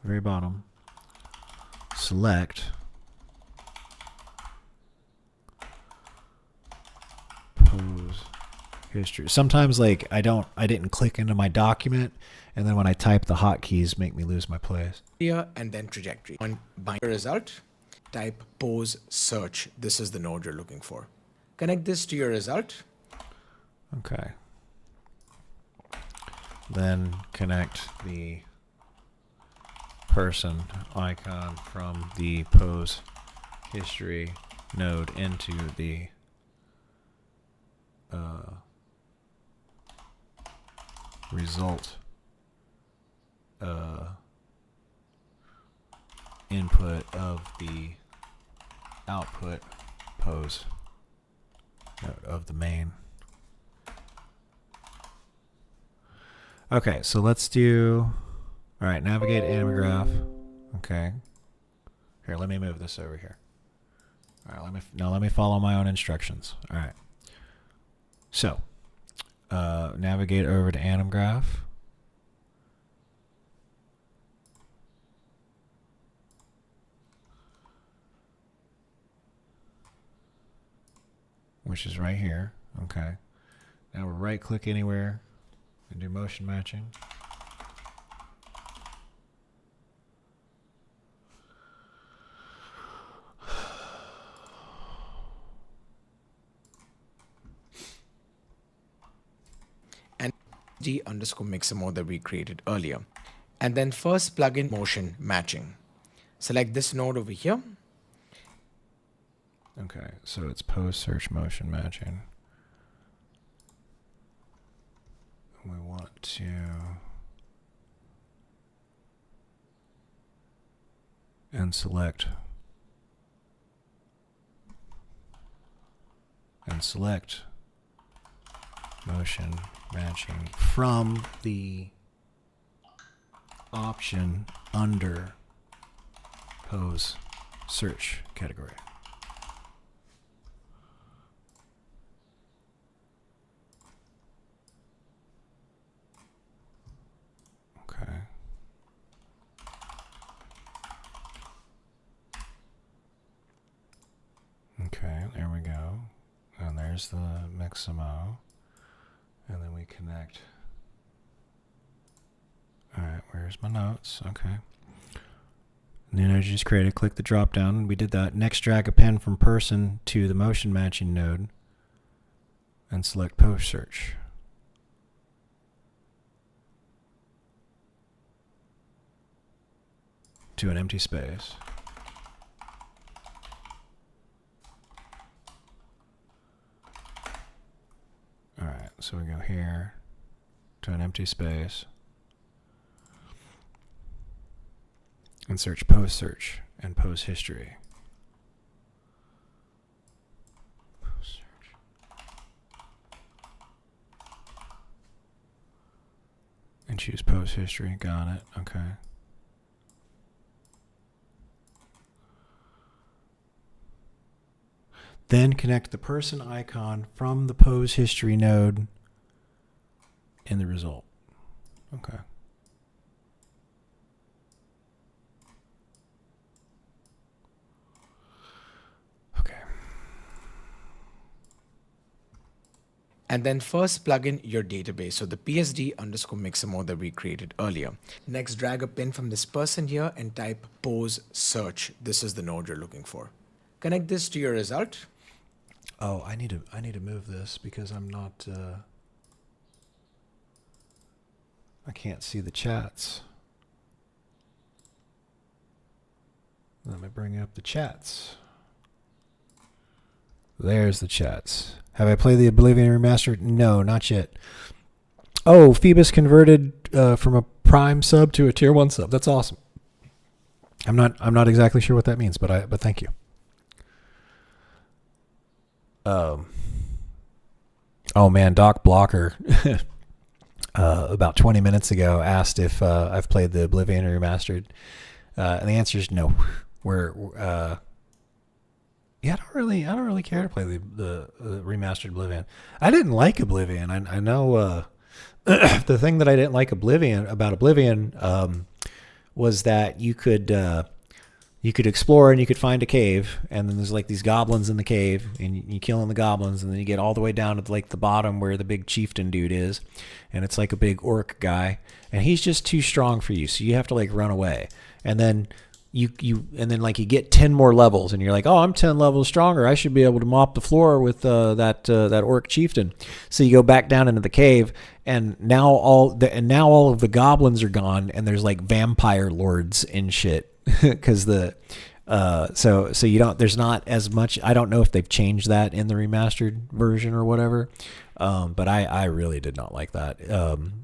Very bottom. Select. Pose history. Sometimes like I didn't click into my document, and then when I type the hotkeys make me lose my place. Here and then trajectory. On bind result, type pose search. This is the node you're looking for. Connect this to your result. Okay. Then connect the person icon from the pose history node into the result input of the output pose node of the main. Okay, so let's do, all right, navigate anim graph. Okay. Here, let me move this over here. All right, let me follow my own instructions. All right. So, navigate over to Anim Graph. Which is right here. Okay. Now we'll right click anywhere and do motion matching. And d_mixer mode that we created earlier. And then first plug in motion matching. Select this node over here. Okay, so it's post search motion matching. We want to select motion matching from the option under pose search category. Okay. Okay, there we go. And there's the Mixamo. And then we connect. Alright, where's my notes? Okay. New node just created. Click the drop down. We did that. Next, drag a pen from person to the motion matching node. And select post search. To an empty space. Alright, so we go here to an empty space and search post search and post history. Post search. And choose post history. Got it. Okay. Then connect the person icon from the pose history node in the result. Okay. Okay. And then first plug in your database, so the PSD_mixer mode that we created earlier. Next, drag a pin from this person here and type pose search. This is the node you're looking for. Connect this to your result. Oh, I need to move this because I'm not I can't see the chats. Let me bring up the chats. There's the chats. Have I played the Oblivion Remastered? No, not yet. Oh, Phoebus converted from a Prime sub to a Tier 1 sub. That's awesome. I'm not exactly sure what that means, but thank you. Oh man, Doc Blocker about 20 minutes ago asked if I've played the Oblivion Remastered, and the answer is no. Yeah, I don't really care to play the remastered Oblivion. I didn't like Oblivion. I know the thing that I didn't like about Oblivion was that you could explore and you could find a cave, and then there's like these goblins in the cave, and you killing the goblins, and then you get all the way down to like the bottom where the big chieftain dude is, and it's like a big orc guy, and he's just too strong for you, so you have to like run away, and then you get 10 more levels, and you're like, oh, I'm 10 levels stronger, I should be able to mop the floor with that orc chieftain. So you go back down into the cave, and now all of the goblins are gone, and there's like vampire lords and shit. Because so you don't, there's not as much. I don't know if they've changed that in the remastered version or whatever, but I really did not like that.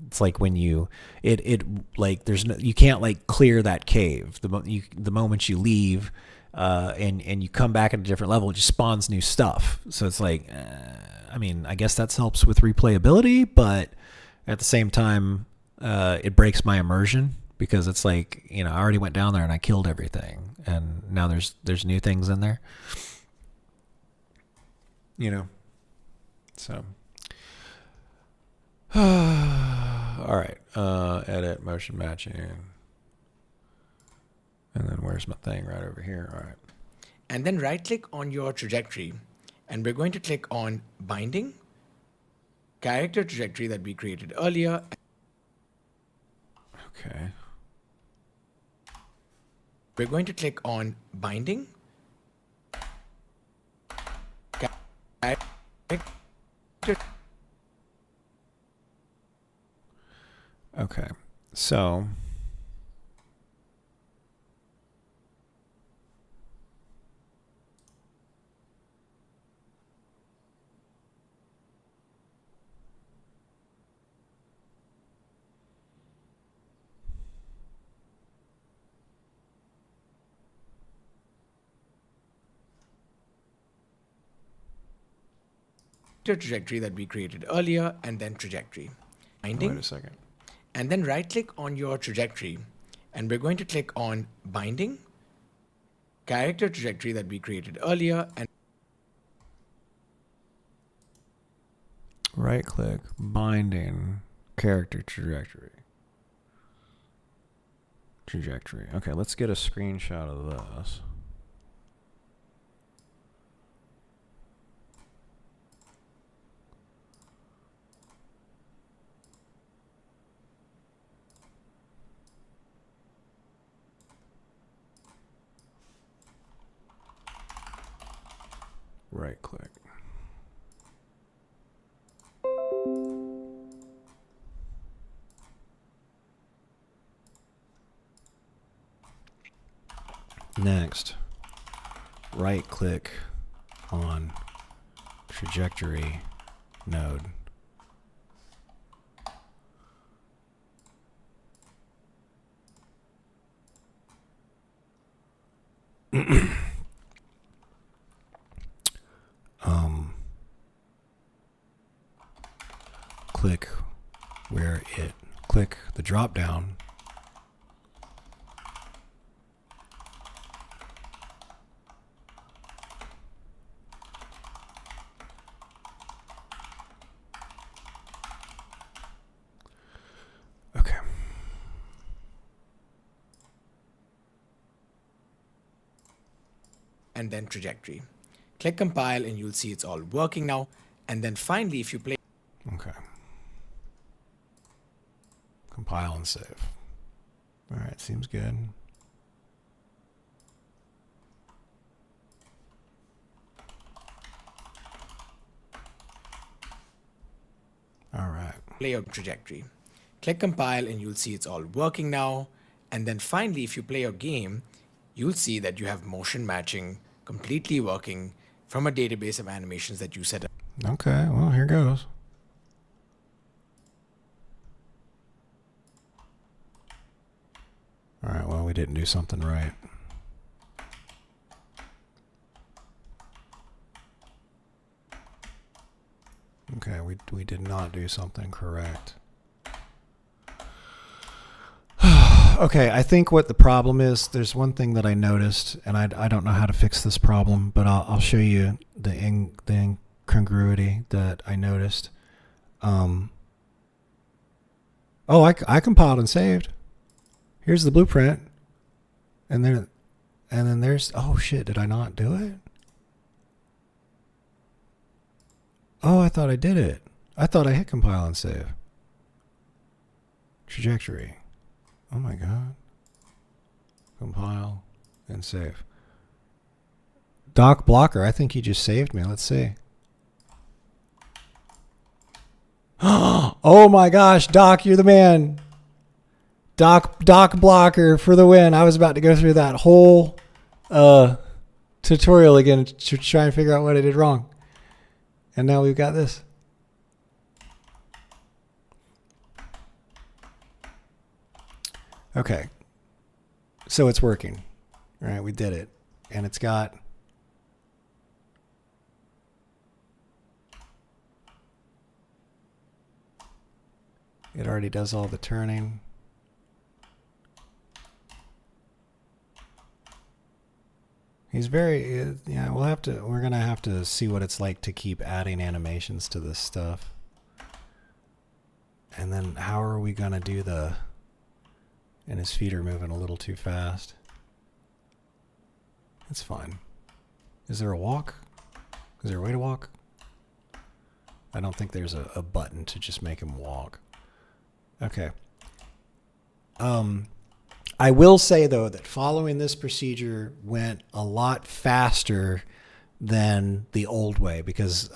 It's like when you there's no, you can't like clear that cave the moment you leave, and you come back at a different level, it just spawns new stuff. So it's like, I mean, I guess that helps with replayability, but at the same time, it breaks my immersion. Because it's like, I already went down there and I killed everything, and now there's new things in there. You know? So. All right. Edit motion matching. And then where's my thing? Right over here. All right. And then right click on your trajectory. And we're going to click on binding, character trajectory that we created earlier. Okay. We're going to click on binding, Okay. So. trajectory that we created earlier, and then trajectory. Binding. Wait a second. And then right click on your trajectory. And we're going to click on binding, character trajectory that we created earlier, and Right click, binding, character trajectory. Trajectory. Okay, let's get a screenshot of this. Right click. Next, right click on trajectory node. Click where it, click the drop down. Okay. and then trajectory. Click compile and you'll see it's all working now. And then finally, if you play. Okay. Compile and save. All right, seems good. All right. Play your trajectory. Click compile and you'll see it's all working now. And then finally, if you play your game, you'll see that you have motion matching completely working from a database of animations that you set up. Okay, well, here goes. All right, well, we didn't do something right. Okay, we did not do something correct. Okay, I think what the problem is, there's one thing that I noticed, and I don't know how to fix this problem, but I'll show you the incongruity that I noticed. Oh, I compiled and saved. Here's the blueprint. And then there's, oh shit, did I not do it? Oh, I thought I did it. I thought I hit compile and save. Trajectory. Oh my god. Compile and save. Doc Blocker, I think he just saved me. Let's see. Oh my gosh, Doc, you're the man. Doc Blocker for the win. I was about to go through that whole tutorial again to try and figure out what I did wrong. And now we've got this. Okay. So it's working. All right, we did it. And it's got it already does all the turning. He's very yeah. We're gonna have to see what it's like to keep adding animations to this stuff. And then how are we gonna do the? And his feet are moving a little too fast. That's fine. Is there a walk? Is there a way to walk? I don't think there's a button to just make him walk. Okay. I will say, though, that following this procedure went a lot faster than the old way because,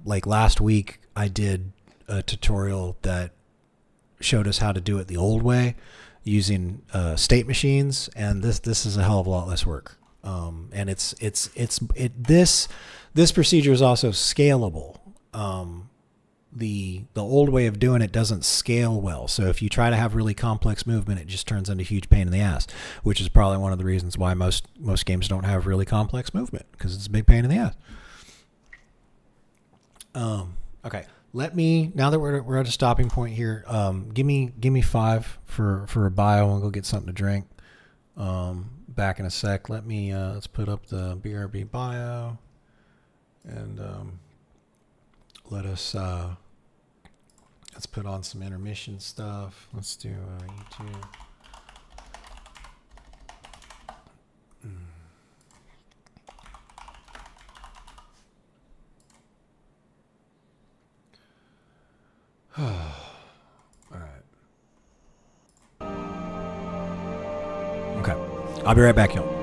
like last week, I did a tutorial that showed us how to do it the old way using state machines, and this is a hell of a lot less work. And this procedure is also scalable. The old way of doing it doesn't scale well. So if you try to have really complex movement, it just turns into a huge pain in the ass, which is probably one of the reasons why most games don't have really complex movement, because it's a big pain in the ass. Okay. Now that we're at a stopping point here, give me 5 for a bio and go get something to drink. Back in a sec. Let's put up the BRB bio and let's put on some intermission stuff. Let's do YouTube. All right. Okay. I'll be right back, y'all.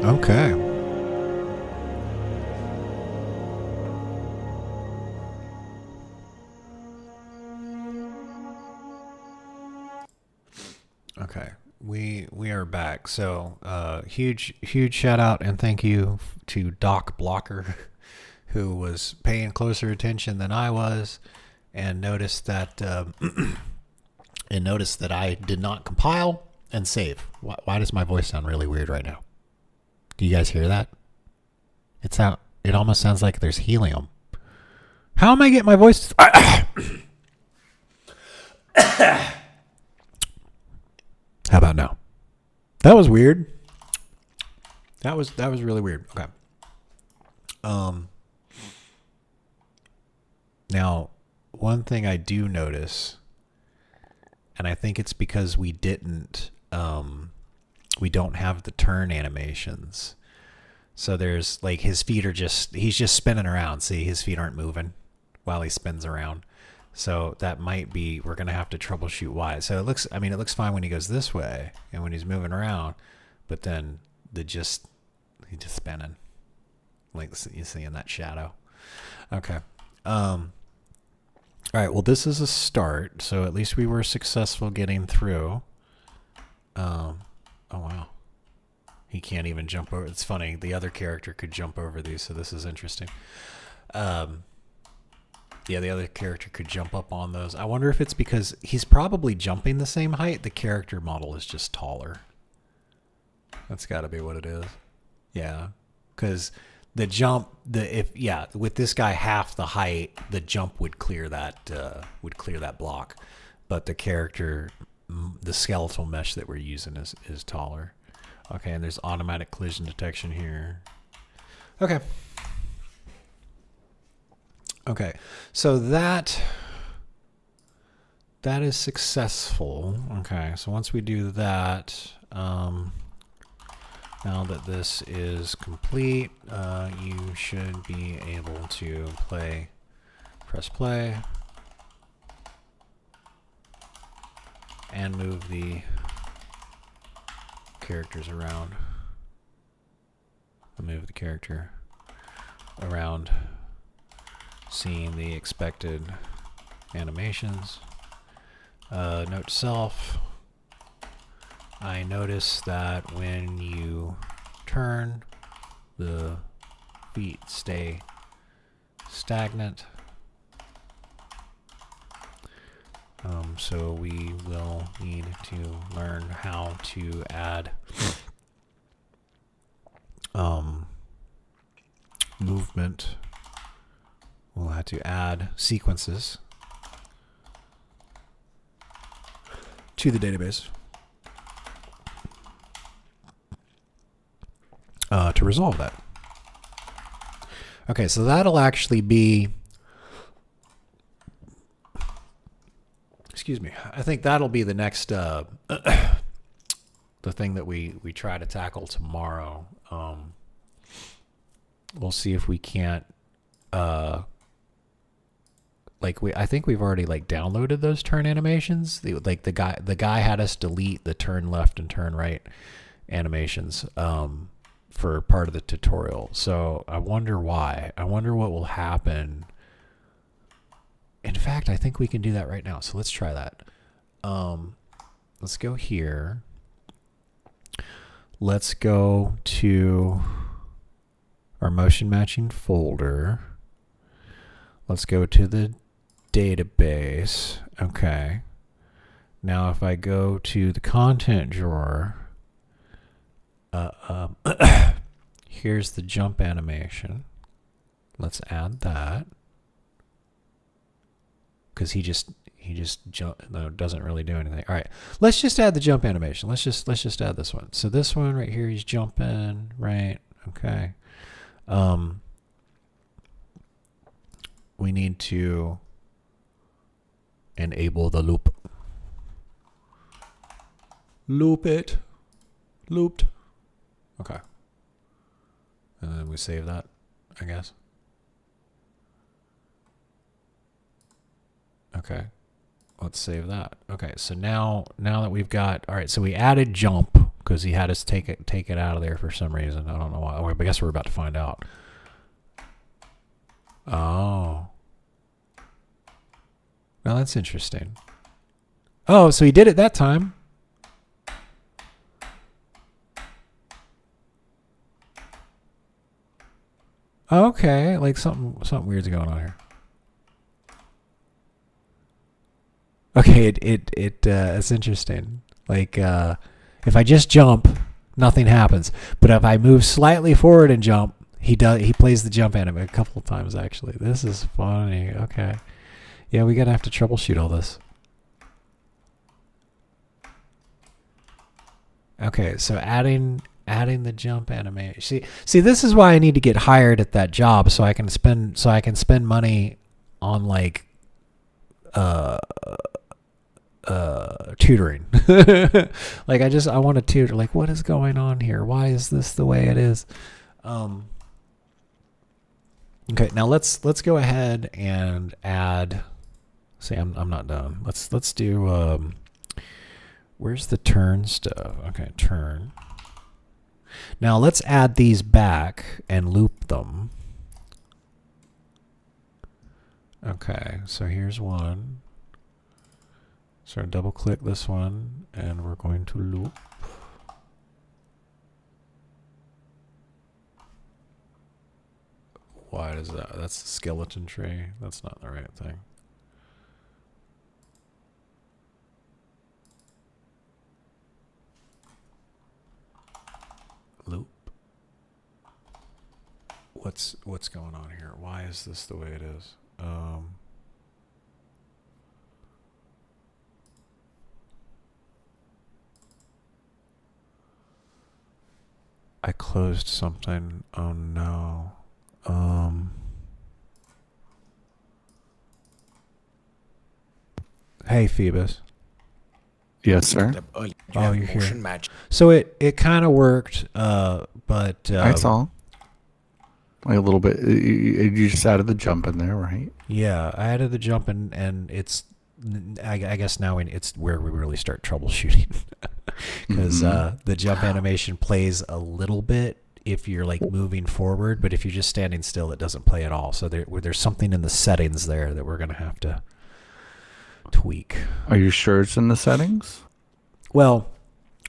Okay. Okay. We are back. So huge shout out and thank you to Doc Blocker, who was paying closer attention than I was, and noticed that I did not compile and save. Why does my voice sound really weird right now? Do you guys hear that? It almost sounds like there's helium. How am I getting my voice? How about now? That was weird. That was really weird. Okay. Now, one thing I do notice, and I think it's because we don't have the turn animations. So there's like his feet are he's just spinning around. See, his feet aren't moving while he spins around. So that might be, we're going to have to troubleshoot why. So it looks fine when he goes this way and when he's moving around, but then he's just spinning. Like you see in that shadow. Okay. All right. Well, this is a start. So at least we were successful getting through. Oh, wow. He can't even jump over. It's funny. The other character could jump over these. So this is interesting. Yeah, the other character could jump up on those. I wonder if it's because he's probably jumping the same height. The character model is just taller. That's got to be what it is. Yeah, because the jump, with this guy half the height, the jump would clear that block, but the character, the skeletal mesh that we're using is taller. Okay, and there's automatic collision detection here. Okay. Okay, so that is successful. Okay, so once we do that, now that this is complete, you should be able to press play, and move the characters around. I'll move the character around, seeing the expected animations. Note to self, I notice that when you turn, the feet stay stagnant. So we will need to learn how to add movement. We'll have to add sequences to the database to resolve that. Okay, so that'll actually be, excuse me, I think that'll be the next, the thing that we try to tackle tomorrow. We'll see if we can't, I think we've already downloaded those turn animations. The guy had us delete the turn left and turn right animations for part of the tutorial. So I wonder why. I wonder what will happen. In fact, I think we can do that right now. So let's try that. Let's go here. Let's go to our motion matching folder. Let's go to the database. Okay. Now if I go to the content drawer, here's the jump animation. Let's add that. Because he just doesn't really do anything. All right, let's just add the jump animation. Let's just add this one. So this one right here, he's jumping, right? Okay. We need to enable the loop. Loop it. Looped. Okay. And then we save that, I guess. Okay. Let's save that. Okay, so now that we've got, all right, so we added jump because he had us take it out of there for some reason. I don't know why. I guess we're about to find out. Oh. Well, that's interesting. Oh, so he did it that time. Okay, like something weird's going on here. Okay, it's interesting. Like, if I just jump, nothing happens. But if I move slightly forward and jump, he plays the jump anime a couple of times actually. This is funny. Okay, yeah, we gotta have to troubleshoot all this. Okay, so adding the jump anime. See, this is why I need to get hired at that job so I can spend money on like tutoring. Like I want to tutor. Like, what is going on here? Why is this the way it is? Okay, now let's go ahead and add. See, I'm not done. Let's do. Where's the turn stuff? Okay, turn. Now let's add these back and loop them. Okay, so here's one. So double click this one and we're going to loop. Why does that? That's the skeleton tree. That's not the right thing. Loop. What's going on here? Why is this the way it is? I closed something. Oh no. Hey Phoebus. Yes, sir. You Oh, have you're motion here. match. So it kind of worked, but I saw. Like a little bit. You just added the jump in there, right? Yeah, I added the jump and it's. I guess now it's where we really start troubleshooting, because the jump animation plays a little bit if you're like moving forward, but if you're just standing still, it doesn't play at all. So there's something in the settings there that we're gonna have to tweak. Are you sure it's in the settings? Well,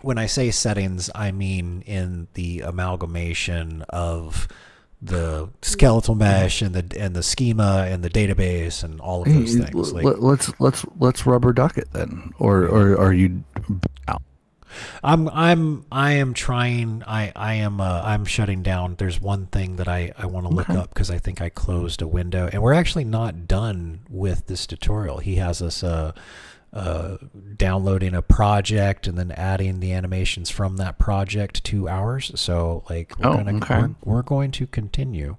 when I say settings, I mean in the amalgamation of the skeletal mesh and the schema and the database and all of those things. Let's rubber duck it then, or are you out? I'm trying. I'm shutting down. There's one thing that I want to look up because I think I closed a window, and we're actually not done with this tutorial. He has us downloading a project and then adding the animations from that project to ours. So like we're going to continue.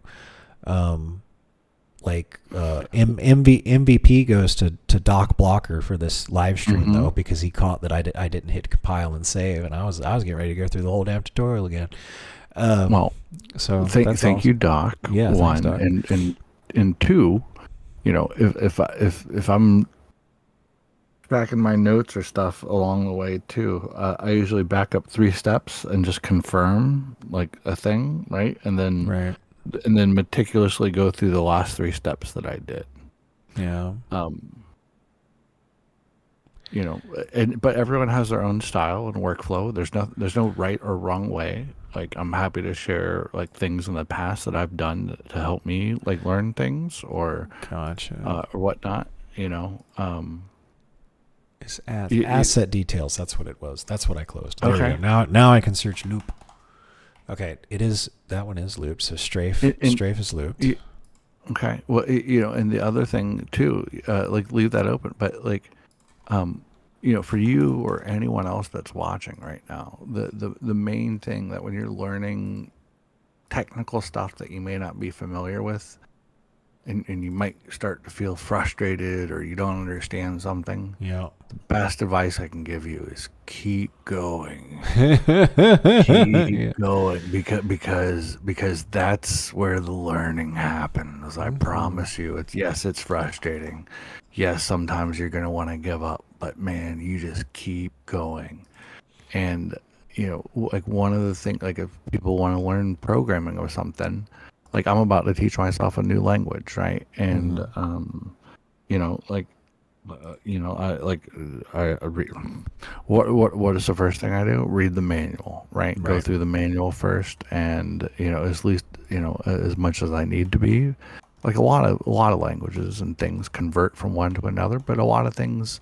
MVP goes to Doc Blocker for this live stream though, because he caught that I didn't hit compile and save, and I was getting ready to go through the whole damn tutorial again. So thank you, Doc. Yeah, one, thanks, Doc. and two, you know, if I'm tracking my notes or stuff along the way too, I usually back up 3 steps and just confirm like a thing, right? And then meticulously go through the last 3 steps that I did. Yeah. You know, but everyone has their own style and workflow. There's no right or wrong way. Like, I'm happy to share like things in the past that I've done to help me like learn things or or whatnot. You know. It's asset details. That's what it was. That's what I closed. There Okay. we go. Now I can search loop. Okay, that one is looped. So strafe is looped. Okay. Well, you know, and the other thing too, like leave that open. But like, you know, for you or anyone else that's watching right now, the main thing that when you're learning technical stuff that you may not be familiar with, and you might start to feel frustrated or you don't understand something. Yeah. The best advice I can give you is keep going. Going because that's where the learning happens. I promise you. It's frustrating. Yes, sometimes you're going to want to give up, but man, you just keep going. And like one of the things, like if people want to learn programming or something, like I'm about to teach myself a new language, right? And like I read. What is the first thing I do? Read the manual, right? Go through the manual first, and at least as much as I need to be. Like a lot of languages and things convert from one to another, but a lot of things,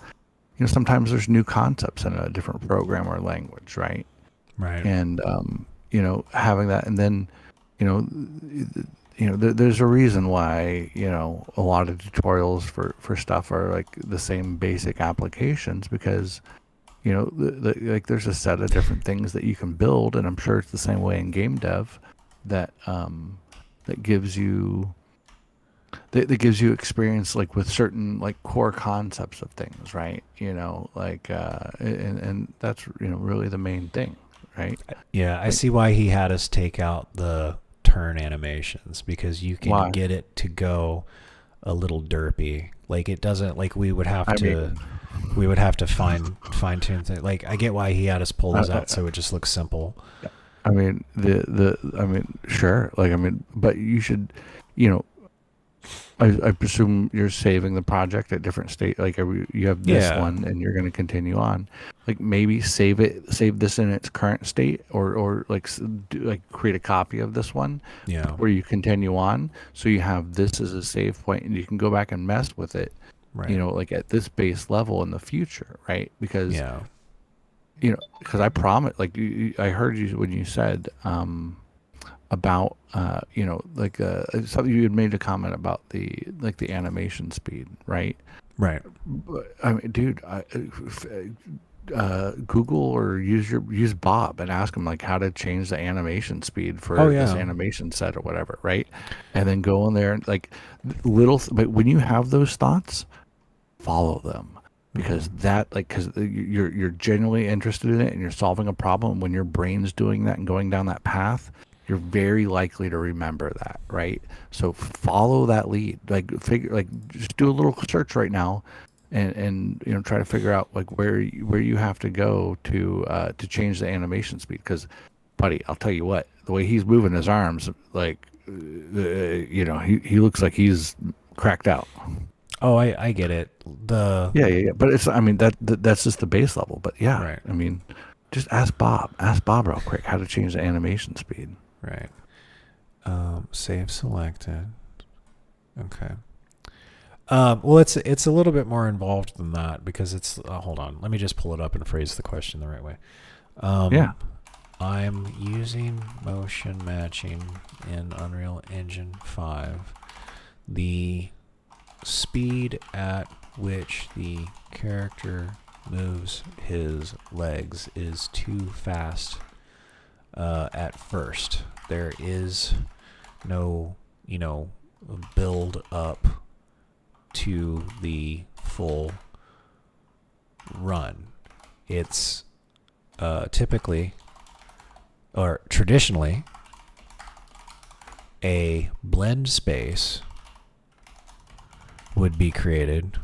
sometimes there's new concepts in a different program or language, right? Right. And having that, and then there's a reason why a lot of tutorials for stuff are like the same basic applications, because like there's a set of different things that you can build, and I'm sure it's the same way in game dev that gives you experience, like with certain like core concepts of things, right? And that's really the main thing, right? Yeah, I see why he had us take out the turn animations, because you can get it to go a little derpy. Like it doesn't, like we would have to fine tune things. Like I get why he had us pull those out so it just looks simple. I mean sure, but you should, I presume you're saving the project at different state. Like you have this one, and you're going to continue on. Like maybe save this in its current state, or create a copy of this one, where you continue on. So you have this as a save point, and you can go back and mess with it, right? Like at this base level in the future, right? Because because I promise, like I heard you when you said about something you had made a comment about the animation speed, right? But, I mean, dude, Google or use Bob and ask him like how to change the animation speed for this animation set or whatever, right? And then go in there and like but when you have those thoughts, follow them. Because because you're genuinely interested in it and you're solving a problem. When your brain's doing that and going down that path, you're very likely to remember that, right? So follow that lead. Just do a little search right now, and try to figure out like where you have to go to change the animation speed. Because, buddy, I'll tell you what, the way he's moving his arms, like he looks like he's cracked out. Oh, I get it. Yeah. But it's, that's just the base level. But yeah, right. Just ask Bob real quick how to change the animation speed. Right. Save selected. Okay. Well, it's a little bit more involved than that, because it's hold on. Let me just pull it up and phrase the question the right way. I'm using motion matching in Unreal Engine 5. The speed at which the character moves his legs is too fast at first. There is no, build up to the full run. It's typically or traditionally a blend space would be created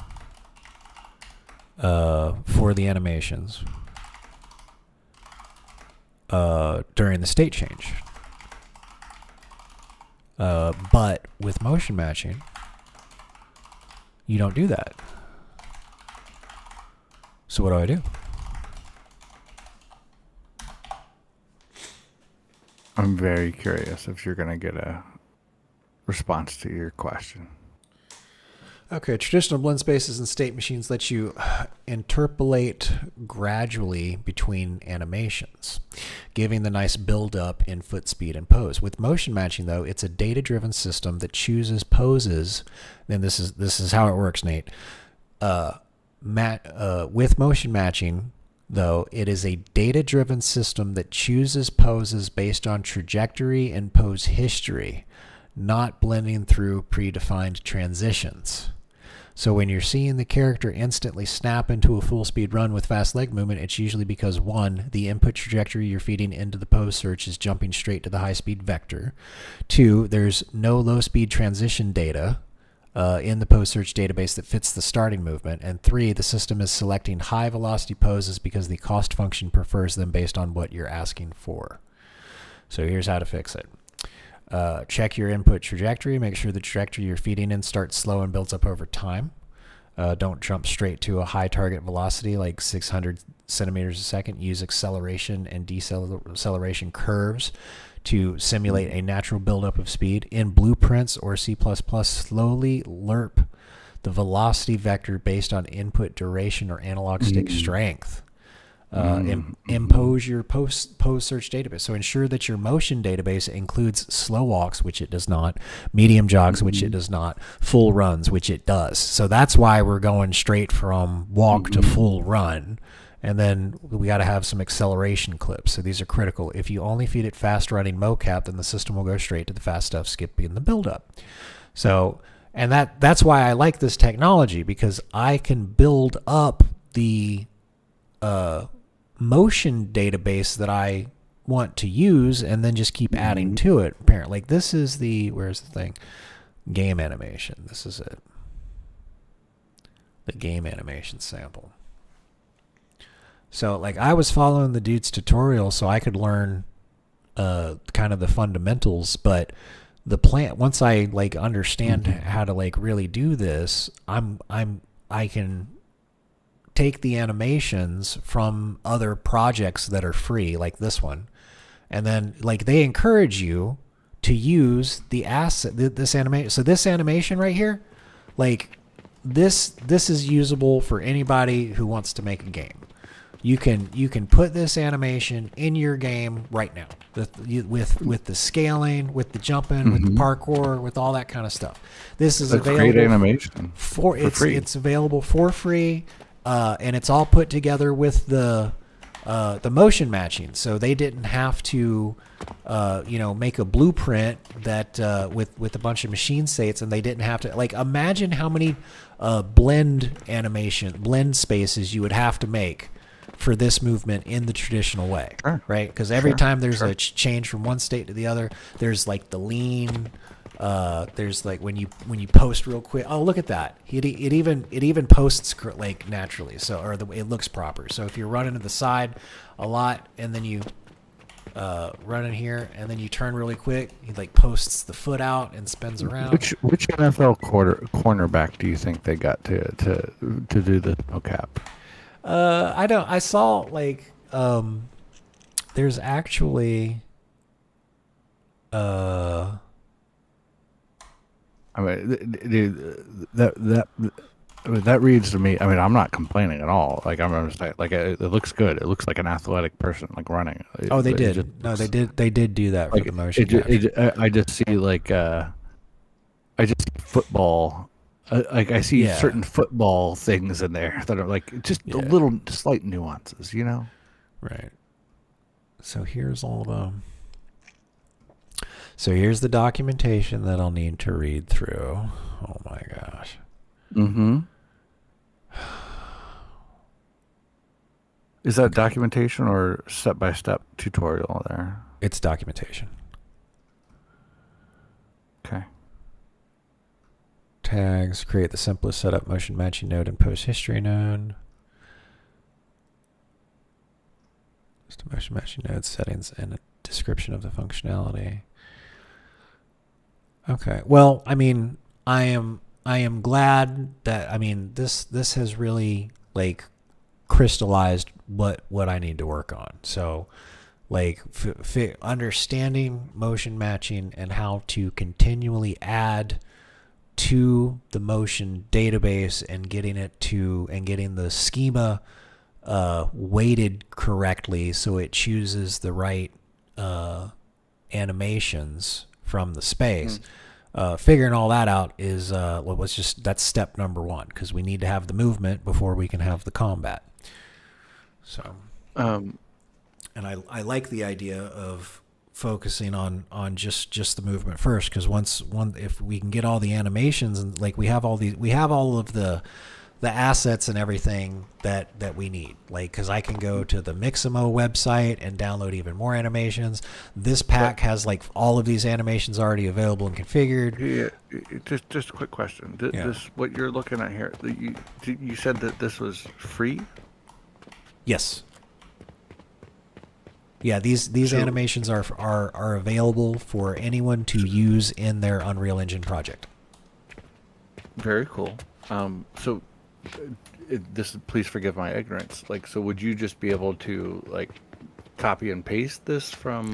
for the animations during the state change. But with motion matching, you don't do that. So what do? I'm very curious if you're going to get a response to your question. Okay, traditional blend spaces and state machines let you interpolate gradually between animations, giving the nice build-up in foot speed and pose. With motion matching, though, it's a data-driven system that chooses poses. And this is how it works, Nate. With motion matching, though, it is a data-driven system that chooses poses based on trajectory and pose history, not blending through predefined transitions. So when you're seeing the character instantly snap into a full speed run with fast leg movement, it's usually because 1, the input trajectory you're feeding into the pose search is jumping straight to the high speed vector. 2, there's no low speed transition data in the post search database that fits the starting movement. And 3, the system is selecting high velocity poses because the cost function prefers them based on what you're asking for. So here's how to fix it. Check your input trajectory. Make sure the trajectory you're feeding in starts slow and builds up over time. Don't jump straight to a high target velocity like 600 centimeters a second. Use acceleration and deceleration curves to simulate a natural buildup of speed. In Blueprints or C++, slowly lerp the velocity vector based on input duration or analog stick strength. Impose your post search database. So ensure that your motion database includes slow walks, which it does not, medium jogs, which it does not, full runs, which it does. So that's why we're going straight from walk to full run. And then we got to have some acceleration clips. So these are critical. If you only feed it fast running mocap, then the system will go straight to the fast stuff, skipping the buildup. So, and that's why I like this technology, because I can build up the motion database that I want to use and then just keep adding to it. Apparently, like this is the, where's the thing? Game animation. This is it. The game animation sample. So like I was following the dude's tutorial so I could learn kind of the fundamentals, but the plan, once I like understand how to like really do this, I can take the animations from other projects that are free, like this one, and then like they encourage you to use the asset, this animation. So this animation right here, like this is usable for anybody who wants to make a game. You can put this animation in your game right now with the scaling, with the jumping, with the parkour, with all that kind of stuff. This is available. Great animation for free. It's available for free, and it's all put together with the motion matching. So they didn't have to make a blueprint that with a bunch of machine states, and they didn't have to like imagine how many blend spaces you would have to make for this movement in the traditional way, right? Because every time there's a change from one state to the other, there's like the lean, there's like when you post real quick. Oh, look at that! It even posts like naturally, so it looks proper. So if you're running to the side a lot and then you run in here and then you turn really quick, he like posts the foot out and spins around. Which NFL cornerback do you think they got to do the mocap? I saw like there's actually I mean, that reads to me. I mean, I'm not complaining at all. Like I'm just like it looks good. It looks like an athletic person like running. They did do that for the motion. I just see like I just see football. Like I see certain football things in there that are like just the little slight nuances, you know? Right. So here's here's the documentation that I'll need to read through. Oh my gosh. Is that documentation or step-by-step tutorial there? It's documentation. Okay. Tags, create the simplest setup motion matching node and post history node. Just a motion matching node settings and a description of the functionality. Okay. Well, I mean, I am glad that this has really like crystallized what I need to work on. So like understanding motion matching and how to continually add to the motion database and getting the schema weighted correctly so it chooses the right animations from the space. Figuring all that out is that's step number one, because we need to have the movement before we can have the combat. So and I like the idea of focusing on just the movement first, because if we can get all the animations and like we have all of the the assets and everything that we need. Like, because I can go to the Mixamo website and download even more animations. This pack has like all of these animations already available and configured. Yeah, just a quick question. This what you're looking at here? You said that this was free? Yes. Yeah, these animations are available for anyone to use in their Unreal Engine project. Very cool. So, please forgive my ignorance. Like, so would you just be able to like copy and paste this from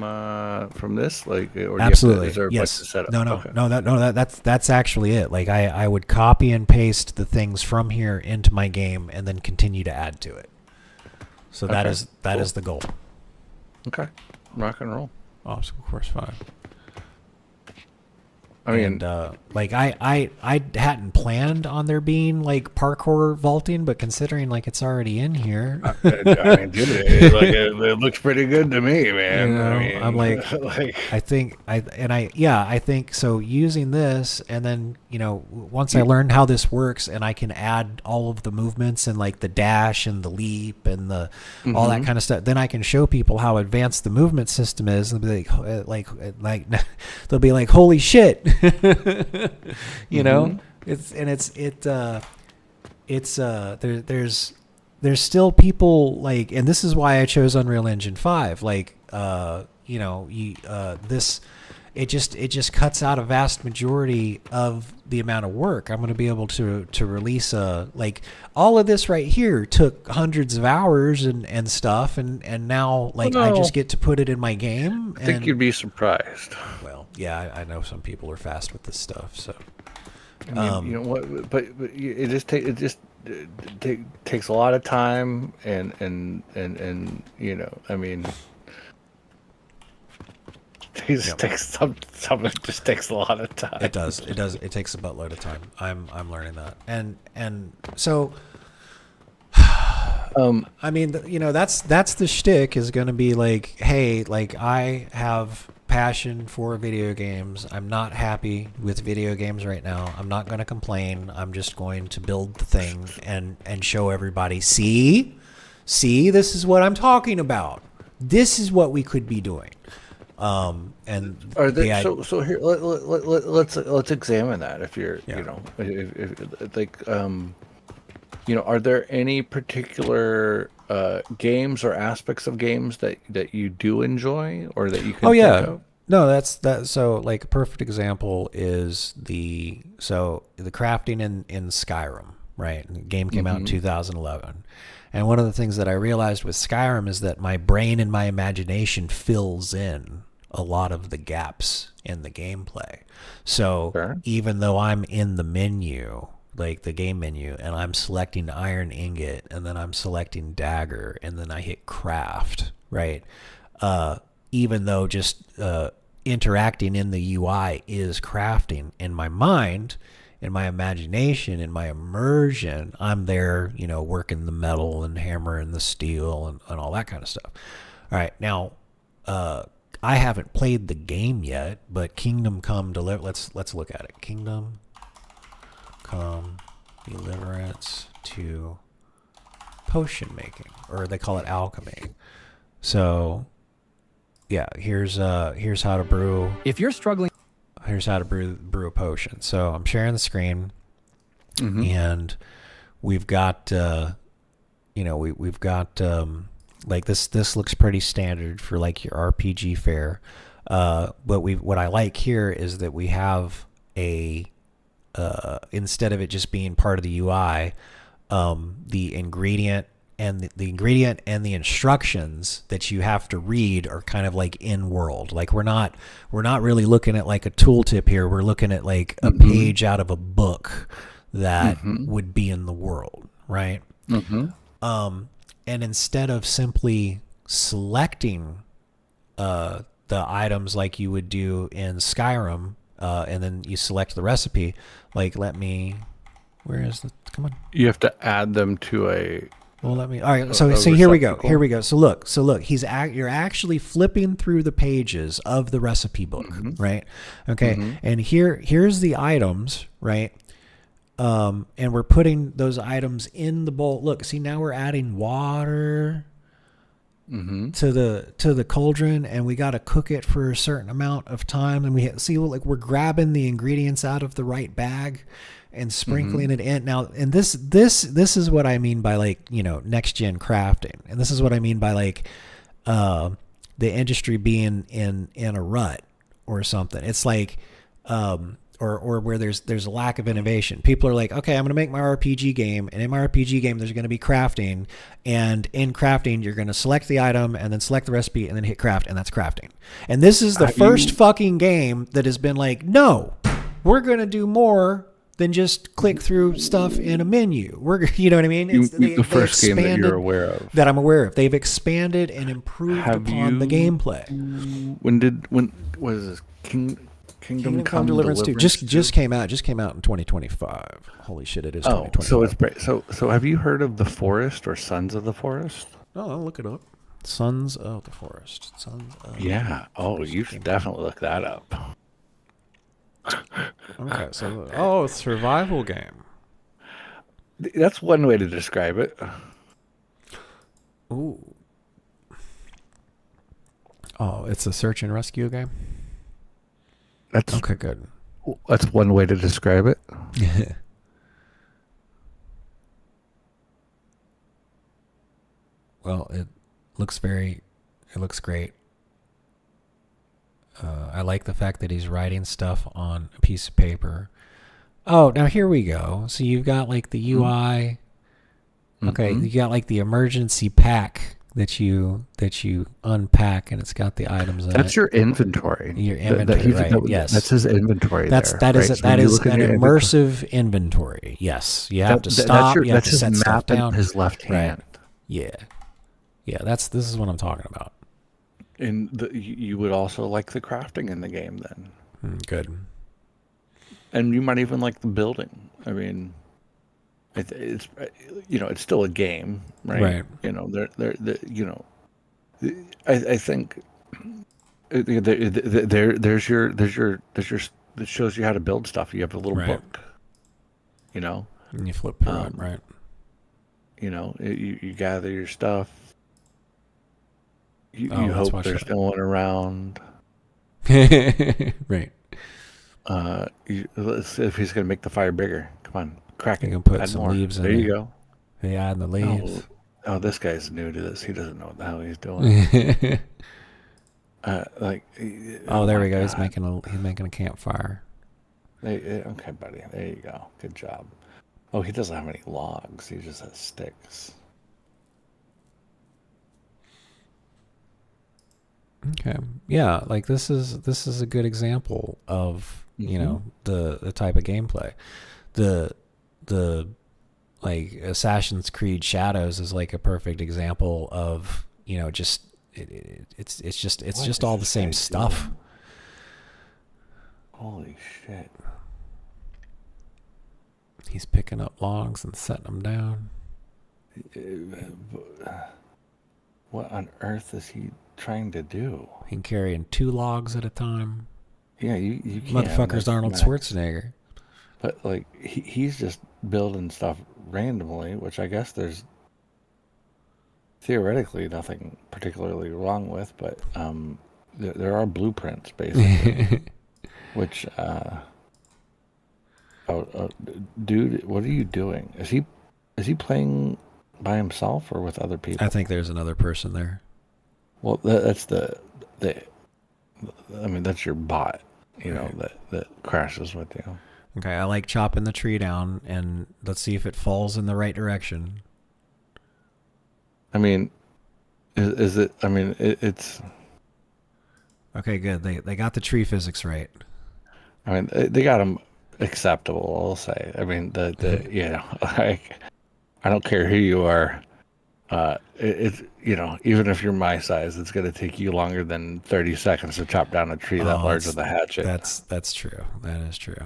this, like, or Absolutely, is there yes. a setup? No, that's actually it. Like, I would copy and paste the things from here into my game and then continue to add to it. So that is the goal. Okay, rock and roll. Awesome, course 5. I mean, like I hadn't planned on there being like parkour vaulting, but considering like it's already in here, I mean, dude, it looks pretty good to me, man. You know, I mean, I'm like, I think so. Using this, and then once I learn how this works, and I can add all of the movements and like the dash and the leap and the all that kind of stuff, then I can show people how advanced the movement system is, and they'll be like they'll be like, holy shit. There's still people like, and this is why I chose Unreal Engine 5. Like, this, it just cuts out a vast majority of the amount of work. I'm going to be able to release like all of this right here took hundreds of hours and stuff, and now like I just get to put it in my game. I think you'd be surprised. Well, yeah, I know some people are fast with this stuff, so. I mean, what? But it just takes a lot of time, and I mean, it just takes some. It just takes a lot of time. It does. It takes a buttload of time. I'm learning that, and so. I mean, that's the shtick is going to be like, hey, like I have passion for video games. I'm not happy with video games right now. I'm not going to complain. I'm just going to build the thing and show everybody, see, this is what I'm talking about. This is what we could be doing. And are they, so here let's examine that. If you're if like are there any particular games or aspects of games that you do enjoy or that you can think of? No, that's so like a perfect example is the crafting in Skyrim, right? The game came out in 2011. And one of the things that I realized with Skyrim is that my brain and my imagination fills in a lot of the gaps in the gameplay. So even though I'm in the menu, like the game menu, and I'm selecting iron ingot, and then I'm selecting dagger, and then I hit craft, right? Even though just interacting in the UI is crafting, in my mind, in my imagination, in my immersion, I'm there, working the metal and hammering the steel and all that kind of stuff. All right, now I haven't played the game yet, but Kingdom Come Deliver. Let's look at it. Kingdom Come Deliverance to potion making, or they call it alchemy. So yeah, here's how to brew. If you're struggling, here's how to brew a potion. So I'm sharing the screen, and we've got we've got like this looks pretty standard for like your RPG fare. But what I like here is that we have a instead of it just being part of the UI, the ingredient and the instructions that you have to read are kind of like in world. Like we're not really looking at like a tooltip here. We're looking at like a page out of a book that would be in the world, right? And instead of simply selecting the items like you would do in Skyrim, and then you select the recipe, like where is the, come on. You have to add them to a... Well, all right, so here we go. Here we go. So look, you're actually flipping through the pages of the recipe book, right? Okay. And here's the items, right? And we're putting those items in the bowl. Look, see, now we're adding water to the cauldron, and we got to cook it for a certain amount of time. And we see, like, we're grabbing the ingredients out of the right bag and sprinkling it in. Now, and this is what I mean by, like, you know, next gen crafting, and this is what I mean by, like, the industry being in a rut or something. It's like, or where there's a lack of innovation. People are like, okay, I'm going to make my RPG game, and in my RPG game, there's going to be crafting, and in crafting, you're going to select the item and then select the recipe and then hit craft, and that's crafting. And this is the first fucking game that has been like, no, we're going to do more than just click through stuff in a menu. You know what I mean? The first game that you're aware of. That I'm aware of. They've expanded and improved upon the gameplay. When was this? Kingdom Come Deliverance 2 just came out. Just came out in 2025. Holy shit! It is 2025. So have you heard of The Forest or Sons of the Forest? Oh, I'll look it up. Sons of the Forest. Yeah. Oh, you should definitely look that up. Okay. So, survival game. That's one way to describe it. Ooh. Oh, it's a search and rescue game. That's okay. Good. That's one way to describe it. Well, it looks great. I like the fact that he's writing stuff on a piece of paper. Oh, now here we go. So you've got like the UI. Okay, you got like the emergency pack that you unpack, and it's got the items in it. That's your inventory. Your inventory, right? Yes, that's his inventory. That is an immersive inventory. Yes, you have to stop. You have to set stuff down. His left hand. Right. Yeah. This is what I'm talking about. And you would also like the crafting in the game then. Good. And you might even like the building. I mean, it's it's still a game, right? Right. You know, I think there's your that shows you how to build stuff. You have a little book. You know. And you flip through it, right? You know, you gather your stuff. You hope there's no one around. Right. Let's see if he's gonna make the fire bigger. Come on, crack it. You can put some leaves in there. There you go. They add the leaves. Oh, this guy's new to this. He doesn't know what the hell he's doing. There we go. He's making a campfire. Okay, buddy. There you go. Good job. Oh, he doesn't have any logs. He just has sticks. Okay. Yeah, like this is a good example of, you know, the type of gameplay. The like Assassin's Creed Shadows is like a perfect example of, you know, just it's just all the same stuff. Holy shit. He's picking up logs and setting them down. What on earth is he trying to do? He can carry 2 logs at a time. Yeah, you can't. Motherfucker's Arnold Schwarzenegger. But like he's just building stuff randomly, which I guess there's theoretically nothing particularly wrong with, but there are blueprints basically. Which dude, what are you doing? Is he playing by himself or with other people? I think there's another person there. Well, that's I mean, that's your bot, you know, that crashes with you. Okay, I like chopping the tree down, and let's see if it falls in the right direction. I mean, is it? I mean, it's. Okay, good. They got the tree physics right. I mean, they got them acceptable. I'll say. I mean, you know, like, I don't care who you are. It's, you know, even if you're my size, it's going to take you longer than 30 seconds to chop down a tree that large with a hatchet. That's true. That is true.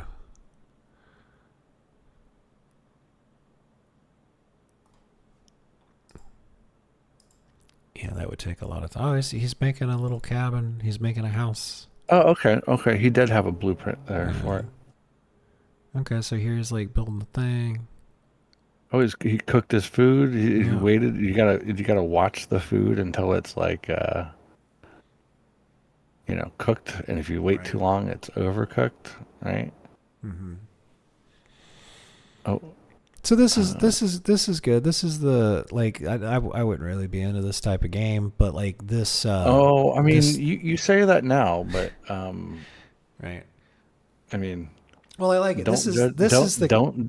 Yeah, that would take a lot of time. Oh, he's making a little cabin. He's making a house. Oh, okay. He did have a blueprint there for it. Okay, so here's like building the thing. Oh, he cooked his food. He Yeah. waited. You gotta watch the food until it's like cooked. And if you wait too long, it's overcooked, right? Mm-hmm. Oh, so this is good. This is the like I wouldn't really be into this type of game, but like this. I mean, you say that now, but right. I mean, well, I like it. This is the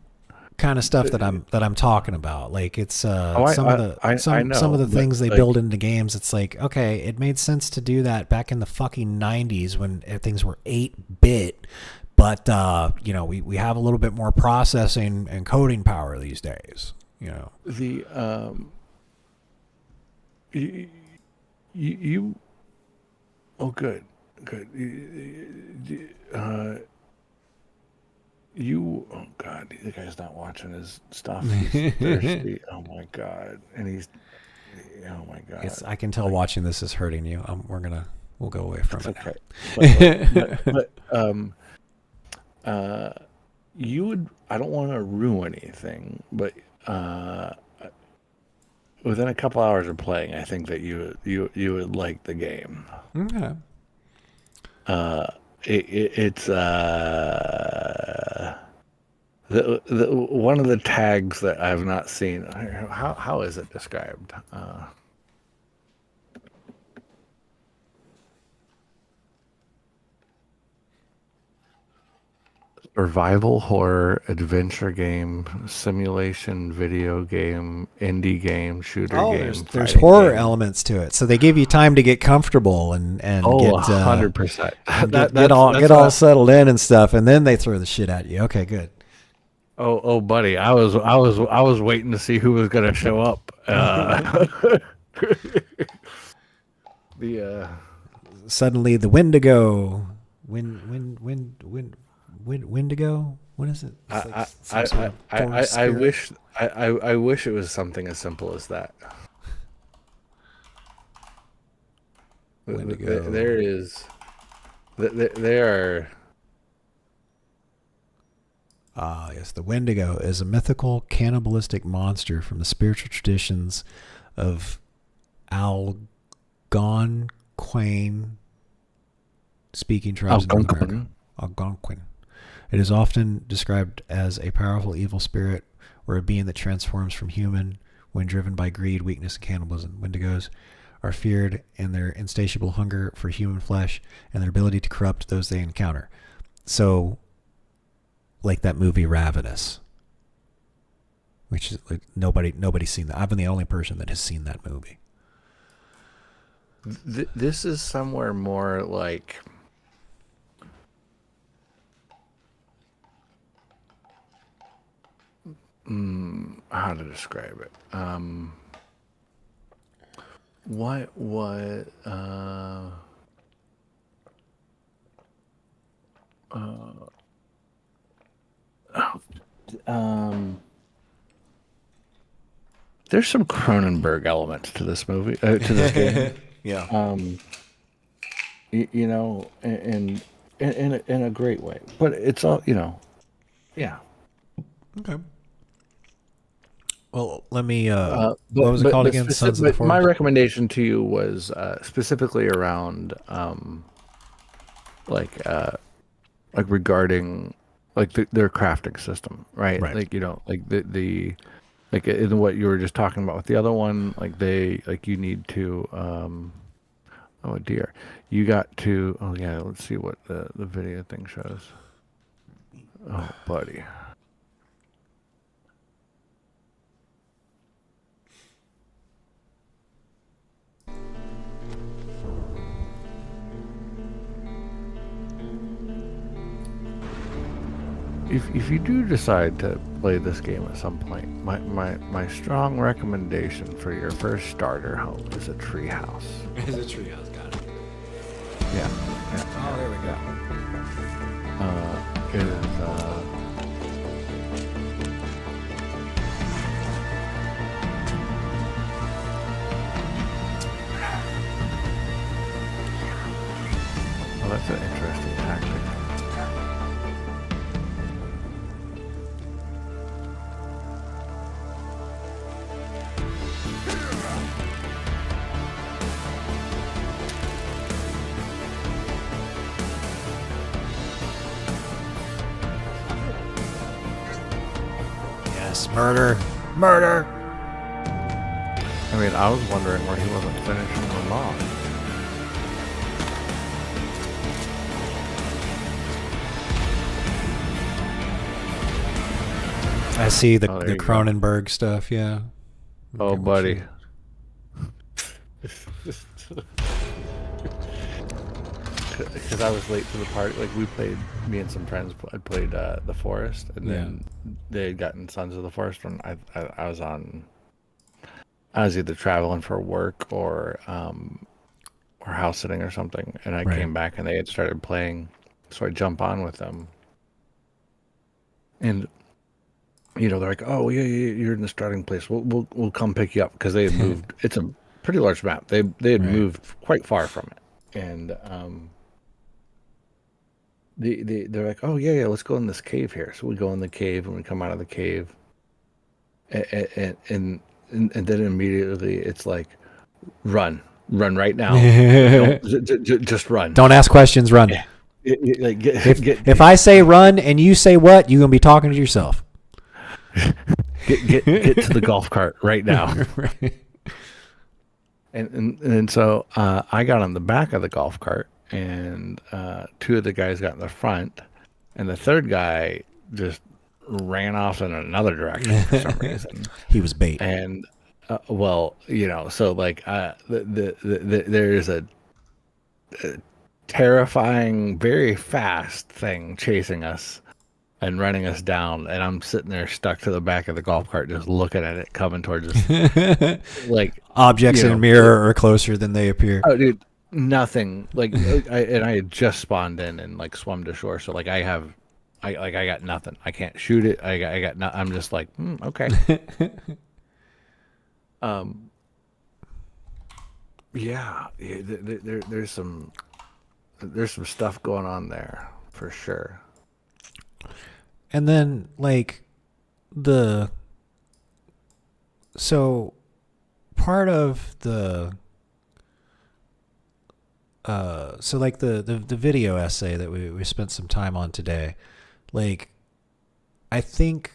kind of stuff that I'm talking about. Like it's some of the things they build into games. It's like, okay, it made sense to do that back in the fucking 90s when things were 8-bit, but we have a little bit more processing and coding power these days. The you oh good oh god, the guy's not watching his stuff. He's thirsty. Oh my god. And oh my god. I can tell watching this is hurting you. We'll go away from it. Okay. But you would, I don't want to ruin anything, but within a couple hours of playing, I think that you would like the game. Okay. It's the one of the tags that I've not seen. How is it described? Survival horror adventure game, simulation video game, indie game, shooter game. There's horror elements to it, so they give you time to get comfortable and get 100%. Get all settled in and stuff, and then they throw the shit at you. Okay, good. Oh, buddy, I was waiting to see who was gonna show up. Suddenly the Wendigo. Wendigo? What is it? I wish it was something as simple as that. Wendigo. There are. Yes, the Wendigo is a mythical cannibalistic monster from the spiritual traditions of Algonquin speaking tribes in North America. Algonquin. It is often described as a powerful evil spirit or a being that transforms from human when driven by greed, weakness, and cannibalism. Wendigos are feared in their insatiable hunger for human flesh and their ability to corrupt those they encounter. So, like that movie Ravenous, which is like nobody's seen that. I've been the only person that has seen that movie. This is somewhere more like. How to describe it? There's some Cronenberg elements to this movie, to this game. Yeah. In a great way, but it's all, yeah. Okay. Well, let me. What was it called again? Sons of the Forest? My recommendation to you was specifically around, regarding, their crafting system, right? Like the like in what you were just talking about with the other one, you need to. Oh dear, you got to. Oh yeah, let's see what the video thing shows. Oh buddy. If you do decide to play this game at some point, my strong recommendation for your first starter home is a treehouse. Is a treehouse, got it. Yeah. Oh, there we go. It is. Well, that's an interesting tactic. Yes, murder, murder. I mean, I was wondering where he wasn't finishing them off. I see the there the you go. Cronenberg stuff. Yeah. Oh, buddy. Because I was late to the party. Like, me and some friends had played The Forest, and then they had gotten Sons of the Forest, and I was either traveling for work or house sitting or something, and I came back and they had started playing, so I jump on with them, and they're like, "Oh yeah, you're in the starting place. We'll come pick you up," because they had moved. It's a pretty large map. They had moved quite far from it, and they're like, "Oh yeah, let's go in this cave here." So we go in the cave, and we come out of the cave, and then immediately it's like, run right now. Just run. Don't ask questions. Run. If I say run and you say what, you're gonna be talking to yourself. Get to the golf cart right now. And so I got on the back of the golf cart, and two of the guys got in the front, and the third guy just ran off in another direction for some reason. He was bait. And so like there's a terrifying, very fast thing chasing us and running us down, and I'm sitting there stuck to the back of the golf cart just looking at it coming towards us. Like objects in a mirror are closer than they appear. Oh dude, nothing. Like I had just spawned in and like swum to shore, so like I got nothing. I can't shoot it. I got no, I'm just like okay. There's some stuff going on there for sure. And then like so part of the so like the video essay that we spent some time on today, like I think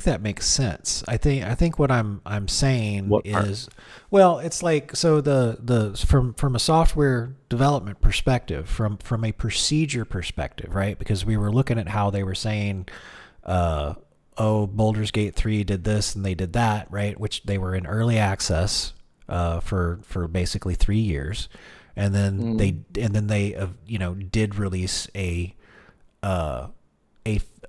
that makes sense. I think what I'm saying is, well, it's like, so from a software development perspective, from a procedure perspective, right? Because we were looking at how they were saying, Baldur's Gate 3 did this and they did that, right? Which they were in early access for basically 3 years, and then they did release a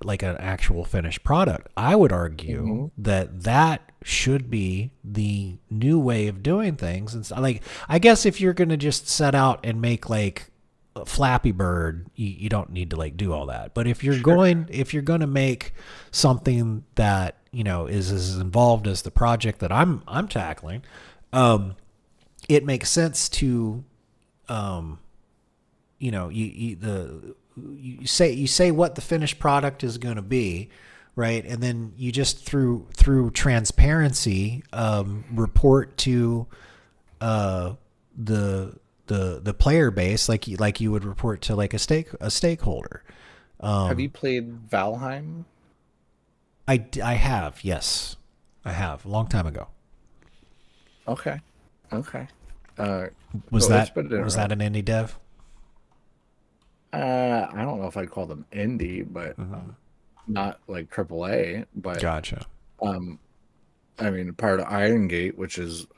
like an actual finished product. I would argue that should be the new way of doing things. And so, like, I guess if you're going to just set out and make like a Flappy Bird, you don't need to like do all that. But if you're going to make something that, is as involved as the project that I'm tackling, it makes sense to, you say what the finished product is going to be, right? And then you just through transparency report to the player base like you would report to like a stakeholder. Have you played Valheim? I have, yes, I have, a long time ago. Okay. Was that an indie dev? I don't know if I'd call them indie, but not like AAA. But gotcha. I mean, part of Iron Gate, which is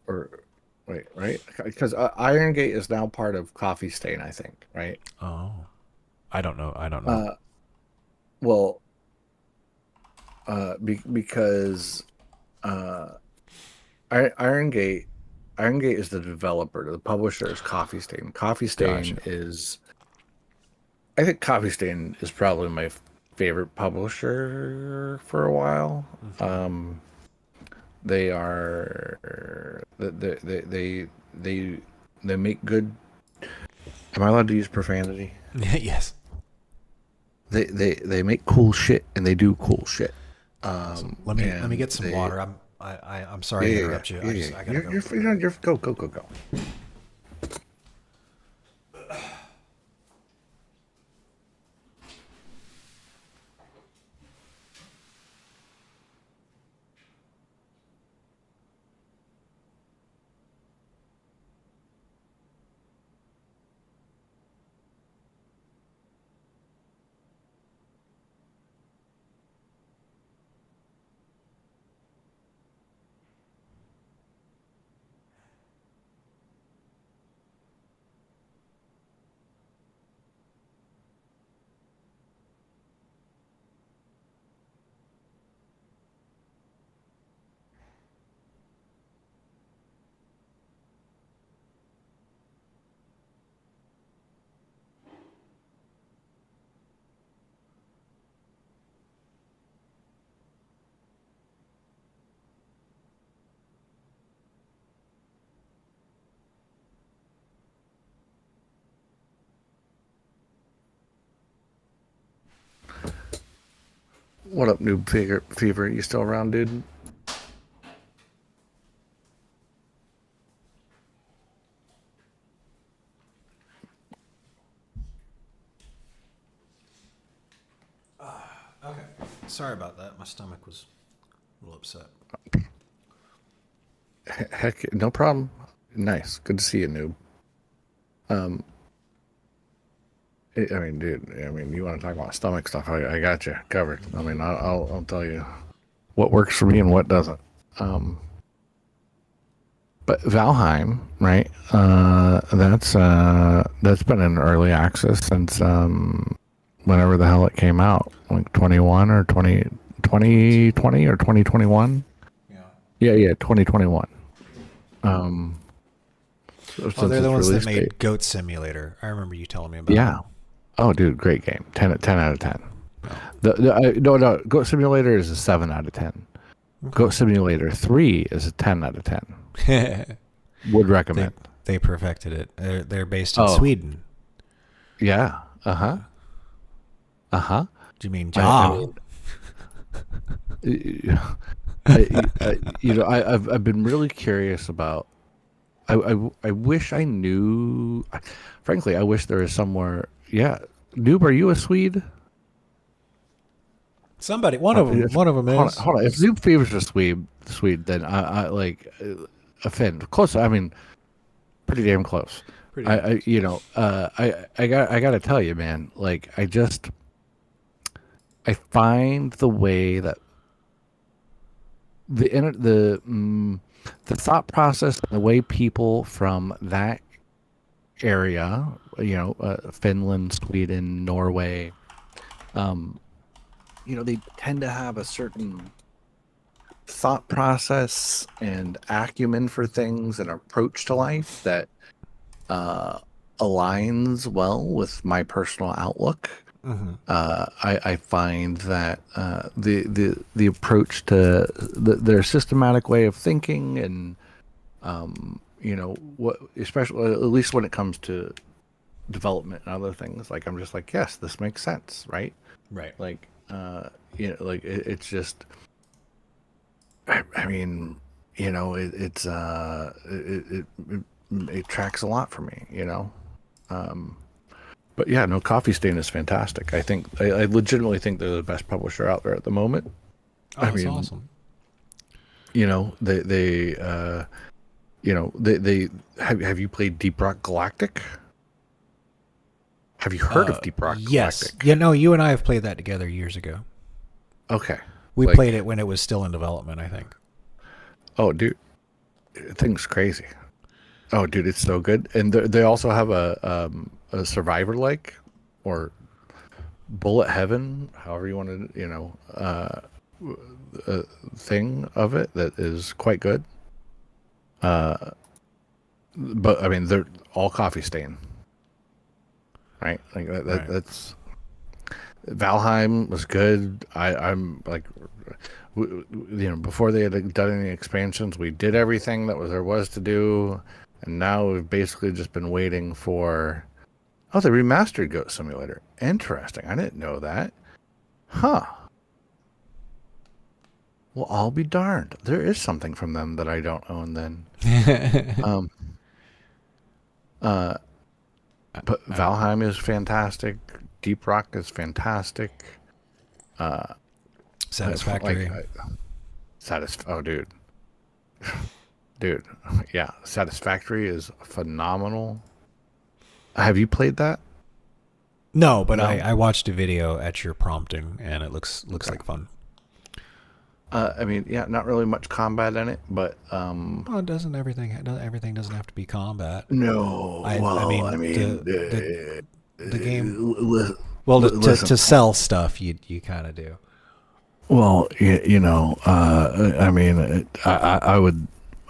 right? Because Iron Gate is now part of Coffee Stain, I think, right? Oh, I don't know. Because Iron Gate is the developer. The publisher is Coffee Stain. Coffee Stain is, I think Coffee Stain is probably my favorite publisher for a while. They are they make good. Am I allowed to use profanity? Yes. They make cool shit and they do cool shit. Let me get some water. I'm sorry to interrupt you. I gotta go. Go. What up, Noob Fever? You still around, dude? Okay. Sorry about that. My stomach was a little upset. Heck, no problem. Nice. Good to see you, Noob. I mean, dude. I mean, you want to talk about stomach stuff? I got you covered. I mean, I'll tell you what works for me and what doesn't. But Valheim, right? That's been in early access since whenever the hell it came out, like 21 or 2020 or 2021. Yeah, 2021. Oh, they're the ones that made Goat Simulator. I remember you telling me about. Yeah. Oh, dude, great game. 10 out of 10. No, Goat Simulator is a 7 out of 10. Okay. Goat Simulator 3 is a 10 out of 10. Would recommend. They perfected it. They're based in Sweden. Yeah. Uh-huh. Uh-huh. Do you mean I've been really curious about. I wish I knew. Frankly, I wish there was somewhere. Yeah, Noob, are you a Swede? Somebody, one of them is. Hold on. If Noob Fever's a Swede, then I like offend. Close. I mean, pretty damn close. I gotta tell you, man. Like, I find the way that the thought process and the way people from that area, Finland, Sweden, Norway, they tend to have a certain thought process and acumen for things and approach to life that aligns well with my personal outlook. Mm-hmm. I find that the approach to their systematic way of thinking and what, especially at least when it comes to development and other things, like I'm just like, yes, this makes sense, right? Like it's just, I mean, it tracks a lot for me, But yeah, no, Coffee Stain is fantastic. I legitimately think they're the best publisher out there at the moment. Oh, that's awesome. They have you played Deep Rock Galactic? Have you heard of Deep Rock Galactic? Yes. You and I have played that together years ago. Okay. We played it when it was still in development, I think. Oh, dude, thing's crazy. Oh, dude, it's so good. And they also have a Survivor-like or Bullet Heaven, however you want to, thing of it that is quite good. But I mean, they're all Coffee Stain, right? Like that's Valheim was good. I'm like, before they had done any expansions, we did everything that there was to do, and now we've basically just been waiting for. Oh, they remastered Goat Simulator. Interesting. I didn't know that. Huh. Well, I'll be darned. There is something from them that I don't own then. But Valheim is fantastic. Deep Rock is fantastic. Satisfactory. Oh, dude. Dude, yeah. Satisfactory is phenomenal. Have you played that? No, but I watched a video at your prompting, and it looks like fun. I mean, yeah, not really much combat in it, but well, everything doesn't have to be combat. No, the game. Well, to sell stuff, you kind of do. Well, I mean,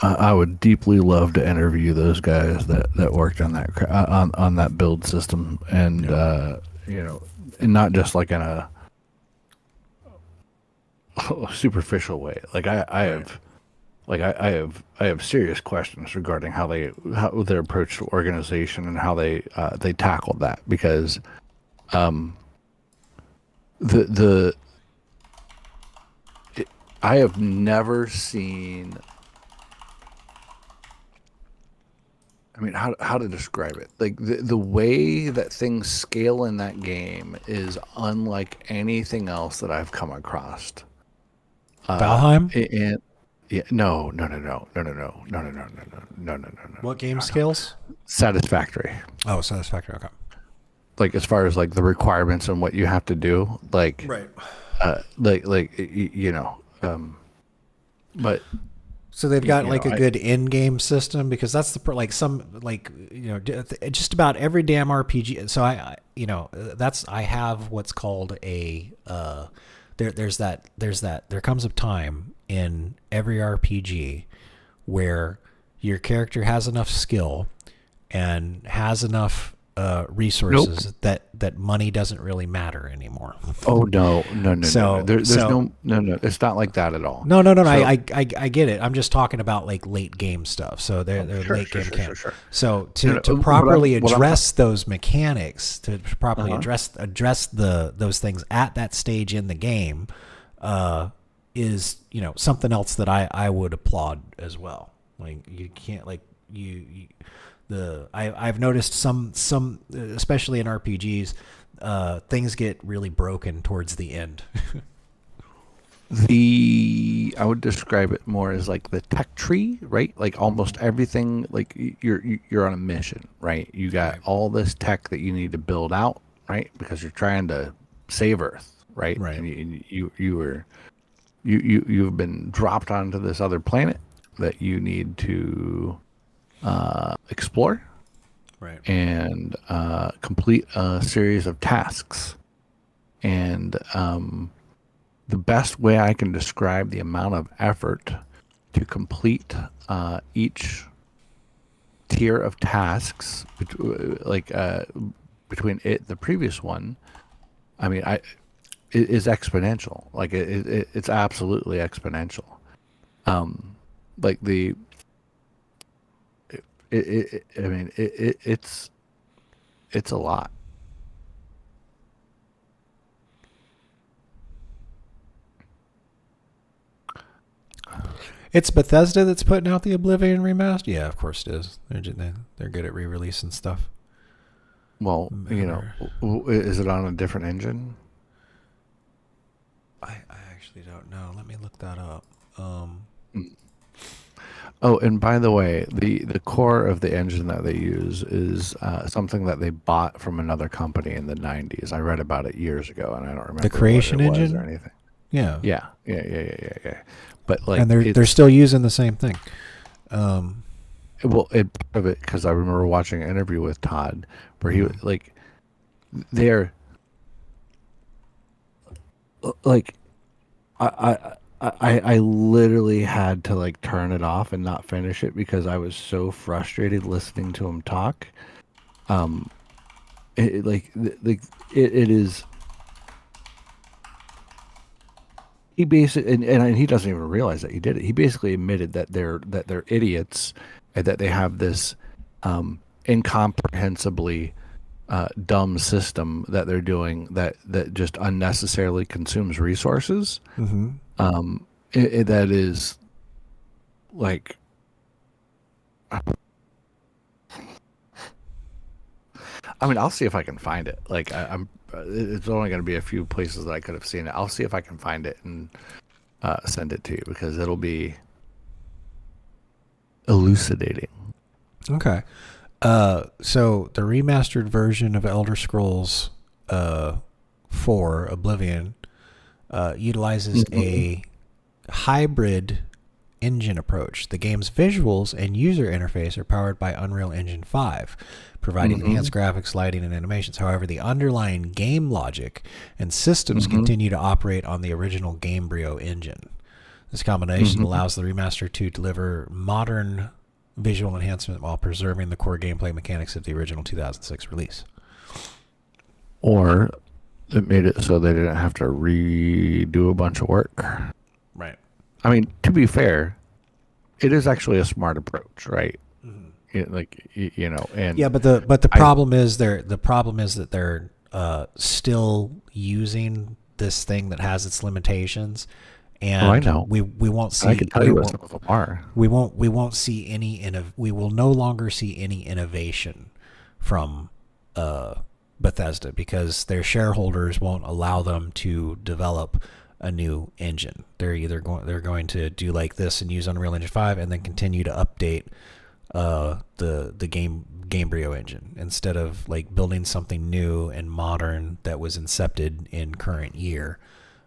I would deeply love to interview those guys that worked on that on that build system, and and not just like in a superficial way. Like I have serious questions regarding how their approach to organization and how they tackled that, because the I have never seen. I mean, how to describe it? Like the way that things scale in that game is unlike anything else that I've come across. Valheim? And yeah, no. What game scales? Satisfactory. Oh, Satisfactory. Okay. Like as far as like the requirements and what you have to do, like Right. But so they've got you like know, a good in-game system, because that's the like some like just about every damn RPG. So I have what's called a there comes a time in every RPG where your character has enough skill and has enough resources that money doesn't really matter anymore. Oh no. So There's no. It's not like that at all. No. So, I get it. I'm just talking about like late game stuff. So they're late game camp. Sure. So to properly address those mechanics, to properly address those things at that stage in the game, is something else that I would applaud as well. Like you can't like you I've noticed some especially in RPGs, things get really broken towards the end. I would describe it more as like the tech tree, right? Like almost everything, like you're on a mission, right? You got all this tech that you need to build out, right? Because you're trying to save Earth, right? Right. And you've been dropped onto this other planet that you need to explore, right, and complete a series of tasks. And the best way I can describe the amount of effort to complete each tier of tasks, between the previous one, I mean, it is exponential. Like it's absolutely exponential. Like the. It's a lot. It's Bethesda that's putting out the Oblivion remaster. Yeah, of course it is. They're good at re-releasing stuff. Well, is it on a different engine? I actually don't know. Let me look that up. Oh, and by the way, the core of the engine that they use is something that they bought from another company in the 90s. I read about it years ago, and I don't remember the Creation what it was engine or anything. Yeah. But like, and they're still using the same thing. Well, part of it, because I remember watching an interview with Todd where he was like, they're like, I literally had to like turn it off and not finish it because I was so frustrated listening to him talk. It is. He basically and he doesn't even realize that he did it. He basically admitted that they're idiots and that they have this incomprehensibly dumb system that they're doing that just unnecessarily consumes resources. Mm-hmm. That is like, I mean, I'll see if I can find it. Like it's only going to be a few places that I could have seen it. I'll see if I can find it and send it to you because it'll be elucidating. Okay. So the remastered version of Elder Scrolls 4 Oblivion utilizes a hybrid engine approach. The game's visuals and user interface are powered by Unreal Engine 5, providing enhanced graphics, lighting, and animations. However, the underlying game logic and systems continue to operate on the original Gamebryo engine. This combination allows the remaster to deliver modern visual enhancement while preserving the core gameplay mechanics of the original 2006 release. Or it made it so they didn't have to redo a bunch of work. Right. I mean, to be fair, it is actually a smart approach, right? Like, and yeah, but the problem is that they're still using this thing that has its limitations, and I know. we won't see. I can tell you what some of them are. We won't see any we will no longer see any innovation from Bethesda because their shareholders won't allow them to develop a new engine. They're going to do like this and use Unreal Engine 5 and then continue to update the Gamebryo engine instead of like building something new and modern that was incepted in current year,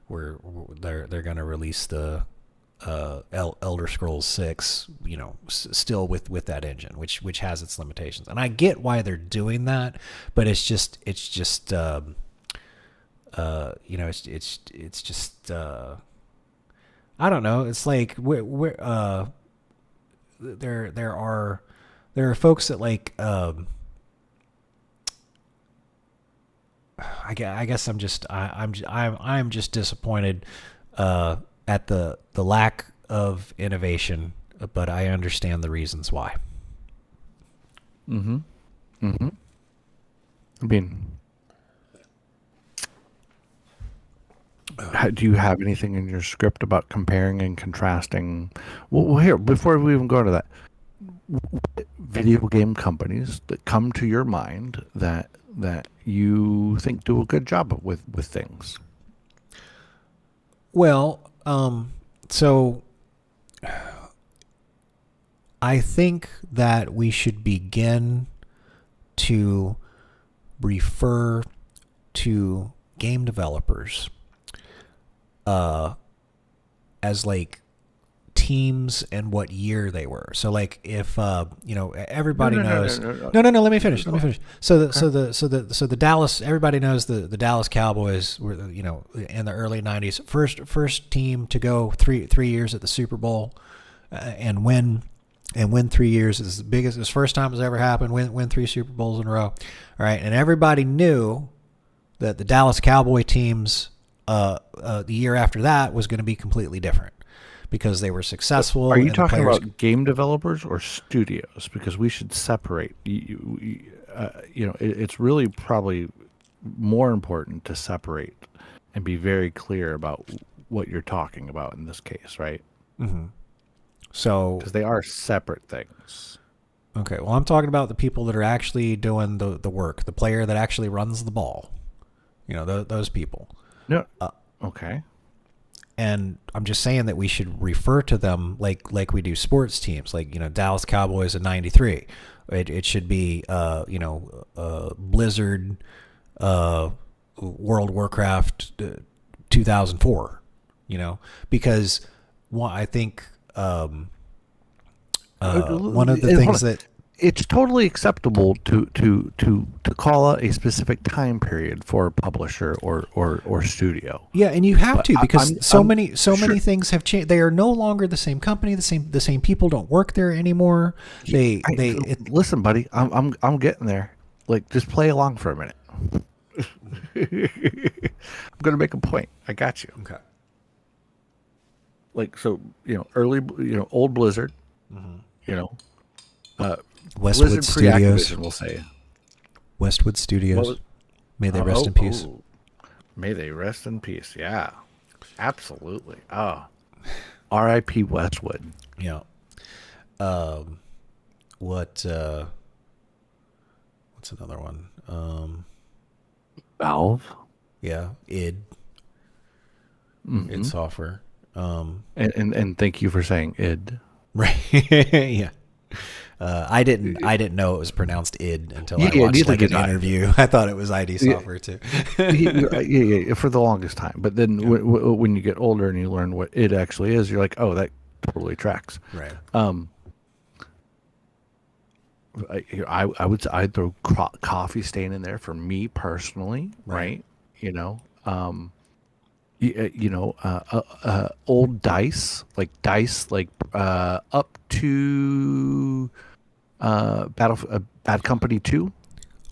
where they're going to release the Elder Scrolls 6, still with that engine, which has its limitations. And I get why they're doing that, but it's just it's just I don't know. It's like there are folks that like I guess I'm just disappointed at the lack of innovation, but I understand the reasons why. I mean, do you have anything in your script about comparing and contrasting? Well, here, before we even go into that, video game companies that come to your mind that you think do a good job with things. Well, so I think that we should begin to refer to game developers as like teams and what year they were. So like if everybody knows. No, let me finish. So the Dallas, everybody knows the Dallas Cowboys were in the early 90s first team to go three years at the Super Bowl and win 3 years as big as his first time has ever happened. Win 3 Super Bowls in a row. All right, and everybody knew that the Dallas Cowboy teams the year after that was going to be completely different because they were successful. Are you talking about game developers or studios? Because we should separate. It's really probably more important to separate and be very clear about what you're talking about in this case, right? Mm-hmm. So, because they are separate things. Okay, well, I'm talking about the people that are actually doing the work, the player that actually runs the ball. Those people. No. Okay. And I'm just saying that we should refer to them like we do sports teams, like Dallas Cowboys in '93. It should be Blizzard, World of Warcraft 2004. Because I think one of the things that it's totally acceptable to call out a specific time period for a publisher or studio. Yeah, and you have to because so many things have changed. They are no longer the same company. The same people don't work there anymore. Listen, buddy. I'm getting there. Like, just play along for a minute. I'm gonna make a point. I got you. Okay. Like, so early old Blizzard. Westwood Blizzard Studios, we'll say. Westwood Studios. May they rest in peace. May they rest in peace. Yeah, absolutely. R.I.P. Westwood. Yeah. What's another one? Valve. Yeah, id. Mm-hmm. id Software. And thank you for saying id. Right. Yeah. I didn't know it was pronounced id until I watched an interview. I thought it was ID Software too. yeah, for the longest time. But then when you get older and you learn what id actually is, you're like, oh, that totally tracks. Right. I'd throw Coffee Stain in there for me personally, right? Old dice up to Bad Company 2.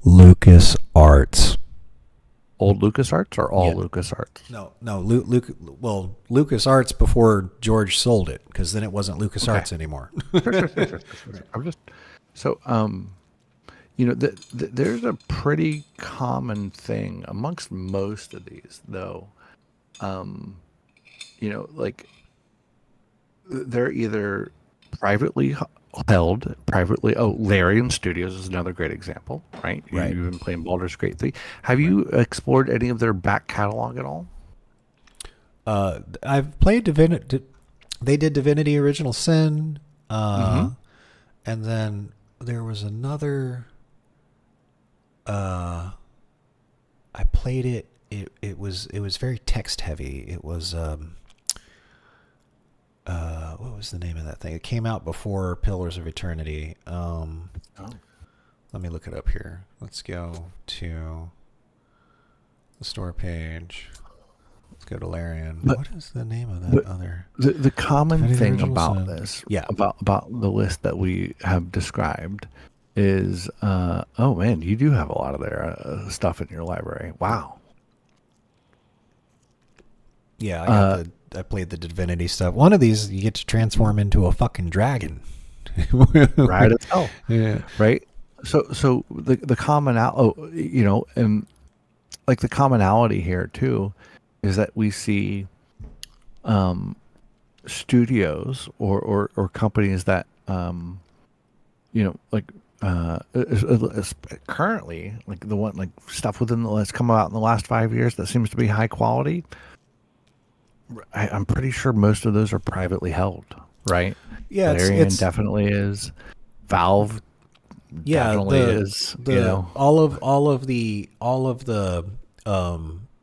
Lucas Arts. Old Lucas Arts or all Lucas Arts? No. Lucas Arts before George sold it, because then it wasn't Lucas Arts anymore. Sure. I'm just there's a pretty common thing amongst most of these, though. like they're either privately held, privately. Oh, Larian Studios is another great example, right? Right. You've been playing Baldur's Gate 3. Have you explored any of their back catalog at all? I've played Divinity. They did Divinity Original Sin, and then there was another. I played it. It was very text heavy. It was what was the name of that thing? It came out before Pillars of Eternity. Let me look it up here. Let's go to the store page. Let's go to Larian. What is the name of that other? The common Divinity thing Original about Sin. this, Yeah. about the list that we have described, is oh man, you do have a lot of their stuff in your library. Wow. Yeah, I played the Divinity stuff. One of these, you get to transform into a fucking dragon. Right as hell. Yeah. Right. So the common and like the commonality here too is that we see studios or companies that currently, like the one, like stuff within the that's come out in the last 5 years that seems to be high quality. I'm pretty sure most of those are privately held, right? Yeah, Larian it's definitely is. Valve definitely is. All of the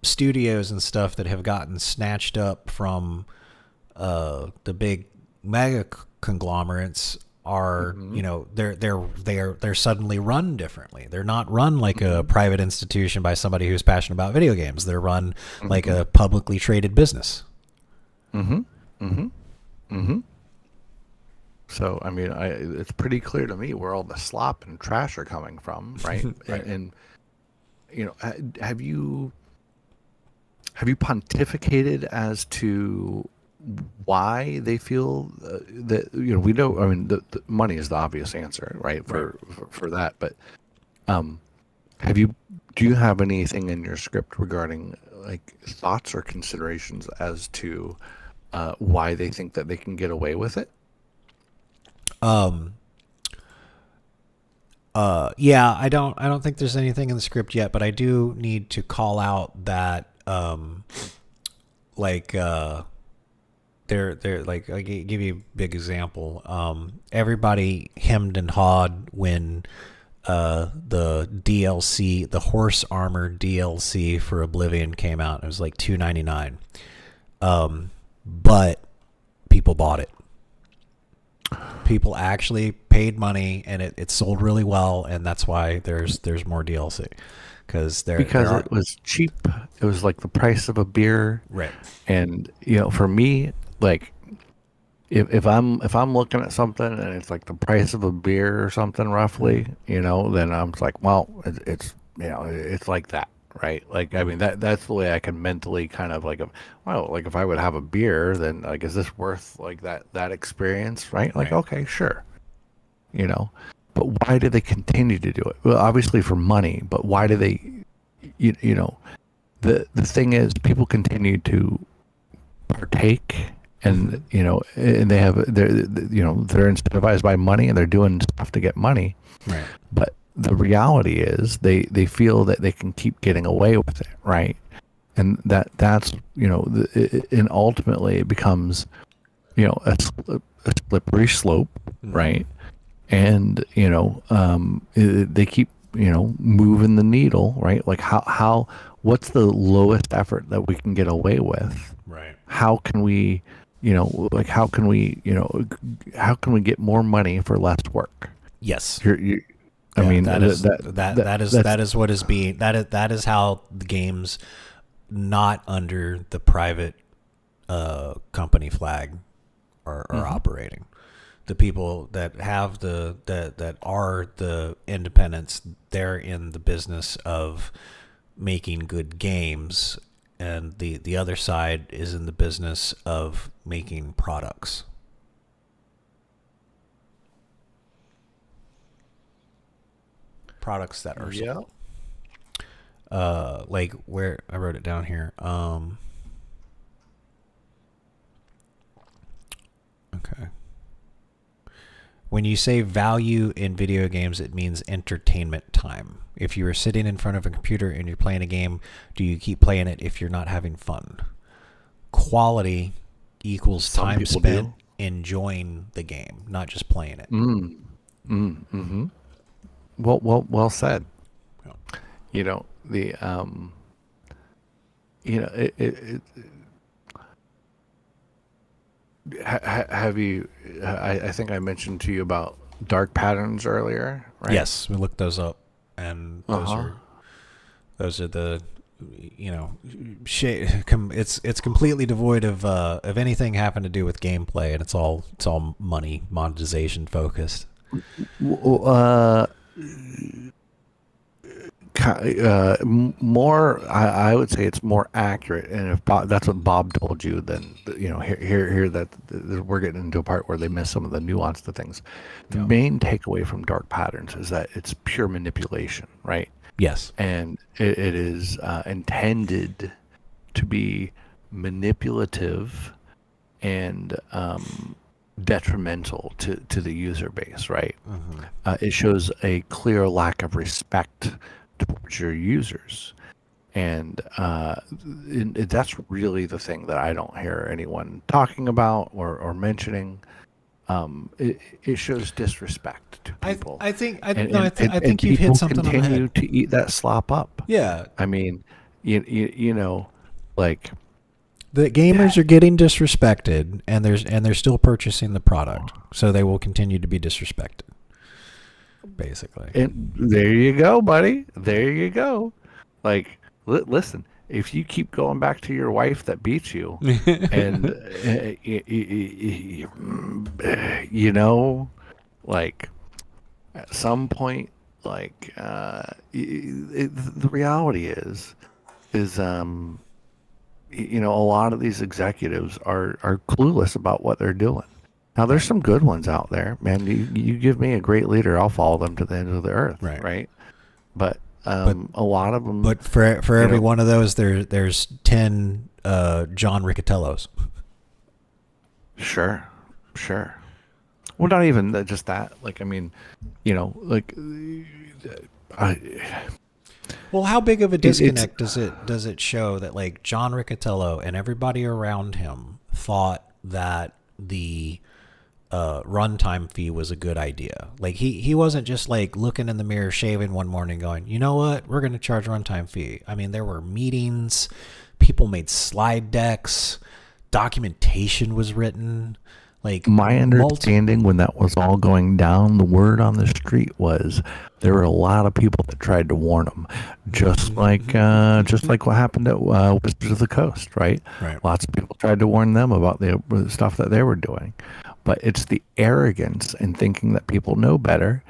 studios and stuff that have gotten snatched up from the big mega conglomerates are they're suddenly run differently. They're not run like a private institution by somebody who's passionate about video games. They're run like a publicly traded business. So I mean, it's pretty clear to me where all the slop and trash are coming from, right? Right. And have you pontificated as to why they feel that we know? I mean, the money is the obvious answer, right? For that, but do you have anything in your script regarding like thoughts or considerations as to why they think that they can get away with it? Yeah, I don't think there's anything in the script yet, but I do need to call out that they're like, I'll give you a big example. Everybody hemmed and hawed when the DLC, the horse armor DLC for Oblivion came out. It was like $2.99. But people bought it. People actually paid money, and it sold really well, and that's why there's more DLC because it was cheap. It was like the price of a beer, right? And for me, like if I'm looking at something and it's like the price of a beer or something roughly, then I'm like, well, it's it's like that. Right, like I mean that's the way I can mentally kind of like, well, like if I would have a beer, then like is this worth like that experience, right? Like okay, sure, but why do they continue to do it? Well, obviously for money, but why do they? The thing is, people continue to partake, and and they're incentivized by money, and they're doing stuff to get money, right? But the reality is they feel that they can keep getting away with it, right? And that's and ultimately it becomes a slippery slope, right? And they keep moving the needle, right? Like how what's the lowest effort that we can get away with, right? How can we how can we get more money for less work? Yes. I mean, that is what is being that is how the games not under the private company flag are operating. The people that have that are the independents, they're in the business of making good games, and the other side is in the business of making products. Products that are sold. Like where I wrote it down here. Okay. When you say value in video games, it means entertainment time. If you are sitting in front of a computer and you're playing a game, do you keep playing it if you're not having fun? Quality equals Some time people spent do. enjoying the game, not just playing it. Mm-hmm. Well said. Yeah. You know, the you know, have you? I think I mentioned to you about dark patterns earlier, right? Yes, we looked those up, and Uh-huh. those are the, you know, it's completely devoid of anything having to do with gameplay, and it's all money monetization focused. Uh, more, I would say it's more accurate, and if that's what Bob told you, then you know here that we're getting into a part where they miss some of the nuance to things. The main takeaway from dark patterns is that it's pure manipulation, right? Yes, and it is intended to be manipulative and detrimental to the user base, right? It shows a clear lack of respect towards your users, and that's really the thing that I don't hear anyone talking about or mentioning. It shows disrespect to people. I think and you've hit people something on the continue head. to eat that slop up. Yeah, I mean, you know, like the gamers are getting disrespected, and they're still purchasing the product, so they will continue to be disrespected. Basically, and there you go, buddy. There you go. Like, listen, if you keep going back to your wife that beats you, and you know, like at some point, like the reality is you know, a lot of these executives are clueless about what they're doing. Now, there's some good ones out there, man. You give me a great leader, I'll follow them to the end of the earth, right? But a lot of them. But for every one of those, there's 10 John Riccatellos. Sure. Well, not even just that. Like, I mean, you know, like Well, how big of a disconnect does it show that like John Riccatello and everybody around him thought that the runtime fee was a good idea? Like he wasn't just like looking in the mirror, shaving one morning, going, you know what, we're going to charge runtime fee. I mean, there were meetings, people made slide decks, documentation was written. Like my understanding when that was all going down, the word on the street was there were a lot of people that tried to warn them, just like what happened at Wizards of the Coast, right? Lots of people tried to warn them about the stuff that they were doing, but it's the arrogance and thinking that people know better,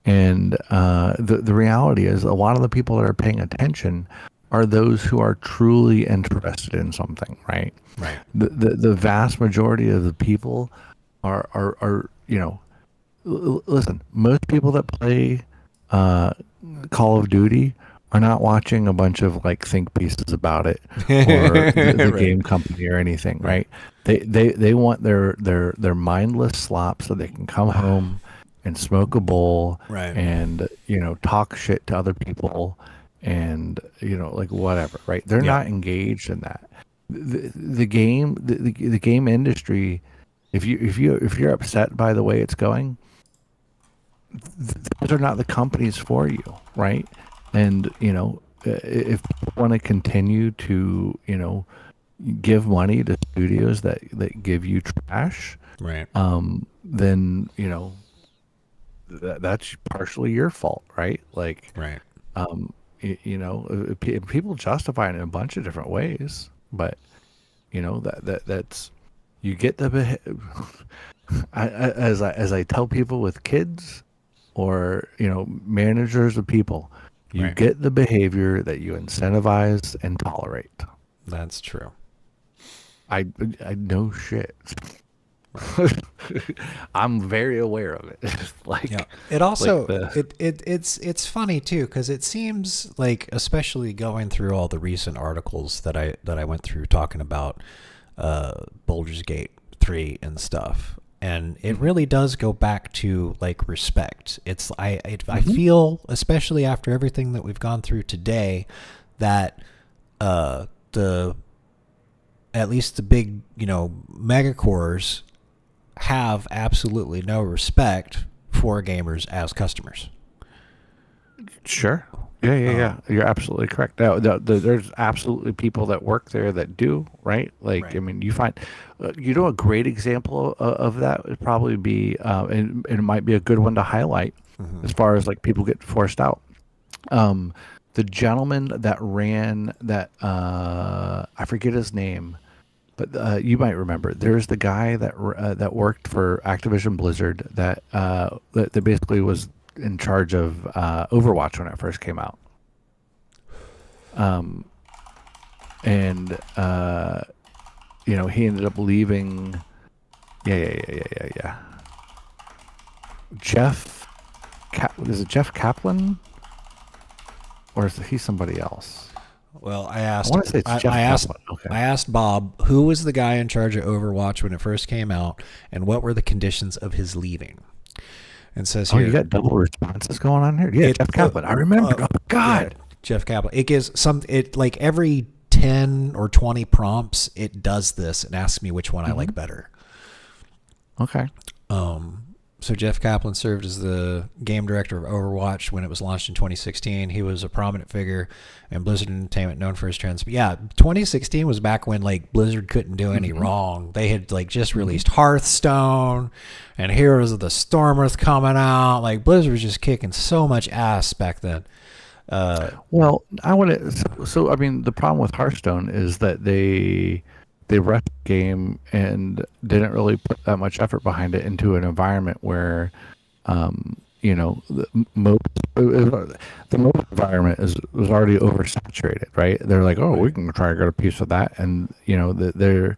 and the reality is a lot of the people that are paying attention are those who are truly interested in something, right? Right. The vast majority of the people are you know, listen, most people that play Call of Duty are not watching a bunch of like think pieces about it or the game company or anything, right? They want their mindless slop so they can come home and smoke a bowl, and you know, talk shit to other people, and you know, like whatever, right? They're not engaged in that. The game industry, if you're upset by the way it's going, those are not the companies for you, right? And you know, if people want to continue to, you know, give money to studios that give you trash, right? Then you know, that's partially your fault, right? Like, right. You know, people justify it in a bunch of different ways, but you know that's you get the as I tell people with kids, or you know, managers of people, you get the behavior that you incentivize and tolerate. That's true. I know shit. I'm very aware of it. Like, it also like it's funny too, because it seems like, especially going through all the recent articles that I went through talking about Baldur's Gate 3 and stuff, and it really does go back to like respect. It's I feel, especially after everything that we've gone through today, that the at least the big megacores have absolutely no respect for gamers as customers. Sure. Yeah. You're absolutely correct. Now, there's absolutely people that work there that do, right? Like, Right. I mean, you find, a great example of that would probably be, and it might be a good one to highlight as far as like people get forced out. The gentleman that ran that, I forget his name, but you might remember. There's the guy that worked for Activision Blizzard that basically was in charge of Overwatch when it first came out. And he ended up leaving. Yeah. Is it Jeff Kaplan? Or is he somebody else? Well, I asked. I want to say it's Jeff Kaplan. Okay. I asked Bob who was the guy in charge of Overwatch when it first came out, and what were the conditions of his leaving. And says here, you got double responses going on here. Yeah, Jeff Kaplan. I remember. Oh God, yeah, Jeff Kaplan. It gives like every 10 or 20 prompts, it does this and asks me which one I like better. Okay. So Jeff Kaplan served as the game director of Overwatch when it was launched in 2016. He was a prominent figure in Blizzard Entertainment, known for his trends. But yeah, 2016 was back when like Blizzard couldn't do any wrong. They had like just released Hearthstone and Heroes of the Storm was coming out. Like Blizzard was just kicking so much ass back then. Well, I want to. So I mean, the problem with Hearthstone is that they rushed the game and didn't really put that much effort behind it into an environment where, the MOBA environment was already oversaturated, right? They're like, oh, we can try to get a piece of that, and they're,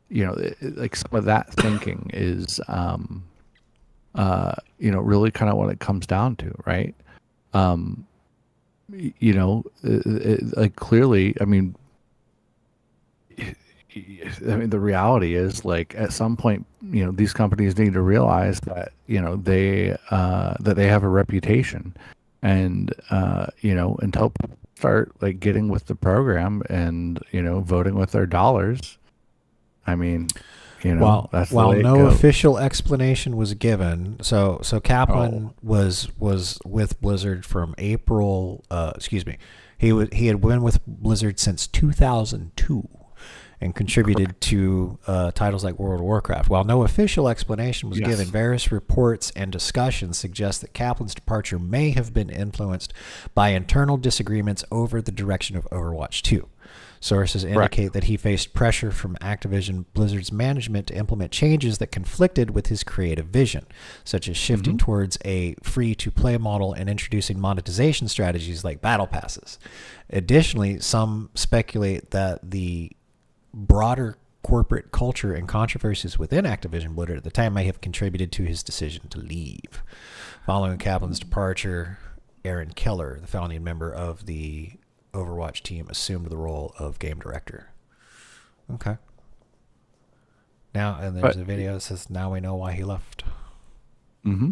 like some of that thinking is, really kind of what it comes down to, right? Like clearly, I mean, the reality is like at some point, these companies need to realize that, they have a reputation, and, until people start like getting with the program and, voting with their dollars, I mean, while that's no goes. official explanation was given, so Kaplan was with Blizzard from April. He had been with Blizzard since 2002. And contributed to titles like World of Warcraft. While no official explanation was given, various reports and discussions suggest that Kaplan's departure may have been influenced by internal disagreements over the direction of Overwatch 2. Sources indicate that he faced pressure from Activision Blizzard's management to implement changes that conflicted with his creative vision, such as shifting towards a free-to-play model and introducing monetization strategies like battle passes. Additionally, some speculate that the broader corporate culture and controversies within Activision Blizzard at the time may have contributed to his decision to leave. Following Kaplan's departure, Aaron Keller, the founding member of the Overwatch team, assumed the role of game director. Okay. Now, and there's a video that says, now we know why he left. Mm-hmm.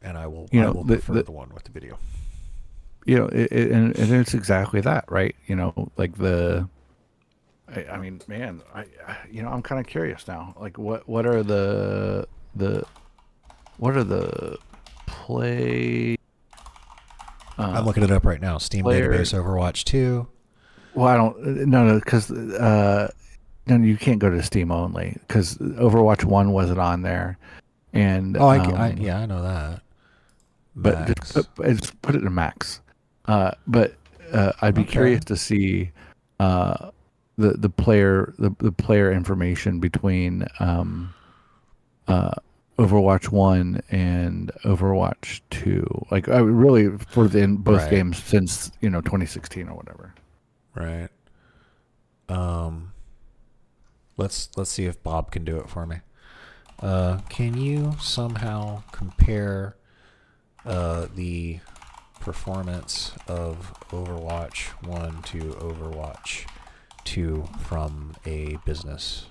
And I will prefer the one with the video. And it's exactly that, right? Like I mean, man, I'm kind of curious now. Like, what are the play? I'm looking it up right now. Steam database Overwatch 2. Well, I don't. No, because you can't go to Steam only because Overwatch 1 wasn't on there, and I know that. But just put it in Max. But I'd be curious to see the player information between Overwatch 1 and Overwatch 2. Like really for both games since 2016 or whatever. Right. Let's see if Bob can do it for me. Can you somehow compare the performance of Overwatch 1 to Overwatch 2 from a business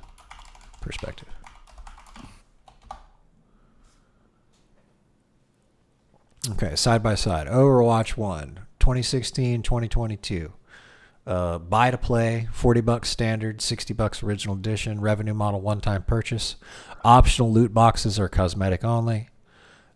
perspective? Okay, side by side. Overwatch 1, 2016, 2022. Buy to play, $40 standard, $60 original edition, revenue model one-time purchase. Optional loot boxes are cosmetic only.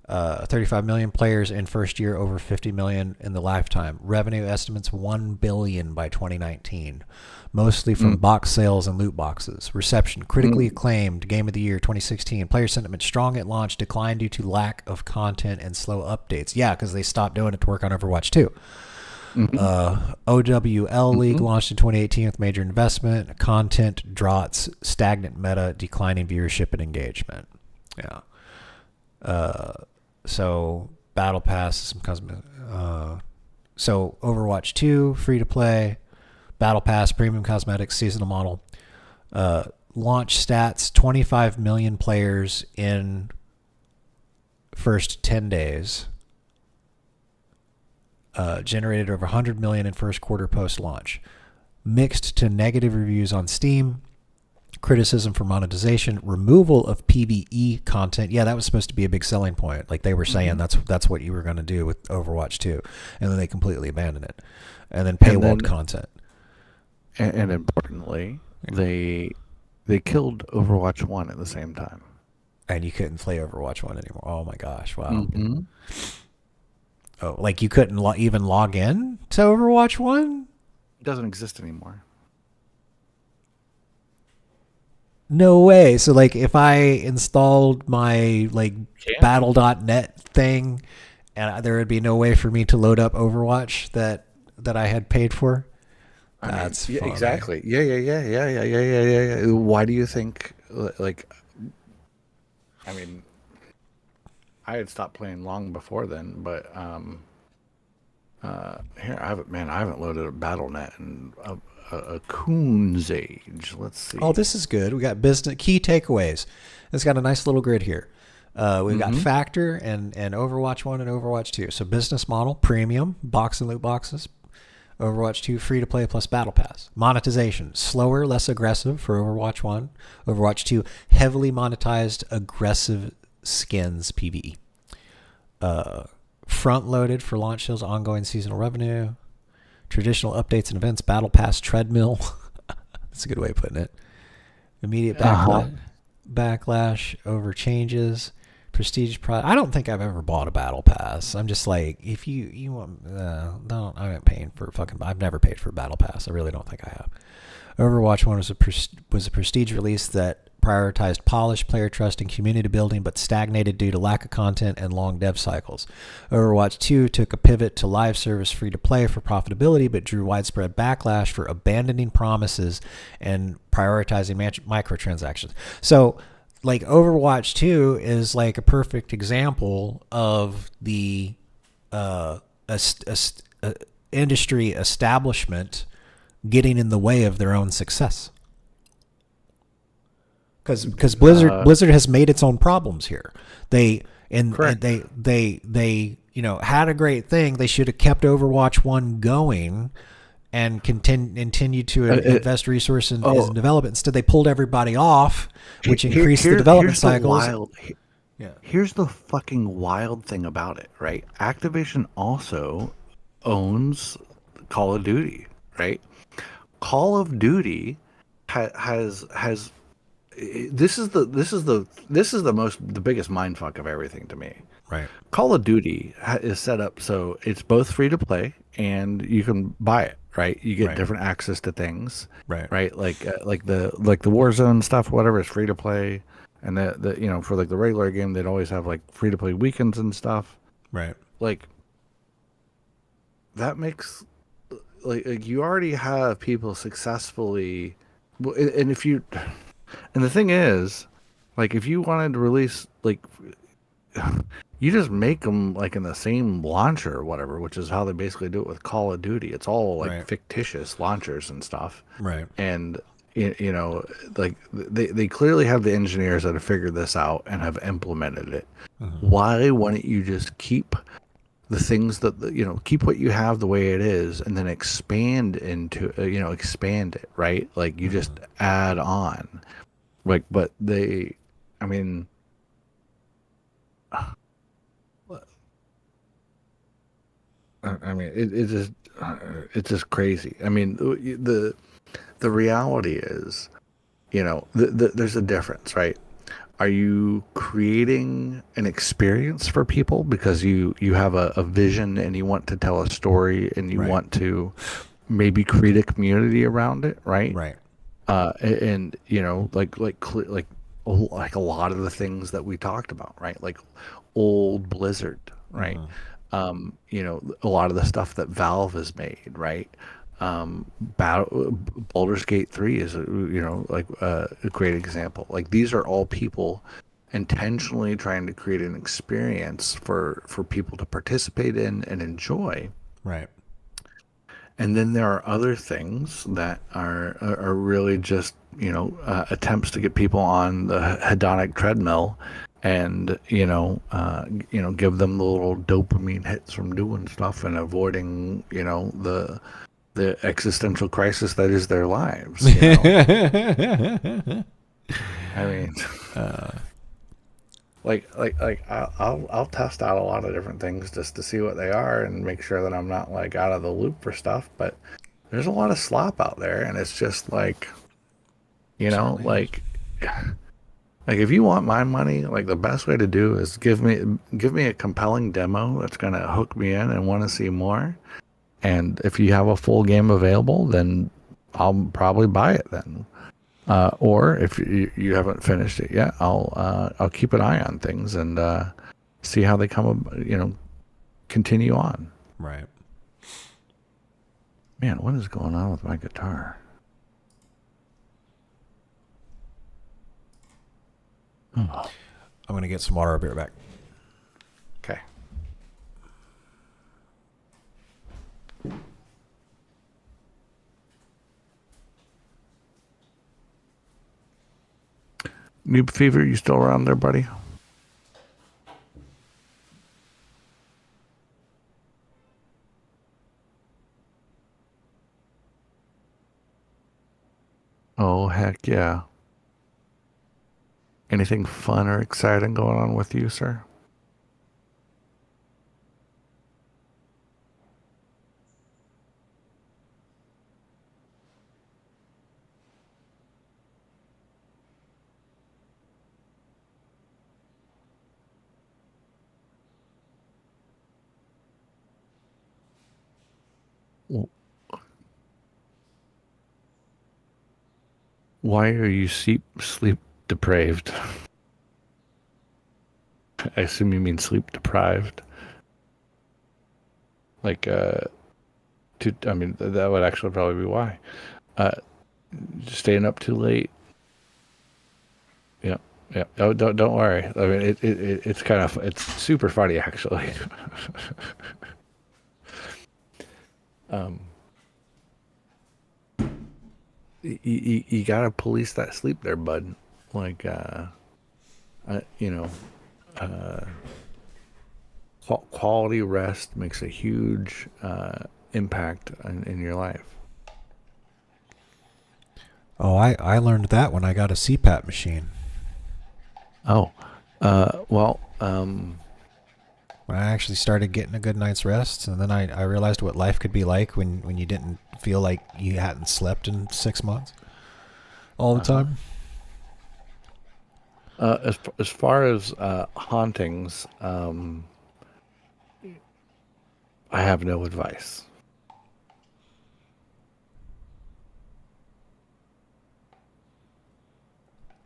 35 million players in first year, over 50 million in the lifetime. Revenue estimates $1 billion by 2019, mostly from box sales and loot boxes. Reception, critically acclaimed, Game of the Year 2016. Player sentiment strong at launch, declined due to lack of content and slow updates. Yeah, because they stopped doing it to work on Overwatch 2. OWL League launched in 2018 with major investment. Content draughts, stagnant meta, declining viewership and engagement. Yeah. So Battle Pass, some cosmetic. So Overwatch 2, free to play. Battle Pass, premium cosmetics, seasonal model. Launch stats: 25 million players in first 10 days. Generated over 100 million in first quarter post-launch. Mixed to negative reviews on Steam. Criticism for monetization. Removal of PvE content. Yeah, that was supposed to be a big selling point. Like they were saying, that's what you were going to do with Overwatch 2, and then they completely abandoned it. And then paywalled content. And importantly, they killed Overwatch 1 at the same time. And you couldn't play Overwatch 1 anymore. Oh my gosh! Wow. Oh, like you couldn't even log in to Overwatch 1? It doesn't exist anymore. No way. So like if I installed my like battle.net thing, and there would be no way for me to load up Overwatch that I had paid for. That's yeah, funny. exactly. Yeah. Why do you think like I mean I had stopped playing long before then, but here I haven't loaded a BattleNet in a coon's age. Let's see. Oh, this is good. We got business key takeaways. It's got a nice little grid here. We've got Factor and Overwatch 1 and Overwatch 2. So business model, premium, box and loot boxes. Overwatch 2, free to play plus Battle Pass. Monetization, slower, less aggressive for Overwatch 1. Overwatch 2, heavily monetized, aggressive skins PvE. Front loaded for launch sales, ongoing seasonal revenue. Traditional updates and events, Battle Pass treadmill. That's a good way of putting it. Immediate backlash over changes. Prestige product. I don't think I've ever bought a Battle Pass. I'm just like, if you want, don't. I ain't paying for fucking. I've never paid for a Battle Pass. I really don't think I have. Overwatch 1 was a prestige release that prioritized polish, player trust, and community building, but stagnated due to lack of content and long dev cycles. Overwatch 2 took a pivot to live service free-to-play for profitability, but drew widespread backlash for abandoning promises and prioritizing microtransactions. So, like, Overwatch 2 is like a perfect example of the industry establishment getting in the way of their own success. Because Blizzard has made its own problems here. They had a great thing. They should have kept Overwatch 1 going and continue to invest resources and develop it. Instead, they pulled everybody off, which increased the development cycles. Here's the fucking wild thing about it, right? Activision also owns Call of Duty, right? Call of Duty has this is the biggest mindfuck of everything to me. Right. Call of Duty is set up so it's both free to play and you can buy it. Right. You get different access to things. Right. Right. Like the Warzone stuff, whatever is free to play, and the for like the regular game they'd always have like free to play weekends and stuff. Right. Like that makes like you already have people successfully, and the thing is, like, if you wanted to release, like, you just make them, like, in the same launcher or whatever, which is how they basically do it with Call of Duty. It's all, like, fictitious launchers and stuff. Right. And, like, they clearly have the engineers that have figured this out and have implemented it. Why wouldn't you just keep the things that, keep what you have the way it is and then expand into, expand it, right? Like, you just add on. Like, but I mean, it's just crazy. I mean, the reality is, there's a difference, right? Are you creating an experience for people because you have a vision and you want to tell a story and you want to maybe create a community around it, right? Right. And like a lot of the things that we talked about, right? Like old Blizzard, right? A lot of the stuff that Valve has made, right? Baldur's Gate 3 is a great example. Like these are all people intentionally trying to create an experience for people to participate in and enjoy. Right. And then there are other things that are really just attempts to get people on the hedonic treadmill, and give them the little dopamine hits from doing stuff and avoiding the existential crisis that is their lives. I mean, I'll test out a lot of different things just to see what they are and make sure that I'm not like out of the loop for stuff. But there's a lot of slop out there, and it's just like, like if you want my money, like the best way to do is give me a compelling demo that's gonna hook me in and want to see more. And if you have a full game available, then I'll probably buy it then. Or if you haven't finished it yet, I'll keep an eye on things and see how they continue on. Right. Man, what is going on with my guitar? I'm gonna get some water. I'll be right back. Okay. Noob Fever, you still around there, buddy? Oh, heck yeah. Anything fun or exciting going on with you, sir? Why are you sleep depraved? I assume you mean sleep deprived. Like, that would actually probably be why. Staying up too late. Yeah. Oh, don't worry. I mean, it's super funny actually. You gotta police that sleep there, bud. Like, quality rest makes a huge impact in your life. Oh, I learned that when I got a CPAP machine. Oh, when I actually started getting a good night's rest, and then I realized what life could be like when you didn't feel like you hadn't slept in 6 months all the time. As far as hauntings, I have no advice.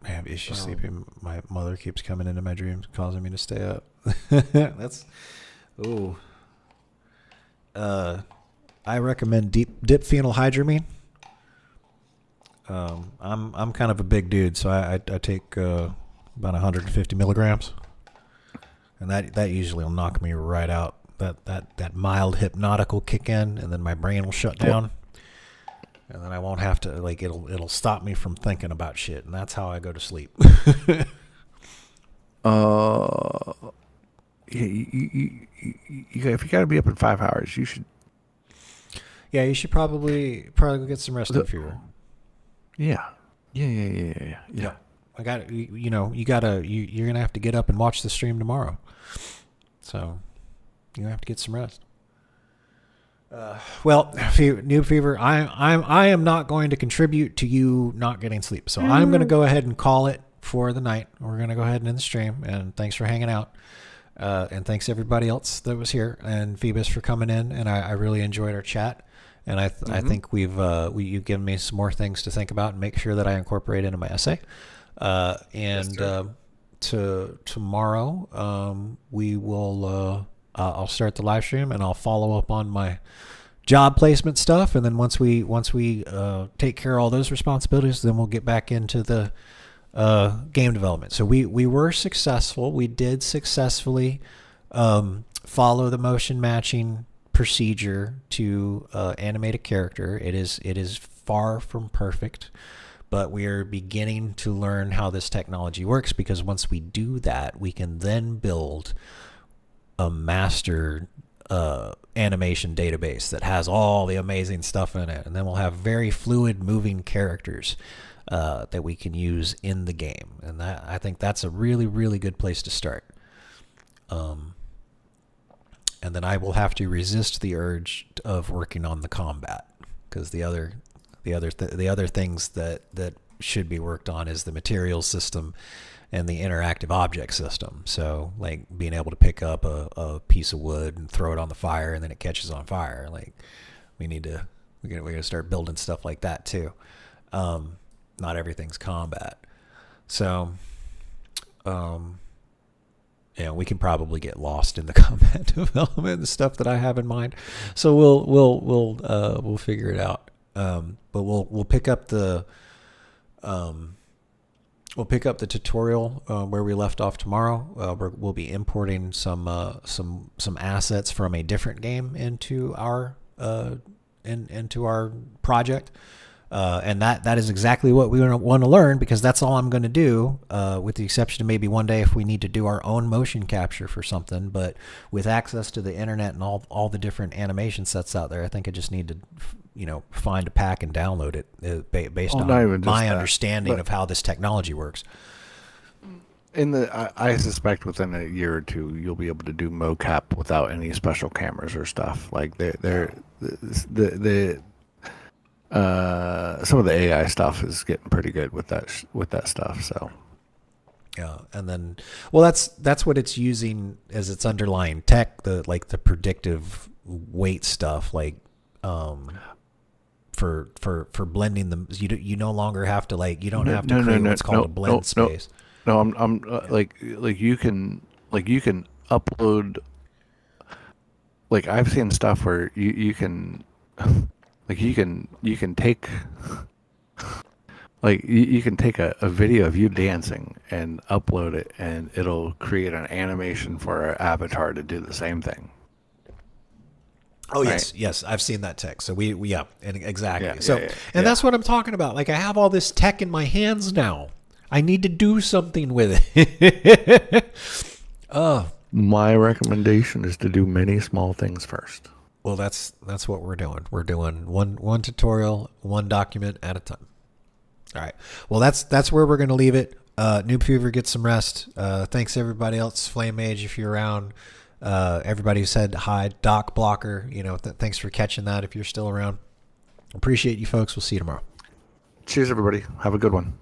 I have issues sleeping. My mother keeps coming into my dreams, causing me to stay up. That's, ooh. I recommend dip phenylhydramine. I'm kind of a big dude, so I take about 150 milligrams, and that usually will knock me right out. That mild hypnotic will kick in, and then my brain will shut down. And then I won't have to, like, it'll stop me from thinking about shit, and that's how I go to sleep. If you got to be up in 5 hours, you should. Yeah, you should probably go get some rest if you're. Yeah. I got you're gonna have to get up and watch the stream tomorrow, so you have to get some rest. Well, Noob Fever, I am not going to contribute to you not getting sleep. So I'm going to go ahead and call it for the night. We're going to go ahead and end the stream. And thanks for hanging out. And thanks everybody else that was here, and Phoebus for coming in. And I really enjoyed our chat. And I think you've given me some more things to think about and make sure that I incorporate into my essay. Tomorrow we will. I'll start the live stream and I'll follow up on my job placement stuff. And then once we take care of all those responsibilities, then we'll get back into the game development. So we were successful. We did successfully follow the motion matching procedure to animate a character. It is far from perfect, but we are beginning to learn how this technology works, because once we do that, we can then build a master animation database that has all the amazing stuff in it, and then we'll have very fluid moving characters that we can use in the game. And that, I think that's a really, really good place to start. And then I will have to resist the urge of working on the combat, because the other things that should be worked on is the materials system and the interactive object system. So like being able to pick up a piece of wood and throw it on the fire and then it catches on fire. Like we're gonna start building stuff like that too. Not everything's combat. So we can probably get lost in the combat development and the stuff that I have in mind. So we'll figure it out. But we'll pick up the tutorial where we left off tomorrow. We'll be importing some assets from a different game into our project, and that is exactly what we want to learn, because that's all I'm going to do, with the exception of maybe one day if we need to do our own motion capture for something. But with access to the internet and all the different animation sets out there, I think I just need to find a pack and download it based on my understanding of how this technology works. I suspect within a year or two you'll be able to do mocap without any special cameras or stuff. Like some of the AI stuff is getting pretty good with that stuff. So yeah, and then that's what it's using as its underlying tech, the predictive weight stuff, like for blending them. You no longer have to you don't have to create what's called a blend space. No, I'm like you can upload. Like I've seen stuff where you can you can take you can take a video of you dancing and upload it, and it'll create an animation for an avatar to do the same thing. Oh, right. Yes, I've seen that tech. So exactly. That's what I'm talking about. Like I have all this tech in my hands now. I need to do something with it. My recommendation is to do many small things first. Well, that's what we're doing. We're doing one tutorial, one document at a time. All right. Well, that's where we're going to leave it. Noob Fever, get some rest. Thanks everybody else. Flame Mage, if you're around. Everybody who said hi. Doc Blocker, thanks for catching that if you're still around. Appreciate you folks. We'll see you tomorrow. Cheers, everybody. Have a good one.